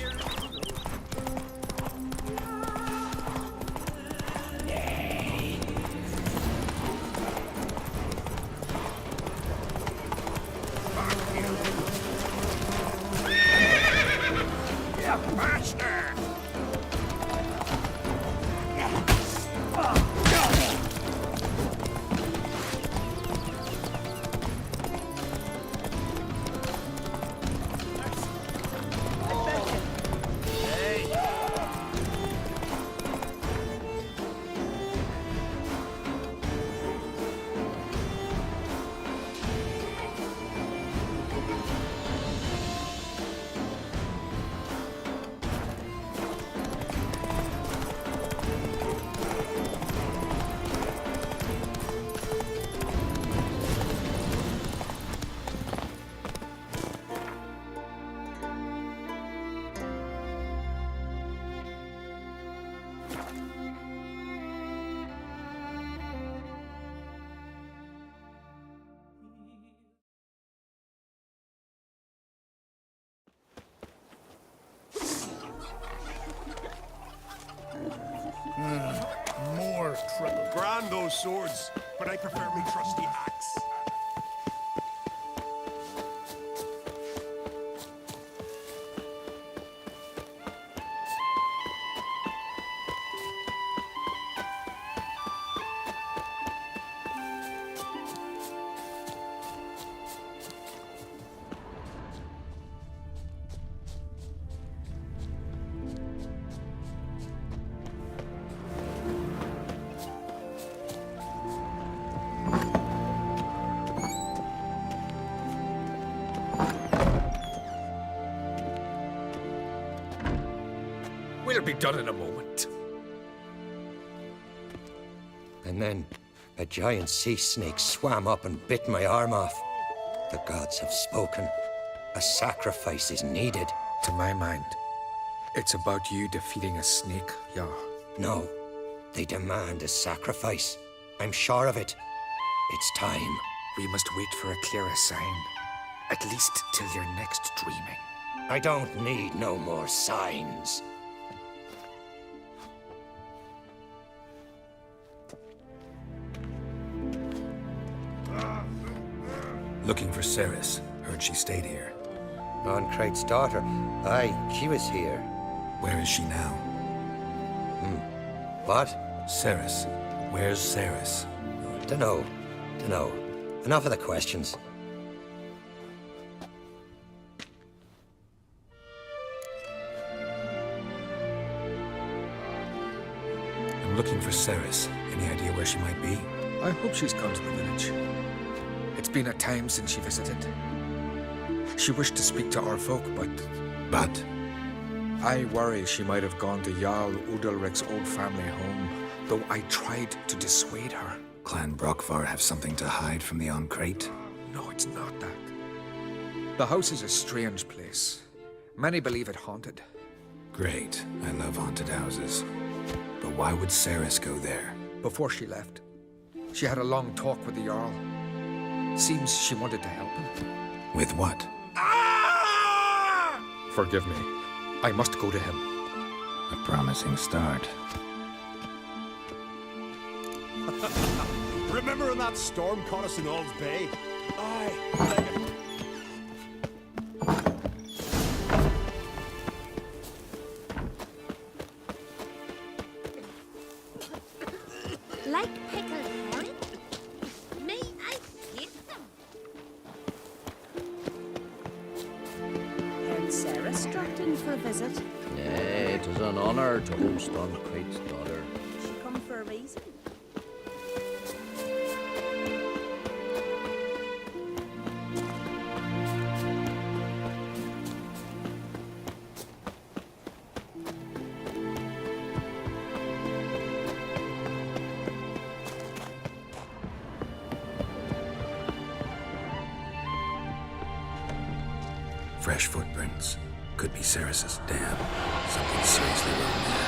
M: More trouble. Grand those swords, but I prefer me trusty axe.
H: We'll be done in a moment.
G: And then a giant sea snake swam up and bit my arm off. The gods have spoken. A sacrifice is needed.
F: To my mind, it's about you defeating a snake, yeah.
G: No, they demand a sacrifice. I'm sure of it. It's time.
F: We must wait for a clearer sign. At least till your next dreaming.
G: I don't need no more signs.
F: Looking for Ceres. Heard she stayed here.
G: Ancrate's daughter. Aye, she was here.
F: Where is she now?
G: What?
F: Ceres. Where's Ceres?
G: Dunno. Enough of the questions.
F: I'm looking for Ceres. Any idea where she might be?
R: I hope she's gone to the village. It's been a time since she visited. She wished to speak to our folk, but...
F: But?
R: I worry she might have gone to Jarl Udalric's old family home, though I tried to dissuade her.
F: Clan Brockvar have something to hide from the Oncrate?
R: No, it's not that. The house is a strange place. Many believe it haunted.
F: Great. I love haunted houses. But why would Ceres go there?
R: Before she left, she had a long talk with the Jarl. Seems she wanted to help him.
F: With what?
R: Forgive me. I must go to him.
F: A promising start.
V: Remember when that storm caught us in Ald's Bay? Aye.
B: Like pickled herring? May I get them? And Sarah struck in for a visit.
S: Nay, it is an honor to host Oncrate's daughter.
B: She come for a reason.
F: Fresh footprints. Could be Ceres's dam. Something seriously wrong there.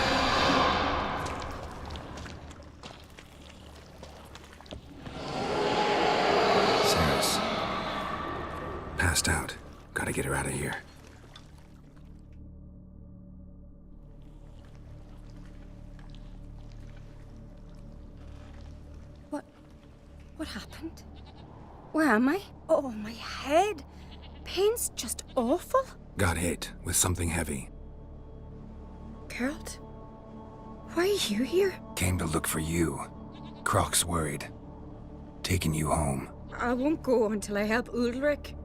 F: Ceres. Passed out. Gotta get her out of here.
B: What happened? Where am I? Oh, my head. Pain's just awful.
F: Got hit with something heavy.
B: Geralt? Why are you here?
F: Came to look for you. Croc's worried. Taking you home.
B: I won't go until I help Udalric.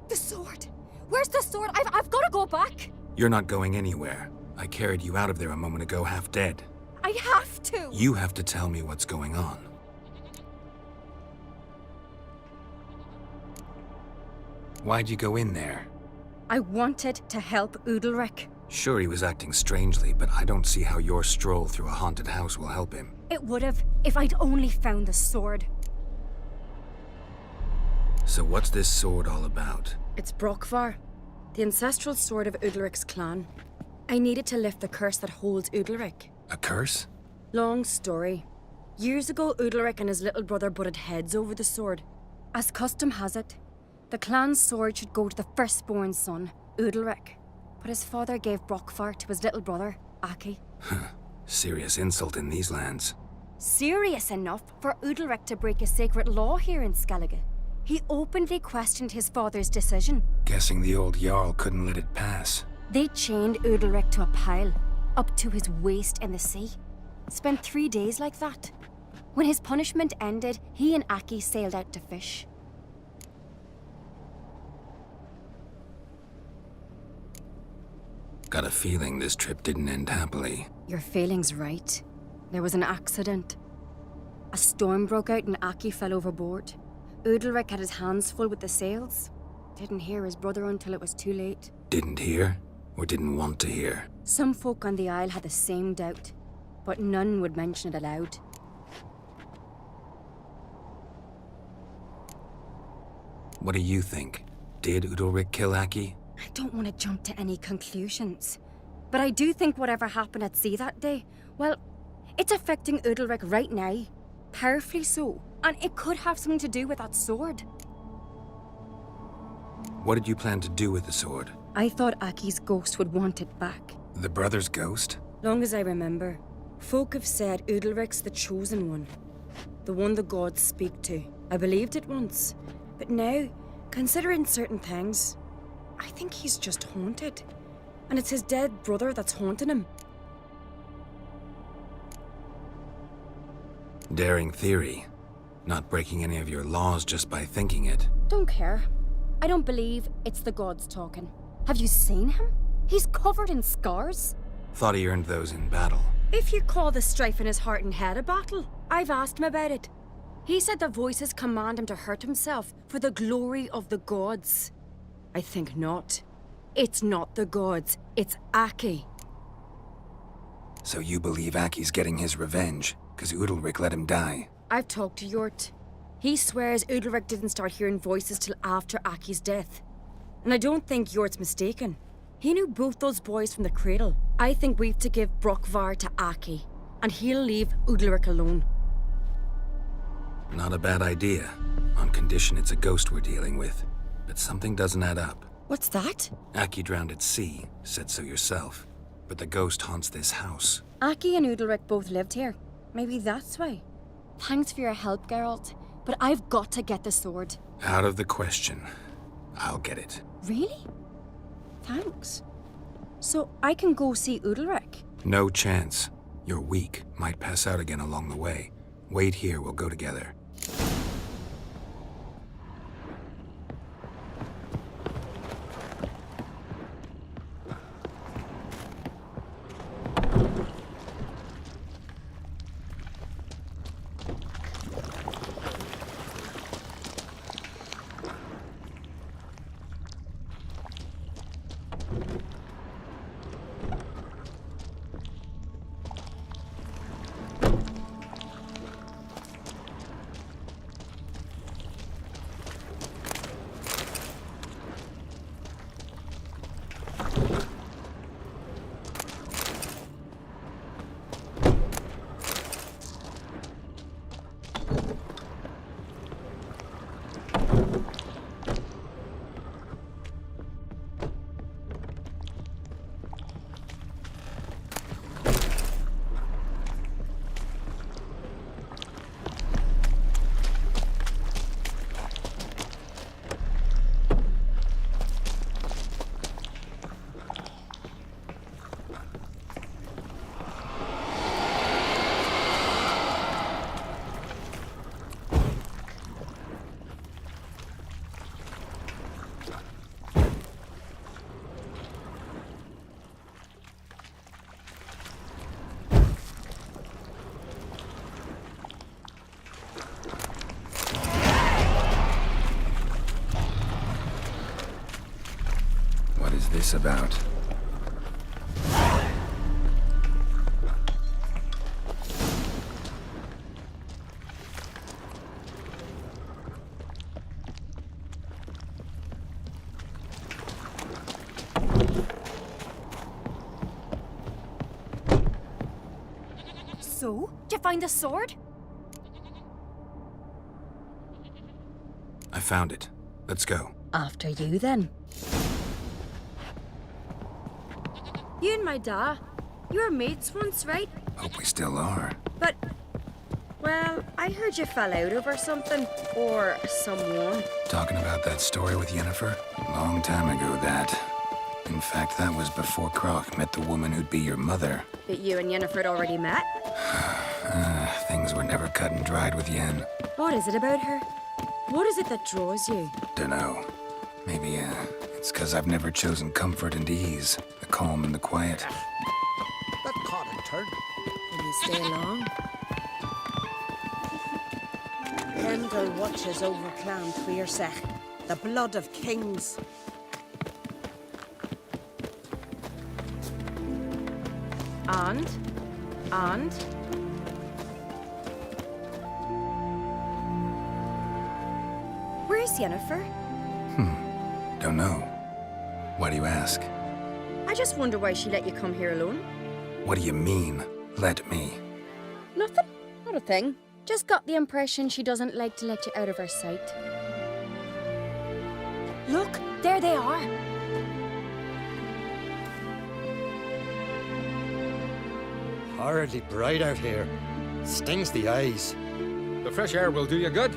B: The sword! Where's the sword? I've got to go back!
F: You're not going anywhere. I carried you out of there a moment ago half dead.
B: I have to!
F: You have to tell me what's going on. Why'd you go in there?
B: I wanted to help Udalric.
F: Sure, he was acting strangely, but I don't see how your stroll through a haunted house will help him.
B: It would have if I'd only found the sword.
F: So what's this sword all about?
B: It's Brockvar, the ancestral sword of Udalric's clan. I needed to lift the curse that holds Udalric.
F: A curse?
B: Long story. Years ago, Udalric and his little brother butted heads over the sword. As custom has it, the clan's sword should go to the firstborn son, Udalric. But his father gave Brockvar to his little brother, Aki.
F: Serious insult in these lands.
B: Serious enough for Udalric to break a sacred law here in Skellige. He openly questioned his father's decision.
F: Guessing the old Jarl couldn't let it pass.
B: They chained Udalric to a pile, up to his waist in the sea. Spent 3 days like that. When his punishment ended, he and Aki sailed out to fish.
F: Got a feeling this trip didn't end happily.
B: Your feeling's right. There was an accident. A storm broke out and Aki fell overboard. Udalric had his hands full with the sails. Didn't hear his brother until it was too late.
F: Didn't hear? Or didn't want to hear?
B: Some folk on the Isle had the same doubt, but none would mention it aloud.
F: What do you think? Did Udalric kill Aki?
B: I don't want to jump to any conclusions, but I do think whatever happened at sea that day, well, it's affecting Udalric right now. Powerfully so. And it could have something to do with that sword.
F: What did you plan to do with the sword?
B: I thought Aki's ghost would want it back.
F: The brother's ghost?
B: Long as I remember, folk have said Udalric's the chosen one. The one the gods speak to. I believed it once. But now, considering certain things, I think he's just haunted. And it's his dead brother that's haunting him.
F: Daring theory. Not breaking any of your laws just by thinking it.
B: Don't care. I don't believe it's the gods talking. Have you seen him? He's covered in scars.
F: Thought he earned those in battle.
B: If you call the strife in his heart and head a battle, I've asked him about it. He said the voices command him to hurt himself for the glory of the gods. I think not. It's not the gods, it's Aki.
F: So you believe Aki's getting his revenge, because Udalric let him die?
B: I've talked to Yort. He swears Udalric didn't start hearing voices till after Aki's death. And I don't think Yort's mistaken. He knew both those boys from the cradle. I think we've to give Brokvar to Aki, and he'll leave Udalric alone.
F: Not a bad idea, on condition it's a ghost we're dealing with. But something doesn't add up.
B: What's that?
F: Aki drowned at sea, said so yourself. But the ghost haunts this house.
B: Aki and Udalric both lived here. Maybe that's why. Thanks for your help, Geralt. But I've got to get the sword.
F: Out of the question. I'll get it.
B: Really? Thanks. So I can go see Udalric?
F: No chance. You're weak. Might pass out again along the way. Wait here, we'll go together. What is this about?
B: So, did you find the sword?
F: I found it. Let's go.
B: After you, then. You and my da, you were mates once, right?
F: Hope we still are.
B: But, well, I heard you fell out over something. Or someone.
F: Talking about that story with Yennefer? Long time ago, that. In fact, that was before Croc met the woman who'd be your mother.
B: That you and Yennefer had already met?
F: Things were never cut and dried with Yen.
B: What is it about her? What is it that draws you?
F: Dunno. Maybe, it's 'cause I've never chosen comfort and ease. The calm and the quiet.
Q: That caught a turn.
K: Will you stay long?
D: Pendle watches over Clan Queersech, the blood of kings.
B: And? Where's Yennefer?
F: Don't know. Why do you ask?
B: I just wonder why she let you come here alone.
F: What do you mean, let me?
B: Nothing. Not a thing. Just got the impression she doesn't like to let you out of her sight. Look, there they are.
G: Horridly bright out here. Stings the eyes.
R: The fresh air will do you good.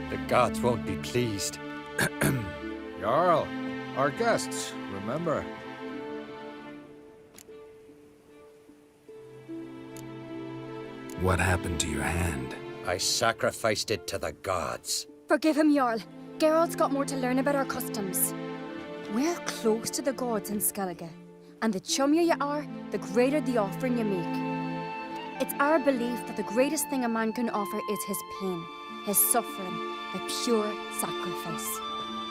G: The gods won't be pleased.
R: Jarl, our guests, remember.
F: What happened to your hand?
G: I sacrificed it to the gods.
B: Forgive him, Jarl. Geralt's got more to learn about our customs. We're close to the gods in Skellige, and the chummier you are, the greater the offering you make. It's our belief that the greatest thing a man can offer is his pain, his suffering, a pure sacrifice.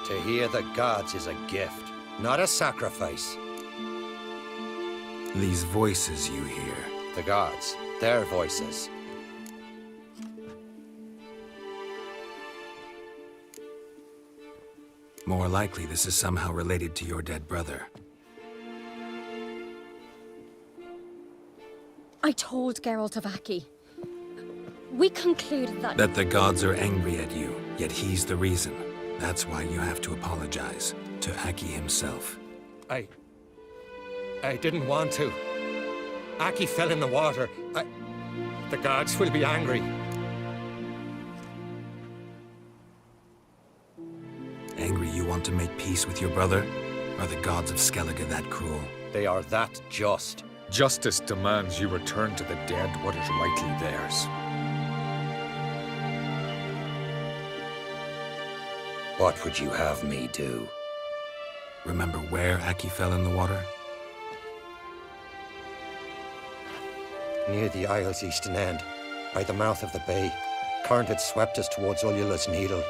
G: To hear the gods is a gift, not a sacrifice.
F: These voices you hear.
G: The gods, their voices.
F: More likely, this is somehow related to your dead brother.
B: I told Geralt of Aki. We concluded that...
F: That the gods are angry at you, yet he's the reason. That's why you have to apologize to Aki himself.
G: I didn't want to. Aki fell in the water. The gods will be angry.
F: Angry you want to make peace with your brother? Are the gods of Skellige that cruel?
G: They are that just.
R: Justice demands you return to the dead what is rightly theirs.
G: What would you have me do?
F: Remember where Aki fell in the water?
G: Near the Isle's eastern end, by the mouth of the bay. Current had swept us towards Ulila's Needle.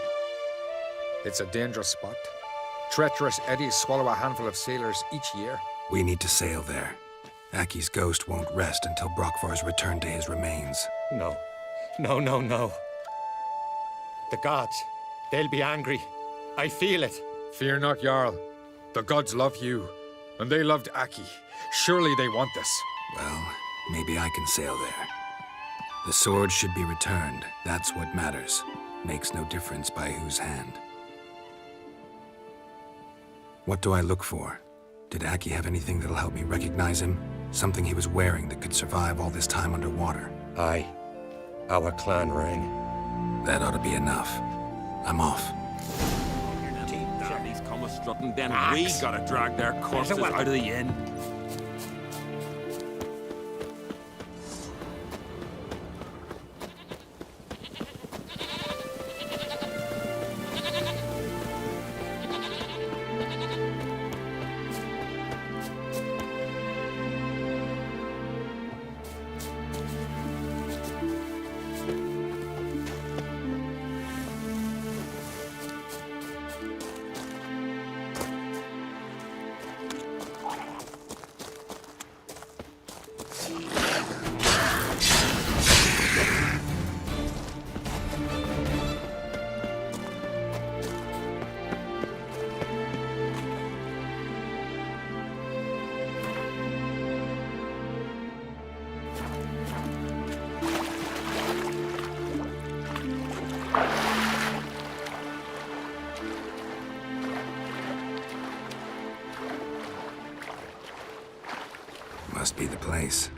R: It's a dangerous spot. Treacherous eddies swallow a handful of sailors each year.
F: We need to sail there. Aki's ghost won't rest until Brokvar's returned to his remains.
G: No. No, no, no. The gods, they'll be angry. I feel it.
R: Fear not, Jarl. The gods love you, and they loved Aki. Surely they want this.
F: Well, maybe I can sail there. The sword should be returned. That's what matters. Makes no difference by whose hand. What do I look for? Did Aki have anything that'll help me recognize him? Something he was wearing that could survive all this time underwater?
G: Aye. Our clan ring.
F: That ought to be enough. I'm off.
E: These come strutting, then we gotta drag their corpses out of the inn.
F: Must be the place.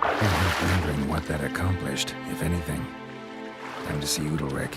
F: Can't help wondering what that accomplished, if anything. Time to see Udalric.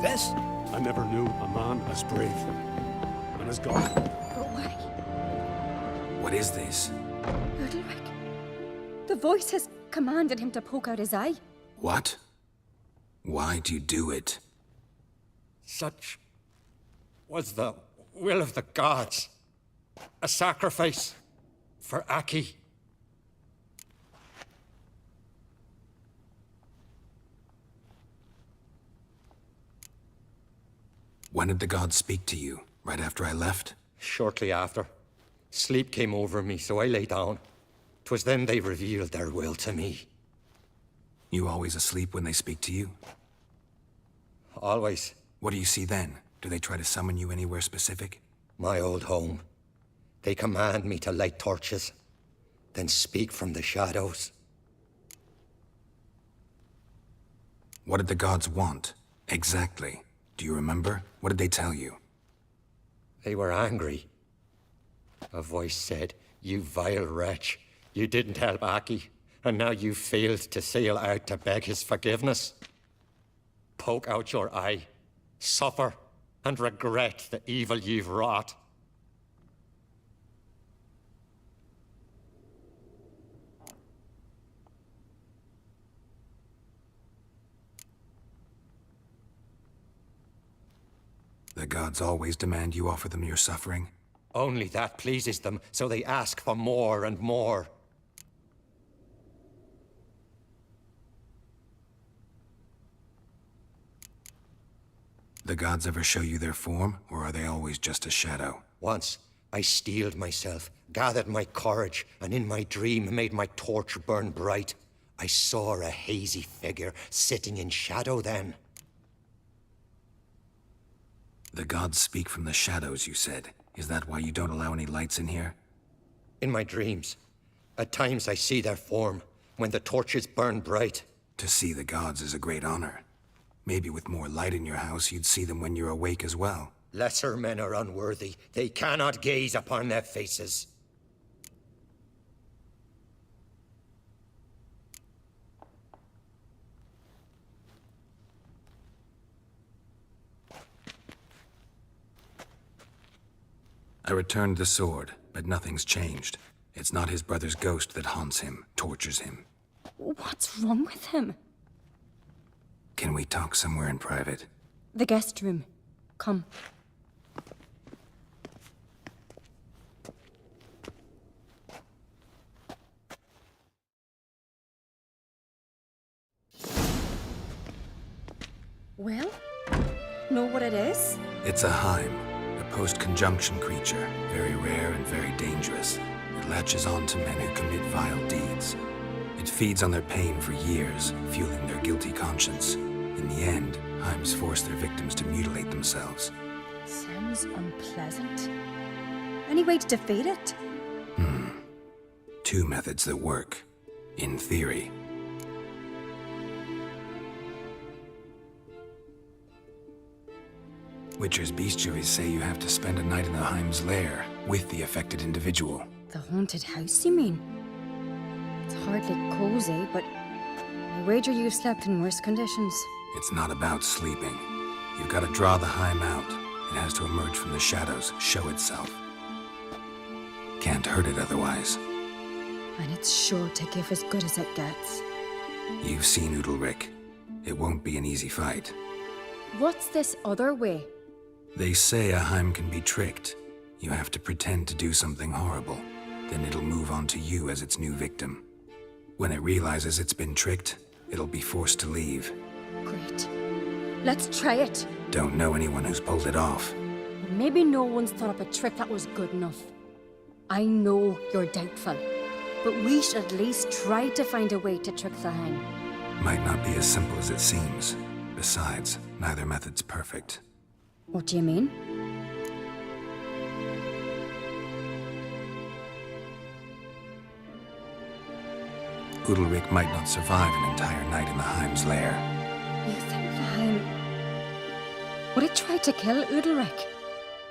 I: This? I never knew a man as brave and as gone.
B: But why?
F: What is this?
B: Udalric. The voice has commanded him to poke out his eye.
F: What? Why do you do it?
G: Such was the will of the gods. A sacrifice for Aki.
F: When did the gods speak to you? Right after I left?
G: Shortly after. Sleep came over me, so I lay down. 'Twas then they revealed their will to me.
F: You always asleep when they speak to you?
G: Always.
F: What do you see then? Do they try to summon you anywhere specific?
G: My old home. They command me to light torches, then speak from the shadows.
F: What did the gods want? Exactly. Do you remember? What did they tell you?
G: They were angry. A voice said, "You vile wretch. You didn't help Aki, and now you failed to sail out to beg his forgiveness. Poke out your eye, suffer, and regret the evil you've wrought."
F: The gods always demand you offer them your suffering?
G: Only that pleases them, so they ask for more and more.
F: The gods ever show you their form, or are they always just a shadow?
G: Once, I steeled myself, gathered my courage, and in my dream made my torch burn bright. I saw a hazy figure sitting in shadow then.
F: The gods speak from the shadows, you said. Is that why you don't allow any lights in here?
G: In my dreams. At times I see their form, when the torches burn bright.
F: To see the gods is a great honor. Maybe with more light in your house, you'd see them when you're awake as well.
G: Lesser men are unworthy. They cannot gaze upon their faces.
F: I returned the sword, but nothing's changed. It's not his brother's ghost that haunts him, tortures him.
B: What's wrong with him?
F: Can we talk somewhere in private?
B: The guest room. Come. know what it is?
F: It's a Heim, a post-conjunction creature, very rare and very dangerous. It latches on to men who commit vile deeds. It feeds on their pain for years, fueling their guilty conscience. In the end, Heims force their victims to mutilate themselves.
B: Sounds unpleasant. Any way to defeat it?
F: Two methods that work, in theory. Witcher's bestiaries say you have to spend a night in the Heim's lair with the affected individual.
B: The haunted house, you mean? It's hardly cozy, but I wager you've slept in worse conditions.
F: It's not about sleeping. You've got to draw the Heim out. It has to emerge from the shadows, show itself. Can't hurt it otherwise.
B: And it's sure to give as good as it gets.
F: You've seen Udalryk. It won't be an easy fight.
B: What's this other way?
F: They say a Heim can be tricked. You have to pretend to do something horrible. Then it'll move on to you as its new victim. When it realizes it's been tricked, it'll be forced to leave.
B: Great. Let's try it.
F: Don't know anyone who's pulled it off.
B: Maybe no one's thought up a trick that was good enough. I know you're doubtful, but we should at least try to find a way to trick the Heim.
F: Might not be as simple as it seems. Besides, neither method's perfect.
B: What do you mean?
F: Udalryk might not survive an entire night in the Heim's lair.
B: You think the Heim would it try to kill Udalryk?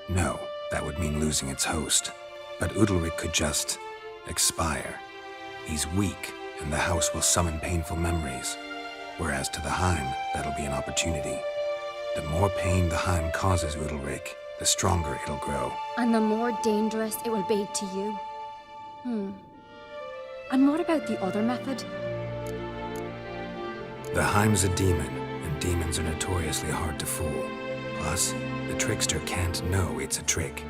F: No, that would mean losing its host. But Udalryk could just expire. He's weak, and the house will summon painful memories. Whereas to the Heim, that'll be an opportunity. The more pain the Heim causes Udalryk, the stronger it'll grow.
B: And the more dangerous it will be to you. And what about the other method?
F: The Heim's a demon, and demons are notoriously hard to fool. Plus, the trickster can't know it's a trick.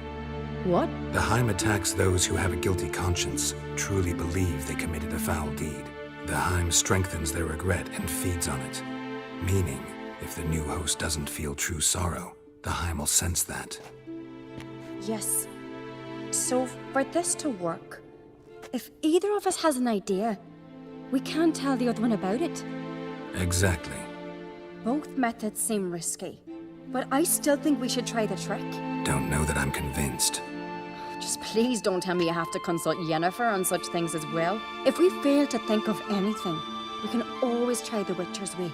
B: What?
F: The Heim attacks those who have a guilty conscience, truly believe they committed a foul deed. The Heim strengthens their regret and feeds on it. Meaning, if the new host doesn't feel true sorrow, the Heim will sense that.
B: Yes. So, for this to work, if either of us has an idea, we can't tell the other one about it.
F: Exactly.
B: Both methods seem risky, but I still think we should try the trick.
F: Don't know that I'm convinced.
B: Just please don't tell me you have to consult Yennefer on such things as well. If we fail to think of anything, we can always try the Witcher's way.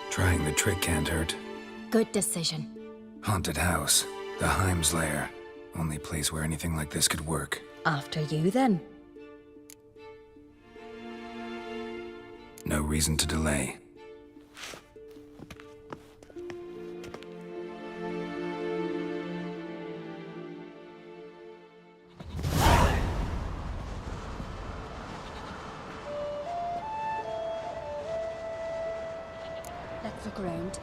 F: Trying the trick can't hurt.
B: Good decision.
F: Haunted house. The Heim's lair. Only place where anything like this could work.
B: After you, then.
F: No reason to delay.
B: Let's look around.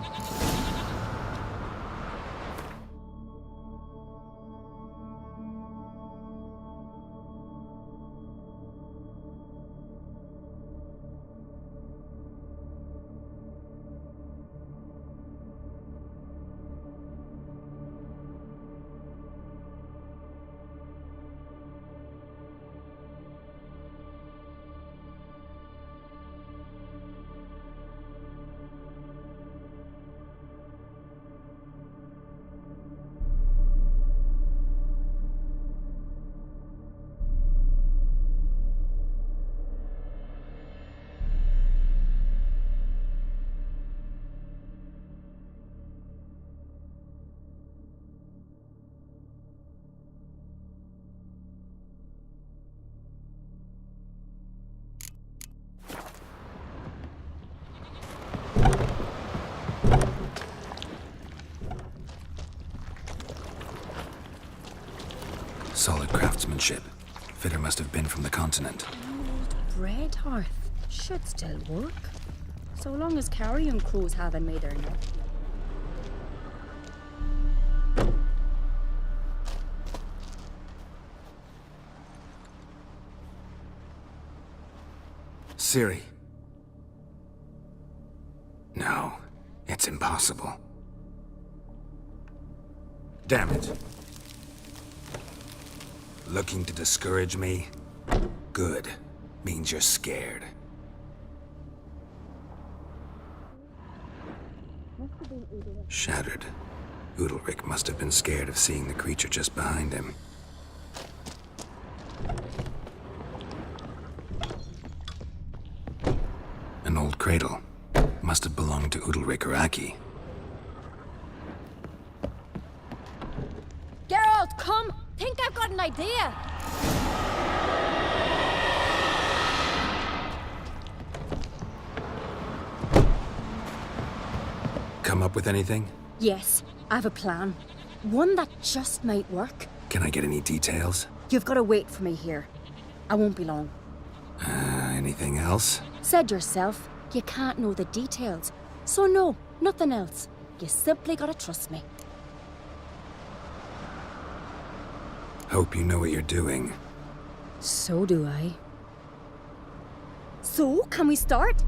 F: Solid craftsmanship. Fitter must have been from the continent.
B: Old bread hearth. Should still work. So long as carrion crews haven't made their net.
F: Ciri, impossible. Damn it. Looking to discourage me? Good. Means you're scared. Shattered. Udalryk must have been scared of seeing the creature just behind him. An old cradle. Must have belonged to Udalryk or Aki.
B: Geralt, come! Think I've got an idea!
F: Come up with anything?
B: Yes, I have a plan. One that just might work.
F: Can I get any details?
B: You've got to wait for me here. I won't be long.
F: Anything else?
B: Said yourself, you can't know the details. So no, nothing else. You simply gotta trust me.
F: Hope you know what you're doing.
B: So do I. So, can we start?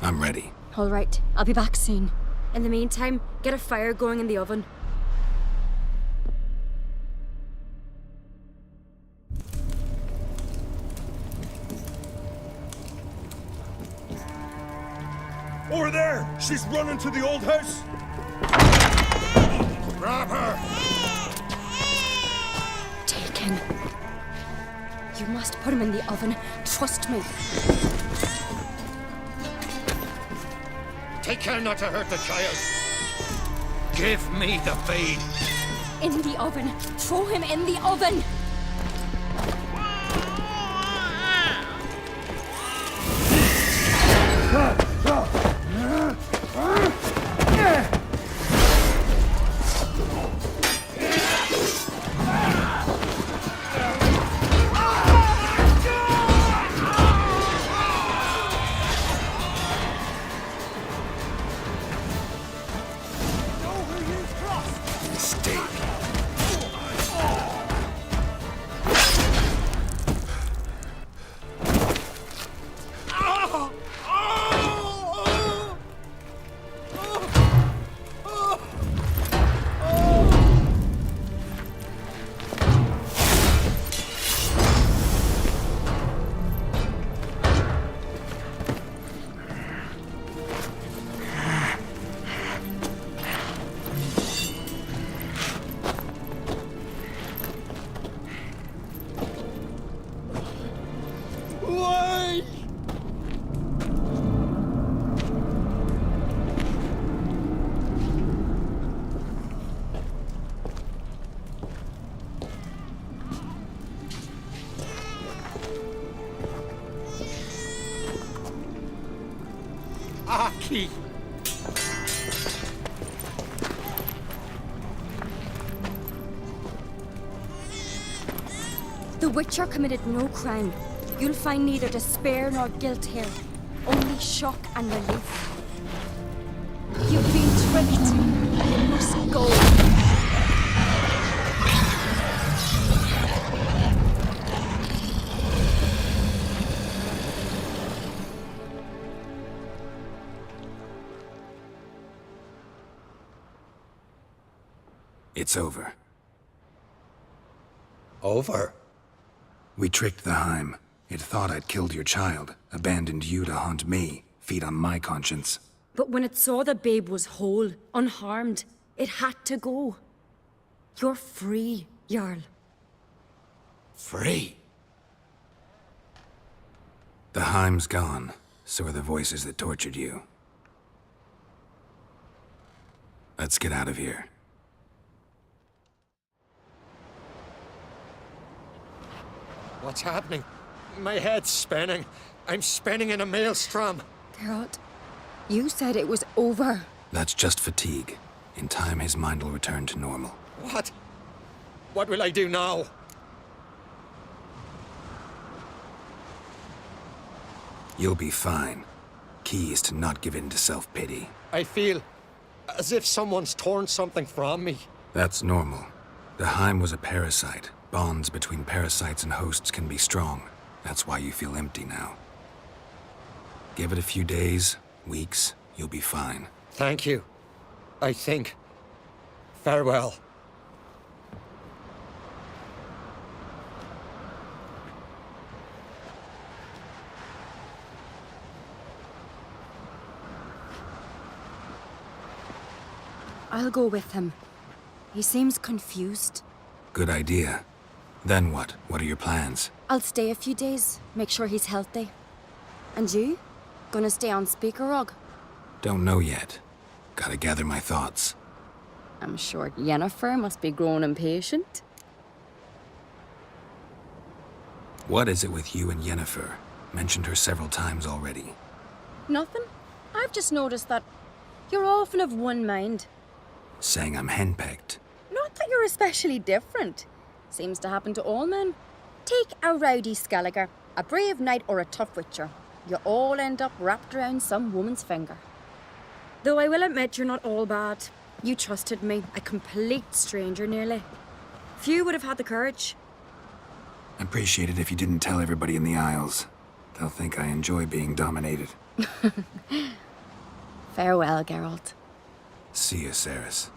F: I'm ready.
B: All right, I'll be back soon. In the meantime, get a fire going in the oven.
M: Over there! She's running to the old house! Grab her!
B: Taken. You must put him in the oven. Trust me.
G: Take care not to hurt the child. Give me the feed.
B: In the oven. Throw him in the oven.
G: Aki!
B: The Witcher committed no crime. You'll find neither despair nor guilt here. Only shock and relief. You've been tricked. You must go.
F: It's over.
G: Over?
F: We tricked the Heim. It thought I'd killed your child, abandoned you to haunt me, feed on my conscience.
B: But when it saw the babe was whole, unharmed, it had to go. You're free, Jarl.
G: Free?
F: The Heim's gone, so are the voices that tortured you. Let's get out of here.
G: What's happening? My head's spinning. I'm spinning in a maelstrom.
B: Geralt, you said it was over.
F: That's just fatigue. In time, his mind will return to normal.
G: What? What will I do now?
F: You'll be fine. Key is to not give in to self-pity.
G: I feel as if someone's torn something from me.
F: That's normal. The Heim was a parasite. Bonds between parasites and hosts can be strong. That's why you feel empty now. Give it a few days, weeks, You'll be fine.
G: Thank you. I think. Farewell.
B: I'll go with him. He seems confused.
F: Good idea. Then what? What are your plans?
B: I'll stay a few days, make sure he's healthy. And you? Gonna stay on speaker rug?
F: Don't know yet. Gotta gather my thoughts.
B: I'm sure Yennefer must be growing impatient.
F: What is it with you and Yennefer? Mentioned her several times already.
B: Nothing. I've just noticed that you're often of one mind.
F: Saying I'm henpecked.
B: Not that you're especially different. Seems to happen to all men. Take a rowdy Skelliger, a brave knight or a tough witcher. You all end up wrapped around some woman's finger. Though I will admit you're not all bad. You trusted me, a complete stranger nearly. Few would have had the courage.
F: I'd appreciate it if you didn't tell everybody in the Isles. They'll think I enjoy being dominated.
B: Farewell, Geralt.
F: See you, Ceres.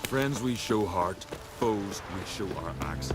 E: Friends we show heart, foes we show our axe.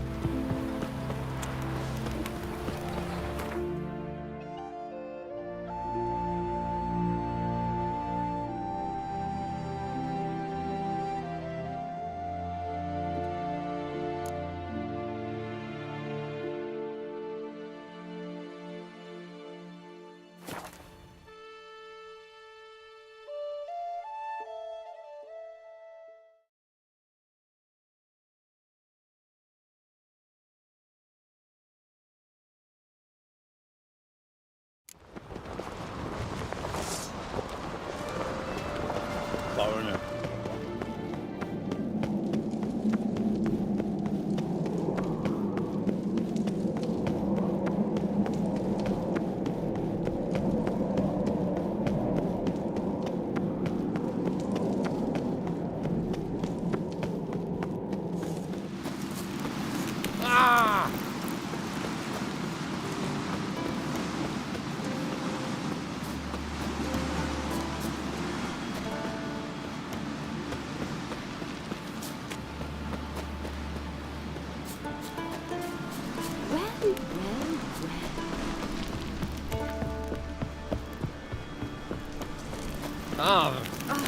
I: Foreigner.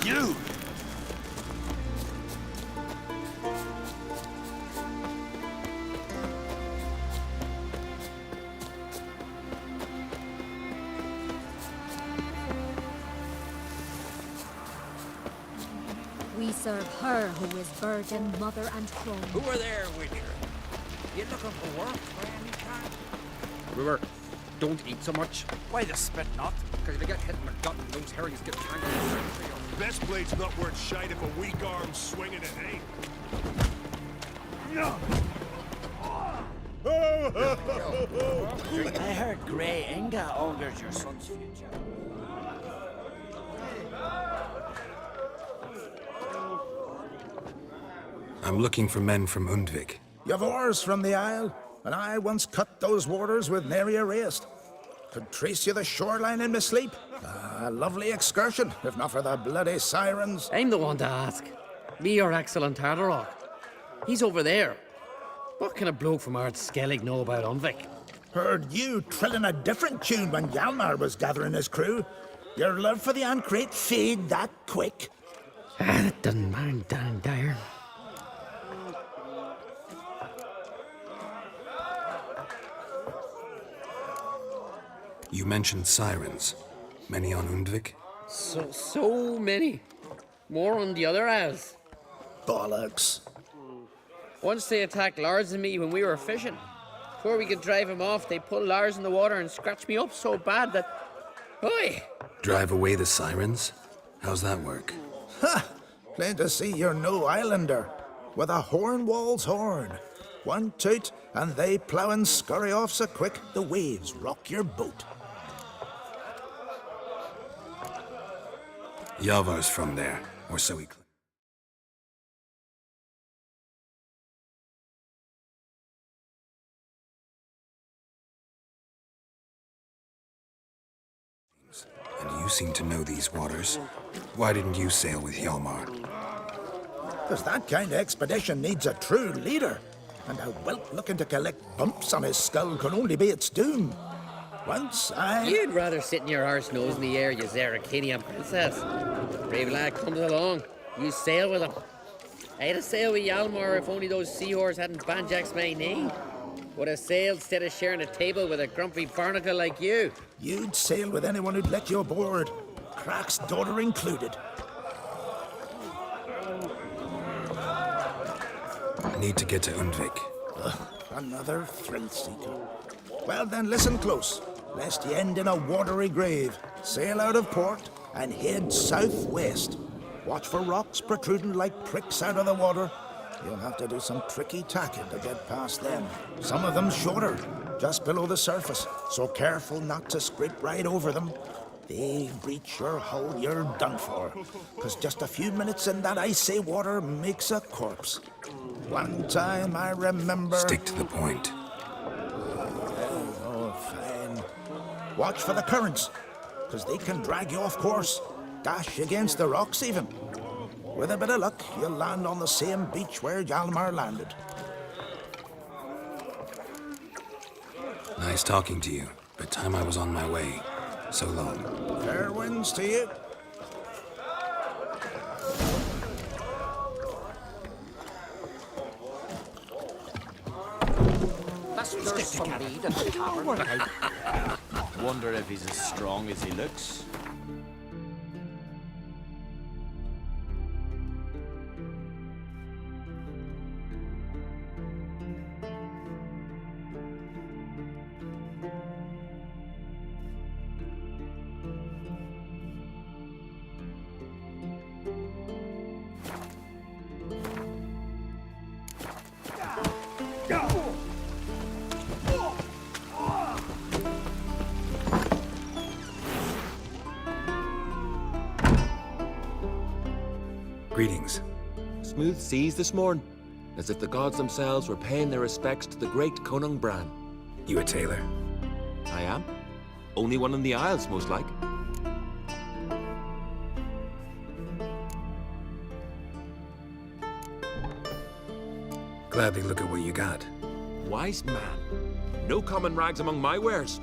Q: You!
N: We serve her who is virgin, mother, and crone.
Q: Who are there, Witcher? You looking for work by any chance?
C: Brewer, don't eat so much.
Q: Why the spit not?
C: Because if you get hit in the gut and those herrings get tangled.
M: Best blade's not worth shite if a weak arm's swinging it, eh? No!
Q: I heard Grey Inga augurs your son's future.
F: I'm looking for men from Undvik.
T: You've oars from the Isle, and I once cut those waters with nary a rest. Could trace you the shoreline in my sleep. A lovely excursion, if not for the bloody sirens.
W: I'm the one to ask. Me or excellent Tardarok. He's over there. What can a bloke from Ard Skellig know about Undvik?
T: Heard you trilling a different tune when Hjalmar was gathering his crew. Your love for the Ancrate fade that quick.
W: That doesn't mind down dire.
F: You mentioned sirens. Many on Undvik?
W: So many. More on the other isles.
T: Bollocks.
W: Once they attacked Lars and me when we were fishing. Before we could drive him off, they pulled Lars in the water and scratched me up so bad that... Oi!
F: Drive away the sirens? How's that work?
T: Ha! Plain to see you're no islander. With a hornwall's horn. One toot, and they plough and scurry off so quick the waves rock your boat.
F: Yavar's from there, or so he claims. And you seem to know these waters. Why didn't you sail with Hjalmar?
T: Because that kind of expedition needs a true leader. And a whelp looking to collect bumps on his skull can only be its doom. Once I...
W: You'd rather sit in your arse nose in the air, you Zarakanian princess. Brave lad comes along, you sail with him. I'd have sailed with Hjalmar if only those seahorses hadn't banjaxed my knee. Would have sailed instead of sharing a table with a grumpy barnacle like you.
T: You'd sail with anyone who'd let you aboard. Crack's daughter included.
F: Need to get to Undvik.
T: Another thrill seeker. Well then, listen close, lest you end in a watery grave. Sail out of port and head southwest. Watch for rocks protruding like pricks out of the water. You'll have to do some tricky tacking to get past them. Some of them shorter, just below the surface, so careful not to scrape right over them. They breach your hull, you're done for. 'Cause just a few minutes in that icy water makes a corpse. One time I remember...
F: Stick to the point.
T: Oh, fine. Watch for the currents, 'cause they can drag you off course. Dash against the rocks even. With a bit of luck, you'll land on the same beach where Hjalmar landed.
F: Nice talking to you, but time I was on my way. So long.
T: Fair winds to you.
Q: There's some mead at the tavern.
E: Wonder if he's as strong as he looks.
F: Greetings.
A: Smooth seas this morn, as if the gods themselves were paying their respects to the great Conung Bran.
F: You a tailor?
A: I am. Only one in the Isles, most like.
F: Gladly look at what you got.
A: Wise man. No common rags among my wares.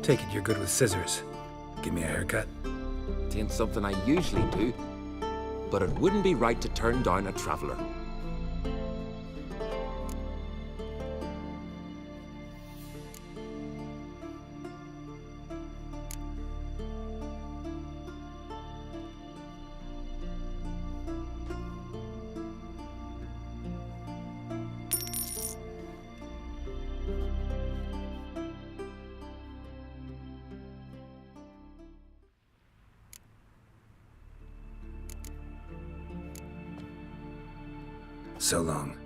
F: Take it you're good with scissors. Give me a haircut.
A: Tain't something I usually do, but it wouldn't be right to turn down a traveller.
F: So long.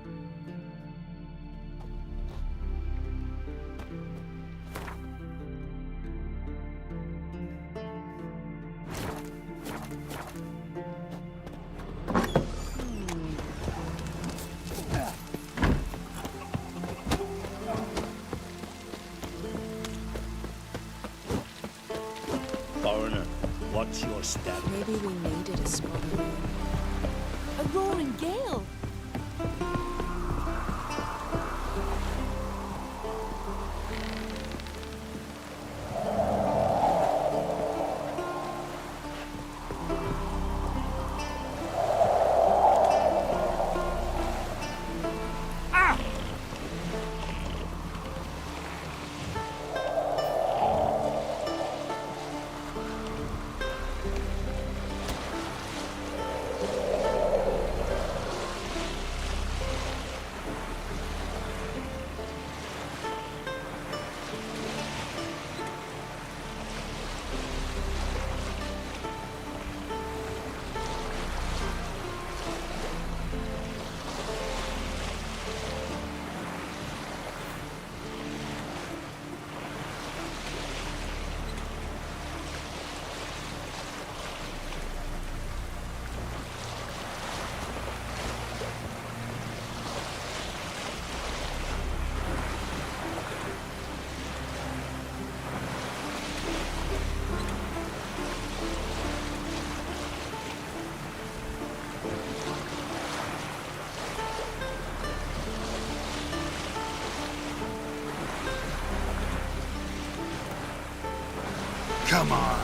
I: Foreigner, what's your step?
K: Maybe we needed a spot.
O: A roaring gale.
F: Come on.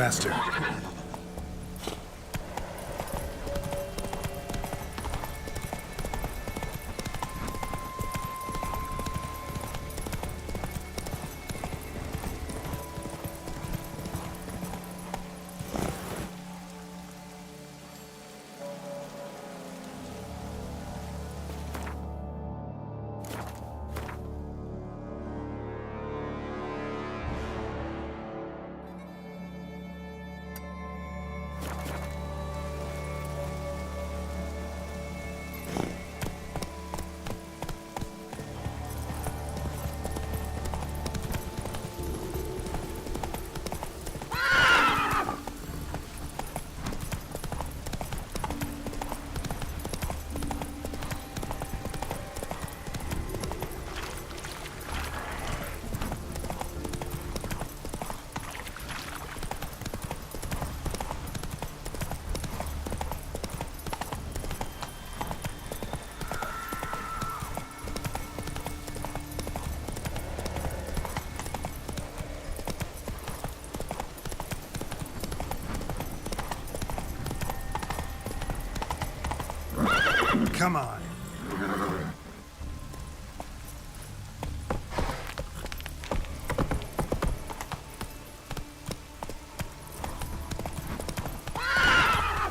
F: Faster. Come on.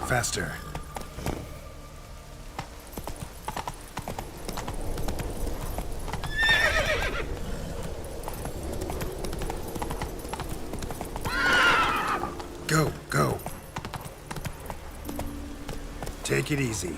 F: Faster. Go, go. Take it easy.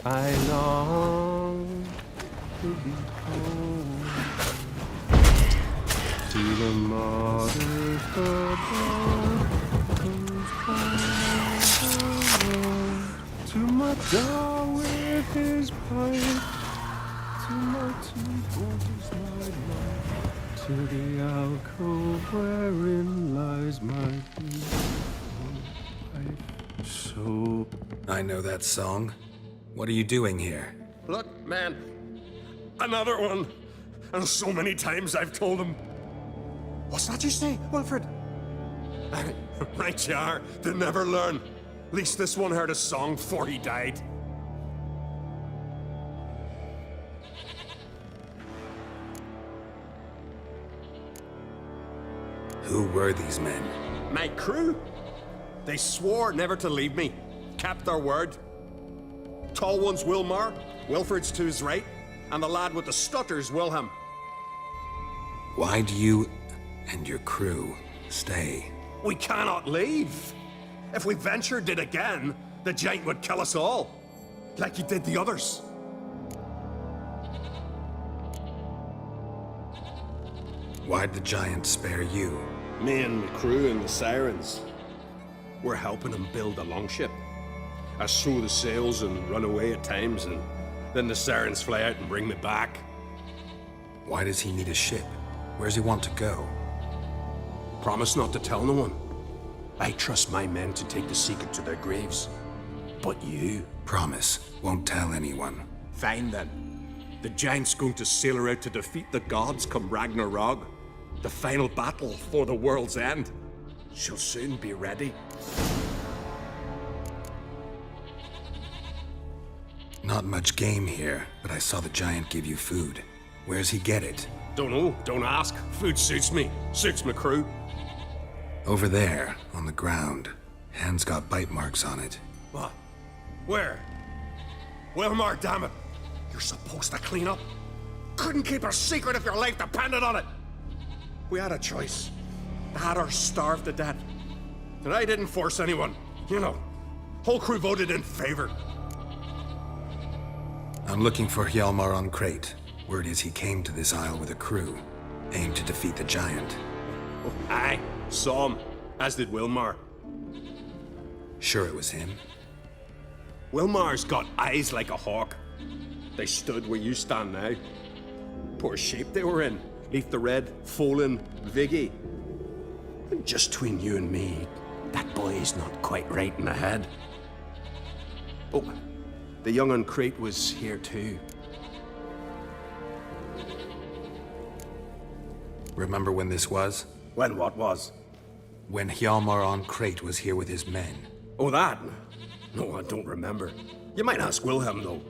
A: I long to be home to the mothers above, to my dog with his pipe, to my two boys night night, to the alcove wherein lies my beautiful wife. So
F: I know that song. What are you doing here?
E: Look, man. Another one. And so many times I've told him. What's that you say, Wilfred? Right you are. They never learn. At least this one heard a song before he died.
F: Who were these men?
E: My crew. They swore never to leave me. Kept their word. Tall one's Wilmar, Wilfred's to his right, and the lad with the stutter's Wilhelm.
F: Why do you and your crew stay?
E: We cannot leave. If we ventured it again, the giant would kill us all, like he did the others.
F: Why'd the giant spare you?
E: Me and the crew and the sirens. We're helping him build a longship. I sew the sails and run away at times, and then the sirens fly out and bring me back.
F: Why does he need a ship? Where's he want to go?
E: Promise not to tell no one. I trust my men to take the secret to their graves. But you...
F: Promise, won't tell anyone.
E: Fine then. The giant's going to sail her out to defeat the gods come Ragnarok. The final battle for the world's end. She'll soon be ready.
F: Not much game here, but I saw the giant give you food. Where's he get it?
E: Don't know, don't ask. Food suits me, suits my crew.
F: Over there, on the ground. Hand's got bite marks on it.
E: What? Where? Wilmar, damn it. You're supposed to clean up. Couldn't keep a secret if your life depended on it. We had a choice. Had or starve to death. And I didn't force anyone. You know, whole crew voted in favor.
F: I'm looking for Hjalmar on Crate. Word is he came to this isle with a crew, aimed to defeat the giant.
E: Oh, aye, saw him, as did Wilmar.
F: Sure it was him?
E: Wilmar's got eyes like a hawk. They stood where you stand now. Poor shape they were in. Leaf the Red, Folin, Viggy. And just between you and me, that boy is not quite right in the head. Oh, the young on Crate was here too.
F: Remember when this was?
E: When what was?
F: When Hjalmar on Crate was here with his men.
E: Oh, that? No, I don't remember. You might ask Wilhelm, though.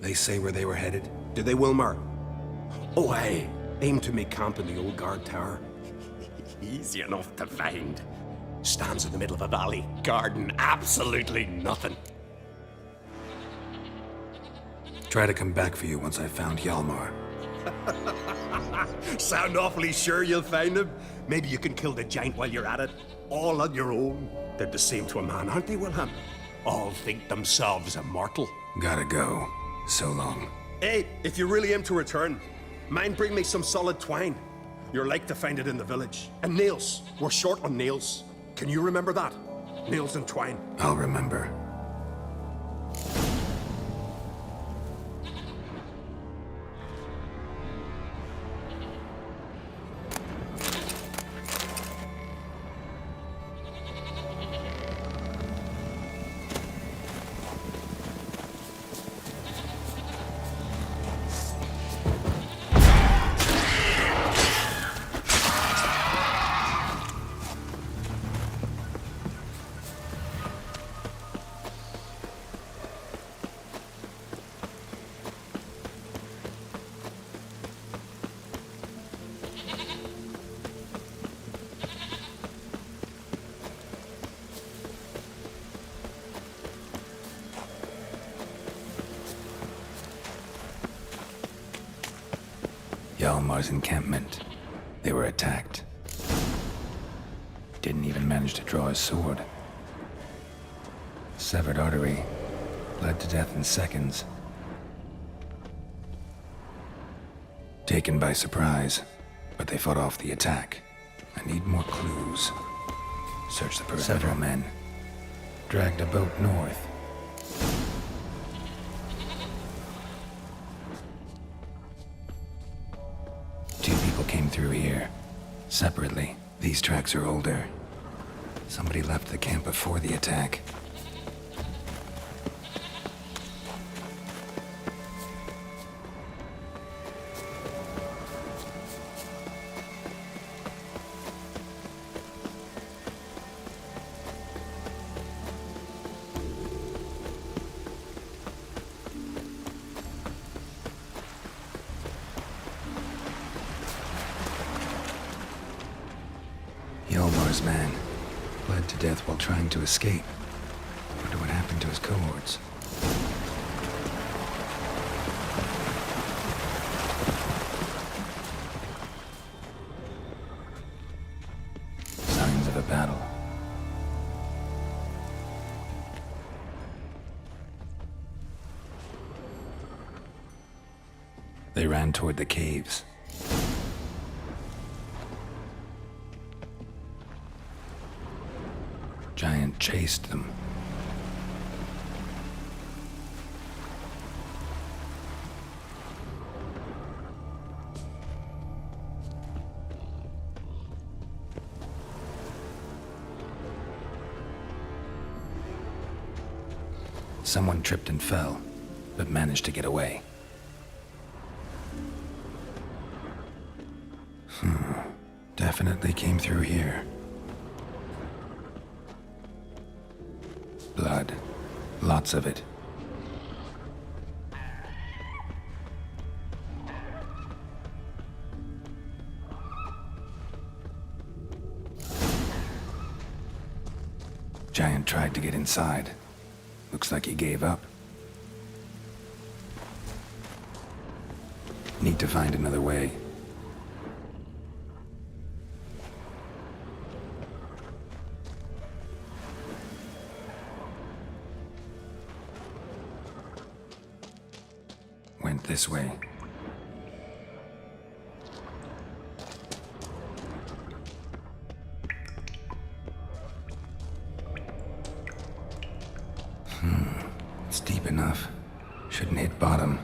F: They say where they were headed?
E: Did they, Wilmar? Oh, aye. Aim to make camp in the old guard tower. Easy enough to find. Stands in the middle of a valley. Garden, absolutely nothing.
F: Try to come back for you once I've found Hjalmar.
E: Sound awfully sure you'll find him? Maybe you can kill the giant while you're at it. All on your own. They're the same to a man, aren't they, Wilhelm? All think themselves immortal.
F: Gotta go. So long.
E: Hey, if you really aim to return, mind bring me some solid twine. You're like to find it in the village. And nails. We're short on nails. Can you remember that? Nails and twine.
F: I'll remember. Hjalmar's encampment. They were attacked. Didn't even manage to draw his sword. Severed artery. Bled to death in seconds. Taken by surprise, but they fought off the attack. I need more clues. Search the perimeter. Several men. Dragged a boat north. Two people came through here. Separately. These tracks are older. Somebody left the camp before the attack. Yolmar's man. Bled to death while trying to escape. Wonder what happened to his cohorts. Signs of a battle. They ran toward the caves. Giant chased them. Someone tripped and fell, but managed to get away. Definitely came through here. Blood. Lots of it. Giant tried to get inside. Looks like he gave up. Need to find another way. Went this way. It's deep enough. Shouldn't hit bottom.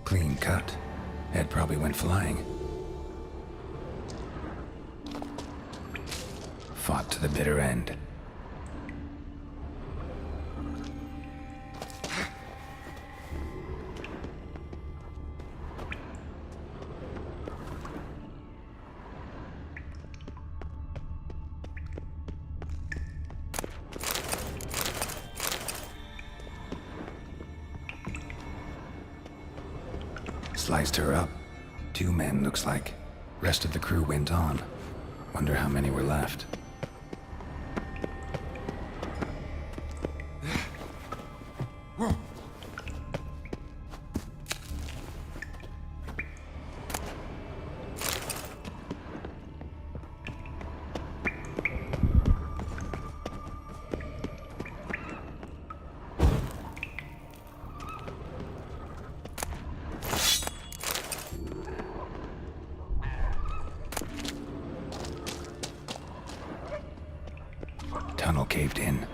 F: Clean cut. Head probably went flying. Fought to the bitter end. sliced her up. 2 men, looks like. Rest of the crew went on. Wonder how many were left. Tunnel caved in.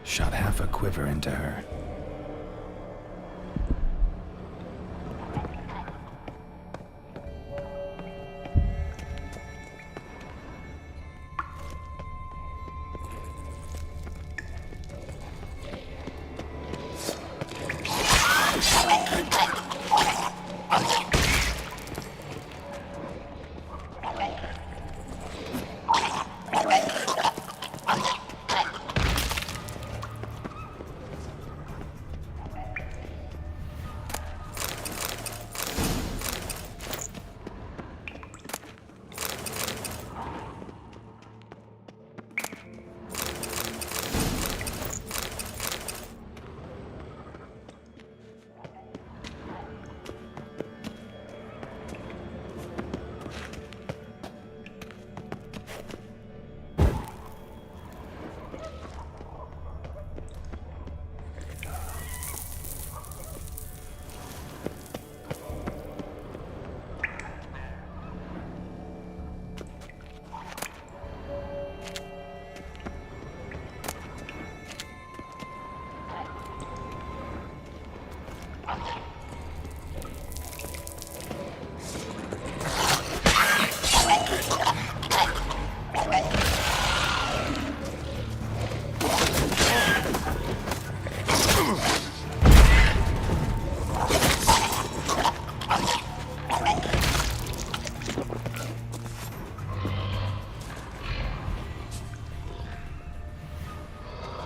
F: Shot half a quiver into her.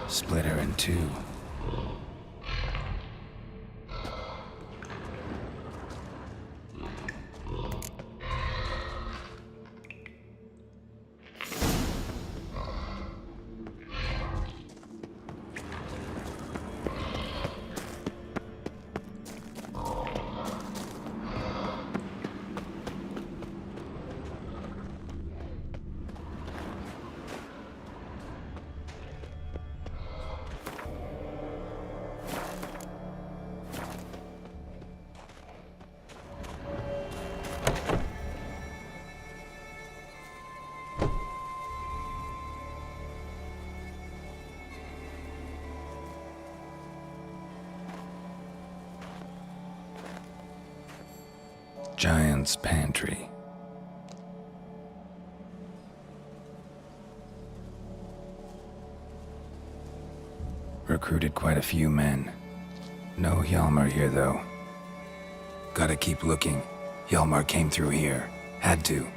F: Split her in 2. Giant's pantry. Recruited quite a few men. No Hjalmar here, though. Gotta keep looking. Hjalmar came through here. Had to.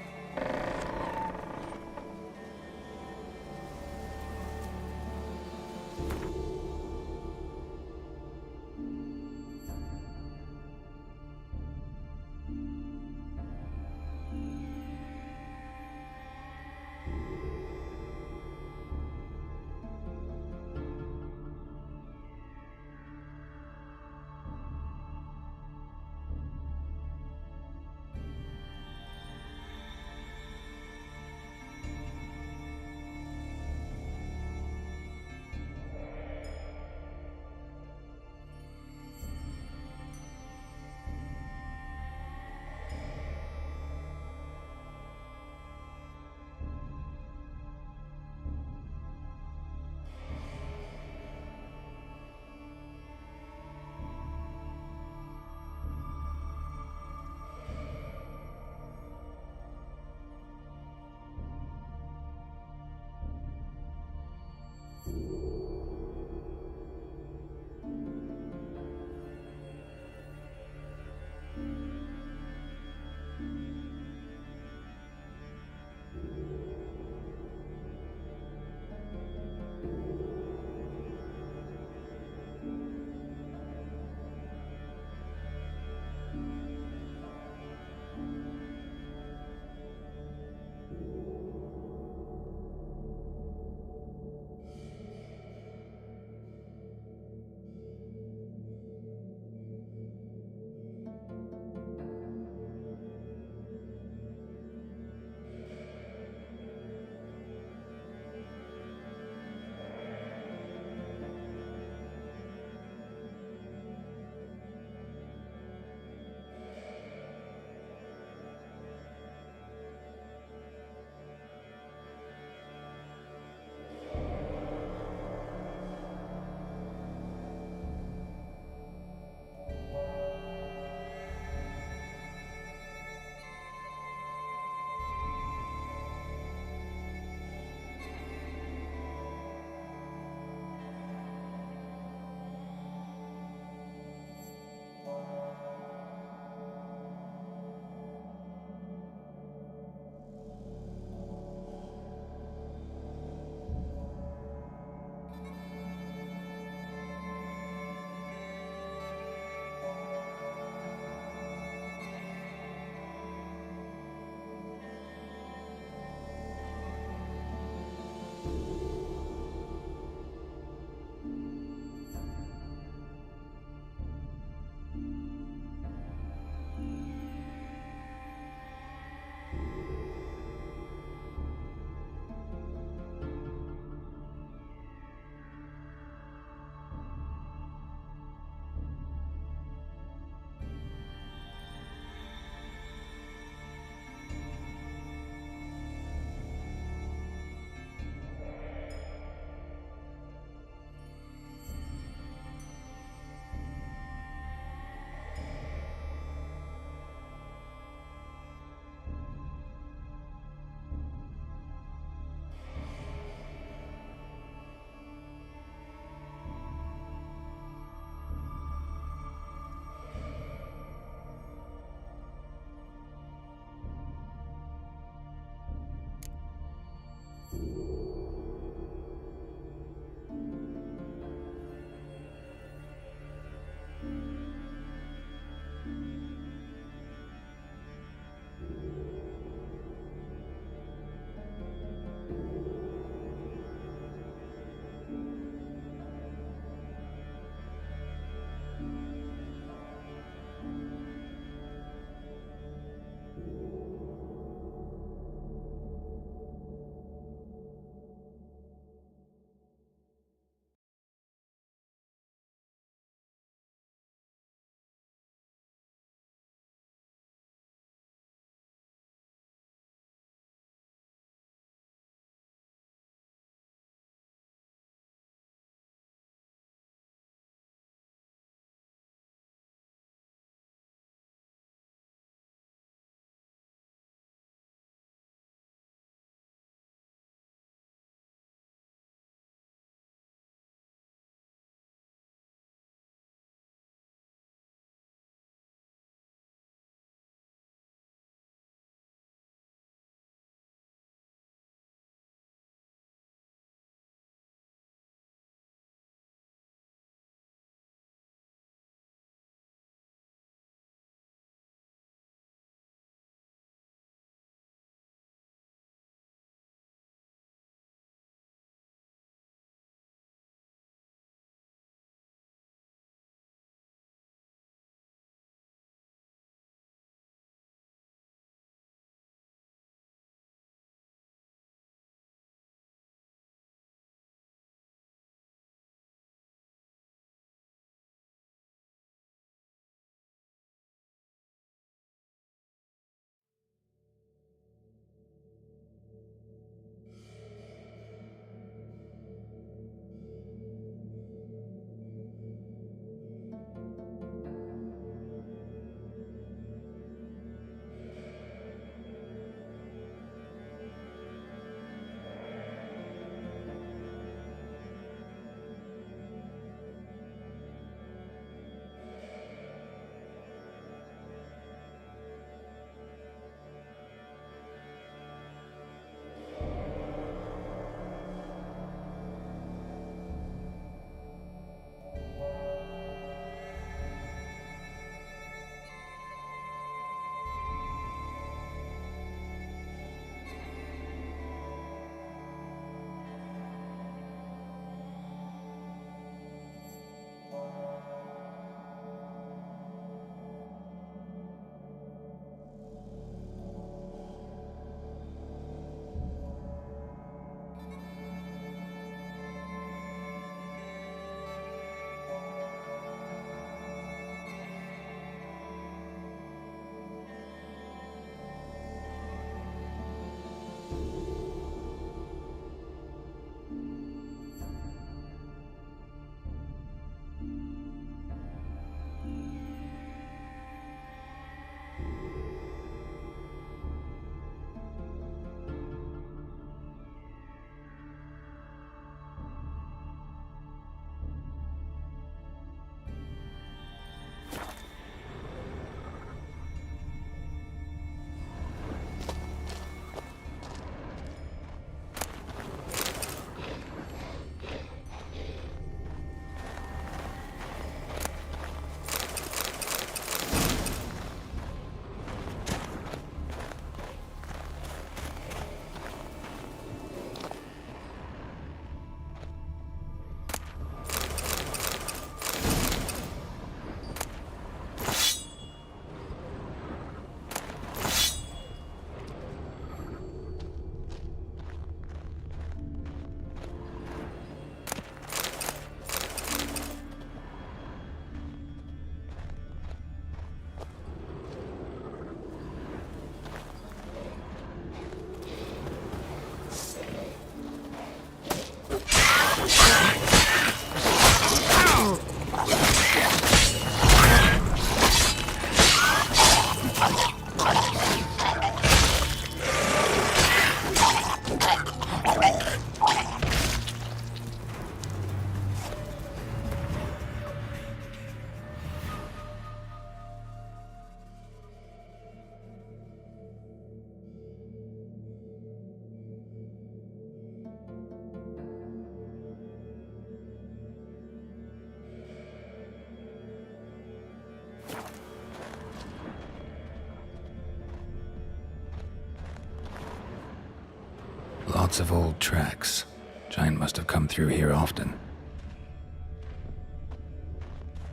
F: Lots of old tracks. Giant must have come through here often.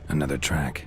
F: Another track.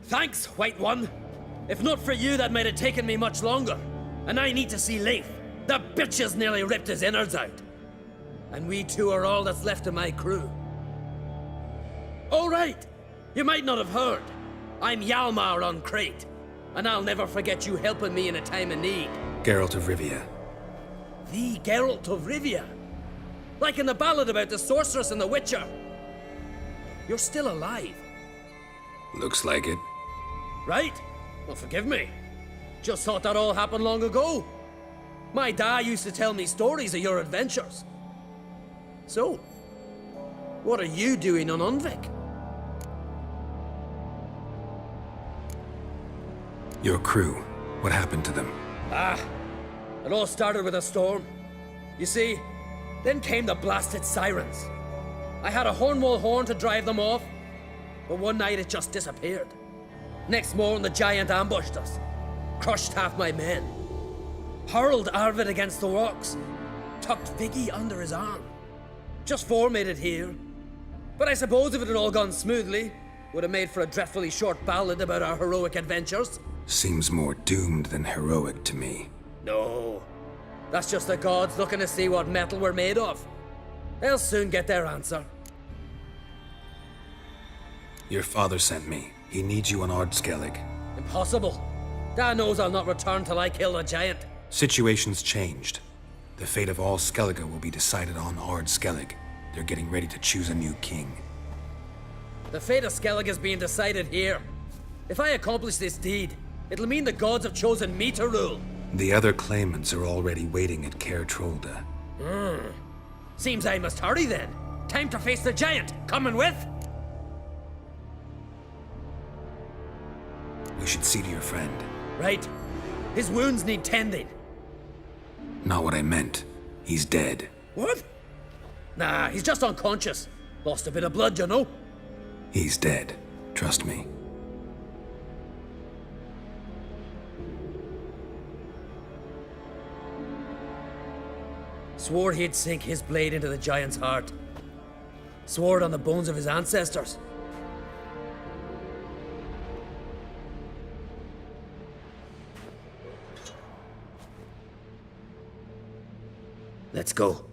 L: Thanks, White One. If not for you, that might have taken me much longer. And I need to see Leif. The bitch has nearly ripped his innards out. And we two are all that's left of my crew. All right. You might not have heard. I'm Hjalmar on Crate. And I'll never forget you helping me in a time of need.
F: Geralt of Rivia.
L: The Geralt of Rivia? Like in the ballad about the sorceress and the witcher. You're still alive.
F: Looks like it.
L: Right? Well, forgive me. Just thought that all happened long ago. My dad used to tell me stories of your adventures. So, what are you doing on Unvik?
F: Your crew. What happened to them?
L: It all started with a storm. You see, then came the blasted sirens. I had a Hornwall horn to drive them off, but one night it just disappeared. Next morning the giant ambushed us, crushed half my men, hurled Arvid against the rocks, tucked Viggy under his arm. Just four made it here. But I suppose if it had all gone smoothly, would have made for a dreadfully short ballad about our heroic adventures.
F: Seems more doomed than heroic to me.
L: No. That's just the gods looking to see what metal we're made of. They'll soon get their answer.
F: Your father sent me. He needs you on Ard-Skellig.
L: Impossible. Dad knows I'll not return till I kill the giant.
F: Situation's changed. The fate of all Skellige will be decided on Ard-Skellig. They're getting ready to choose a new king.
L: The fate of Skellige is being decided here. If I accomplish this deed, it'll mean the gods have chosen me to rule.
F: The other claimants are already waiting at Caer Trolda.
L: Seems I must hurry then. Time to face the giant. Coming with?
F: We should see to your friend.
L: Right. His wounds need tending.
F: Not what I meant. He's dead.
L: What? Nah, he's just unconscious. Lost a bit of blood, you know?
F: He's dead. Trust me.
L: Swore he'd sink his blade into the giant's heart. Swore it on the bones of his ancestors. Let's go.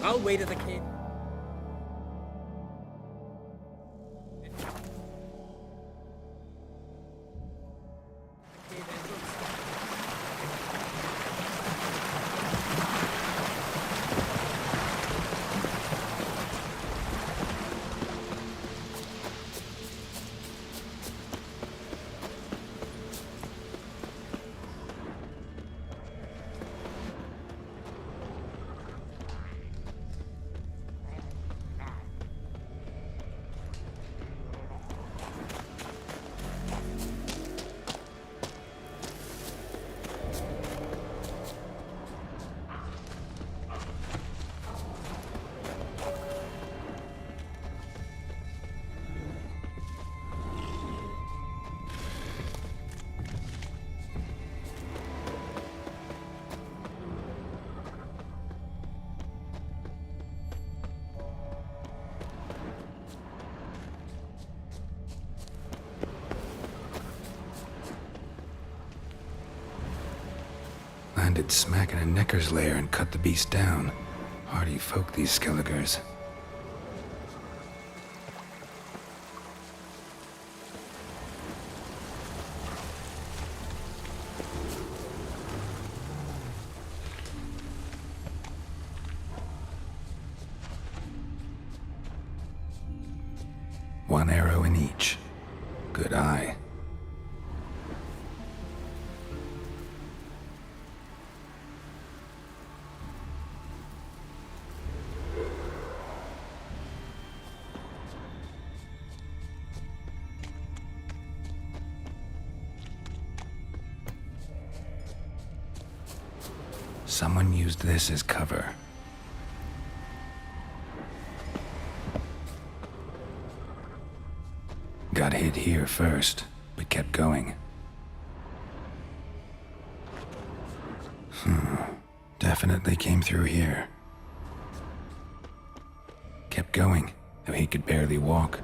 L: I'll wait at the cave.
F: Landed smack in a necker's lair and cut the beast down. Hardy folk, these Skelligers. One arrow in each. Good eye. Someone used this as cover. Got hit here first, but kept going. Definitely came through here. Kept going, though he could barely walk.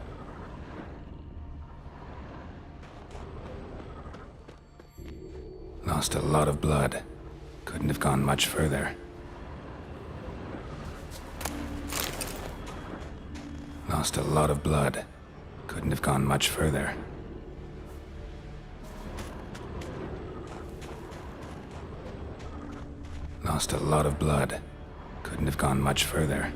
F: Lost a lot of blood. Couldn't have gone much further. Lost a lot of blood. Couldn't have gone much further. Lost a lot of blood. Couldn't have gone much further.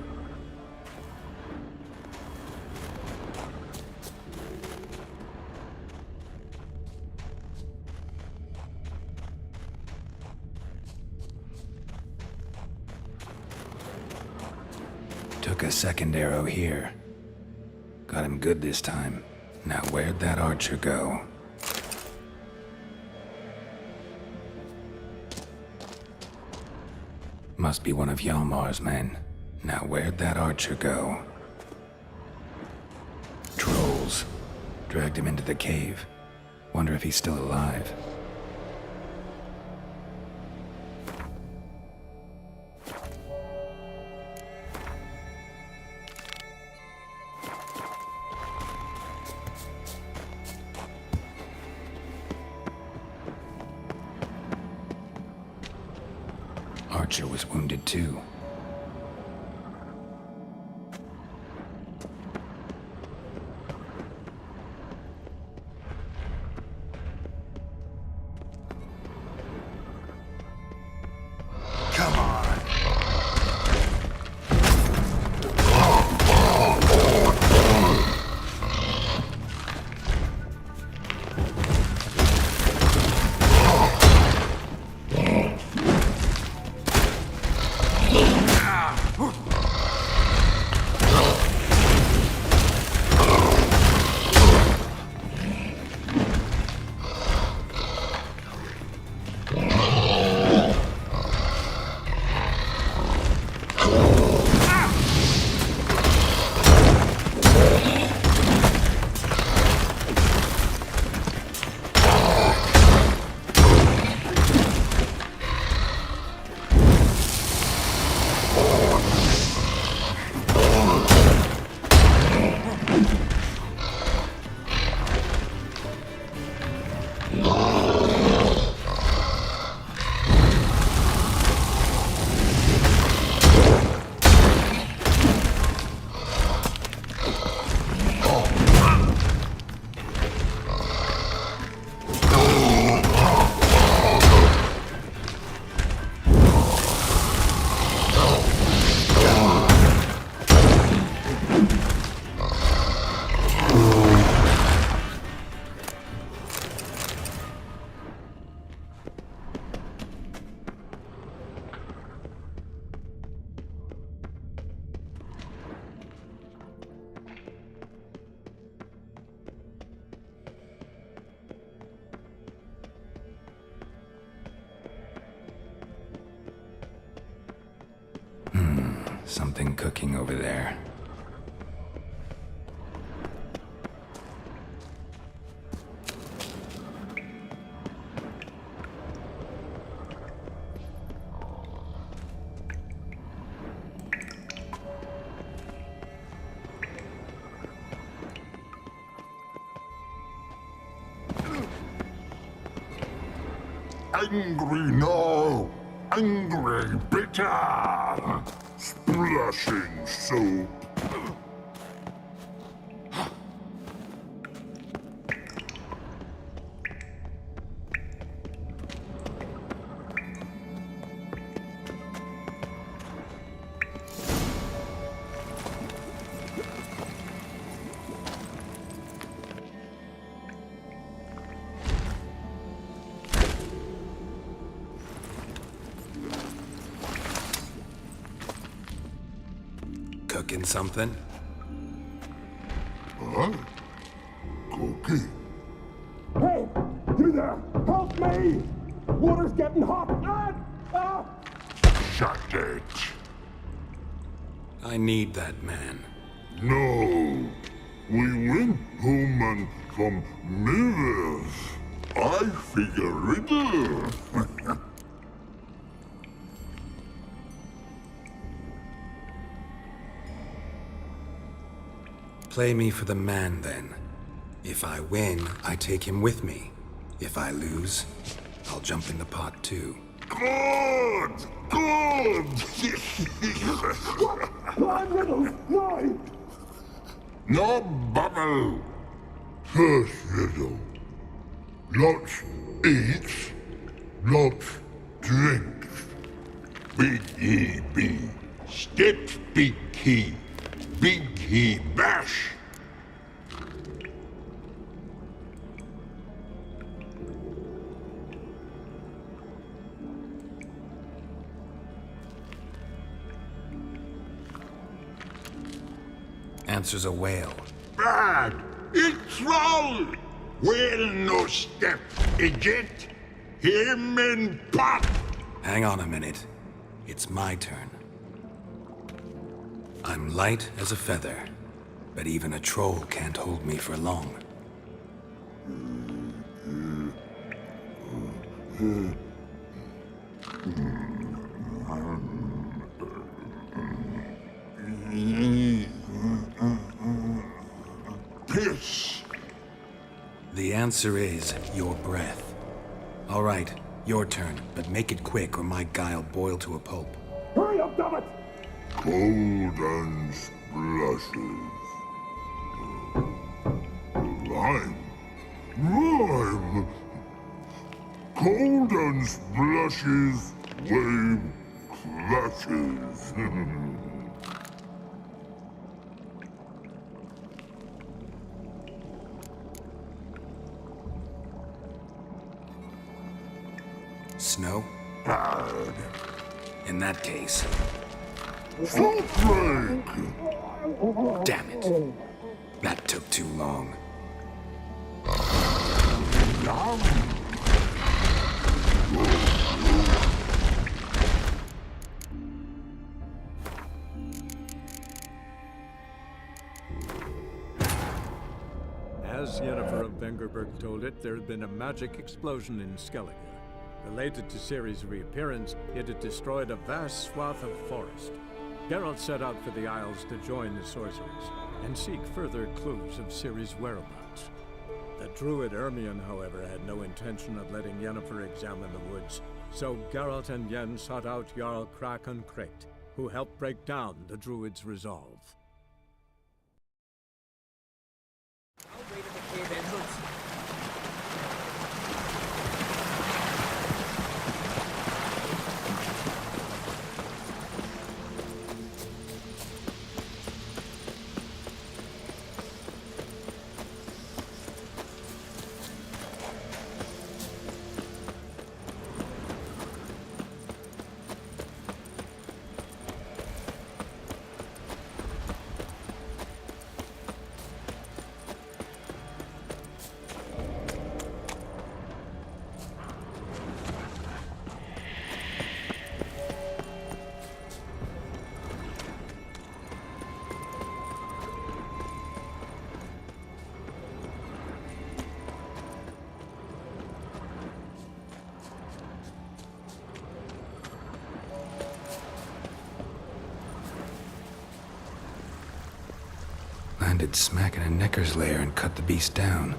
F: Took a second arrow here. Got him good this time. Now where'd that archer go? Must be one of Hjalmar's men. Now where'd that archer go? Trolls. Dragged him into the cave. Wonder if he's still alive. Archer was wounded too. Something cooking over there.
M: Angry now, angry bitter, splashing soup.
F: Cooking something?
M: Huh? Cooking?
J: Hey! You there! Help me! Water's getting hot!
M: Shut it.
F: I need that man.
M: No. We went home and from mirrors. I figure riddle.
F: Play me for the man, then. If I win, I take him with me. If I lose, I'll jump in the pot too.
M: Good! Good!
J: Blind riddles! No!
M: No bubble! First riddle. Lots eats, lots drinks. Big E B. Steps big key. Big key bash.
F: answer's a whale.
J: Bad! It's troll! Whale no step, eject! Him in pot!
F: Hang on a minute. It's my turn. I'm light as a feather, but even a troll can't hold me for long.
J: Piss!
F: The answer is your breath. All right, your turn, but make it quick or my guy'll boil to a pulp.
J: Hurry up, dammit! Golden splashes. Lime. Lime. Golden splashes, wave clashes.
F: Snow?
J: Bad.
F: In that case.
J: Snowflake!
F: Damn it. That took too long.
J: Yum!
H: As Yennefer of Vengerberg told it, there had been a magic explosion in Skellige. Related to Ciri's reappearance, it had destroyed a vast swath of forest. Geralt set out for the Isles to join the sorcerers and seek further clues of Ciri's whereabouts. The druid Ermion, however, had no intention of letting Yennefer examine the woods, so Geralt and Yen sought out Jarl Krakon Krayt, who helped break down the druid's resolve.
L: I'll wait at the cave entrance.
F: Landed smack in a necker's lair and cut the beast down.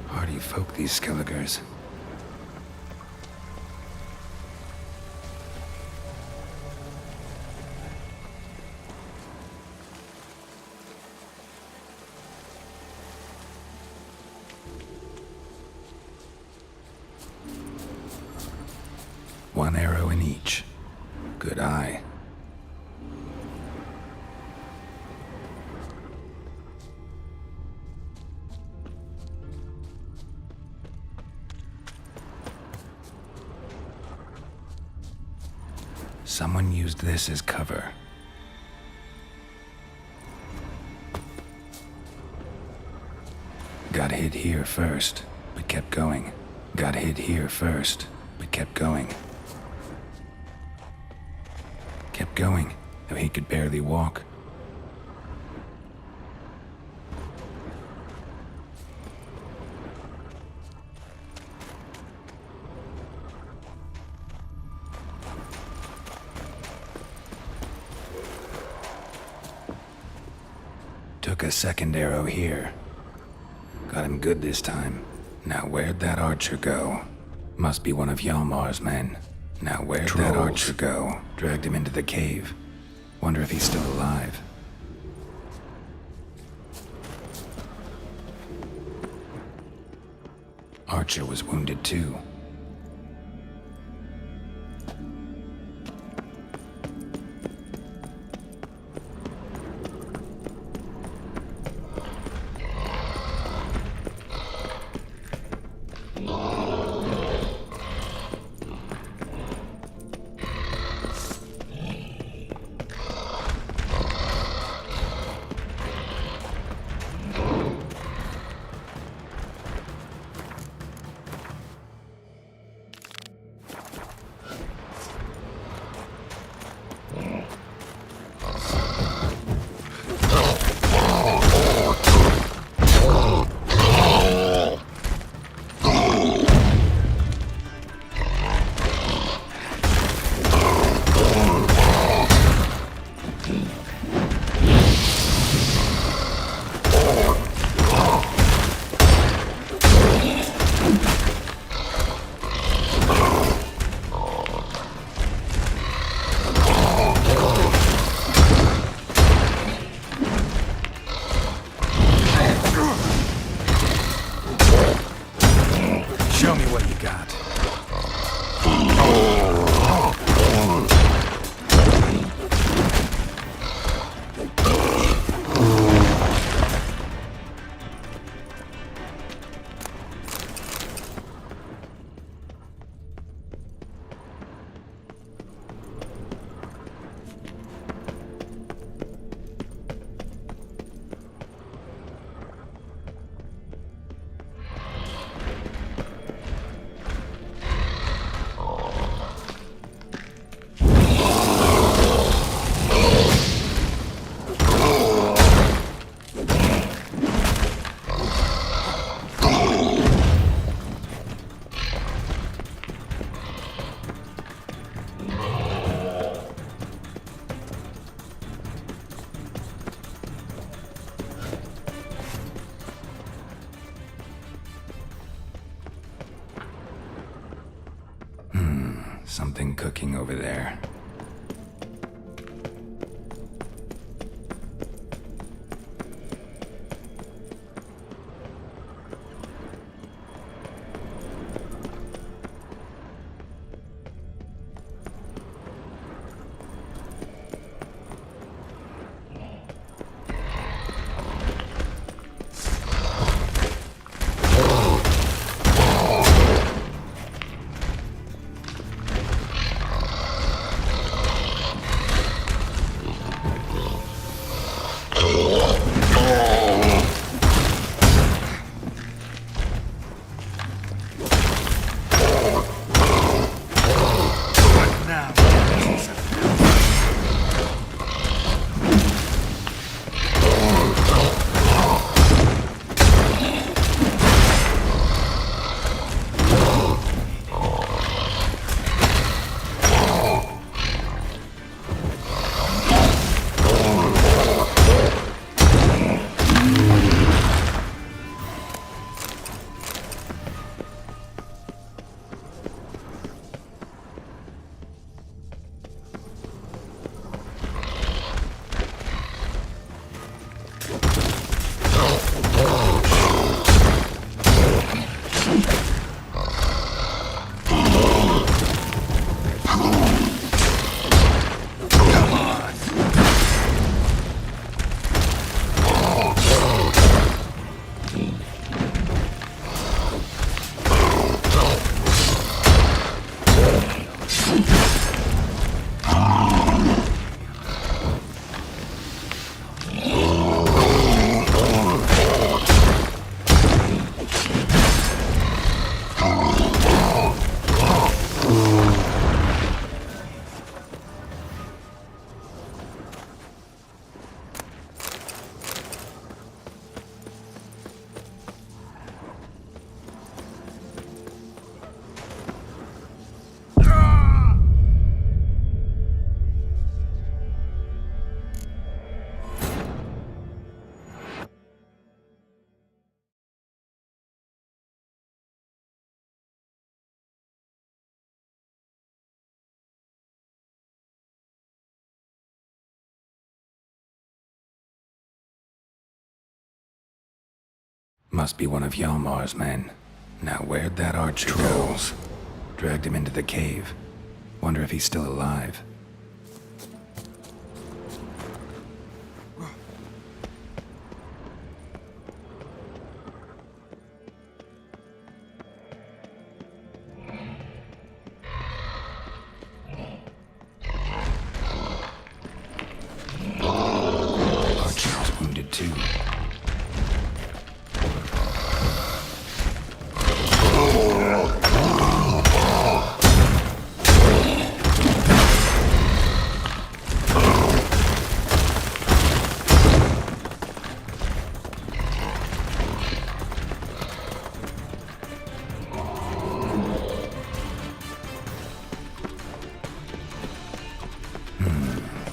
F: Hardy folk, these Skelligers. One arrow in each. Good eye. Someone used this as cover. Got hit here first, but kept going. Got hit here first, but kept going. Kept going, though he could barely walk. Took a second arrow here. Got him good this time. Now where'd that archer go? Must be one of Hjalmar's men. Now where'd that archer go? Dragged him into the cave. Wonder if he's still alive. Archer was wounded too. Something cooking over there. Must be one of Hjalmar's men. Now where'd that archer go? Dragged him into the cave. Wonder if he's still alive. Archer's wounded too.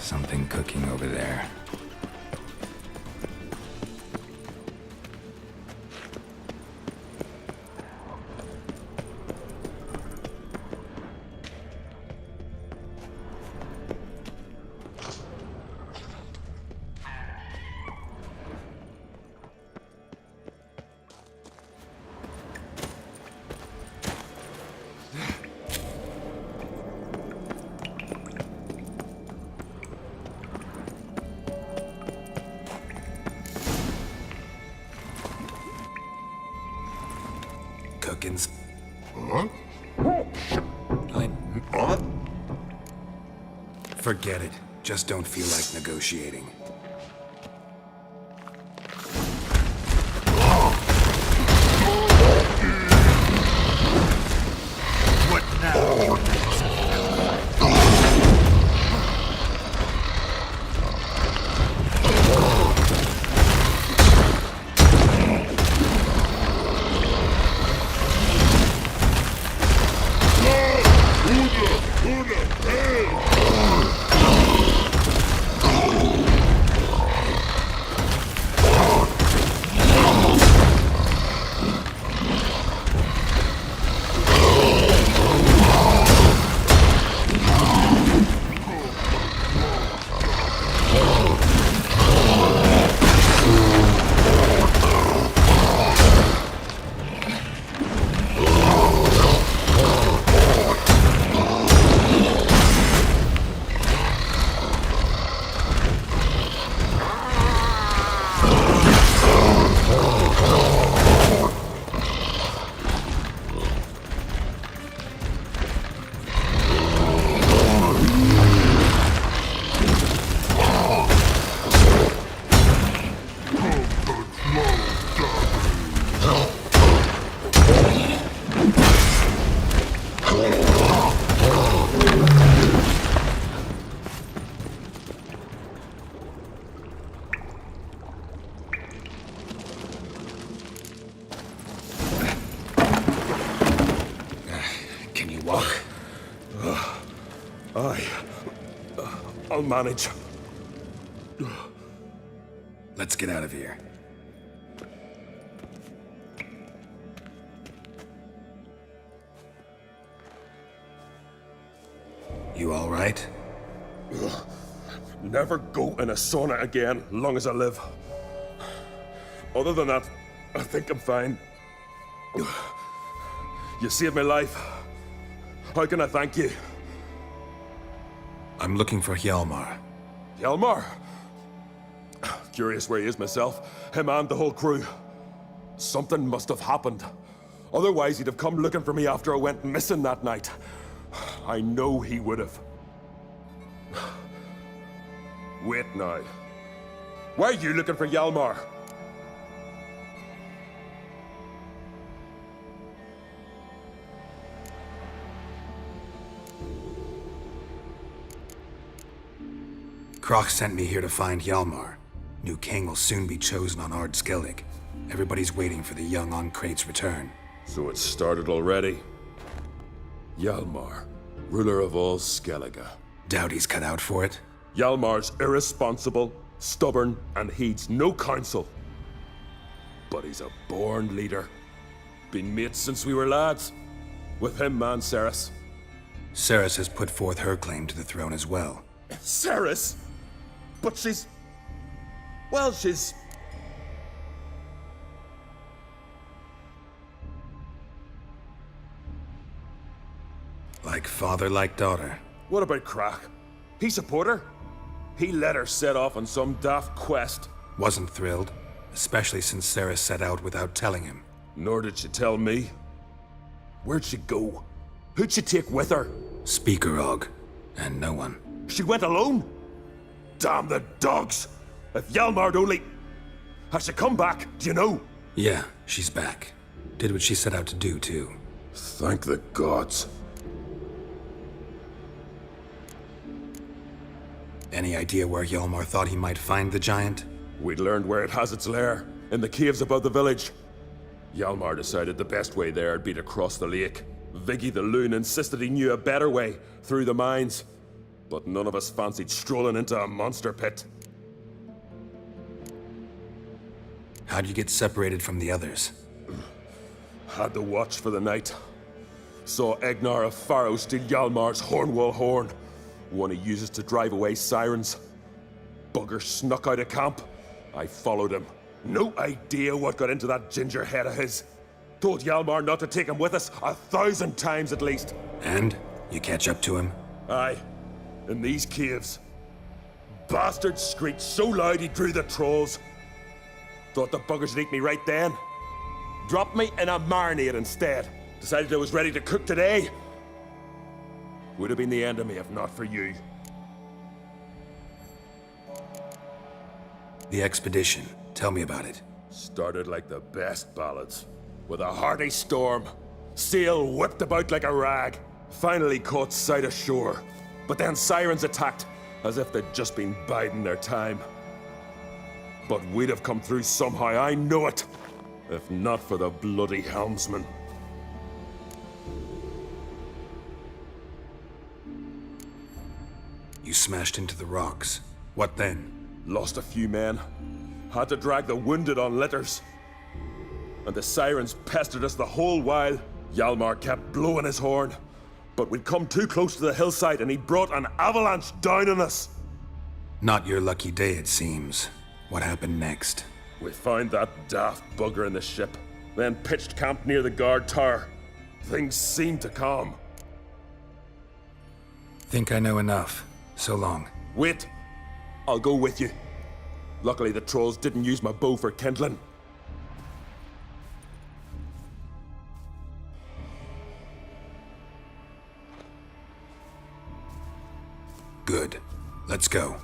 F: Something cooking over there. Cookins. Forget it. Just don't feel like negotiating.
M: What now?
F: you walk?
J: I'll manage.
F: Let's get out of here. You all right?
J: Never go in a sauna again, long as I live. Other than that, I think I'm fine. You saved my life. How can I thank you?
F: I'm looking for Hjalmar.
J: Hjalmar? Curious where he is myself. Him and the whole crew. Something must have happened. Otherwise, he'd have come looking for me after I went missing that night. I know he would have. Wait now. Why are you looking for Hjalmar?
F: Kroch sent me here to find Hjalmar. New king will soon be chosen on OG.LK. Everybody's waiting for the young Ancrate's return.
J: So it started already. Hjalmar, ruler of all Skellige.
F: Doubt he's cut out for it.
J: Hjalmar's irresponsible, stubborn, and heeds no counsel. But he's a born leader. Been mates since we were lads. With him and Ceres.
F: Ceres has put forth her claim to the throne as well.
J: Ceres? But she's... Well, she's...
F: Like father, like daughter.
J: What about Crack? He support her? He let her set off on some daft quest.
F: Wasn't thrilled, especially since Ceres set out without telling him.
J: Nor did she tell me. Where'd she go? Who'd she take with her?
F: Speaker Og, and no one.
J: She went alone? Damn the dogs! If Hjalmar'd only... Has she come back? Do you know?
F: Yeah, she's back. Did what she set out to do, too.
J: Thank the gods.
F: Any idea where Hjalmar thought he might find the giant?
J: We'd learned where it has its lair, in the caves above the village. Hjalmar decided the best way there'd be to cross the lake. Viggy the loon insisted he knew a better way, through the mines. But none of us fancied strolling into a monster pit.
F: How'd you get separated from the others?
J: Had to watch for the night. Saw Egnar of Faro steal Hjalmar's Hornwall horn, one he uses to drive away sirens. Bugger snuck out of camp. I followed him. No idea what got into that ginger head of his. Told Hjalmar not to take him with us 1,000 times at least.
F: And? You catch up to him?
J: Aye. In these caves. Bastard screeched so loud he drew the trolls. Thought the buggers would eat me right then. Dropped me in a marinade instead. Decided I was ready to cook today. Would have been the end of me if not for you.
F: The expedition. Tell me about it.
J: Started like the best ballads. With a hearty storm. Sail whipped about like a rag. Finally caught sight of shore. But then sirens attacked, as if they'd just been biding their time. But we'd have come through somehow, I know it. If not for the bloody helmsman.
F: You smashed into the rocks. What then?
J: Lost a few men. Had to drag the wounded on litters. And the sirens pestered us the whole while. Hjalmar kept blowing his horn. But we'd come too close to the hillside and he brought an avalanche down on us.
F: Not your lucky day, it seems. What happened next?
J: We found that daft bugger in the ship, then pitched camp near the guard tower. Things seemed to calm.
F: Think I know enough. So long.
J: Wait. I'll go with you. Luckily the trolls didn't use my bow for kindling.
F: Good. Let's go.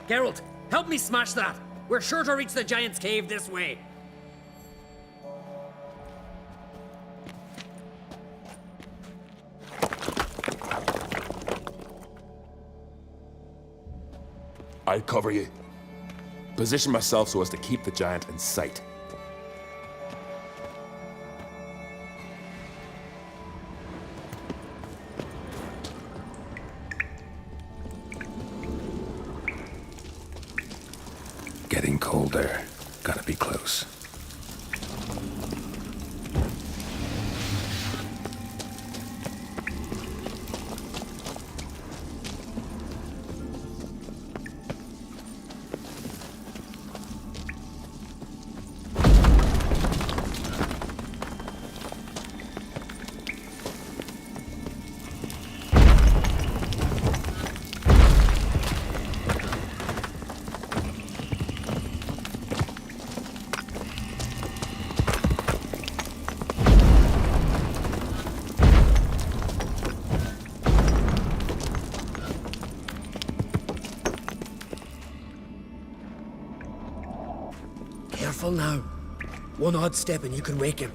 L: Geralt, help me smash that. We're sure to reach the giant's cave this way.
J: I'll cover you. Position myself so as to keep the giant in sight.
F: Getting colder. Gotta be close.
L: Careful now. One odd step and you can wake him.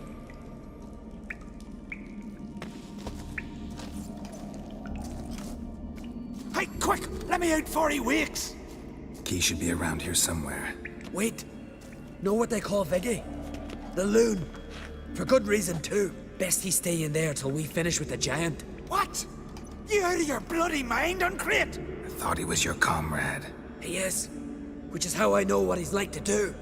M: Hey, quick! Let me out before he wakes!
F: Key should be around here somewhere.
L: Wait. Know what they call Viggy? The loon. For good reason, too. Best he stay in there till we finish with the giant.
M: What? You out of your bloody mind, Uncrate?
F: I thought he was your comrade.
L: He is. Which is how I know what he's like to do.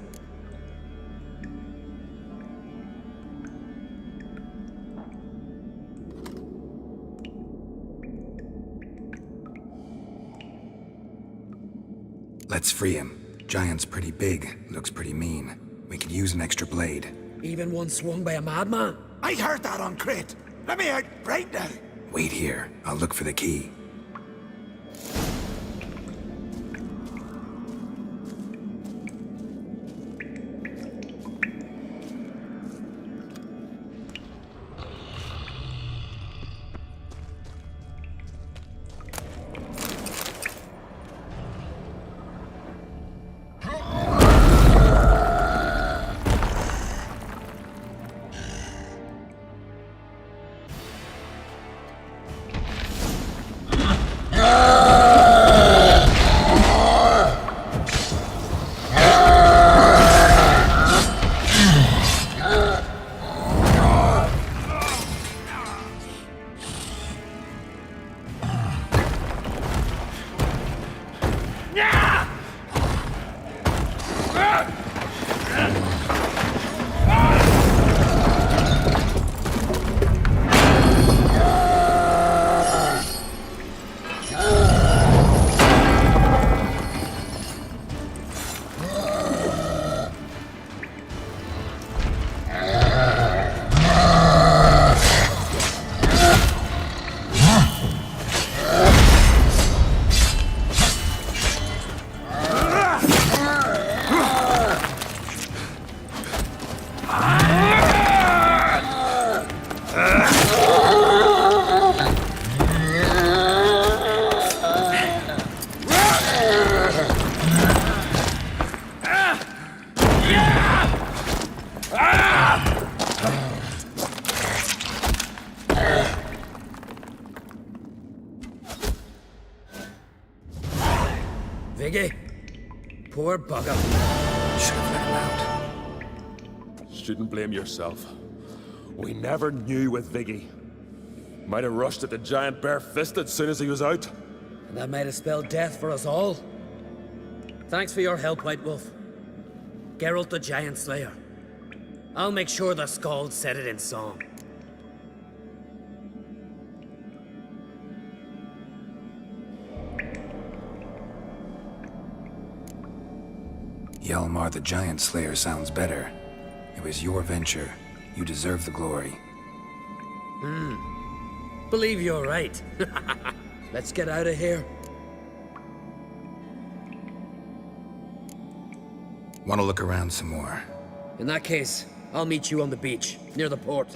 F: Let's free him. Giant's pretty big, looks pretty mean. We could use an extra blade.
L: Even one swung by a madman.
M: I heard that, Uncrate. Let me out right now.
F: Wait here. I'll look for the key.
L: Viggy. Poor bugger.
F: Should have let him out.
J: Shouldn't blame yourself. We never knew with Viggy. Might have rushed at the giant bare-fisted soon as he was out.
L: And that might have spelled death for us all. Thanks for your help, White Wolf. Geralt the Giant Slayer. I'll make sure the Scald said it in song.
F: Hjalmar the Giant Slayer sounds better. It was your venture. You deserve the glory.
L: Believe you're right. Let's get out of here.
F: Want to look around some more?
L: In that case, I'll meet you on the beach, near the port.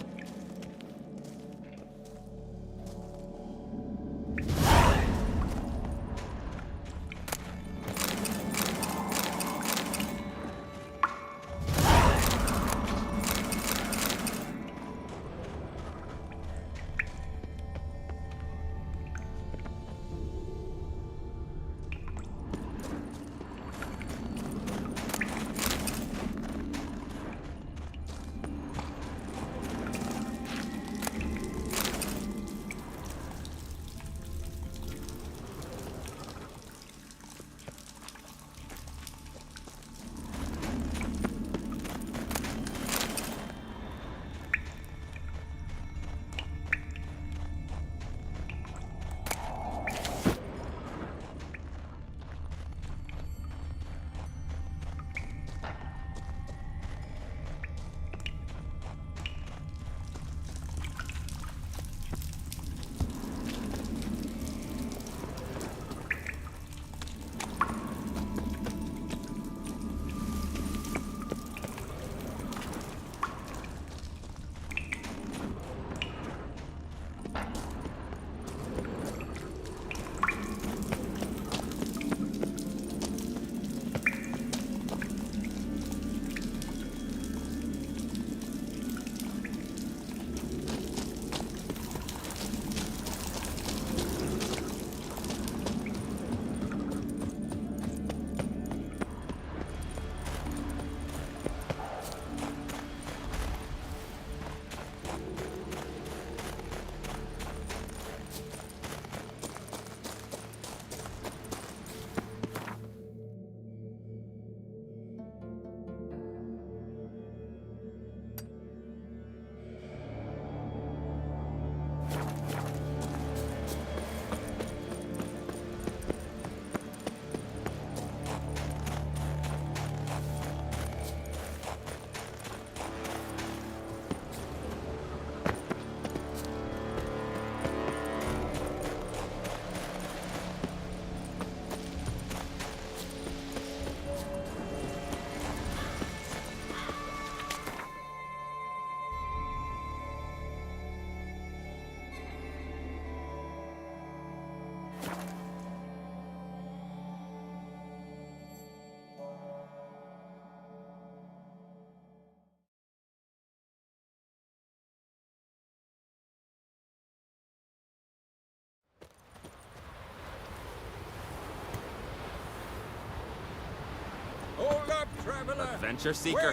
A: adventure seeker.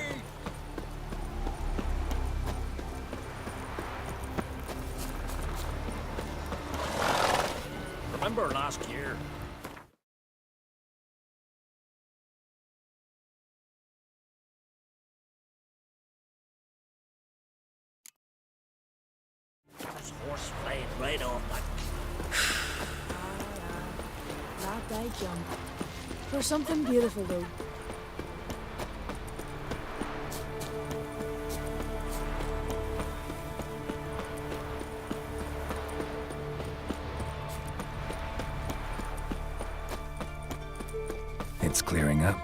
S: Remember last year? This horse flayed right off my...
O: That day jump. For something beautiful, though.
F: It's clearing up.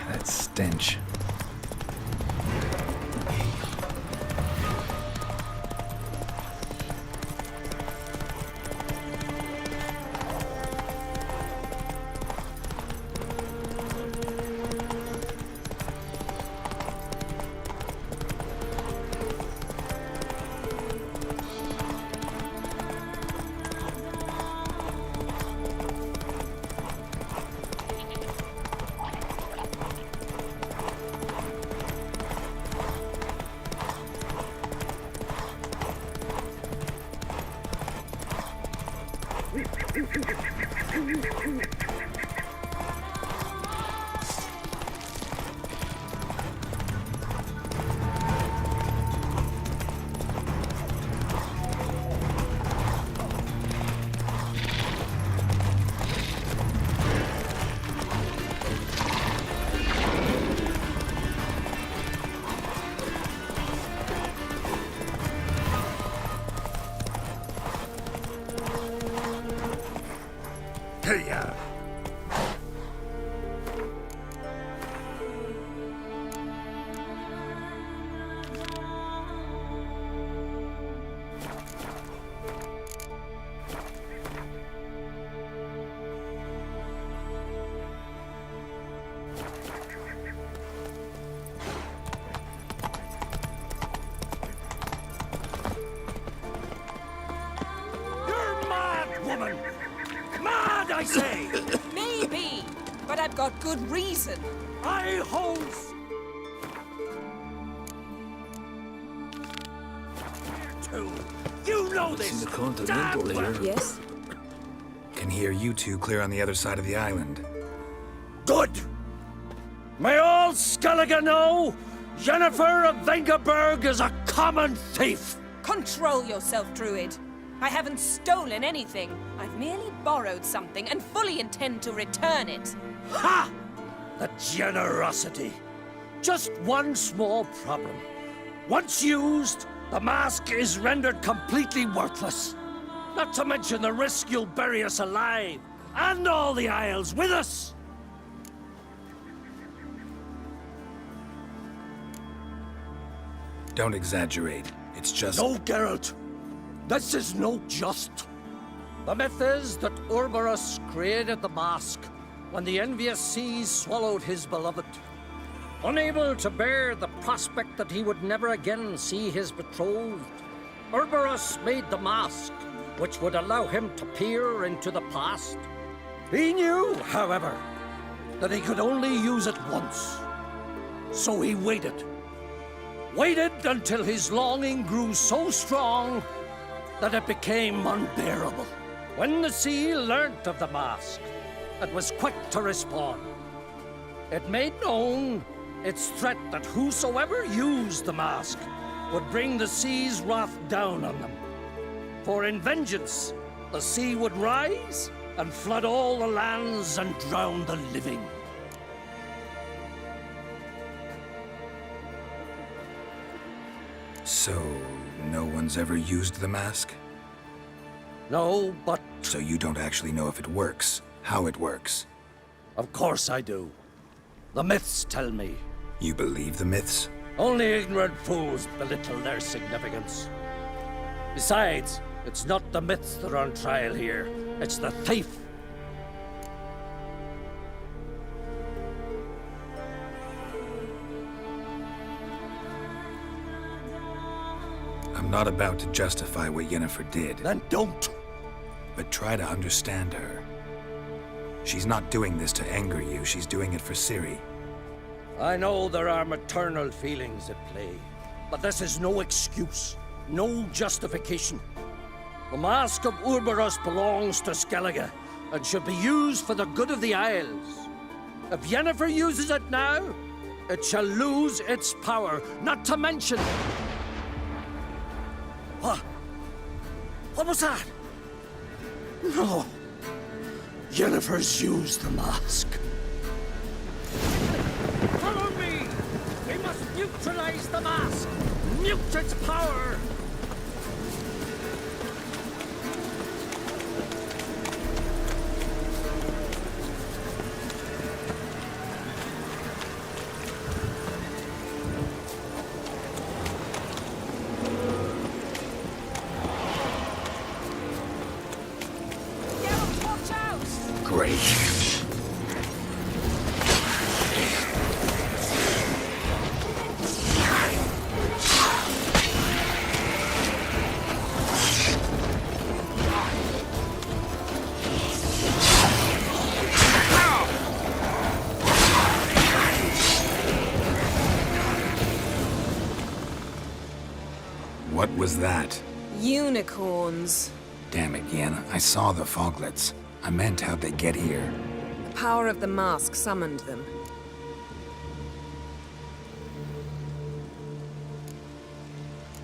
F: That stench.
I: Hiya! You're mad, woman! Mad, I say!
P: Maybe, but I've got good reason.
I: I hold... You know this!
F: In the Continental
I: damn
F: here.
K: Yes?
F: Can hear you two clear on the other side of the island.
I: Good! May all Skellige know Jennifer of Vengerberg is a common thief!
P: Control yourself, Druid. I haven't stolen anything. I've merely borrowed something and fully intend to return it.
I: Ha! The generosity. Just one small problem. Once used, the mask is rendered completely worthless. Not to mention the risk you'll bury us alive, and all the Isles with us!
F: Don't exaggerate. It's just...
I: No, Geralt. This is no just. The myth is that Urberus created the mask when the envious seas swallowed his beloved. Unable to bear the prospect that he would never again see his betrothed, Urberus made the mask, which would allow him to peer into the past. He knew, however, that he could only use it once. So he waited. Waited until his longing grew so strong that it became unbearable. When the sea learnt of the mask, it was quick to respond. It made known its threat that whosoever used the mask would bring the sea's wrath down on them. For in vengeance, the sea would rise and flood all the lands and drown the living.
F: So, no one's ever used the mask?
I: No, but...
F: So you don't actually know if it works, how it works?
I: Of course I do. The myths tell me.
F: You believe the myths?
I: Only ignorant fools belittle their significance. Besides, it's not the myths that are on trial here. It's the thief.
F: I'm not about to justify what Yennefer did.
I: Then don't!
F: But try to understand her. She's not doing this to anger you, she's doing it for Ciri.
I: I know there are maternal feelings at play, but this is no excuse, no justification. The Mask of Urberus belongs to Skellige, and should be used for the good of the Isles. If Yennefer uses it now, it shall lose its power, not to mention... What? What was that? No. Yennefer's used the mask. Follow me! We must neutralize the mask! Mute its power!
F: Great. What was that?
K: Unicorns.
F: Damn it, Yen. I saw the foglets. I meant how'd they get here.
K: The power of the mask summoned them.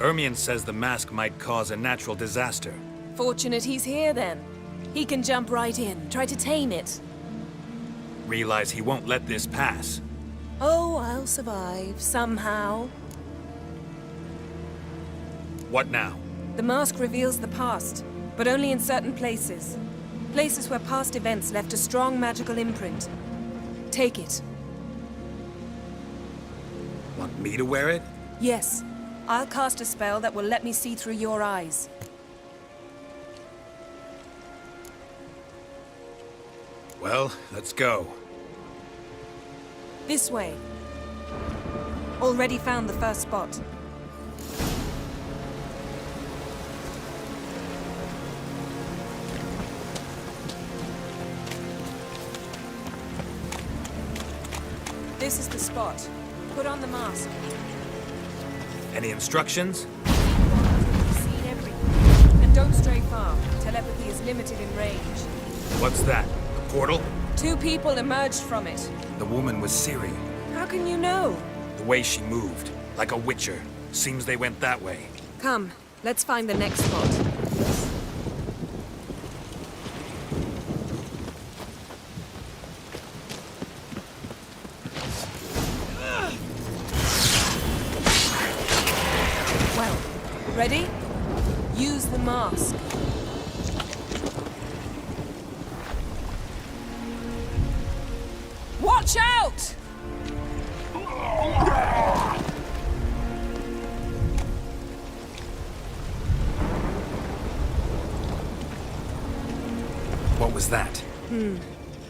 F: Ermion says the mask might cause a natural disaster.
K: Fortunate he's here, then. He can jump right in, try to tame it.
F: Realize he won't let this pass.
K: Oh, I'll survive, somehow.
F: What now?
K: The mask reveals the past, but only in certain places. Places where past events left a strong magical imprint. Take it.
F: Want me to wear it?
K: Yes. I'll cast a spell that will let me see through your eyes.
F: Well, let's go.
K: This way. Already found the first spot. This is the spot. Put on the mask.
F: Any instructions?
K: Seen everything. And don't stray far. Telepathy is limited in range.
F: What's that? A portal?
K: 2 people emerged from it.
F: The woman was Ciri.
K: How can you know?
F: The way she moved. Like a witcher. Seems they went that way.
K: Come, let's find the next spot. Well, ready? Use the mask. Watch out!
F: What was that?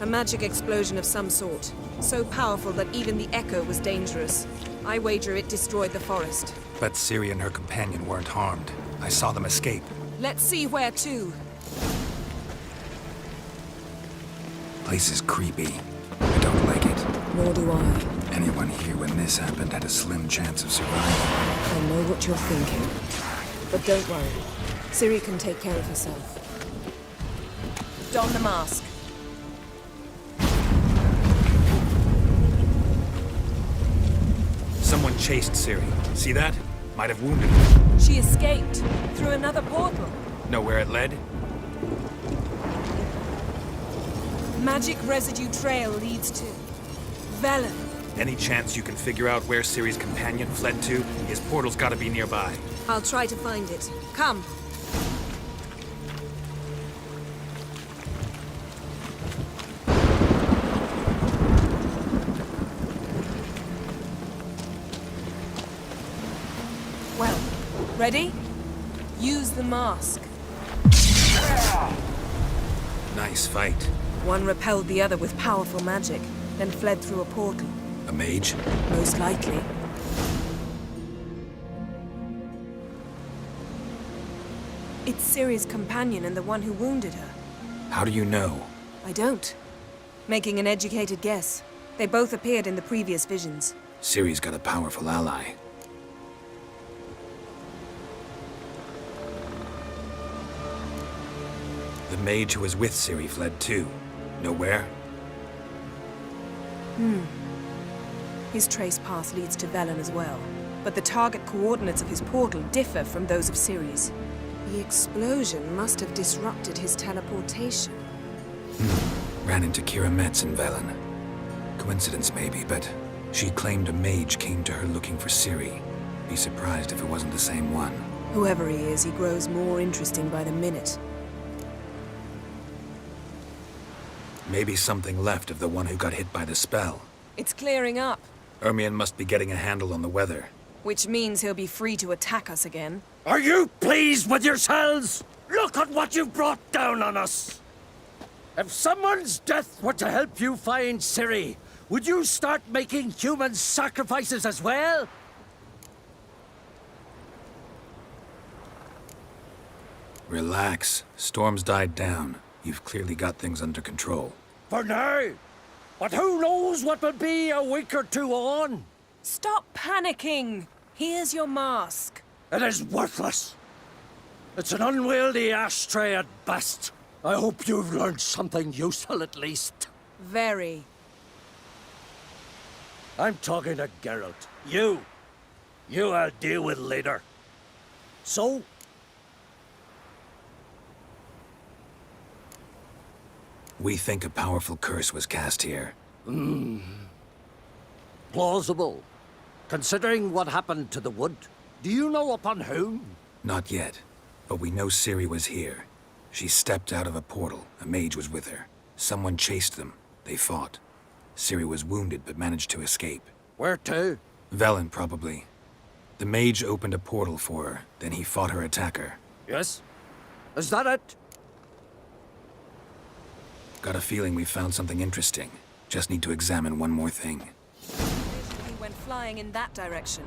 K: A magic explosion of some sort. So powerful that even the echo was dangerous. I wager it destroyed the forest.
F: Bet Ciri and her companion weren't harmed. I saw them escape.
K: Let's see where to.
F: Place is creepy. I don't like it.
K: Nor do I.
F: Anyone here when this happened had a slim chance of surviving.
K: I know what you're thinking. But don't worry. Ciri can take care of herself. Don the mask.
F: Someone chased Ciri. See that? Might have wounded her.
K: She escaped through another portal.
F: Know where it led?
K: Magic residue trail leads to Velen.
F: Any chance you can figure out where Ciri's companion fled to? His portal's gotta be nearby.
K: I'll try to find it. Come.
P: Well, ready? Use the mask.
F: Nice fight.
P: One repelled the other with powerful magic, then fled through a portal.
F: A mage?
P: Most likely. It's Ciri's companion and the one who wounded her.
F: How do you know?
P: I don't. Making an educated guess. They both appeared in the previous visions.
F: Ciri's got a powerful ally. The mage who was with Ciri fled too. Nowhere?
P: His trace path leads to Velen as well. But the target coordinates of his portal differ from those of Ciri's.
K: The explosion must have disrupted his teleportation.
F: Ran into Kira Metz in Velen. Coincidence maybe, but she claimed a mage came to her looking for Ciri. Be surprised if it wasn't the same one.
P: Whoever he is, he grows more interesting by the minute.
F: Maybe something left of the one who got hit by the spell.
P: It's clearing up,
F: Ermion must be getting a handle on the weather.
P: which means he'll be free to attack us again.
I: Are you pleased with yourselves? Look at what you've brought down on us! If someone's death were to help you find Ciri, would you start making human sacrifices as well?
F: Relax. Storm's died down. You've clearly got things under control.
I: For now. But who knows what will be a week or two on?
P: Stop panicking! Here's your mask.
I: It is worthless. It's an unwieldy ashtray at best. I hope you've learned something useful at least.
P: Very.
I: I'm talking to Geralt. You I'll deal with later. So?
F: We think a powerful curse was cast here.
I: Plausible. Considering what happened to the wood, do you know upon whom?
F: Not yet, but we know Ciri was here. She stepped out of a portal. A mage was with her. Someone chased them. They fought. Ciri was wounded but managed to escape.
I: Where to?
F: Velen, probably. The mage opened a portal for her, then he fought her attacker.
I: Yes? Is that it?
F: Got a feeling we found something interesting. Just need to examine one more thing.
P: He went flying in that direction.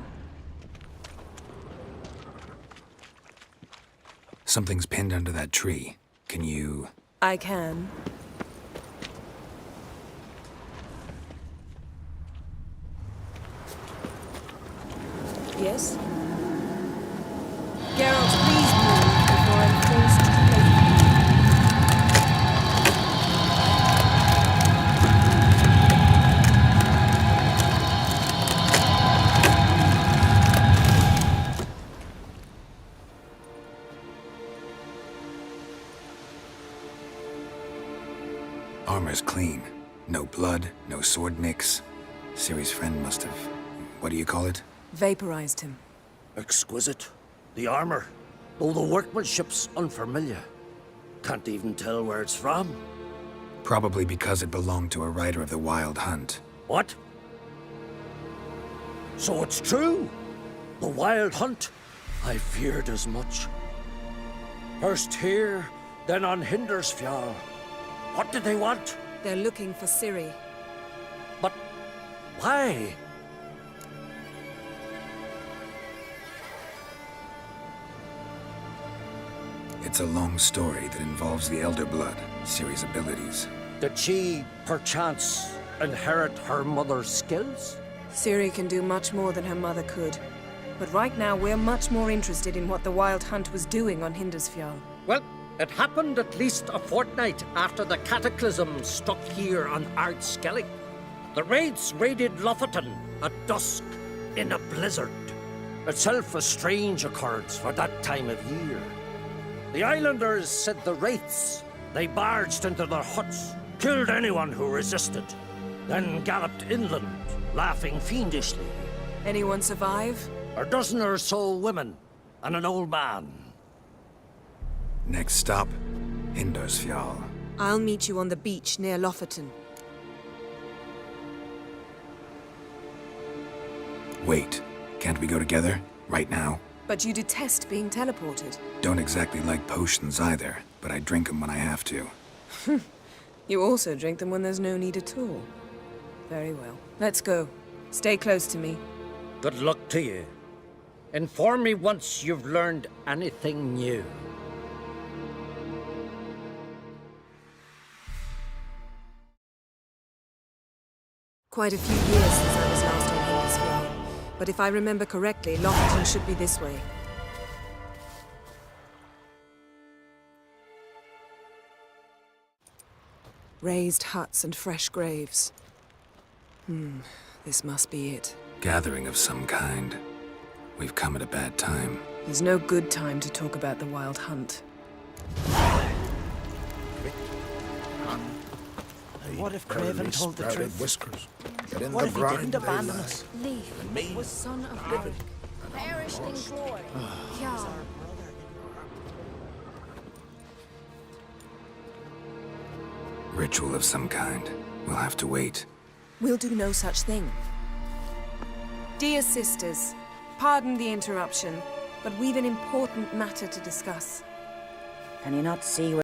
F: Something's pinned under that tree. Can you...
P: I can. Yes? Geralt, please move before I'm forced to play.
F: Armor's clean. No blood, no sword nicks. Ciri's friend must have... what do you call it?
P: Vaporized him.
I: Exquisite. The armor, though the workmanship's unfamiliar. Can't even tell where it's from.
F: Probably because it belonged to a rider of the Wild Hunt.
I: What? So it's true? The Wild Hunt? I feared as much. First here, then on Hindersfjall. What did they want?
P: They're looking for Ciri.
I: But why?
F: It's a long story that involves the Elder Blood, Ciri's abilities.
I: Did she, perchance, inherit her mother's skills?
P: Ciri can do much more than her mother could. But right now, we're much more interested in what the Wild Hunt was doing on Hindersfjall.
I: Well, it happened at least a fortnight after the cataclysm struck here on Ard-Skellig. The raids raided Lofoten at dusk in a blizzard. Itself a strange occurrence for that time of year. The islanders said the wraiths. They barged into their huts, killed anyone who resisted, then galloped inland laughing fiendishly.
K: Anyone survive?
I: A dozen or so women, and an old man.
F: Next stop, Indersfjall.
K: I'll meet you on the beach near Lofoten.
F: Wait, can't we go together? Right now?
K: But you detest being teleported.
F: Don't exactly like potions either, but I drink them when I have to.
K: You also drink them when there's no need at all. Very well. Let's go. Stay close to me.
I: Good luck to you. Inform me once you've learned anything new.
K: Quite a few years since I was last on Indersfjall. But if I remember correctly, Lofoten should be this way. Raised huts and fresh graves. This must be it.
F: Gathering of some kind. We've come at a bad time.
K: There's no good time to talk about the Wild Hunt.
T: What if Craven told the truth? Whiskers. Get in
N: What
T: the
N: if he
T: brine,
N: didn't abandon
T: they
N: us?
T: lass.
N: Leaf
T: And me.
N: was son of
T: Living.
N: Alec. Perished in glory. Jarl.
F: Ritual of some kind. We'll have to wait.
K: We'll do no such thing. Dear sisters, pardon the interruption, but we've an important matter to discuss.
D: Can you not see